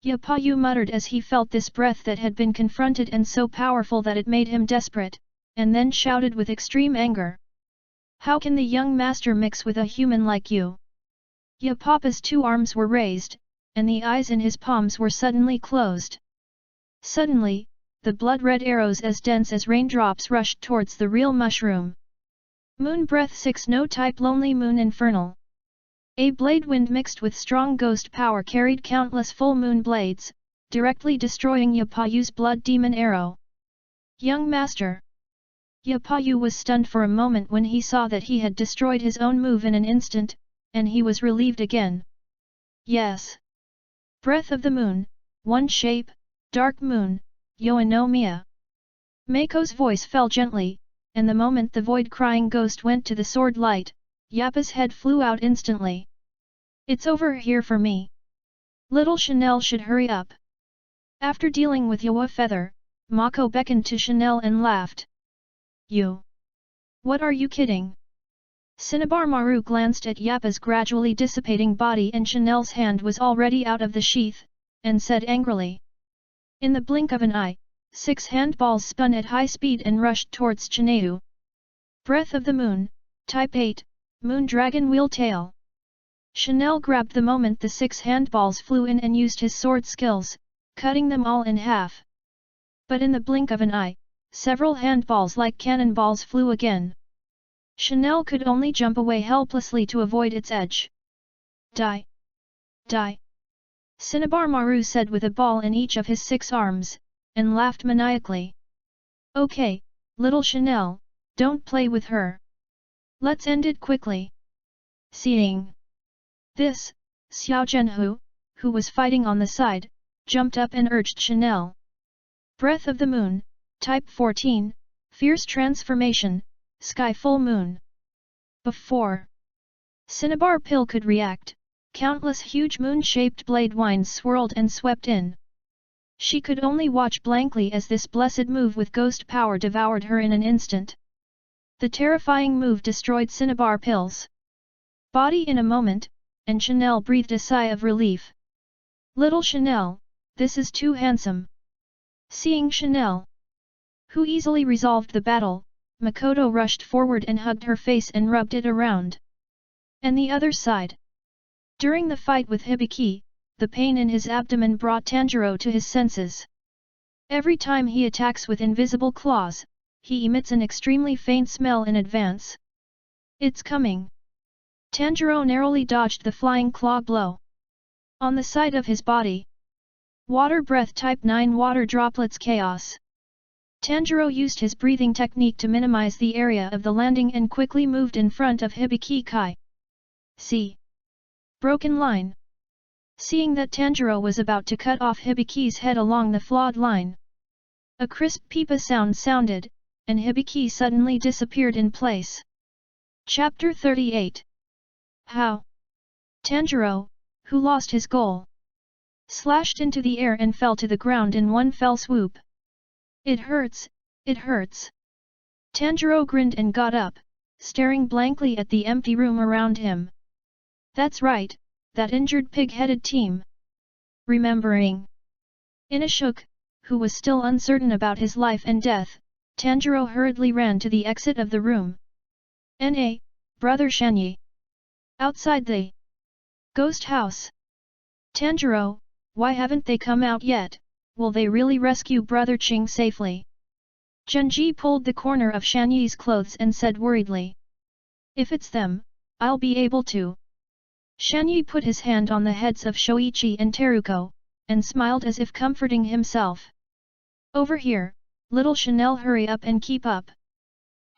Yapayu muttered as he felt this breath that had been confronted and so powerful that it made him desperate, and then shouted with extreme anger. How can the young master mix with a human like you? Yapapa's 2 arms were raised, and the eyes in his palms were suddenly closed. Suddenly, the blood-red arrows as dense as raindrops rushed towards the real mushroom. Moon Breath 6 No Type Lonely Moon Infernal. A blade wind mixed with strong ghost power carried countless full moon blades, directly destroying Yapayu's blood demon arrow. Young master. Yapayu was stunned for a moment when he saw that he had destroyed his own move in an instant, and he was relieved again. Yes. Breath of the Moon, 1 Shape, Dark Moon, Yoinomiya. Mako's voice fell gently, and the moment the void-crying ghost went to the sword light, Yappa's head flew out instantly. It's over here for me. Little Chanel should hurry up. After dealing with Yawa Feather, Mako beckoned to Chanel and laughed. You? What are you kidding? Cinnabar Maru glanced at Yappa's gradually dissipating body and Chanel's hand was already out of the sheath, and said angrily. In the blink of an eye, 6 handballs spun at high speed and rushed towards Chaneu. Breath of the Moon, Type 8, Moon Dragon Wheel Tail. Chanel grabbed the moment the 6 handballs flew in and used his sword skills, cutting them all in half. But in the blink of an eye, several handballs like cannonballs flew again. Chanel could only jump away helplessly to avoid its edge. Die! Die! Cinnabarmaru said with a ball in each of his 6 arms, and laughed maniacally. Okay, little Chanel, don't play with her. Let's end it quickly. Seeing this, Xiao Zhenhu, who was fighting on the side, jumped up and urged Chanel. Breath of the Moon, Type 14, Fierce Transformation, Sky Full Moon. Before Cinnabar Pill could react, countless huge moon-shaped blade winds swirled and swept in. She could only watch blankly as this blessed move with ghost power devoured her in an instant. The terrifying move destroyed Cinnabar Pill's body in a moment, and Chanel breathed a sigh of relief. Little Chanel, this is too handsome. Seeing Chanel, who easily resolved the battle, Makoto rushed forward and hugged her face and rubbed it around. And the other side. During the fight with Hibiki, the pain in his abdomen brought Tanjiro to his senses. Every time he attacks with invisible claws, he emits an extremely faint smell in advance. It's coming. Tanjiro narrowly dodged the flying claw blow. On the side of his body. Water breath type 9 water droplets chaos. Tanjiro used his breathing technique to minimize the area of the landing and quickly moved in front of Hibiki Kai. See. Broken line. Seeing that Tanjiro was about to cut off Hibiki's head along the flawed line. A crisp pipa sound sounded, and Hibiki suddenly disappeared in place. Chapter 38. How? Tanjiro, who lost his goal, slashed into the air and fell to the ground in one fell swoop. It hurts, it hurts. Tanjiro grinned and got up, staring blankly at the empty room around him. That's right, that injured pig-headed team. Remembering Inashuk, who was still uncertain about his life and death, Tanjiro hurriedly ran to the exit of the room. N.A., Brother Shanyi. Outside the ghost house. Tanjiro, why haven't they come out yet? Will they really rescue Brother Qing safely? Genji pulled the corner of Shanyi's clothes and said worriedly. If it's them, I'll be able to. Shanyi put his hand on the heads of Shoichi and Teruko, and smiled as if comforting himself. Over here, little Chanel, hurry up and keep up.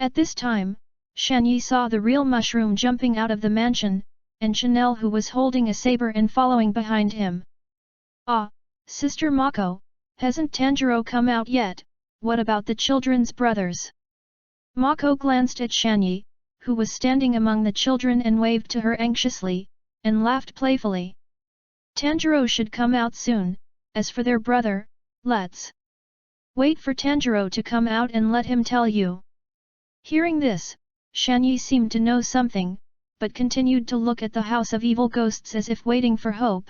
At this time, Shanyi saw the real mushroom jumping out of the mansion, and Chanel who was holding a saber and following behind him. Ah, Sister Mako, hasn't Tanjiro come out yet? What about the children's brothers? Mako glanced at Shanyi, who was standing among the children and waved to her anxiously, and laughed playfully. Tanjiro should come out soon, as for their brother, let's wait for Tanjiro to come out and let him tell you. Hearing this, Shanyi seemed to know something, but continued to look at the House of Evil Ghosts as if waiting for hope.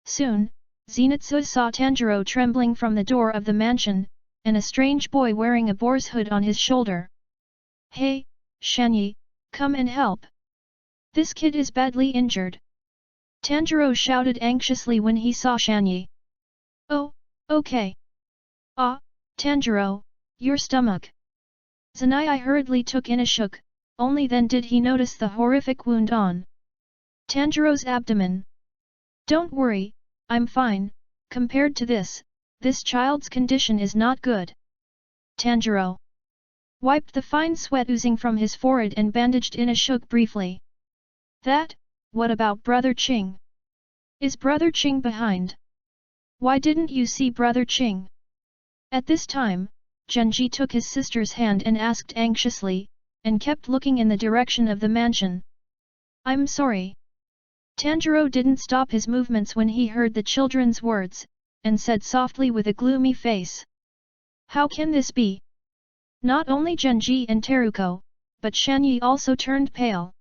Soon, Zenitsu saw Tanjiro trembling from the door of the mansion, and a strange boy wearing a boar's hood on his shoulder. Hey, Shanyi, come and help. This kid is badly injured. Tanjiro shouted anxiously when he saw Shanyi. Oh, okay. Ah, Tanjiro, your stomach. Zanai hurriedly took Inashuk, only then did he notice the horrific wound on Tanjiro's abdomen. Don't worry, I'm fine. Compared to this child's condition is not good. Tanjiro wiped the fine sweat oozing from his forehead and bandaged Inashuk briefly. What about Brother Qing? Is Brother Qing behind? Why didn't you see Brother Qing? At this time, Genji took his sister's hand and asked anxiously, and kept looking in the direction of the mansion. I'm sorry. Tanjiro didn't stop his movements when he heard the children's words, and said softly with a gloomy face. How can this be? Not only Genji and Teruko, but Shanyi also turned pale.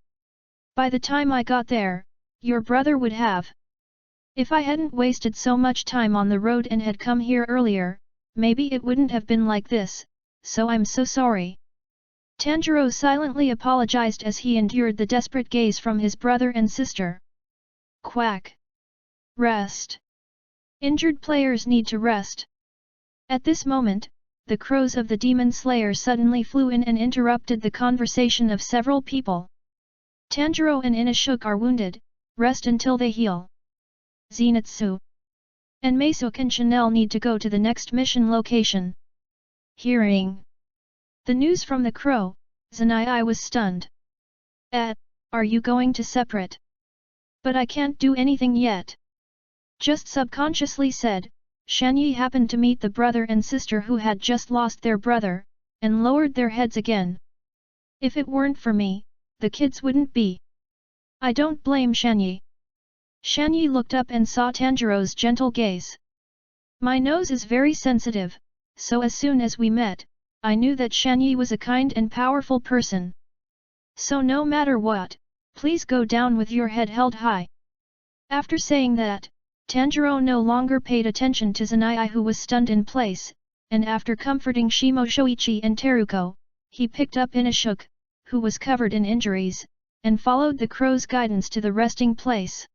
By the time I got there, your brother would have. If I hadn't wasted so much time on the road and had come here earlier, maybe it wouldn't have been like this, so I'm so sorry. Tanjiro silently apologized as he endured the desperate gaze from his brother and sister. Quack. Rest. Injured players need to rest. At this moment, the crows of the Demon Slayer suddenly flew in and interrupted the conversation of several people. Tanjiro and Inashuk are wounded, rest until they heal. Zenitsu and Masook and Chanel need to go to the next mission location. Hearing the news from the crow, Zanai was stunned. Are you going to separate? But I can't do anything yet. Just subconsciously said, Shanyi happened to meet the brother and sister who had just lost their brother, and lowered their heads again. If it weren't for me, the kids wouldn't be. I don't blame Shanyi. Shanyi looked up and saw Tanjiro's gentle gaze. My nose is very sensitive, so as soon as we met, I knew that Shanyi was a kind and powerful person. So no matter what, please go down with your head held high. After saying that, Tanjiro no longer paid attention to Zanai who was stunned in place, and after comforting Shimo Shoichi and Teruko, he picked up Inashuk, who was covered in injuries, and followed the crow's guidance to the resting place.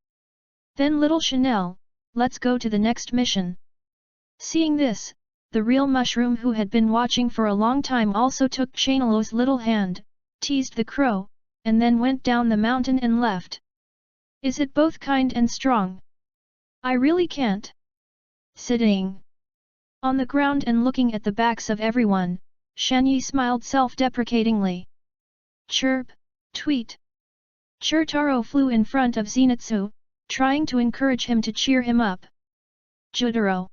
Then little Chanel, let's go to the next mission. Seeing this, the real mushroom who had been watching for a long time also took Chanelo's little hand, teased the crow, and then went down the mountain and left. Is it both kind and strong? I really can't. Sitting on the ground and looking at the backs of everyone, Shanyi smiled self-deprecatingly. Chirp, tweet. Churtaro flew in front of Zenitsu, trying to encourage him to cheer him up. Jotaro.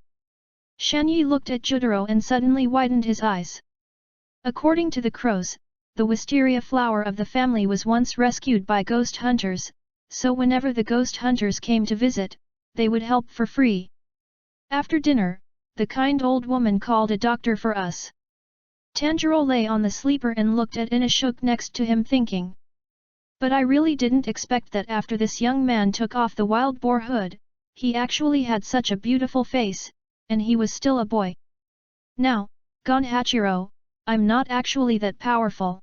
Shanyi looked at Jotaro and suddenly widened his eyes. According to the crows, the wisteria flower of the family was once rescued by ghost hunters, so whenever the ghost hunters came to visit, they would help for free. After dinner, the kind old woman called a doctor for us. Tanjiro lay on the sleeper and looked at Inashuk next to him thinking. But I really didn't expect that after this young man took off the wild boar hood, he actually had such a beautiful face, and he was still a boy. Now, Gon-Hachiro, I'm not actually that powerful.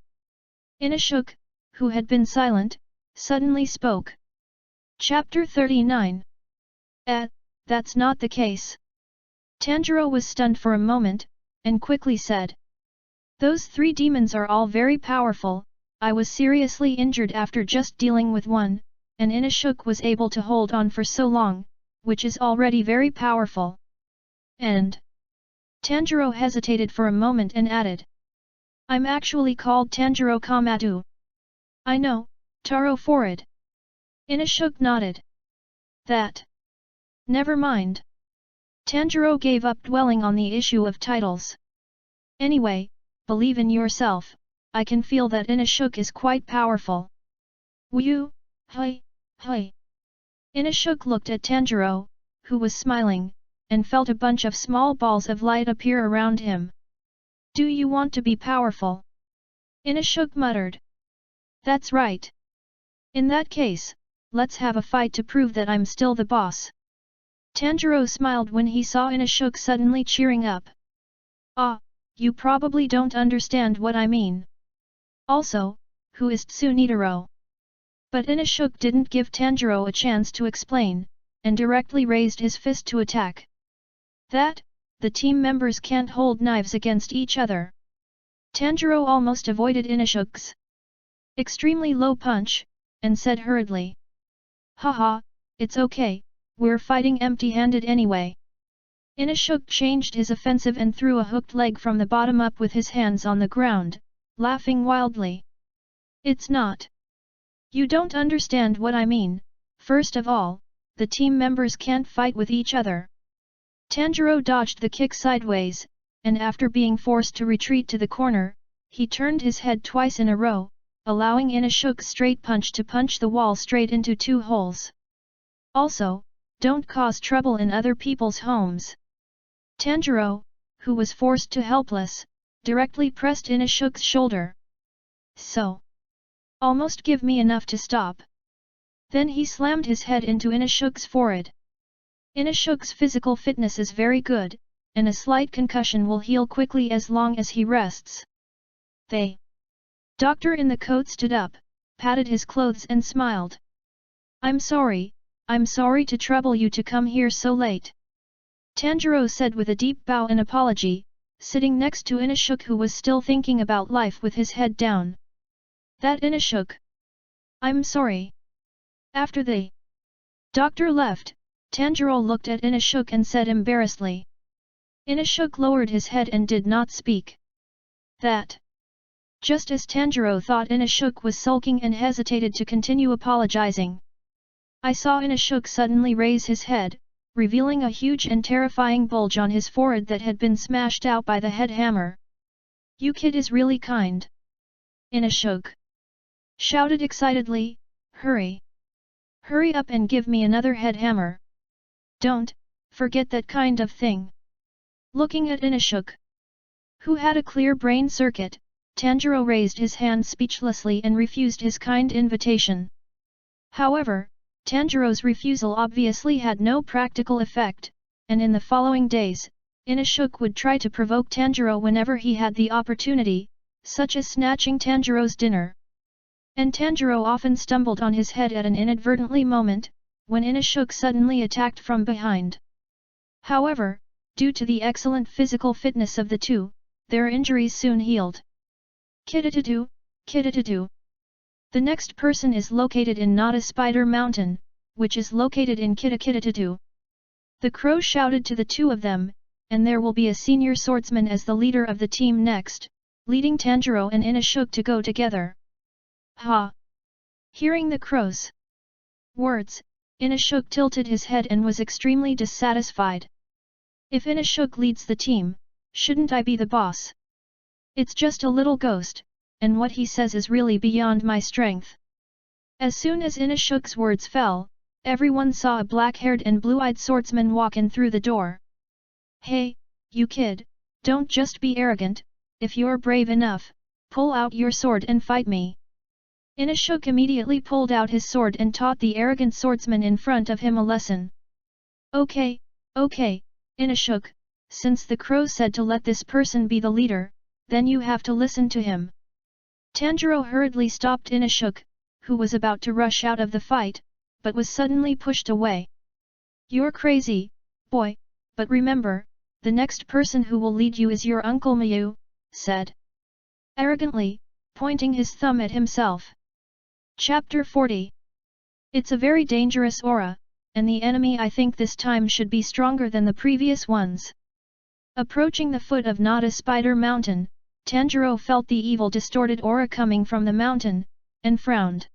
Inashuk, who had been silent, suddenly spoke. Chapter 39. That's not the case. Tanjiro was stunned for a moment, and quickly said. Those three demons are all very powerful. I was seriously injured after just dealing with one, and Inashuk was able to hold on for so long, which is already very powerful. And Tanjiro hesitated for a moment and added. I'm actually called Tanjiro Kamatu. I know, Taro Forid. Inashuk nodded. That. Never mind. Tanjiro gave up dwelling on the issue of titles. Anyway, believe in yourself, I can feel that Inashuk is quite powerful. Hi. Inashuk looked at Tanjiro, who was smiling, and felt a bunch of small balls of light appear around him. Do you want to be powerful? Inashuk muttered. That's right. In that case, let's have a fight to prove that I'm still the boss. Tanjiro smiled when he saw Inashuk suddenly cheering up. You probably don't understand what I mean. Also, who is Tsunetaro? But Inashuk didn't give Tanjiro a chance to explain, and directly raised his fist to attack. That, the team members can't hold knives against each other. Tanjiro almost avoided Inashuk's extremely low punch, and said hurriedly. Haha, it's okay, we're fighting empty-handed anyway. Inashuk changed his offensive and threw a hooked leg from the bottom up with his hands on the ground, laughing wildly. It's not. You don't understand what I mean. First of all, the team members can't fight with each other. Tanjiro dodged the kick sideways, and after being forced to retreat to the corner, he turned his head twice in a row, allowing Inashuk's straight punch to punch the wall straight into 2 holes. Also, don't cause trouble in other people's homes. Tanjiro, who was forced to helpless, directly pressed Inashuk's shoulder. So. Almost give me enough to stop. Then he slammed his head into Inashuk's forehead. Inashuk's physical fitness is very good, and a slight concussion will heal quickly as long as he rests. The doctor in the coat stood up, patted his clothes and smiled. I'm sorry to trouble you to come here so late. Tanjiro said with a deep bow and apology, sitting next to Inashuk who was still thinking about life with his head down. That Inashuk. I'm sorry. After the doctor left, Tanjiro looked at Inashuk and said embarrassedly. Inashuk lowered his head and did not speak. That. Just as Tanjiro thought Inashuk was sulking and hesitated to continue apologizing, I saw Inashuk suddenly raise his head, revealing a huge and terrifying bulge on his forehead that had been smashed out by the head hammer. You kid is really kind. Inashuk shouted excitedly, hurry! Hurry up and give me another head hammer. Don't forget that kind of thing. Looking at Inashuk, who had a clear brain circuit, Tanjiro raised his hand speechlessly and refused his kind invitation. However, Tanjiro's refusal obviously had no practical effect, and in the following days, Inashuk would try to provoke Tanjiro whenever he had the opportunity, such as snatching Tanjiro's dinner. And Tanjiro often stumbled on his head at an inadvertently moment, when Inashuk suddenly attacked from behind. However, due to the excellent physical fitness of the two, their injuries soon healed. Kiditadu, Kiditadu. The next person is located in Nada Spider Mountain, which is located in Kiditadu. The crow shouted to the two of them, and there will be a senior swordsman as the leader of the team next, leading Tanjiro and Inashuk to go together. Ha! Hearing the crow's words, Inashuk tilted his head and was extremely dissatisfied. If Inashuk leads the team, shouldn't I be the boss? It's just a little ghost, and what he says is really beyond my strength. As soon as Inashuk's words fell, everyone saw a black-haired and blue-eyed swordsman walk in through the door. Hey, you kid, don't just be arrogant, if you're brave enough, pull out your sword and fight me. Inashuk immediately pulled out his sword and taught the arrogant swordsman in front of him a lesson. Okay, Inashuk, since the crow said to let this person be the leader, then you have to listen to him. Tanjiro hurriedly stopped Inashuk, who was about to rush out of the fight, but was suddenly pushed away. You're crazy, boy, but remember, the next person who will lead you is your Uncle Mayu, said arrogantly, pointing his thumb at himself. Chapter 40. It's a very dangerous aura, and the enemy I think this time should be stronger than the previous ones. Approaching the foot of Nada Spider Mountain, Tanjiro felt the evil distorted aura coming from the mountain, and frowned.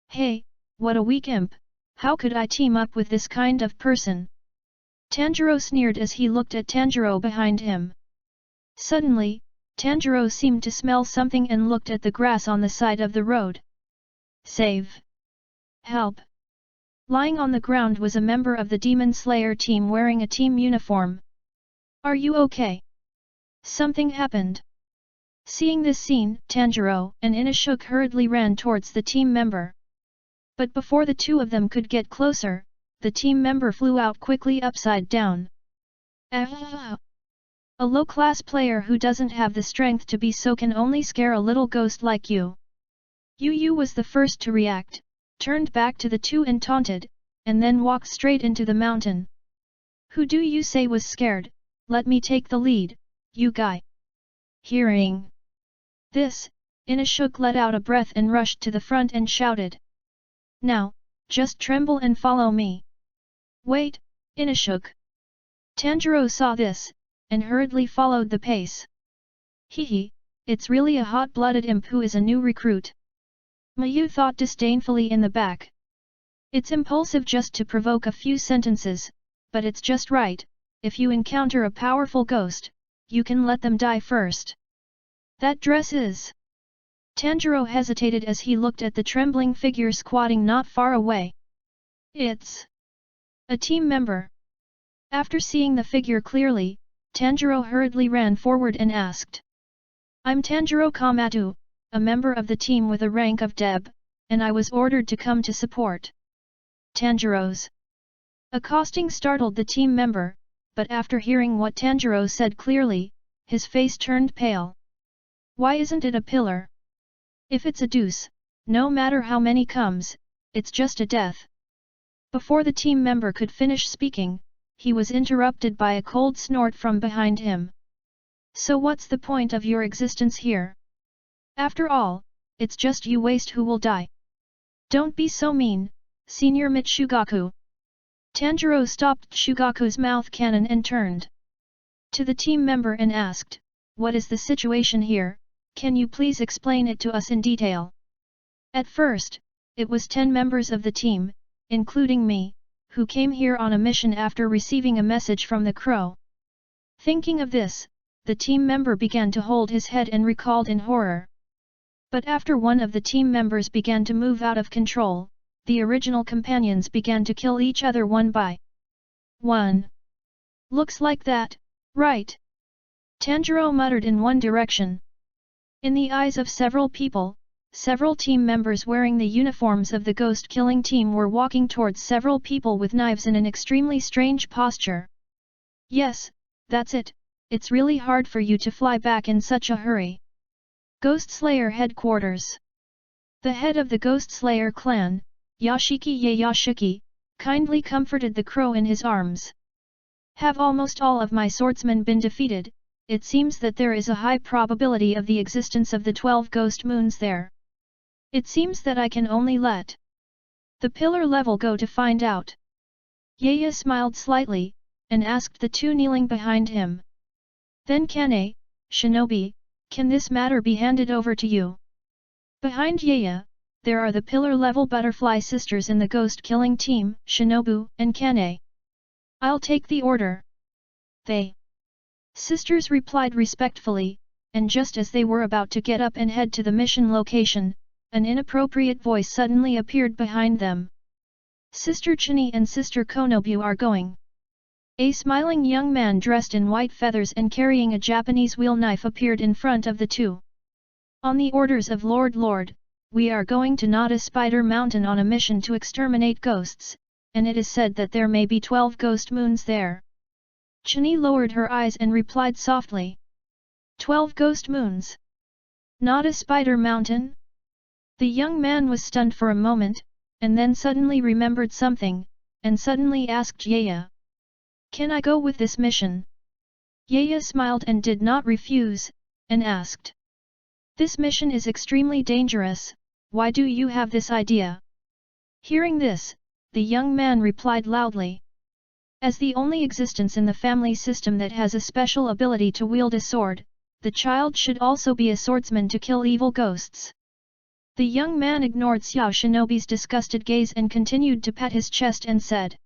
Hey, what a weak imp, how could I team up with this kind of person? Tanjiro sneered as he looked at Tanjiro behind him. Suddenly, Tanjiro seemed to smell something and looked at the grass on the side of the road. Save! Help! Lying on the ground was a member of the Demon Slayer team wearing a team uniform. Are you okay? Something happened. Seeing this scene, Tanjiro and Inashuk hurriedly ran towards the team member. But before the two of them could get closer, the team member flew out quickly upside down. Ah! A low-class player who doesn't have the strength to be so can only scare a little ghost like you. Yu was the first to react, turned back to the two and taunted, and then walked straight into the mountain. Who do you say was scared? Let me take the lead, you guy. Hearing this, Inashuk let out a breath and rushed to the front and shouted. Now, just tremble and follow me. Wait, Inashuk. Tanjiro saw this, and hurriedly followed the pace. Hehe, it's really a hot-blooded imp who is a new recruit. Mayu thought disdainfully in the back. It's impulsive just to provoke a few sentences, but it's just right, if you encounter a powerful ghost, you can let them die first. That dress is… Tanjiro hesitated as he looked at the trembling figure squatting not far away. It's a team member. After seeing the figure clearly, Tanjiro hurriedly ran forward and asked. I'm Tanjiro Kamatu, a member of the team with a rank of Deb, and I was ordered to come to support. Tanjiro's accosting startled the team member, but after hearing what Tanjiro said clearly, his face turned pale. Why isn't it a pillar? If it's a deuce, no matter how many comes, it's just a death. Before the team member could finish speaking, he was interrupted by a cold snort from behind him. So what's the point of your existence here? After all, it's just you waste who will die. Don't be so mean, Senior Mitsugaku. Tanjiro stopped Shugaku's mouth cannon and turned to the team member and asked, "What is the situation here? Can you please explain it to us in detail?" At first, it was 10 members of the team, including me, who came here on a mission after receiving a message from the crow. Thinking of this, the team member began to hold his head and recalled in horror. But after one of the team members began to move out of control, the original companions began to kill each other one by one. "Looks like that, right?" Tanjiro muttered in one direction. In the eyes of several people, several team members wearing the uniforms of the ghost-killing team were walking towards several people with knives in an extremely strange posture. "Yes, that's it, it's really hard for you to fly back in such a hurry." Ghost Slayer Headquarters. The head of the Ghost Slayer clan, Yashiki Yashiki, kindly comforted the crow in his arms. "Have almost all of my swordsmen been defeated? It seems that there is a high probability of the existence of the 12 ghost moons there. It seems that I can only let the pillar level go to find out." Yaya smiled slightly, and asked the two kneeling behind him. "Then Kane, Shinobi, can this matter be handed over to you?" Behind Yaya, there are the pillar-level butterfly sisters in the ghost-killing team, Shinobu and Kane. "I'll take the order." They sisters replied respectfully, and just as they were about to get up and head to the mission location, an inappropriate voice suddenly appeared behind them. "Sister Chini and Sister Konobu are going." A smiling young man dressed in white feathers and carrying a Japanese wheel knife appeared in front of the two. "On the orders of Lord, we are going to Nada Spider Mountain on a mission to exterminate ghosts, and it is said that there may be 12 ghost moons there." Chini lowered her eyes and replied softly. 12 ghost moons? Nada Spider Mountain? The young man was stunned for a moment, and then suddenly remembered something, and suddenly asked Yaya. "Can I go with this mission?" Yaya smiled and did not refuse, and asked. "This mission is extremely dangerous, why do you have this idea?" Hearing this, the young man replied loudly. "As the only existence in the family system that has a special ability to wield a sword, the child should also be a swordsman to kill evil ghosts." The young man ignored Xiao Shinobi's disgusted gaze and continued to pat his chest and said.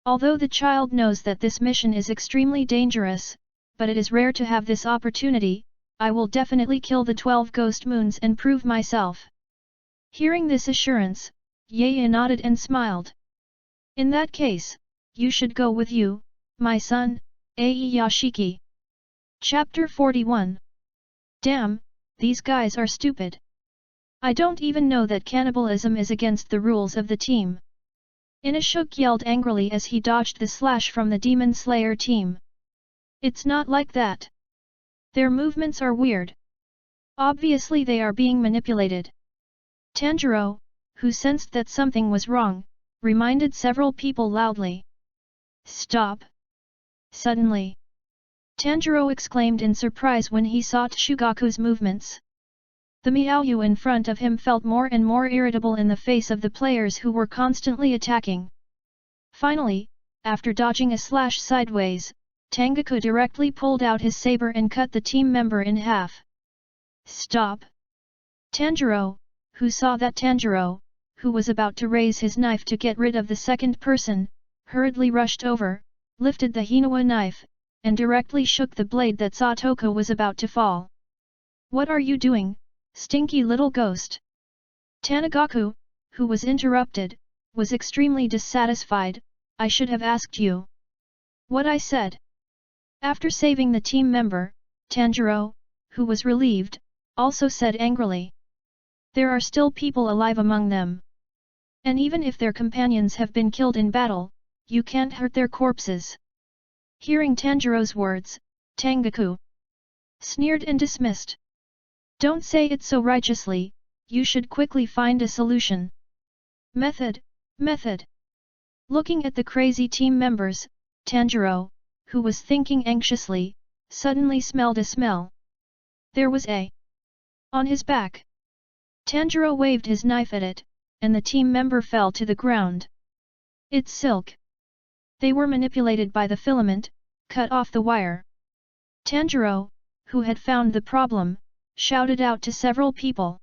"Although the child knows that this mission is extremely dangerous, but it is rare to have this opportunity, I will definitely kill the 12 ghost moons and prove myself." Hearing this assurance, Yaya nodded and smiled. "In that case, you should go with you, my son, Ai Yashiki." Chapter 41. Damn, these guys are stupid. I don't even know that cannibalism is against the rules of the team. Inashuk yelled angrily as he dodged the slash from the Demon Slayer team. "It's not like that. Their movements are weird. Obviously they are being manipulated." Tanjiro, who sensed that something was wrong, reminded several people loudly. "Stop!" Suddenly, Tanjiro exclaimed in surprise when he saw Shugaku's movements. The Miaoyu in front of him felt more and more irritable in the face of the players who were constantly attacking. Finally, after dodging a slash sideways, Tengaku directly pulled out his saber and cut the team member in half. "Stop!" Tanjiro, who saw that Tanjiro, who was about to raise his knife to get rid of the second person, hurriedly rushed over, lifted the Hinawa knife, and directly shook the blade that Satoko was about to fall. "What are you doing, stinky little ghost?" Tanagaku, who was interrupted, was extremely dissatisfied. "I should have asked you what I said." After saving the team member, Tanjiro, who was relieved, also said angrily. "There are still people alive among them. And even if their companions have been killed in battle, you can't hurt their corpses." Hearing Tanjiro's words, Tengaku sneered and dismissed. "Don't say it so righteously, you should quickly find a solution." Method. Looking at the crazy team members, Tanjiro, who was thinking anxiously, suddenly smelled a smell. There was a on his back. Tanjiro waved his knife at it, and the team member fell to the ground. "It's silk." They were manipulated by the filament, cut off the wire. Tanjiro, who had found the problem, shouted out to several people.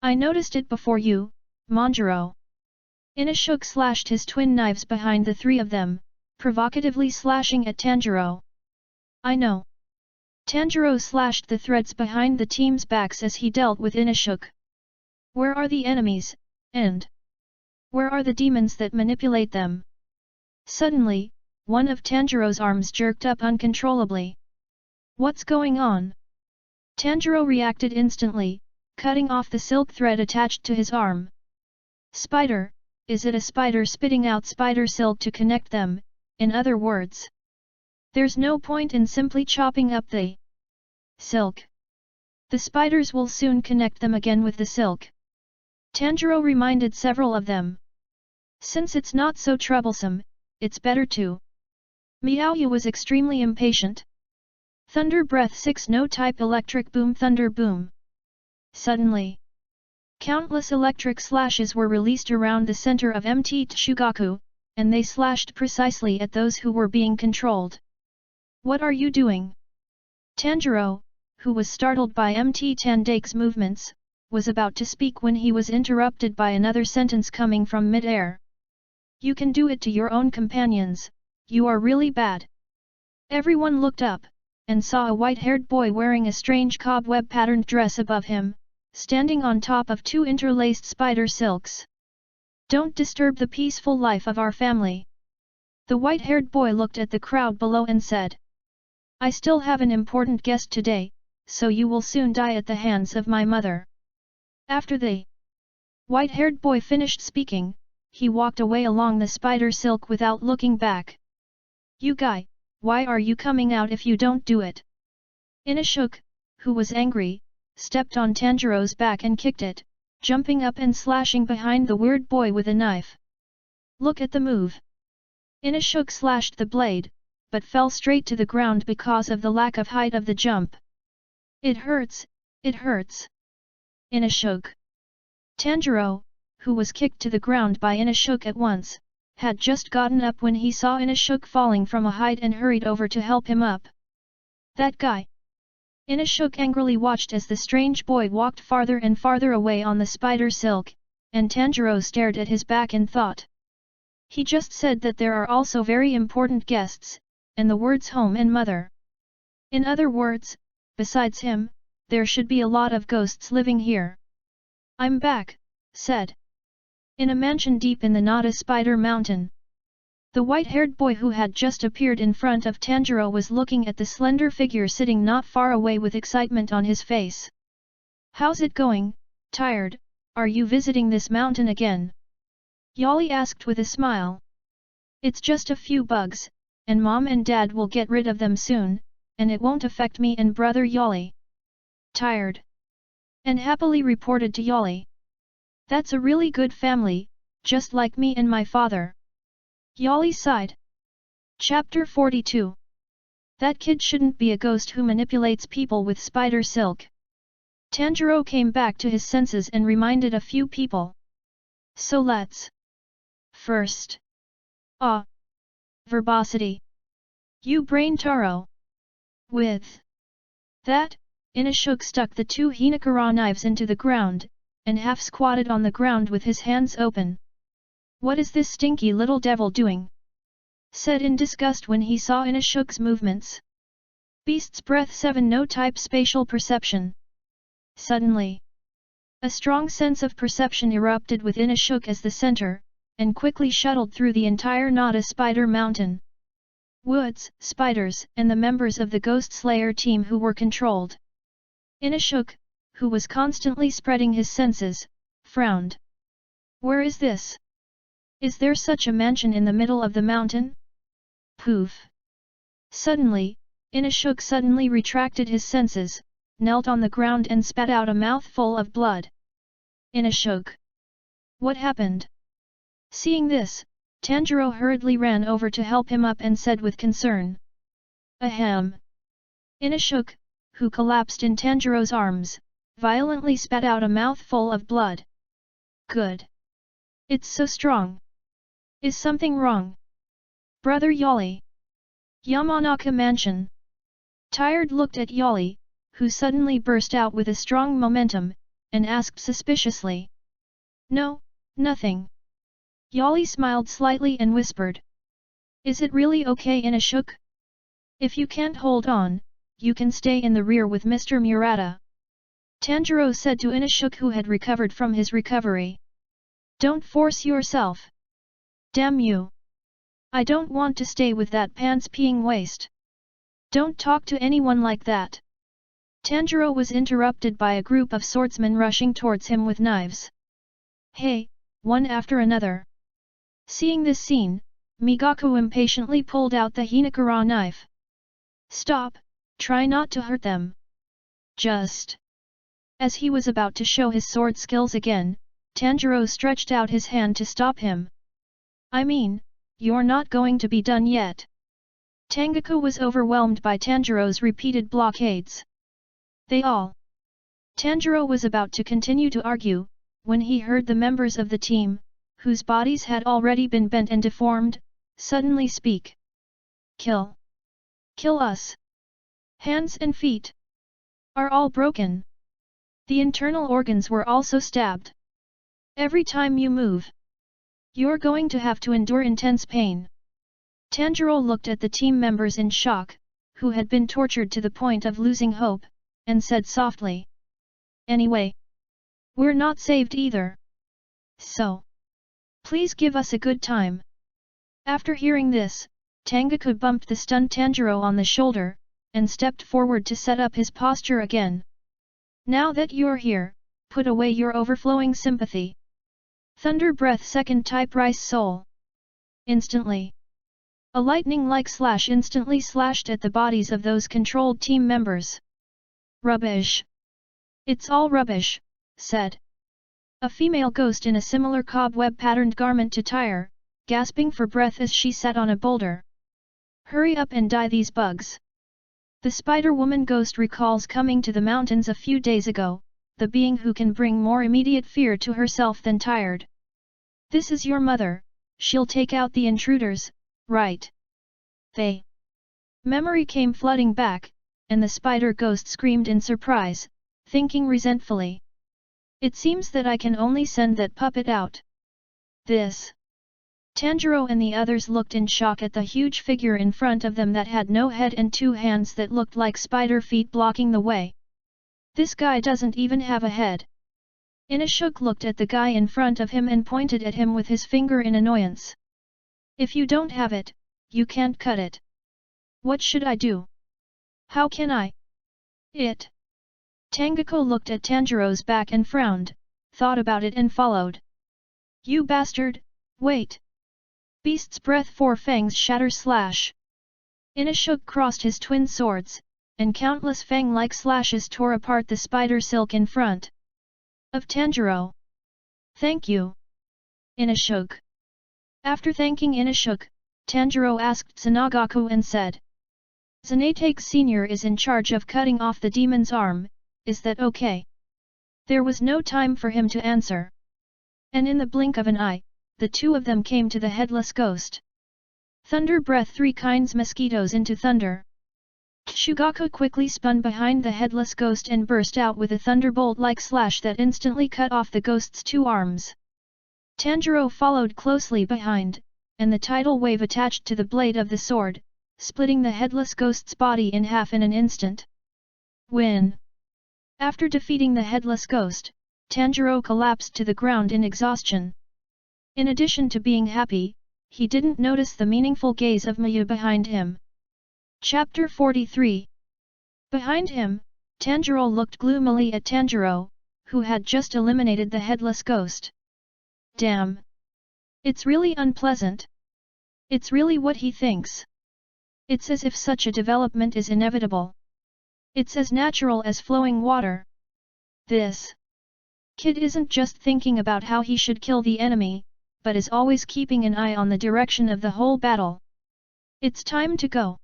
I noticed it before you, Manjiro. Inashuk slashed his twin knives behind the three of them, provocatively slashing at Tanjiro. I know. Tanjiro slashed the threads behind the team's backs as he dealt with Inashuk. Where are the enemies, and where are the demons that manipulate them? Suddenly, one of Tanjiro's arms jerked up uncontrollably. What's going on? Tanjiro reacted instantly, cutting off the silk thread attached to his arm. Spider, is it a spider spitting out spider silk to connect them, in other words? There's no point in simply chopping up the silk. The spiders will soon connect them again with the silk. Tanjiro reminded several of them. Since it's not so troublesome, it's better to. Miaoyu was extremely impatient. Thunder Breath 6 No Type Electric Boom Thunder Boom. Suddenly, countless electric slashes were released around the center of MT Tsugaku, and they slashed precisely at those who were being controlled. What are you doing? Tanjiro, who was startled by MT Tandake's movements, was about to speak when he was interrupted by another sentence coming from mid-air. You can do it to your own companions, you are really bad. Everyone looked up, and saw a white-haired boy wearing a strange cobweb-patterned dress above him, standing on top of two interlaced spider silks. Don't disturb the peaceful life of our family. The white-haired boy looked at the crowd below and said, I still have an important guest today, so you will soon die at the hands of my mother. After the white-haired boy finished speaking, he walked away along the spider silk without looking back. You guy, why are you coming out if you don't do it? Inashuk, who was angry, stepped on Tanjiro's back and kicked it, jumping up and slashing behind the weird boy with a knife. Look at the move. Inashuk slashed the blade, but fell straight to the ground because of the lack of height of the jump. It hurts, it hurts. Inashuk. Tanjiro, who was kicked to the ground by Inashuk at once, had just gotten up when he saw Inashuk falling from a height and hurried over to help him up. That guy. Inashuk angrily watched as the strange boy walked farther and farther away on the spider silk, and Tanjiro stared at his back in thought. He just said that there are also very important guests, and the words home and mother. In other words, besides him, there should be a lot of ghosts living here. I'm back, said. In a mansion deep in the Nada Spider Mountain. The white-haired boy who had just appeared in front of Tanjiro was looking at the slender figure sitting not far away with excitement on his face. How's it going, tired, are you visiting this mountain again? Yali asked with a smile. It's just a few bugs, and mom and dad will get rid of them soon, and it won't affect me and brother Yali. Tired. And happily reported to Yali. That's a really good family, just like me and my father. Yali sighed. Chapter 42. That kid shouldn't be a ghost who manipulates people with spider silk. Tanjiro came back to his senses and reminded a few people. So let's. First. Verbosity. You brain taro. With that, Inashuk stuck the two Hinakura knives into the ground, and half squatted on the ground with his hands open. What is this stinky little devil doing? Said in disgust when he saw Inashuk's movements. Beast's Breath 7 No Type Spatial Perception. Suddenly, a strong sense of perception erupted within Inashuk as the center, and quickly shuttled through the entire Nada Spider Mountain. Woods, spiders, and the members of the Ghost Slayer team who were controlled. Inashuk, who was constantly spreading his senses, frowned. Where is this? Is there such a mansion in the middle of the mountain? Poof! Suddenly, Inashuk suddenly retracted his senses, knelt on the ground and spat out a mouthful of blood. Inashuk! What happened? Seeing this, Tanjiro hurriedly ran over to help him up and said with concern. Ahem! Inashuk, who collapsed in Tanjiro's arms, violently spat out a mouthful of blood. Good! It's so strong! Is something wrong? Brother Yali. Yamanaka Mansion. Tired looked at Yali, who suddenly burst out with a strong momentum, and asked suspiciously. No, nothing. Yali smiled slightly and whispered. Is it really okay Inashuk? If you can't hold on, you can stay in the rear with Mr. Murata. Tanjiro said to Inashuk who had recovered from his recovery. Don't force yourself. Damn you. I don't want to stay with that pants-peeing waste. Don't talk to anyone like that. Tanjiro was interrupted by a group of swordsmen rushing towards him with knives. Hey, one after another. Seeing this scene, Migaku impatiently pulled out the Hinakura knife. Stop, try not to hurt them. Just. As he was about to show his sword skills again, Tanjiro stretched out his hand to stop him. I mean, you're not going to be done yet. Tengaku was overwhelmed by Tanjiro's repeated blockades. They all. Tanjiro was about to continue to argue, when he heard the members of the team, whose bodies had already been bent and deformed, suddenly speak. Kill. Kill us. Hands and feet are all broken. The internal organs were also stabbed. Every time you move, you're going to have to endure intense pain. Tanjiro looked at the team members in shock, who had been tortured to the point of losing hope, and said softly. Anyway, we're not saved either. So, please give us a good time. After hearing this, Tengaku bumped the stunned Tanjiro on the shoulder, and stepped forward to set up his posture again. Now that you're here, put away your overflowing sympathy. Thunder Breath Second Type Rice Soul. Instantly. A lightning-like slash instantly slashed at the bodies of those controlled team members. Rubbish. It's all rubbish, said a female ghost in a similar cobweb-patterned garment to Tyre, gasping for breath as she sat on a boulder. Hurry up and die these bugs. The Spider-Woman ghost recalls coming to the mountains a few days ago, the being who can bring more immediate fear to herself than Tired. This is your mother, she'll take out the intruders, right? They. Memory came flooding back, and the spider ghost screamed in surprise, thinking resentfully. It seems that I can only send that puppet out. This. Tanjiro and the others looked in shock at the huge figure in front of them that had no head and two hands that looked like spider feet blocking the way. This guy doesn't even have a head. Inashuk looked at the guy in front of him and pointed at him with his finger in annoyance. If you don't have it, you can't cut it. What should I do? How can I? It. Tengaku looked at Tanjiro's back and frowned, thought about it and followed. You bastard, wait! Beast's breath four fangs shatter slash. Inashuk crossed his twin swords, and countless fang-like slashes tore apart the spider silk in front of Tanjiro. Thank you, Inashuk. After thanking Inashuk, Tanjiro asked Tsunagaku and said. Tsunatake Sr. is in charge of cutting off the demon's arm, is that okay? There was no time for him to answer. And in the blink of an eye, the two of them came to the headless ghost. Thunder breath three kinds mosquitoes into thunder. Shugaku quickly spun behind the headless ghost and burst out with a thunderbolt-like slash that instantly cut off the ghost's two arms. Tanjiro followed closely behind, and the tidal wave attached to the blade of the sword, splitting the headless ghost's body in half in an instant. Win! After defeating the headless ghost, Tanjiro collapsed to the ground in exhaustion. In addition to being happy, he didn't notice the meaningful gaze of Mayu behind him. Chapter 43. Behind him, Tanjiro looked gloomily at Tanjiro, who had just eliminated the headless ghost. Damn! It's really unpleasant. It's really what he thinks. It's as if such a development is inevitable. It's as natural as flowing water. This kid isn't just thinking about how he should kill the enemy, but is always keeping an eye on the direction of the whole battle. It's time to go.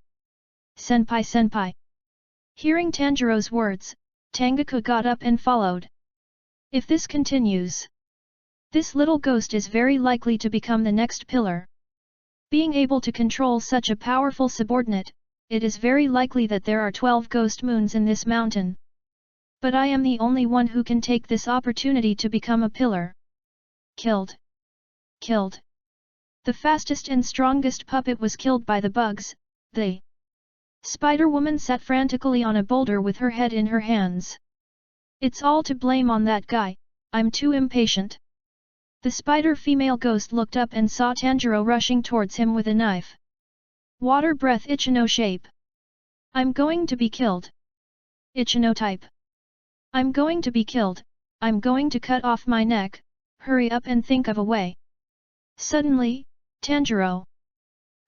Senpai senpai. Hearing Tanjiro's words, Tengaku got up and followed. If this continues, this little ghost is very likely to become the next pillar. Being able to control such a powerful subordinate, it is very likely that there are 12 ghost moons in this mountain. But I am the only one who can take this opportunity to become a pillar. Killed. Killed. The fastest and strongest puppet was killed by the bugs. The Spider-Woman sat frantically on a boulder with her head in her hands. It's all to blame on that guy, I'm too impatient. The spider female ghost looked up and saw Tanjiro rushing towards him with a knife. Water breath Ichino shape. I'm going to be killed. Ichino type. I'm going to be killed, I'm going to cut off my neck, hurry up and think of a way. Suddenly, Tanjiro,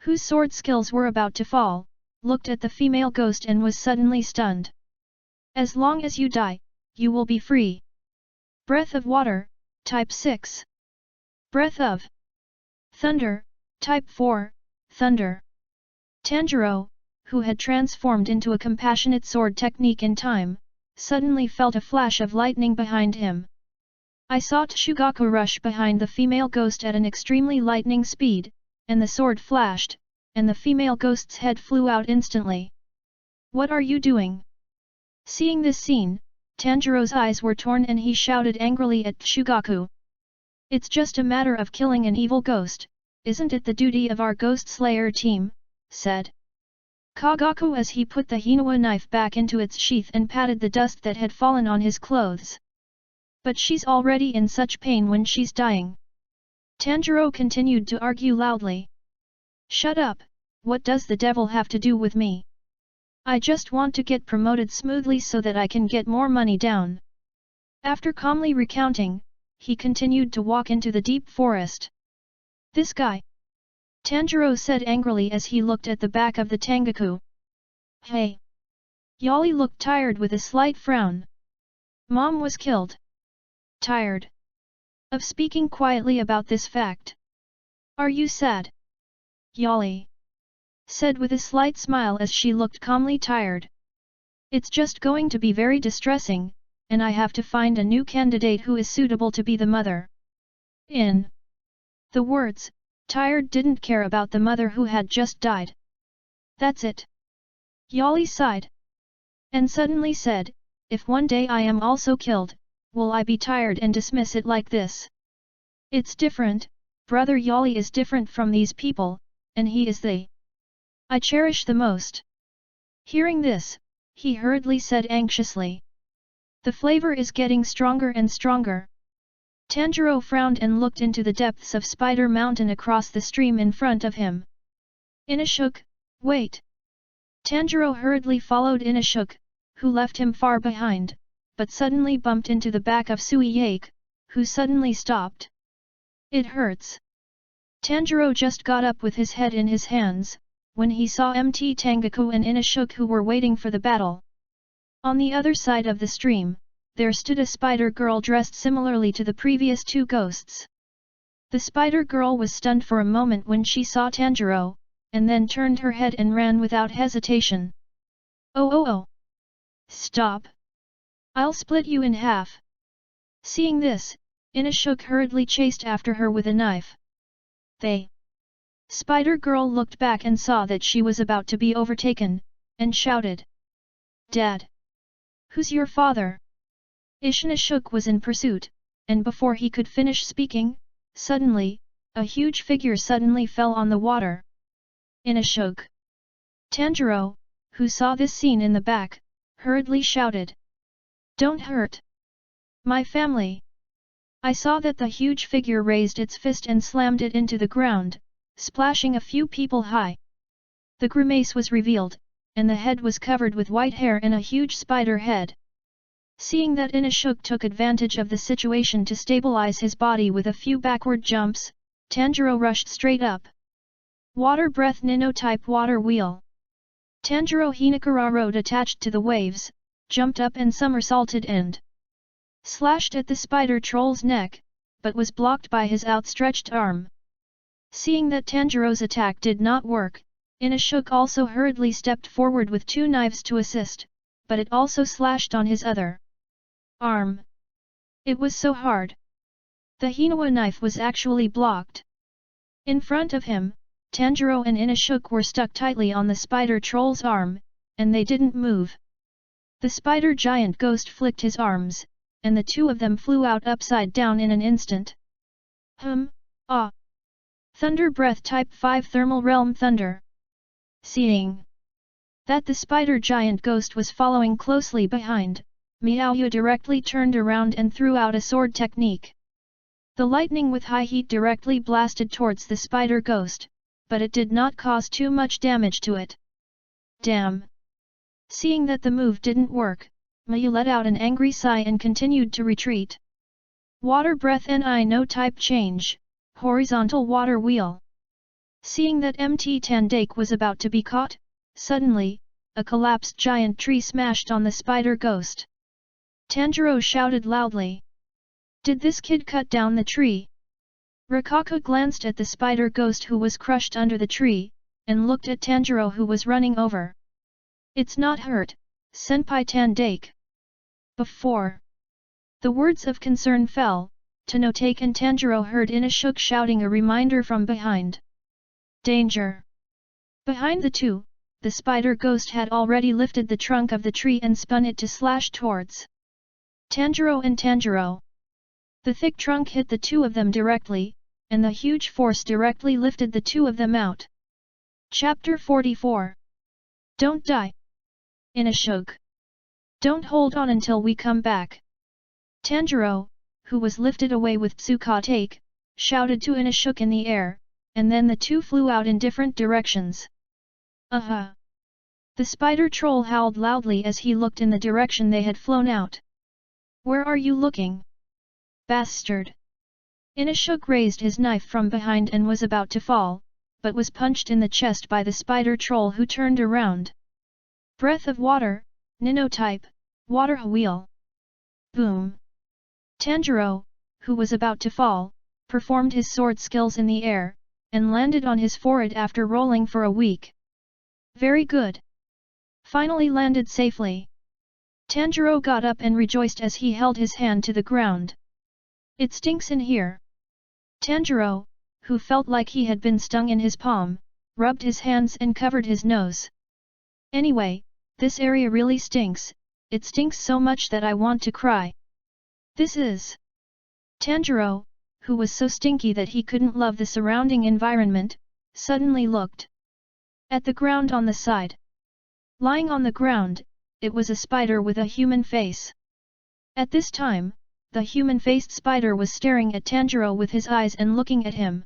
whose sword skills were about to fall, looked at the female ghost and was suddenly stunned. As long as you die, you will be free. Breath of water, type 6. Breath of thunder, type 4, thunder. Tanjiro, who had transformed into a compassionate sword technique in time, suddenly felt a flash of lightning behind him. I saw Tsugaku rush behind the female ghost at an extremely lightning speed, and the sword flashed, and the female ghost's head flew out instantly. What are you doing? Seeing this scene, Tanjiro's eyes were torn and he shouted angrily at Tsugaku. It's just a matter of killing an evil ghost, isn't it the duty of our Ghost Slayer team? Said Kagaku as he put the Hinawa knife back into its sheath and patted the dust that had fallen on his clothes. But she's already in such pain when she's dying. Tanjiro continued to argue loudly. Shut up, what does the devil have to do with me? I just want to get promoted smoothly so that I can get more money down. After calmly recounting, he continued to walk into the deep forest. This guy, Tanjiro said angrily as he looked at the back of the Tengaku. Hey! Yali looked tired with a slight frown. Mom was killed. Tired of speaking quietly about this fact. Are you sad? Yali said with a slight smile as she looked calmly tired. It's just going to be very distressing, and I have to find a new candidate who is suitable to be the mother. In the words, Tired didn't care about the mother who had just died. That's it. Yali sighed. And suddenly said, if one day I am also killed, will I be tired and dismiss it like this? It's different, brother Yali is different from these people, and he is the I cherish the most. Hearing this, he hurriedly said anxiously. The flavor is getting stronger and stronger. Tanjiro frowned and looked into the depths of Spider Mountain across the stream in front of him. Inashuk, wait! Tanjiro hurriedly followed Inashuk, who left him far behind, but suddenly bumped into the back of Suiyake, who suddenly stopped. It hurts. Tanjiro just got up with his head in his hands, when he saw MT Tengaku and Inashuk who were waiting for the battle. On the other side of the stream, there stood a spider girl dressed similarly to the previous two ghosts. The spider girl was stunned for a moment when she saw Tanjiro, and then turned her head and ran without hesitation. Oh! Stop! I'll split you in half! Seeing this, Inashuk hurriedly chased after her with a knife. The spider girl looked back and saw that she was about to be overtaken, and shouted. Dad! Who's your father? Inashuk was in pursuit, and before he could finish speaking, suddenly, a huge figure suddenly fell on the water. Inashuk! Tanjiro, who saw this scene in the back, hurriedly shouted. Don't hurt my family! I saw that the huge figure raised its fist and slammed it into the ground, splashing a few people high. The grimace was revealed, and the head was covered with white hair and a huge spider head. Seeing that Inashuk took advantage of the situation to stabilize his body with a few backward jumps, Tanjiro rushed straight up. Water breath Nino type water wheel. Tanjiro Hinakura rode attached to the waves, jumped up and somersaulted and slashed at the spider troll's neck, but was blocked by his outstretched arm. Seeing that Tanjiro's attack did not work, Inashuk also hurriedly stepped forward with two knives to assist, but it also slashed on his other arm. It was so hard. The Hinawa knife was actually blocked. In front of him, Tanjiro and Inashuk were stuck tightly on the spider troll's arm, and they didn't move. The spider giant ghost flicked his arms, and the two of them flew out upside down in an instant. Ah! Thunder breath type 5 thermal realm thunder. Seeing that the spider giant ghost was following closely behind, Miaoyu directly turned around and threw out a sword technique. The lightning with high heat directly blasted towards the spider ghost, but it did not cause too much damage to it. Damn! Seeing that the move didn't work, Miaoyu let out an angry sigh and continued to retreat. Water breath Ni no type change, horizontal water wheel. Seeing that Mt Tandake was about to be caught, suddenly, a collapsed giant tree smashed on the spider ghost. Tanjiro shouted loudly. Did this kid cut down the tree? Rikako glanced at the spider ghost who was crushed under the tree, and looked at Tanjiro who was running over. It's not hurt, Senpai Tandake. Before the words of concern fell, Tanotake and Tanjiro heard Inashuk shouting a reminder from behind. Danger! Behind the two, the spider ghost had already lifted the trunk of the tree and spun it to slash towards Tanjiro and Tanjiro. The thick trunk hit the two of them directly, and the huge force directly lifted the two of them out. Chapter 44. Don't die. Inashuk. Don't hold on until we come back. Tanjiro, who was lifted away with Tsukatake, shouted to Inashuk in the air, and then the two flew out in different directions. Aha! The spider troll howled loudly as he looked in the direction they had flown out. Where are you looking? Bastard! Inashuk raised his knife from behind and was about to fall, but was punched in the chest by the spider troll who turned around. Breath of water, Ninotype, water wheel. Boom! Tanjiro, who was about to fall, performed his sword skills in the air, and landed on his forehead after rolling for a week. Very good! Finally landed safely. Tanjiro got up and rejoiced as he held his hand to the ground. It stinks in here. Tanjiro, who felt like he had been stung in his palm, rubbed his hands and covered his nose. Anyway, this area really stinks, it stinks so much that I want to cry. This is... Tanjiro, who was so stinky that he couldn't love the surrounding environment, suddenly looked at the ground on the side. Lying on the ground, it was a spider with a human face. At this time, the human-faced spider was staring at Tanjiro with his eyes and looking at him.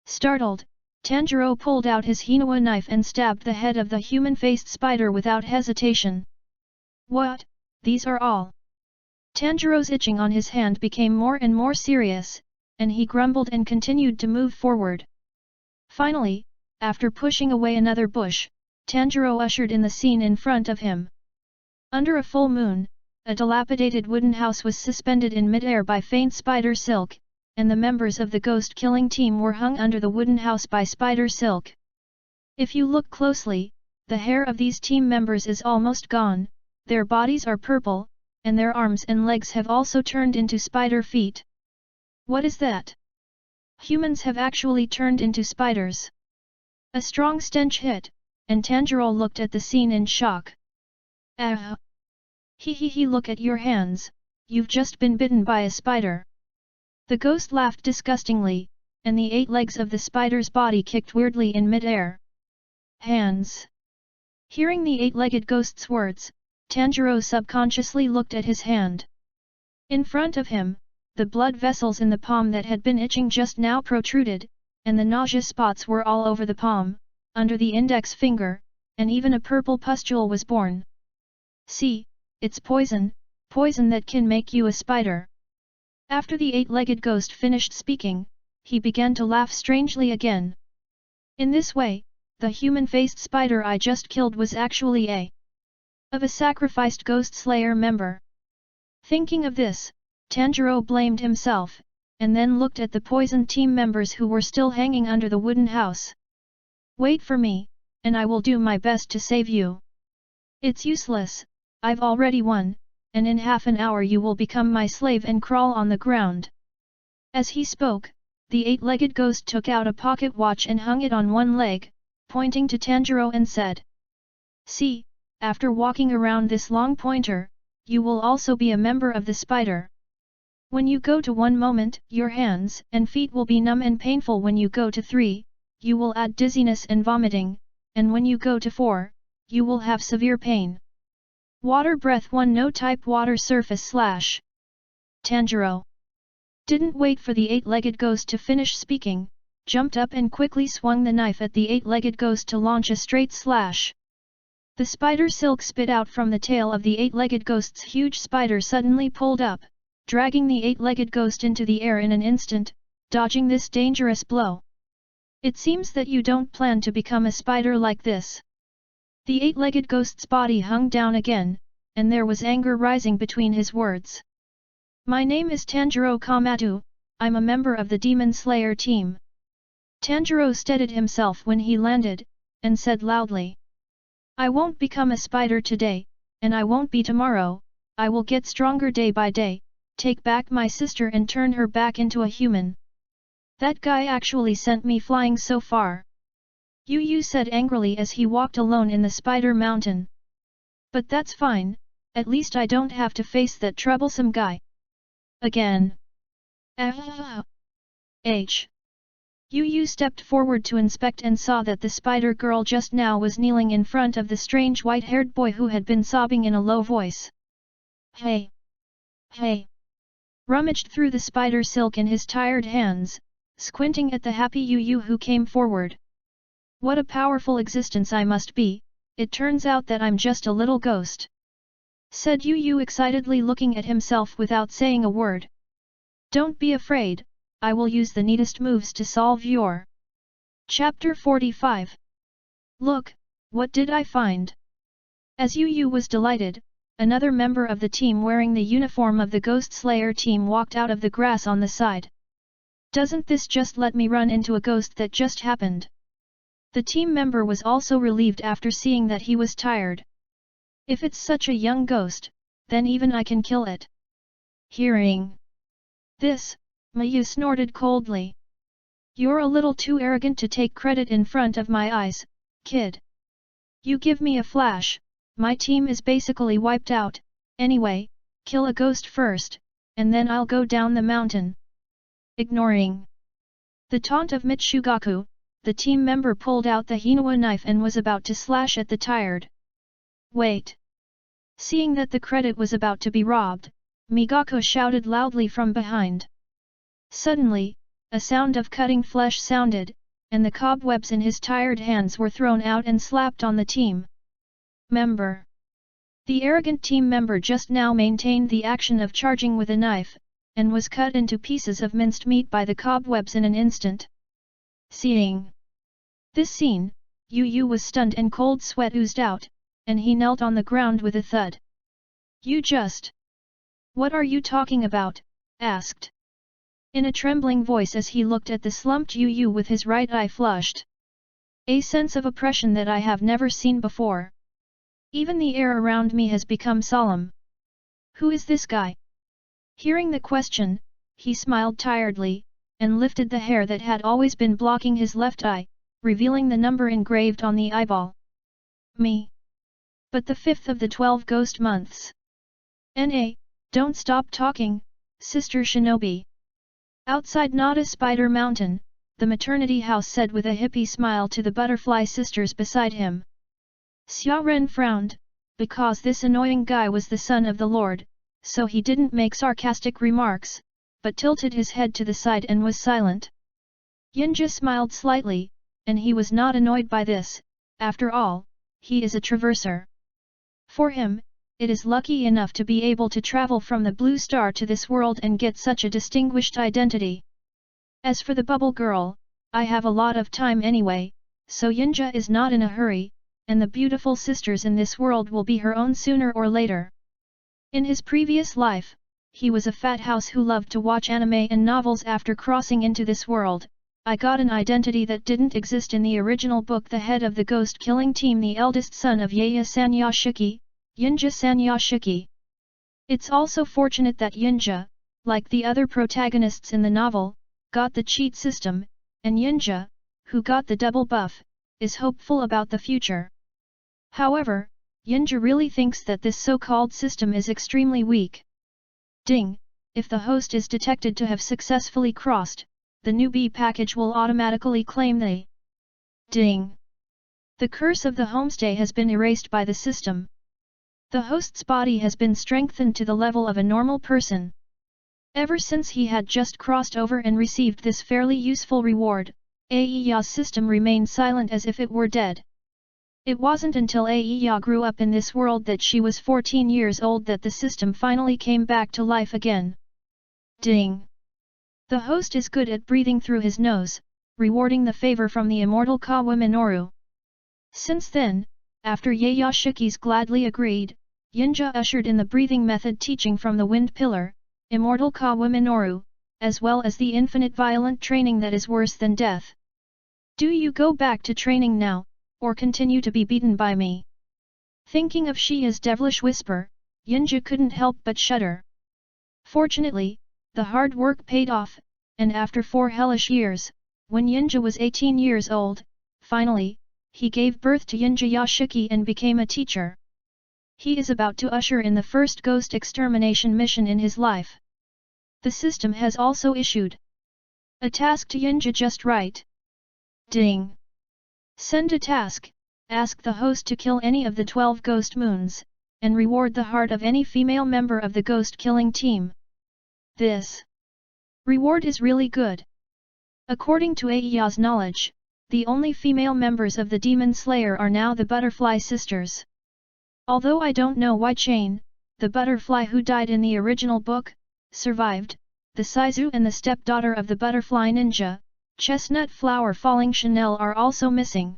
Startled, Tanjiro pulled out his Hinawa knife and stabbed the head of the human-faced spider without hesitation. What? These are all? Tanjiro's itching on his hand became more and more serious, and he grumbled and continued to move forward. Finally, after pushing away another bush, Tanjiro ushered in the scene in front of him. Under a full moon, a dilapidated wooden house was suspended in mid-air by faint spider silk, and the members of the ghost-killing team were hung under the wooden house by spider silk. If you look closely, the hair of these team members is almost gone, their bodies are purple, and their arms and legs have also turned into spider feet. What is that? Humans have actually turned into spiders. A strong stench hit, and Tanjiro looked at the scene in shock. Ah! He look at your hands, you've just been bitten by a spider. The ghost laughed disgustingly, and the 8 legs of the spider's body kicked weirdly in mid-air. Hands. Hearing the 8-legged ghost's words, Tanjiro subconsciously looked at his hand. In front of him, the blood vessels in the palm that had been itching just now protruded, and the nausea spots were all over the palm, under the index finger, and even a purple pustule was born. See, it's poison, poison that can make you a spider. After the 8-legged ghost finished speaking, he began to laugh strangely again. In this way, the human-faced spider I just killed was actually of a sacrificed ghost slayer member. Thinking of this, Tanjiro blamed himself, and then looked at the poisoned team members who were still hanging under the wooden house. Wait for me, and I will do my best to save you. It's useless, I've already won, and in half an hour you will become my slave and crawl on the ground. As he spoke, the eight-legged ghost took out a pocket watch and hung it on one leg, pointing to Tanjiro and said, "See, after walking around this long pointer, you will also be a member of the spider. When you go to 1 moment, your hands and feet will be numb and painful. When you go to 3, you will add dizziness and vomiting, and when you go to 4, you will have severe pain. Water breath 1 no type water surface slash." Tanjiro didn't wait for the eight-legged ghost to finish speaking, jumped up and quickly swung the knife at the eight-legged ghost to launch a straight slash. The spider silk spit out from the tail of the eight-legged ghost's huge spider suddenly pulled up, dragging the eight-legged ghost into the air in an instant, dodging this dangerous blow. "It seems that you don't plan to become a spider like this." The eight-legged ghost's body hung down again, and there was anger rising between his words. "My name is Tanjiro Kamado, I'm a member of the Demon Slayer team." Tanjiro steadied himself when he landed, and said loudly, "I won't become a spider today, and I won't be tomorrow, I will get stronger day by day, take back my sister and turn her back into a human. That guy actually sent me flying so far," Yu said angrily as he walked alone in the Spider Mountain. "But that's fine, at least I don't have to face that troublesome guy again." Yu stepped forward to inspect and saw that the spider girl just now was kneeling in front of the strange white-haired boy who had been sobbing in a low voice. "Hey! Hey!" Rummaged through the spider silk in his tired hands, squinting at the happy Yu who came forward. "What a powerful existence I must be, it turns out that I'm just a little ghost," said Yu excitedly looking at himself without saying a word. "Don't be afraid, I will use the neatest moves to solve your..." Chapter 45. Look, what did I find? As Yu was delighted, another member of the team wearing the uniform of the Ghost Slayer team walked out of the grass on the side. "Doesn't this just let me run into a ghost that just happened?" The team member was also relieved after seeing that he was tired. "If it's such a young ghost, then even I can kill it." Hearing this, Mayu snorted coldly. "You're a little too arrogant to take credit in front of my eyes, kid. You give me a flash, my team is basically wiped out. Anyway, kill a ghost first, and then I'll go down the mountain." Ignoring the taunt of Mitsugaku, the team member pulled out the Hinawa knife and was about to slash at the tired. "Wait!" Seeing that the credit was about to be robbed, Migako shouted loudly from behind. Suddenly, a sound of cutting flesh sounded, and the cobwebs in his tired hands were thrown out and slapped on the team member. The arrogant team member just now maintained the action of charging with a knife, and was cut into pieces of minced meat by the cobwebs in an instant. Seeing this scene, Yu was stunned and cold sweat oozed out, and he knelt on the ground with a thud. "You just... What are you talking about?" asked in a trembling voice as he looked at the slumped Yu with his right eye flushed. "A sense of oppression that I have never seen before. Even the air around me has become solemn. Who is this guy?" Hearing the question, he smiled tiredly, and lifted the hair that had always been blocking his left eye, revealing the number engraved on the eyeball. "Me. But the 5th of the 12 ghost months." "Na, don't stop talking, Sister Shinobi." Outside Nada Spider Mountain, the maternity house said with a hippie smile to the butterfly sisters beside him. Xia Ren frowned, because this annoying guy was the son of the Lord, so he didn't make sarcastic remarks, but tilted his head to the side and was silent. Yinja smiled slightly, and he was not annoyed by this. After all, he is a traverser. For him, it is lucky enough to be able to travel from the blue star to this world and get such a distinguished identity. As for the bubble girl, I have a lot of time anyway, so Yinja is not in a hurry, and the beautiful sisters in this world will be her own sooner or later. In his previous life, he was a fat house who loved to watch anime and novels. After crossing into this world, I got an identity that didn't exist in the original book. The head of the ghost-killing team, the eldest son of Yaya Sanyashiki, Yinja Sanyashiki. It's also fortunate that Yinja, like the other protagonists in the novel, got the cheat system, and Yinja, who got the double buff, is hopeful about the future. However, Yinja really thinks that this so-called system is extremely weak. Ding! If the host is detected to have successfully crossed, the newbie package will automatically claim the Ding! The curse of the homestay has been erased by the system. The host's body has been strengthened to the level of a normal person. Ever since he had just crossed over and received this fairly useful reward, Aiya's system remained silent as if it were dead. It wasn't until Aiya grew up in this world that she was 14 years old that the system finally came back to life again. Ding! The host is good at breathing through his nose, rewarding the favor from the immortal Kawa Minoru. Since then, after Yayashiki's gladly agreed, Yinja ushered in the breathing method teaching from the Wind Pillar, immortal Kawa Minoru, as well as the infinite violent training that is worse than death. Do you go back to training now, or continue to be beaten by me? Thinking of Shia's devilish whisper, Yinja couldn't help but shudder. Fortunately, the hard work paid off, and after 4 hellish years, when Yinja was 18 years old, finally, he gave birth to Yinja Yashiki and became a teacher. He is about to usher in the first ghost extermination mission in his life. The system has also issued a task to Yinja just right. Ding! Send a task, ask the host to kill any of the 12 ghost moons, and reward the heart of any female member of the ghost killing team. This reward is really good. According to Aiya's knowledge, the only female members of the Demon Slayer are now the Butterfly Sisters. Although I don't know why Chain, the butterfly who died in the original book, survived, the Saizu and the stepdaughter of the Butterfly Ninja, Chestnut Flower Falling Chanel are also missing.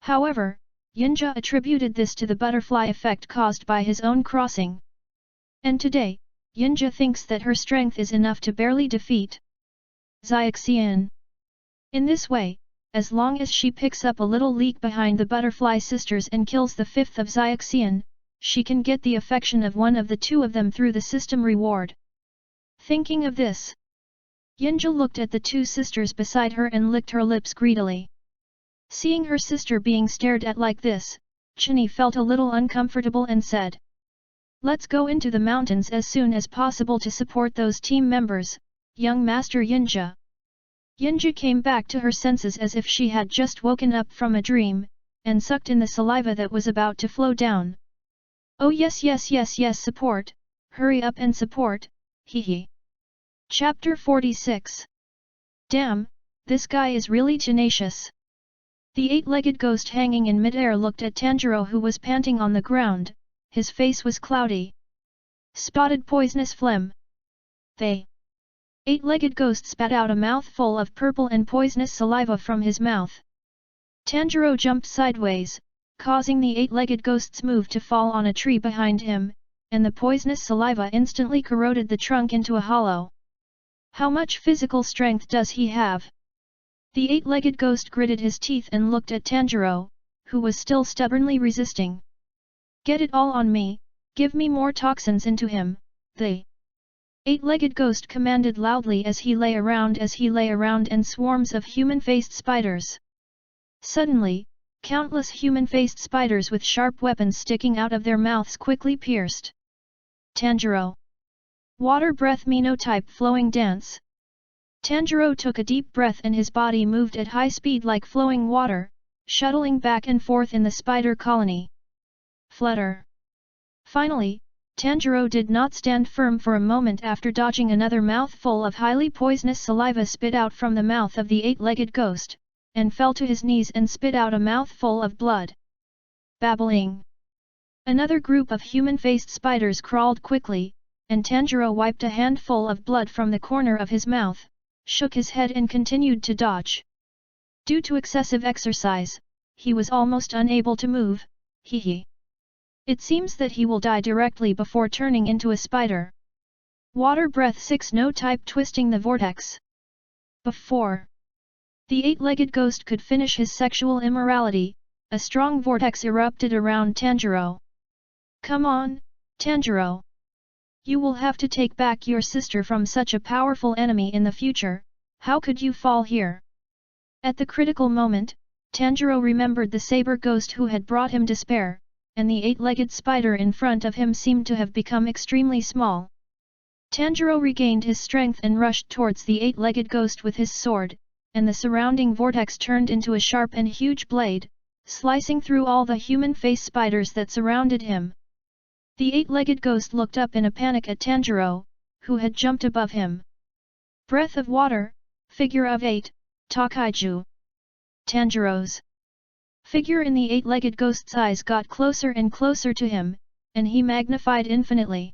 However, Yinja attributed this to the butterfly effect caused by his own crossing. And today, Yinja thinks that her strength is enough to barely defeat Xiaxian. In this way, as long as she picks up a little leak behind the Butterfly Sisters and kills the 5th of Xiaxian, she can get the affection of one of the 2 of them through the system reward. Thinking of this, Yinja looked at the 2 sisters beside her and licked her lips greedily. Seeing her sister being stared at like this, Chini felt a little uncomfortable and said, "Let's go into the mountains as soon as possible to support those team members, young Master Yinja." Yinja came back to her senses as if she had just woken up from a dream, and sucked in the saliva that was about to flow down. "Oh yes, support, hurry up and support, hee. Chapter 46. Damn, this guy is really tenacious. The 8-legged ghost hanging in midair looked at Tanjiro who was panting on the ground, his face was cloudy. Spotted poisonous phlegm. The 8-legged ghost spat out a mouthful of purple and poisonous saliva from his mouth. Tanjiro jumped sideways, causing the 8-legged ghost's move to fall on a tree behind him, and the poisonous saliva instantly corroded the trunk into a hollow. How much physical strength does he have? The 8-legged ghost gritted his teeth and looked at Tanjiro, who was still stubbornly resisting. "Get it all on me, give me more toxins into him," the 8-legged ghost commanded loudly as he lay around and swarms of human-faced spiders. Suddenly, countless human-faced spiders with sharp weapons sticking out of their mouths quickly pierced Tanjiro. Water breath Mino type flowing dance. Tanjiro took a deep breath and his body moved at high speed like flowing water, shuttling back and forth in the spider colony. Flutter. Finally, Tanjiro did not stand firm for a moment after dodging another mouthful of highly poisonous saliva spit out from the mouth of the 8-legged ghost, and fell to his knees and spit out a mouthful of blood. Babbling. Another group of human-faced spiders crawled quickly, and Tanjiro wiped a handful of blood from the corner of his mouth, shook his head and continued to dodge. Due to excessive exercise, he was almost unable to move, hee. It seems that he will die directly before turning into a spider. Water breath 6 no type twisting the vortex. Before the 8-legged ghost could finish his sexual immorality, a strong vortex erupted around Tanjiro. "Come on, Tanjiro. You will have to take back your sister from such a powerful enemy in the future," How could you fall here? At the critical moment, Tanjiro remembered the saber ghost who had brought him despair, and the eight-legged spider in front of him seemed to have become extremely small. Tanjiro regained his strength and rushed towards the eight-legged ghost with his sword, and the surrounding vortex turned into a sharp and huge blade, slicing through all the human face spiders that surrounded him. The eight-legged ghost looked up in a panic at Tanjiro, who had jumped above him. Breath of water, figure of 8, Takaiju. Tanjiro's figure in the eight-legged ghost's eyes got closer and closer to him, and he magnified infinitely.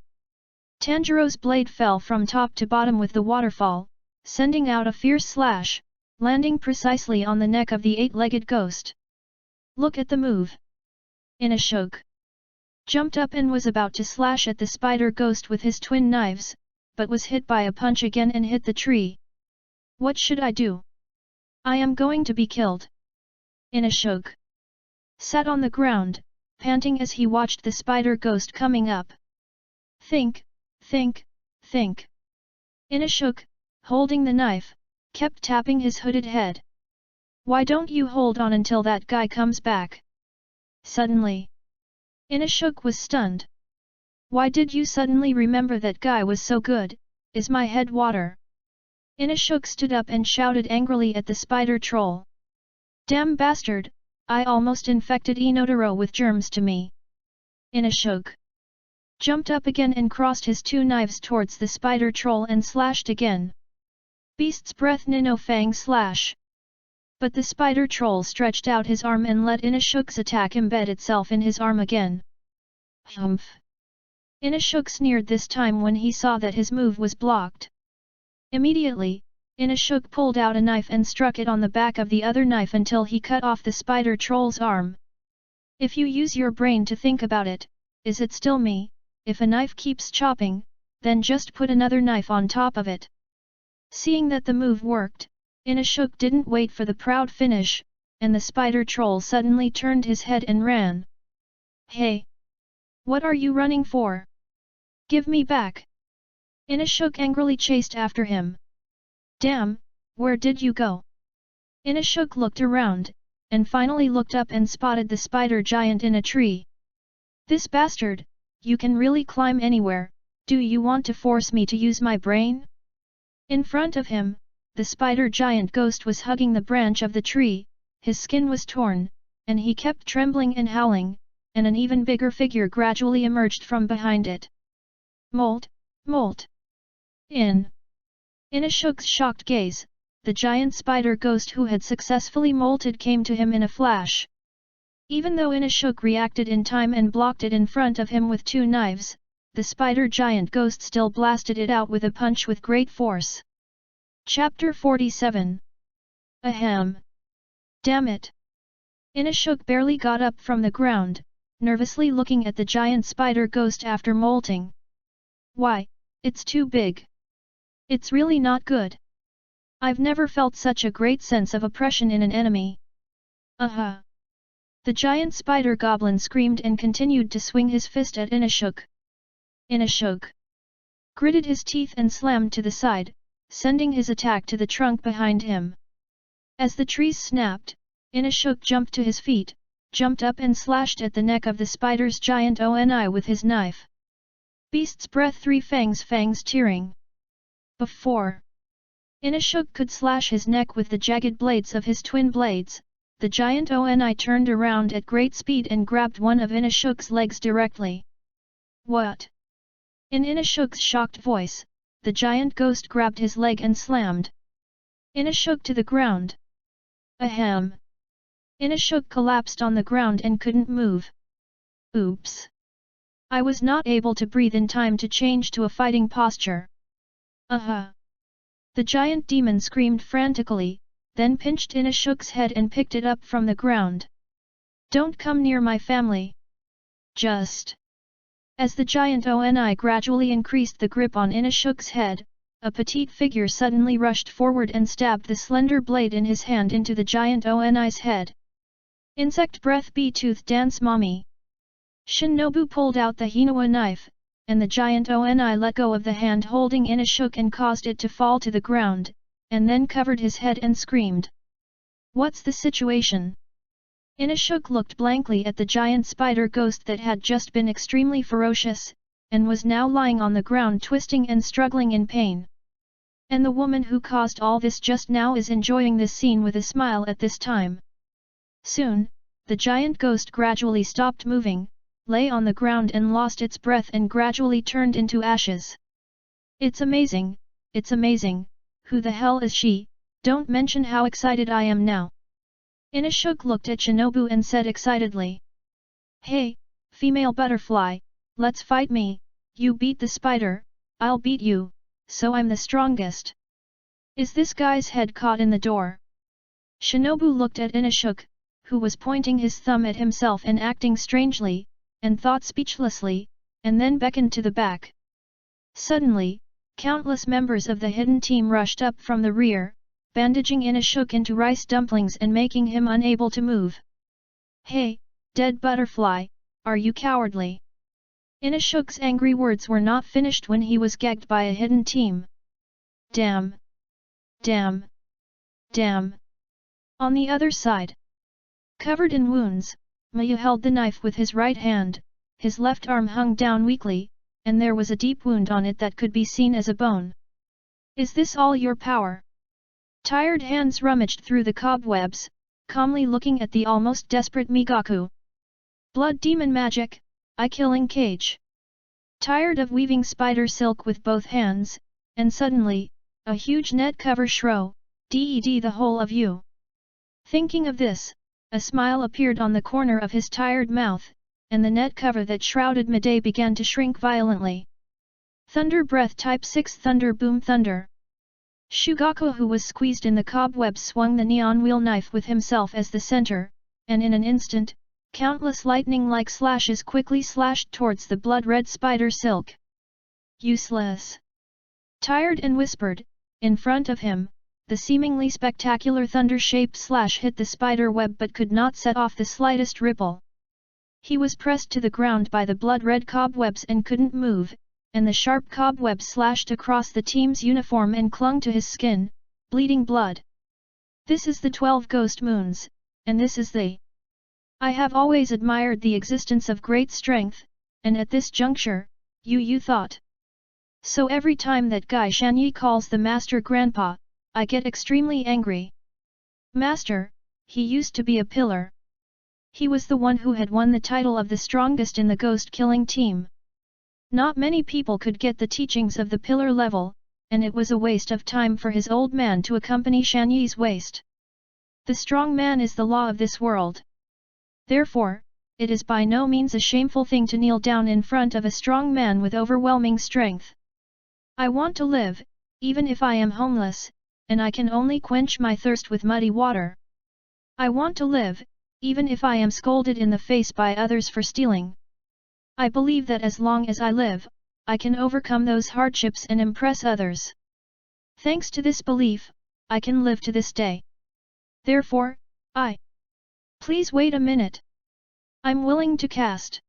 Tanjiro's blade fell from top to bottom with the waterfall, sending out a fierce slash, landing precisely on the neck of the eight-legged ghost. Look at the move. Inashug jumped up and was about to slash at the spider ghost with his twin knives, but was hit by a punch again and hit the tree. What should I do? I am going to be killed. Inashug sat on the ground, panting as he watched the spider ghost coming up. Think. Inashug, holding the knife, kept tapping his hooded head. Why don't you hold on until that guy comes back? Suddenly, Inashug was stunned. Why did you suddenly remember that guy was so good? Is my head water? Inashug stood up and shouted angrily at the spider troll. Damn bastard, I almost infected Inotaro with germs to me. Inashug jumped up again and crossed his two knives towards the spider troll and slashed again. Beast's breath Nino Fang slash. But the spider troll stretched out his arm and let Inashug's attack embed itself in his arm again. Humph! Inashug sneered this time when he saw that his move was blocked. Immediately, Inashug pulled out a knife and struck it on the back of the other knife until he cut off the spider troll's arm. If you use your brain to think about it, is it still me? If a knife keeps chopping, then just put another knife on top of it. Seeing that the move worked, Inashug didn't wait for the proud finish, and the spider troll suddenly turned his head and ran. Hey! What are you running for? Give me back! Inashug angrily chased after him. Damn, where did you go? Inashug looked around, and finally looked up and spotted the spider giant in a tree. This bastard, you can really climb anywhere, do you want to force me to use my brain? In front of him, the spider giant ghost was hugging the branch of the tree, his skin was torn, and he kept trembling and howling, and an even bigger figure gradually emerged from behind it. Molt! In Inashug's shocked gaze, the giant spider ghost who had successfully molted came to him in a flash. Even though Inashug reacted in time and blocked it in front of him with two knives, the spider giant ghost still blasted it out with a punch with great force. Chapter 47. Ahem! Damn it! Inashug barely got up from the ground, nervously looking at the giant spider ghost after molting. Why, it's too big. It's really not good. I've never felt such a great sense of oppression in an enemy. Aha! The giant spider goblin screamed and continued to swing his fist at Inashug. Inashug gritted his teeth and slammed to the side, sending his attack to the trunk behind him. As the trees snapped, Inashug jumped to his feet, jumped up and slashed at the neck of the spider's giant oni with his knife. Beast's breath, three fangs tearing. Before Inashug could slash his neck with the jagged blades of his twin blades, the giant oni turned around at great speed and grabbed one of Inashug's legs directly. What? In Inashug's shocked voice, the giant ghost grabbed his leg and slammed Inashug to the ground. Ahem! Inashug collapsed on the ground and couldn't move. Oops! I was not able to breathe in time to change to a fighting posture. Aha! The giant demon screamed frantically, then pinched Inashug's head and picked it up from the ground. Don't come near my family! Just as the giant oni gradually increased the grip on Inashug's head, a petite figure suddenly rushed forward and stabbed the slender blade in his hand into the giant oni's head. Insect breath B-tooth dance mommy! Shinobu pulled out the Hinawa knife, and the giant oni let go of the hand holding Inashug and caused it to fall to the ground, and then covered his head and screamed. What's the situation? Inashuk looked blankly at the giant spider ghost that had just been extremely ferocious, and was now lying on the ground twisting and struggling in pain. And the woman who caused all this just now is enjoying this scene with a smile at this time. Soon, the giant ghost gradually stopped moving, lay on the ground and lost its breath and gradually turned into ashes. It's amazing, who the hell is she? Don't mention how excited I am now. Inashuk looked at Shinobu and said excitedly. Hey, female butterfly, let's fight me, you beat the spider, I'll beat you, so I'm the strongest. Is this guy's head caught in the door? Shinobu looked at Inashuk, who was pointing his thumb at himself and acting strangely, and thought speechlessly, and then beckoned to the back. Suddenly, countless members of the hidden team rushed up from the rear, bandaging Inashuk into rice dumplings and making him unable to move. Hey, dead butterfly, are you cowardly? Inashuk's angry words were not finished when he was gagged by a hidden team. Damn! Damn! Damn! On the other side, covered in wounds, Mayu held the knife with his right hand, his left arm hung down weakly, and there was a deep wound on it that could be seen as a bone. Is this all your power? Tired hands rummaged through the cobwebs, calmly looking at the almost desperate Migaku. Blood demon magic, eye-killing cage. Tired of weaving spider silk with both hands, and suddenly, a huge net cover shro, ded the whole of you. Thinking of this, a smile appeared on the corner of his tired mouth, and the net cover that shrouded Midday began to shrink violently. Thunder breath type 6 thunder boom thunder. Shugaku, who was squeezed in the cobwebs, swung the neon wheel knife with himself as the center, and in an instant, countless lightning-like slashes quickly slashed towards the blood-red spider silk. Useless! Tired and whispered, in front of him, the seemingly spectacular thunder-shaped slash hit the spider web but could not set off the slightest ripple. He was pressed to the ground by the blood-red cobwebs and couldn't move, and the sharp cobwebs slashed across the team's uniform and clung to his skin, bleeding blood. This is the 12 ghost moons, and this is the... I have always admired the existence of great strength, and at this juncture, you thought. So every time that guy Shanyi calls the master grandpa, I get extremely angry. Master, he used to be a pillar. He was the one who had won the title of the strongest in the ghost-killing team. Not many people could get the teachings of the pillar level, and it was a waste of time for his old man to accompany Shanyi's waist. The strong man is the law of this world. Therefore, it is by no means a shameful thing to kneel down in front of a strong man with overwhelming strength. I want to live, even if I am homeless, and I can only quench my thirst with muddy water. I want to live, even if I am scolded in the face by others for stealing. I believe that as long as I live, I can overcome those hardships and impress others. Thanks to this belief, I can live to this day. Therefore, Please wait a minute. I'm willing to cast.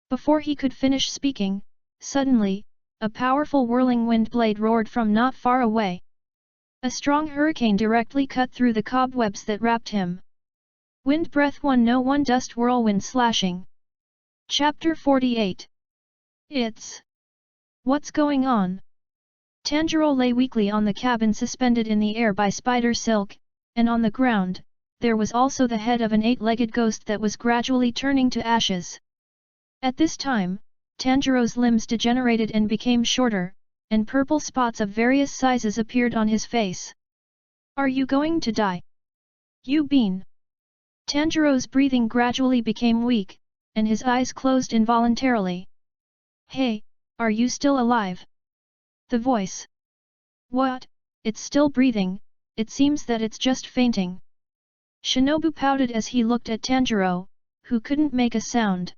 Before he could finish speaking, suddenly, a powerful whirling wind blade roared from not far away. A strong hurricane directly cut through the cobwebs that wrapped him. Wind breath 101 dust whirlwind slashing. Chapter 48. What's going on? Tanjiro lay weakly on the cabin suspended in the air by spider silk, and on the ground, there was also the head of an 8-legged ghost that was gradually turning to ashes. At this time, Tanjiro's limbs degenerated and became shorter, and purple spots of various sizes appeared on his face. Are you going to die? You bean! Tanjiro's breathing gradually became weak, and his eyes closed involuntarily. Hey, are you still alive? The voice. What? It's still breathing, it seems that it's just fainting. Shinobu pouted as he looked at Tanjiro, who couldn't make a sound.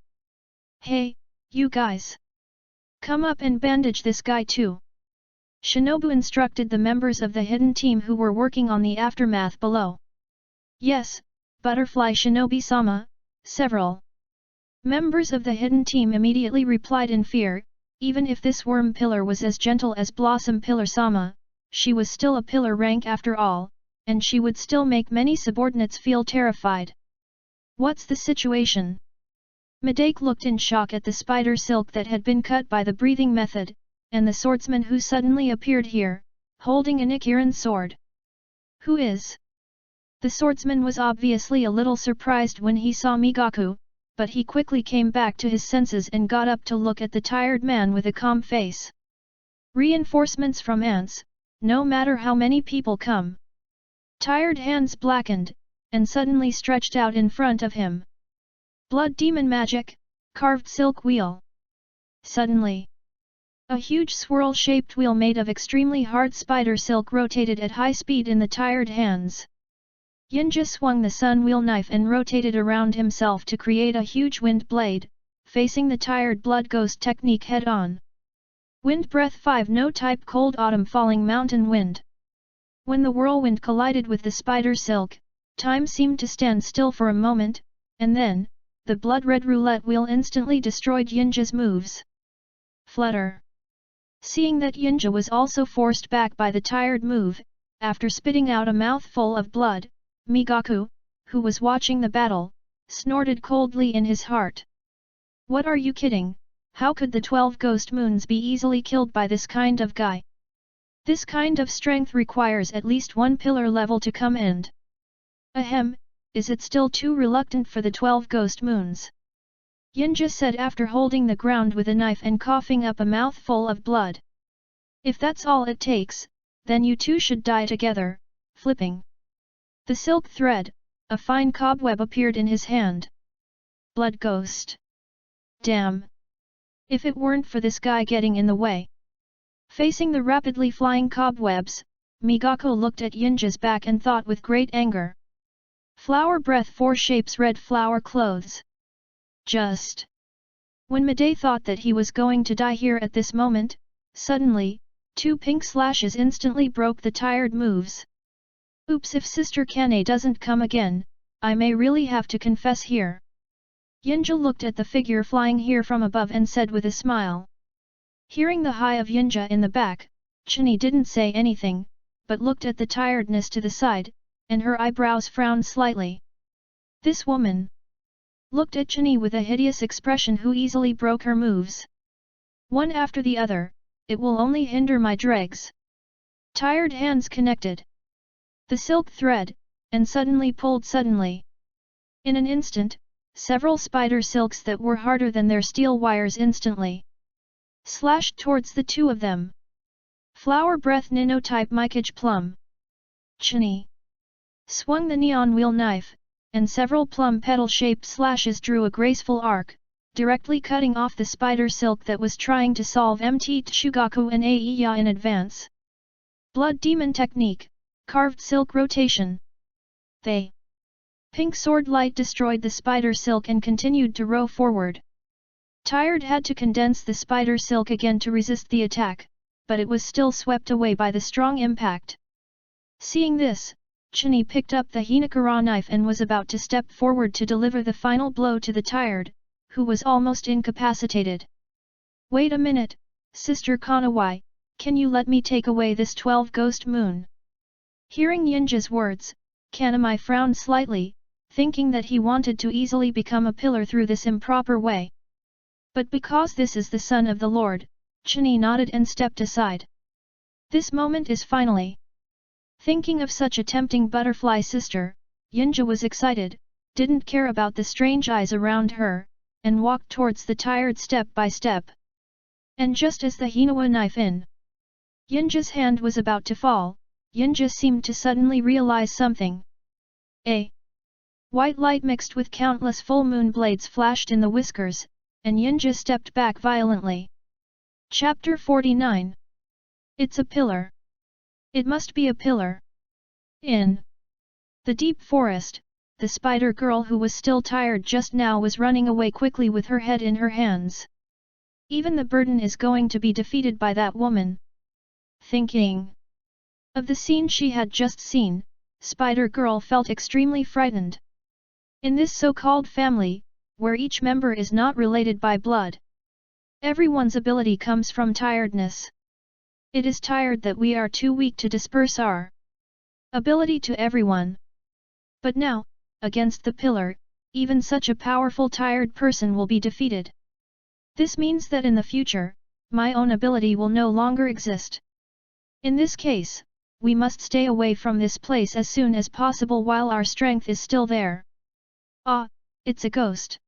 Hey, you guys! Come up and bandage this guy too. Shinobu instructed the members of the hidden team who were working on the aftermath below. Yes, Butterfly Shinobi-sama, several members of the hidden team immediately replied in fear. Even if this worm pillar was as gentle as Blossom Pillar-sama, she was still a pillar rank after all, and she would still make many subordinates feel terrified. What's the situation? Madake looked in shock at the spider silk that had been cut by the breathing method, and the swordsman who suddenly appeared here, holding an Ikiran sword. Who is? The swordsman was obviously a little surprised when he saw Migaku, but he quickly came back to his senses and got up to look at the tired man with a calm face. Reinforcements from ants, no matter how many people come. Tired hands blackened, and suddenly stretched out in front of him. Blood demon magic, carved silk wheel. Suddenly, a huge swirl-shaped wheel made of extremely hard spider silk rotated at high speed in the tired hands. Yinja swung the sun wheel knife and rotated around himself to create a huge wind blade, facing the tired blood ghost technique head-on. Wind breath 5 no type cold autumn falling mountain wind. When the whirlwind collided with the spider silk, time seemed to stand still for a moment, and then, the blood-red roulette wheel instantly destroyed Yinja's moves. Flutter. Seeing that Yinja was also forced back by the tired move, after spitting out a mouthful of blood, Migaku, who was watching the battle, snorted coldly in his heart. What are you kidding? How could the 12 ghost moons be easily killed by this kind of guy? This kind of strength requires at least one pillar level to come and… Ahem, is it still too reluctant for the 12 ghost moons? Yinja said after holding the ground with a knife and coughing up a mouthful of blood. If that's all it takes, then you two should die together, flipping. The silk thread, a fine cobweb appeared in his hand. Blood ghost. Damn. If it weren't for this guy getting in the way. Facing the rapidly flying cobwebs, Migaku looked at Yinja's back and thought with great anger. Flower breath 4 shapes red flower clothes. Just. When Madei thought that he was going to die here at this moment, suddenly, 2 pink slashes instantly broke the tired moves. Oops, if Sister Kane doesn't come again, I may really have to confess here. Yinja looked at the figure flying here from above and said with a smile. Hearing the hi of Yinja in the back, Chini didn't say anything, but looked at the tiredness to the side, and her eyebrows frowned slightly. This woman looked at Chini with a hideous expression who easily broke her moves. One after the other, it will only hinder my dregs. Tired hands connected the silk thread, and suddenly pulled suddenly. In an instant, several spider silks that were harder than their steel wires instantly slashed towards the 2 of them. Flower breath nino-type Mikage plum. Chini swung the neon wheel knife, and several plum petal-shaped slashes drew a graceful arc, directly cutting off the spider silk that was trying to solve MT Tsugaku and Aiya in advance. Blood demon technique, carved silk rotation. They. Pink sword light destroyed the spider silk and continued to row forward. Tired had to condense the spider silk again to resist the attack, but it was still swept away by the strong impact. Seeing this, Chini picked up the Hinakura knife and was about to step forward to deliver the final blow to the tired, who was almost incapacitated. Wait a minute, Sister Kanawai, can you let me take away this 12 ghost moon? Hearing Yinja's words, Kanamai frowned slightly, thinking that he wanted to easily become a pillar through this improper way. But because this is the son of the Lord, Chini nodded and stepped aside. This moment is finally. Thinking of such a tempting butterfly sister, Yinja was excited, didn't care about the strange eyes around her, and walked towards the tired step by step. And just as the Hinawa knife in Yinja's hand was about to fall, Yinja seemed to suddenly realize something. A white light mixed with countless full moon blades flashed in the whiskers, and Yinja stepped back violently. Chapter 49. It's a pillar. It must be a pillar. In the deep forest, the spider girl who was still tired just now was running away quickly with her head in her hands. Even the burden is going to be defeated by that woman. Thinking of the scene she had just seen, Spider Girl felt extremely frightened. In this so-called family, where each member is not related by blood, everyone's ability comes from tiredness. It is tired that we are too weak to disperse our ability to everyone. But now, against the pillar, even such a powerful tired person will be defeated. This means that in the future, my own ability will no longer exist. In this case, we must stay away from this place as soon as possible while our strength is still there. Ah, it's a ghost.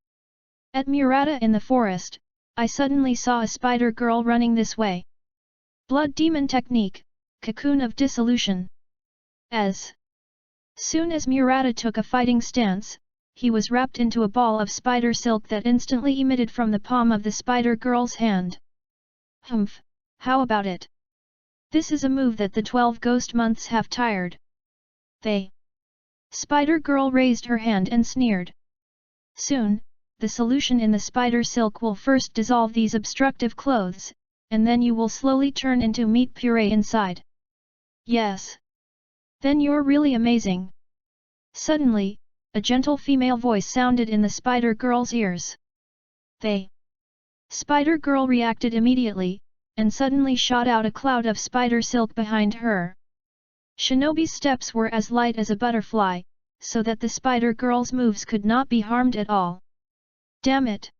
At Murata in the forest, I suddenly saw a spider girl running this way. Blood demon technique, cocoon of dissolution. As soon as Murata took a fighting stance, he was wrapped into a ball of spider silk that instantly emitted from the palm of the spider girl's hand. Humph, how about it? This is a move that the 12 ghost months have tired. They. Spider girl raised her hand and sneered. Soon, the solution in the spider silk will first dissolve these obstructive clothes, and then you will slowly turn into meat puree inside. Yes. Then you're really amazing. Suddenly, a gentle female voice sounded in the spider girl's ears. They. Spider girl reacted immediately, and suddenly shot out a cloud of spider silk behind her. Shinobi's steps were as light as a butterfly, so that the spider girl's moves could not be harmed at all. Damn it!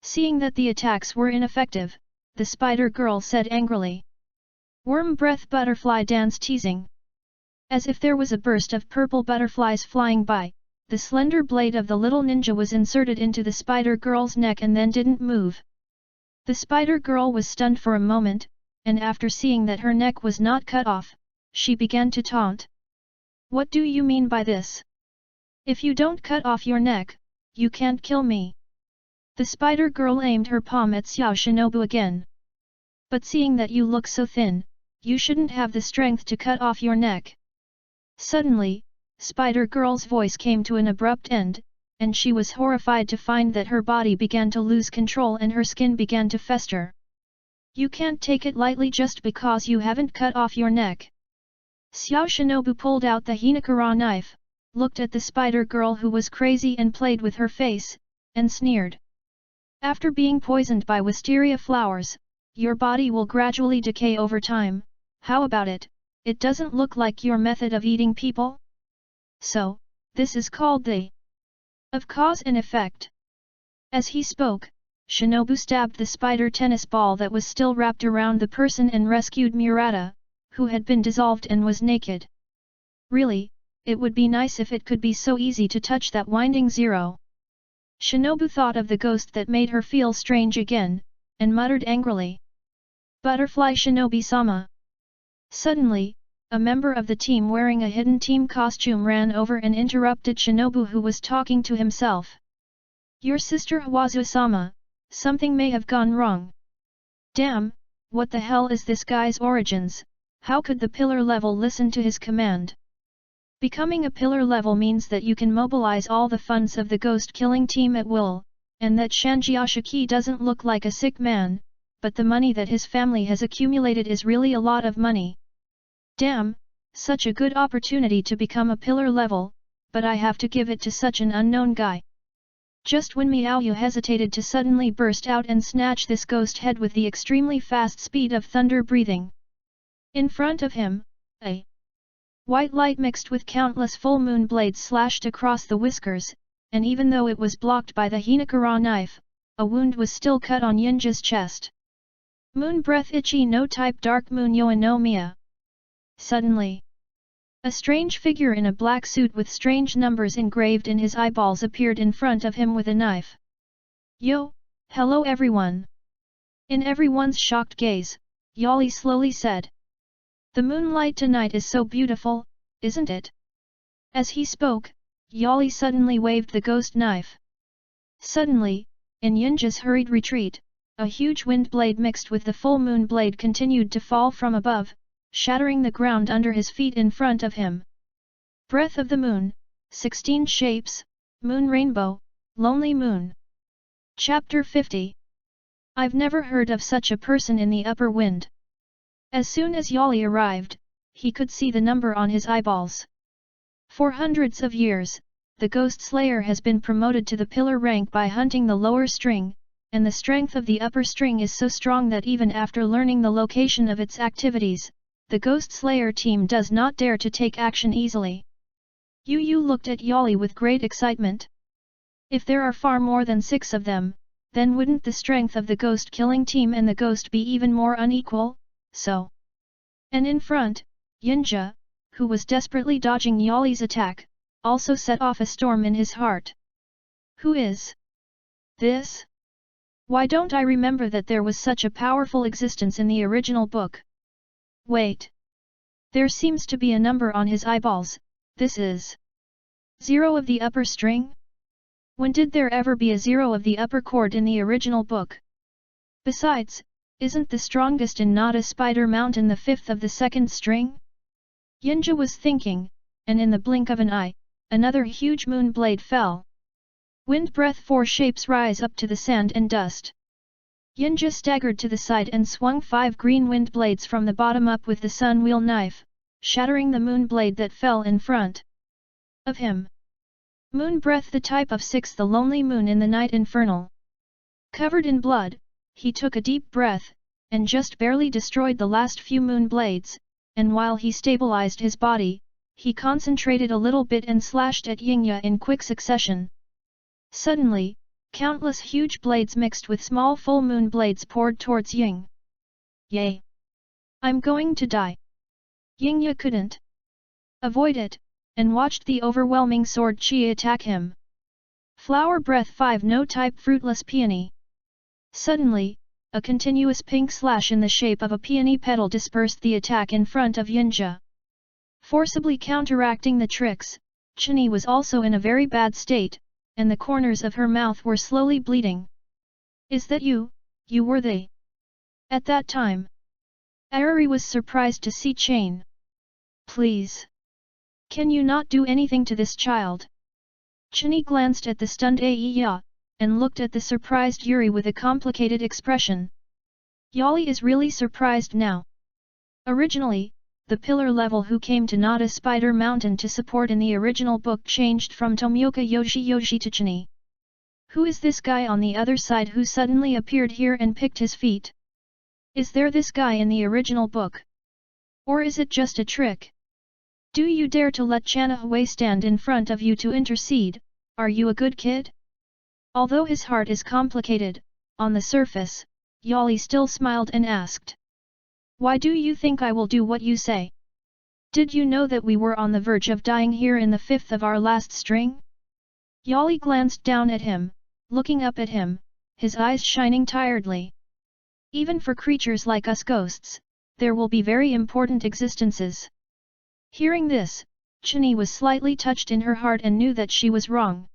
Seeing that the attacks were ineffective, the spider girl said angrily. Worm breath butterfly dance teasing. As if there was a burst of purple butterflies flying by, the slender blade of the little ninja was inserted into the spider girl's neck and then didn't move. The spider girl was stunned for a moment, and after seeing that her neck was not cut off, she began to taunt. What do you mean by this? If you don't cut off your neck, you can't kill me. The spider girl aimed her palm at Xiao Shinobu again. But seeing that you look so thin, you shouldn't have the strength to cut off your neck. Suddenly, Spider Girl's voice came to an abrupt end, and she was horrified to find that her body began to lose control and her skin began to fester. You can't take it lightly just because you haven't cut off your neck. Xiao Shinobu pulled out the Hinakura knife, looked at the Spider Girl who was crazy and played with her face, and sneered. After being poisoned by wisteria flowers, your body will gradually decay over time. How about it? It doesn't look like your method of eating people? So, this is called the of cause and effect. As he spoke, Shinobu stabbed the spider tennis ball that was still wrapped around the person and rescued Murata, who had been dissolved and was naked. Really, it would be nice if it could be so easy to touch that winding zero. Shinobu thought of the ghost that made her feel strange again, and muttered angrily. Butterfly Shinobi-sama. Suddenly, a member of the team wearing a hidden team costume ran over and interrupted Shinobu who was talking to himself. Your sister Hawazu-sama, something may have gone wrong. Damn, what the hell is this guy's origins? How could the pillar level listen to his command? Becoming a pillar level means that you can mobilize all the funds of the ghost killing team at will, and that Shanjiashiki doesn't look like a sick man, but the money that his family has accumulated is really a lot of money. Damn, such a good opportunity to become a pillar level, but I have to give it to such an unknown guy. Just when Miaoyu hesitated to suddenly burst out and snatch this ghost head with the extremely fast speed of thunder breathing. In front of him, a white light mixed with countless full moon blades slashed across the whiskers, and even though it was blocked by the Hinakura knife, a wound was still cut on Yinja's chest. Moon breath Ichi no type dark moon Yoa no Mia. Suddenly, a strange figure in a black suit with strange numbers engraved in his eyeballs appeared in front of him with a knife. Yo, hello everyone. In everyone's shocked gaze, Yali slowly said. The moonlight tonight is so beautiful, isn't it? As he spoke, Yali suddenly waved the ghost knife. Suddenly, in Yinja's hurried retreat, a huge wind blade mixed with the full moon blade continued to fall from above, shattering the ground under his feet in front of him. Breath of the Moon, 16 Shapes, Moon Rainbow, Lonely Moon. Chapter 50. I've never heard of such a person in the upper wind. As soon as Yali arrived, he could see the number on his eyeballs. For hundreds of years, the Ghost Slayer has been promoted to the pillar rank by hunting the lower string, and the strength of the upper string is so strong that even after learning the location of its activities, the Ghost Slayer team does not dare to take action easily. Yu looked at Yali with great excitement. If there are far more than 6 of them, then wouldn't the strength of the ghost killing team and the ghost be even more unequal? So. And in front, Yinja, who was desperately dodging Yali's attack, also set off a storm in his heart. Who is this? Why don't I remember that there was such a powerful existence in the original book? Wait. There seems to be a number on his eyeballs. This is 0 of the upper string? When did there ever be a 0 of the upper chord in the original book? Besides, isn't the strongest in Nada Spider Mountain the 5th of the 2nd string? Yinja was thinking, and in the blink of an eye, another huge moon blade fell. Wind breath 4 shapes rise up to the sand and dust. Yinja staggered to the side and swung 5 green wind blades from the bottom up with the sun wheel knife, shattering the moon blade that fell in front of him. Moon breath the type of 6, the lonely moon in the night infernal. Covered in blood, he took a deep breath, and just barely destroyed the last few moon blades, and while he stabilized his body, he concentrated a little bit and slashed at Yingya in quick succession. Suddenly, countless huge blades mixed with small full moon blades poured towards Ying. Yay! I'm going to die. Yingya couldn't avoid it, and watched the overwhelming sword chi attack him. Flower breath 5 no type fruitless peony. Suddenly, a continuous pink slash in the shape of a peony petal dispersed the attack in front of Yinja. Forcibly counteracting the tricks, Chini was also in a very bad state, and the corners of her mouth were slowly bleeding. Is that you? You were they? At that time, Arari was surprised to see Chain. Please. Can you not do anything to this child? Chini glanced at the stunned Aiya, and looked at the surprised Yuri with a complicated expression. Yali is really surprised now. Originally, the pillar level who came to Nada Spider Mountain to support in the original book changed from Tomioka Yoshi to Chini. Who is this guy on the other side who suddenly appeared here and picked his feet? Is there this guy in the original book? Or is it just a trick? Do you dare to let Chanahue stand in front of you to intercede? Are you a good kid? Although his heart is complicated, on the surface, Yali still smiled and asked. Why do you think I will do what you say? Did you know that we were on the verge of dying here in the 5th of our last string? Yali glanced down at him, looking up at him, his eyes shining tiredly. Even for creatures like us ghosts, there will be very important existences. Hearing this, Chini was slightly touched in her heart and knew that she was wrong.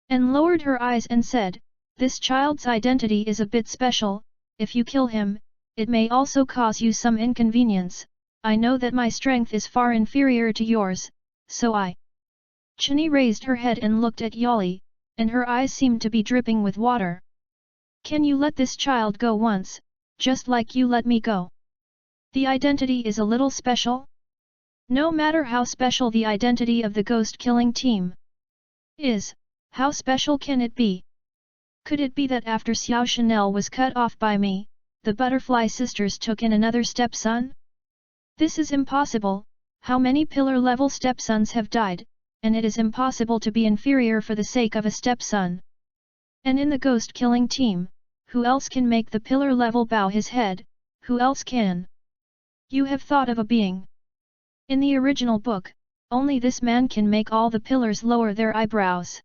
And lowered her eyes and said, this child's identity is a bit special. If you kill him, it may also cause you some inconvenience. I know that my strength is far inferior to yours, so I. Chini raised her head and looked at Yali, and her eyes seemed to be dripping with water. Can you let this child go once, just like you let me go? The identity is a little special? No matter how special the identity of the ghost-killing team is, how special can it be? Could it be that after Xiao Chanel was cut off by me, the Butterfly Sisters took in another stepson? This is impossible. How many pillar-level stepsons have died, and it is impossible to be inferior for the sake of a stepson. And in the ghost-killing team, who else can make the pillar-level bow his head? Who else can? You have thought of a being. In the original book, only this man can make all the pillars lower their eyebrows.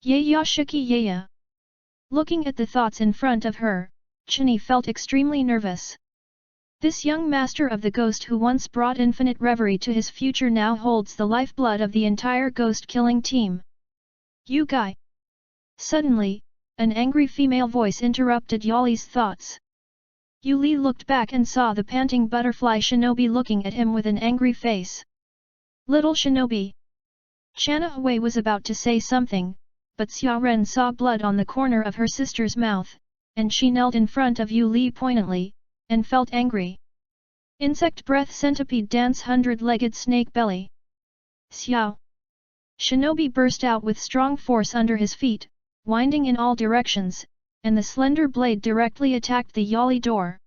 Yashiki Yaya. Looking at the thoughts in front of her, Chini felt extremely nervous. This young master of the ghost who once brought infinite reverie to his future now holds the lifeblood of the entire ghost-killing team. You guy! Suddenly, an angry female voice interrupted Yali's thoughts. Yuli looked back and saw the panting butterfly shinobi looking at him with an angry face. Little shinobi! Chanahue was about to say something, but Xia Ren saw blood on the corner of her sister's mouth, and she knelt in front of Yuli poignantly, and felt angry. Insect breath centipede dance 100-legged snake belly. Xiao! Shinobi burst out with strong force under his feet, winding in all directions, and the slender blade directly attacked the Yali door.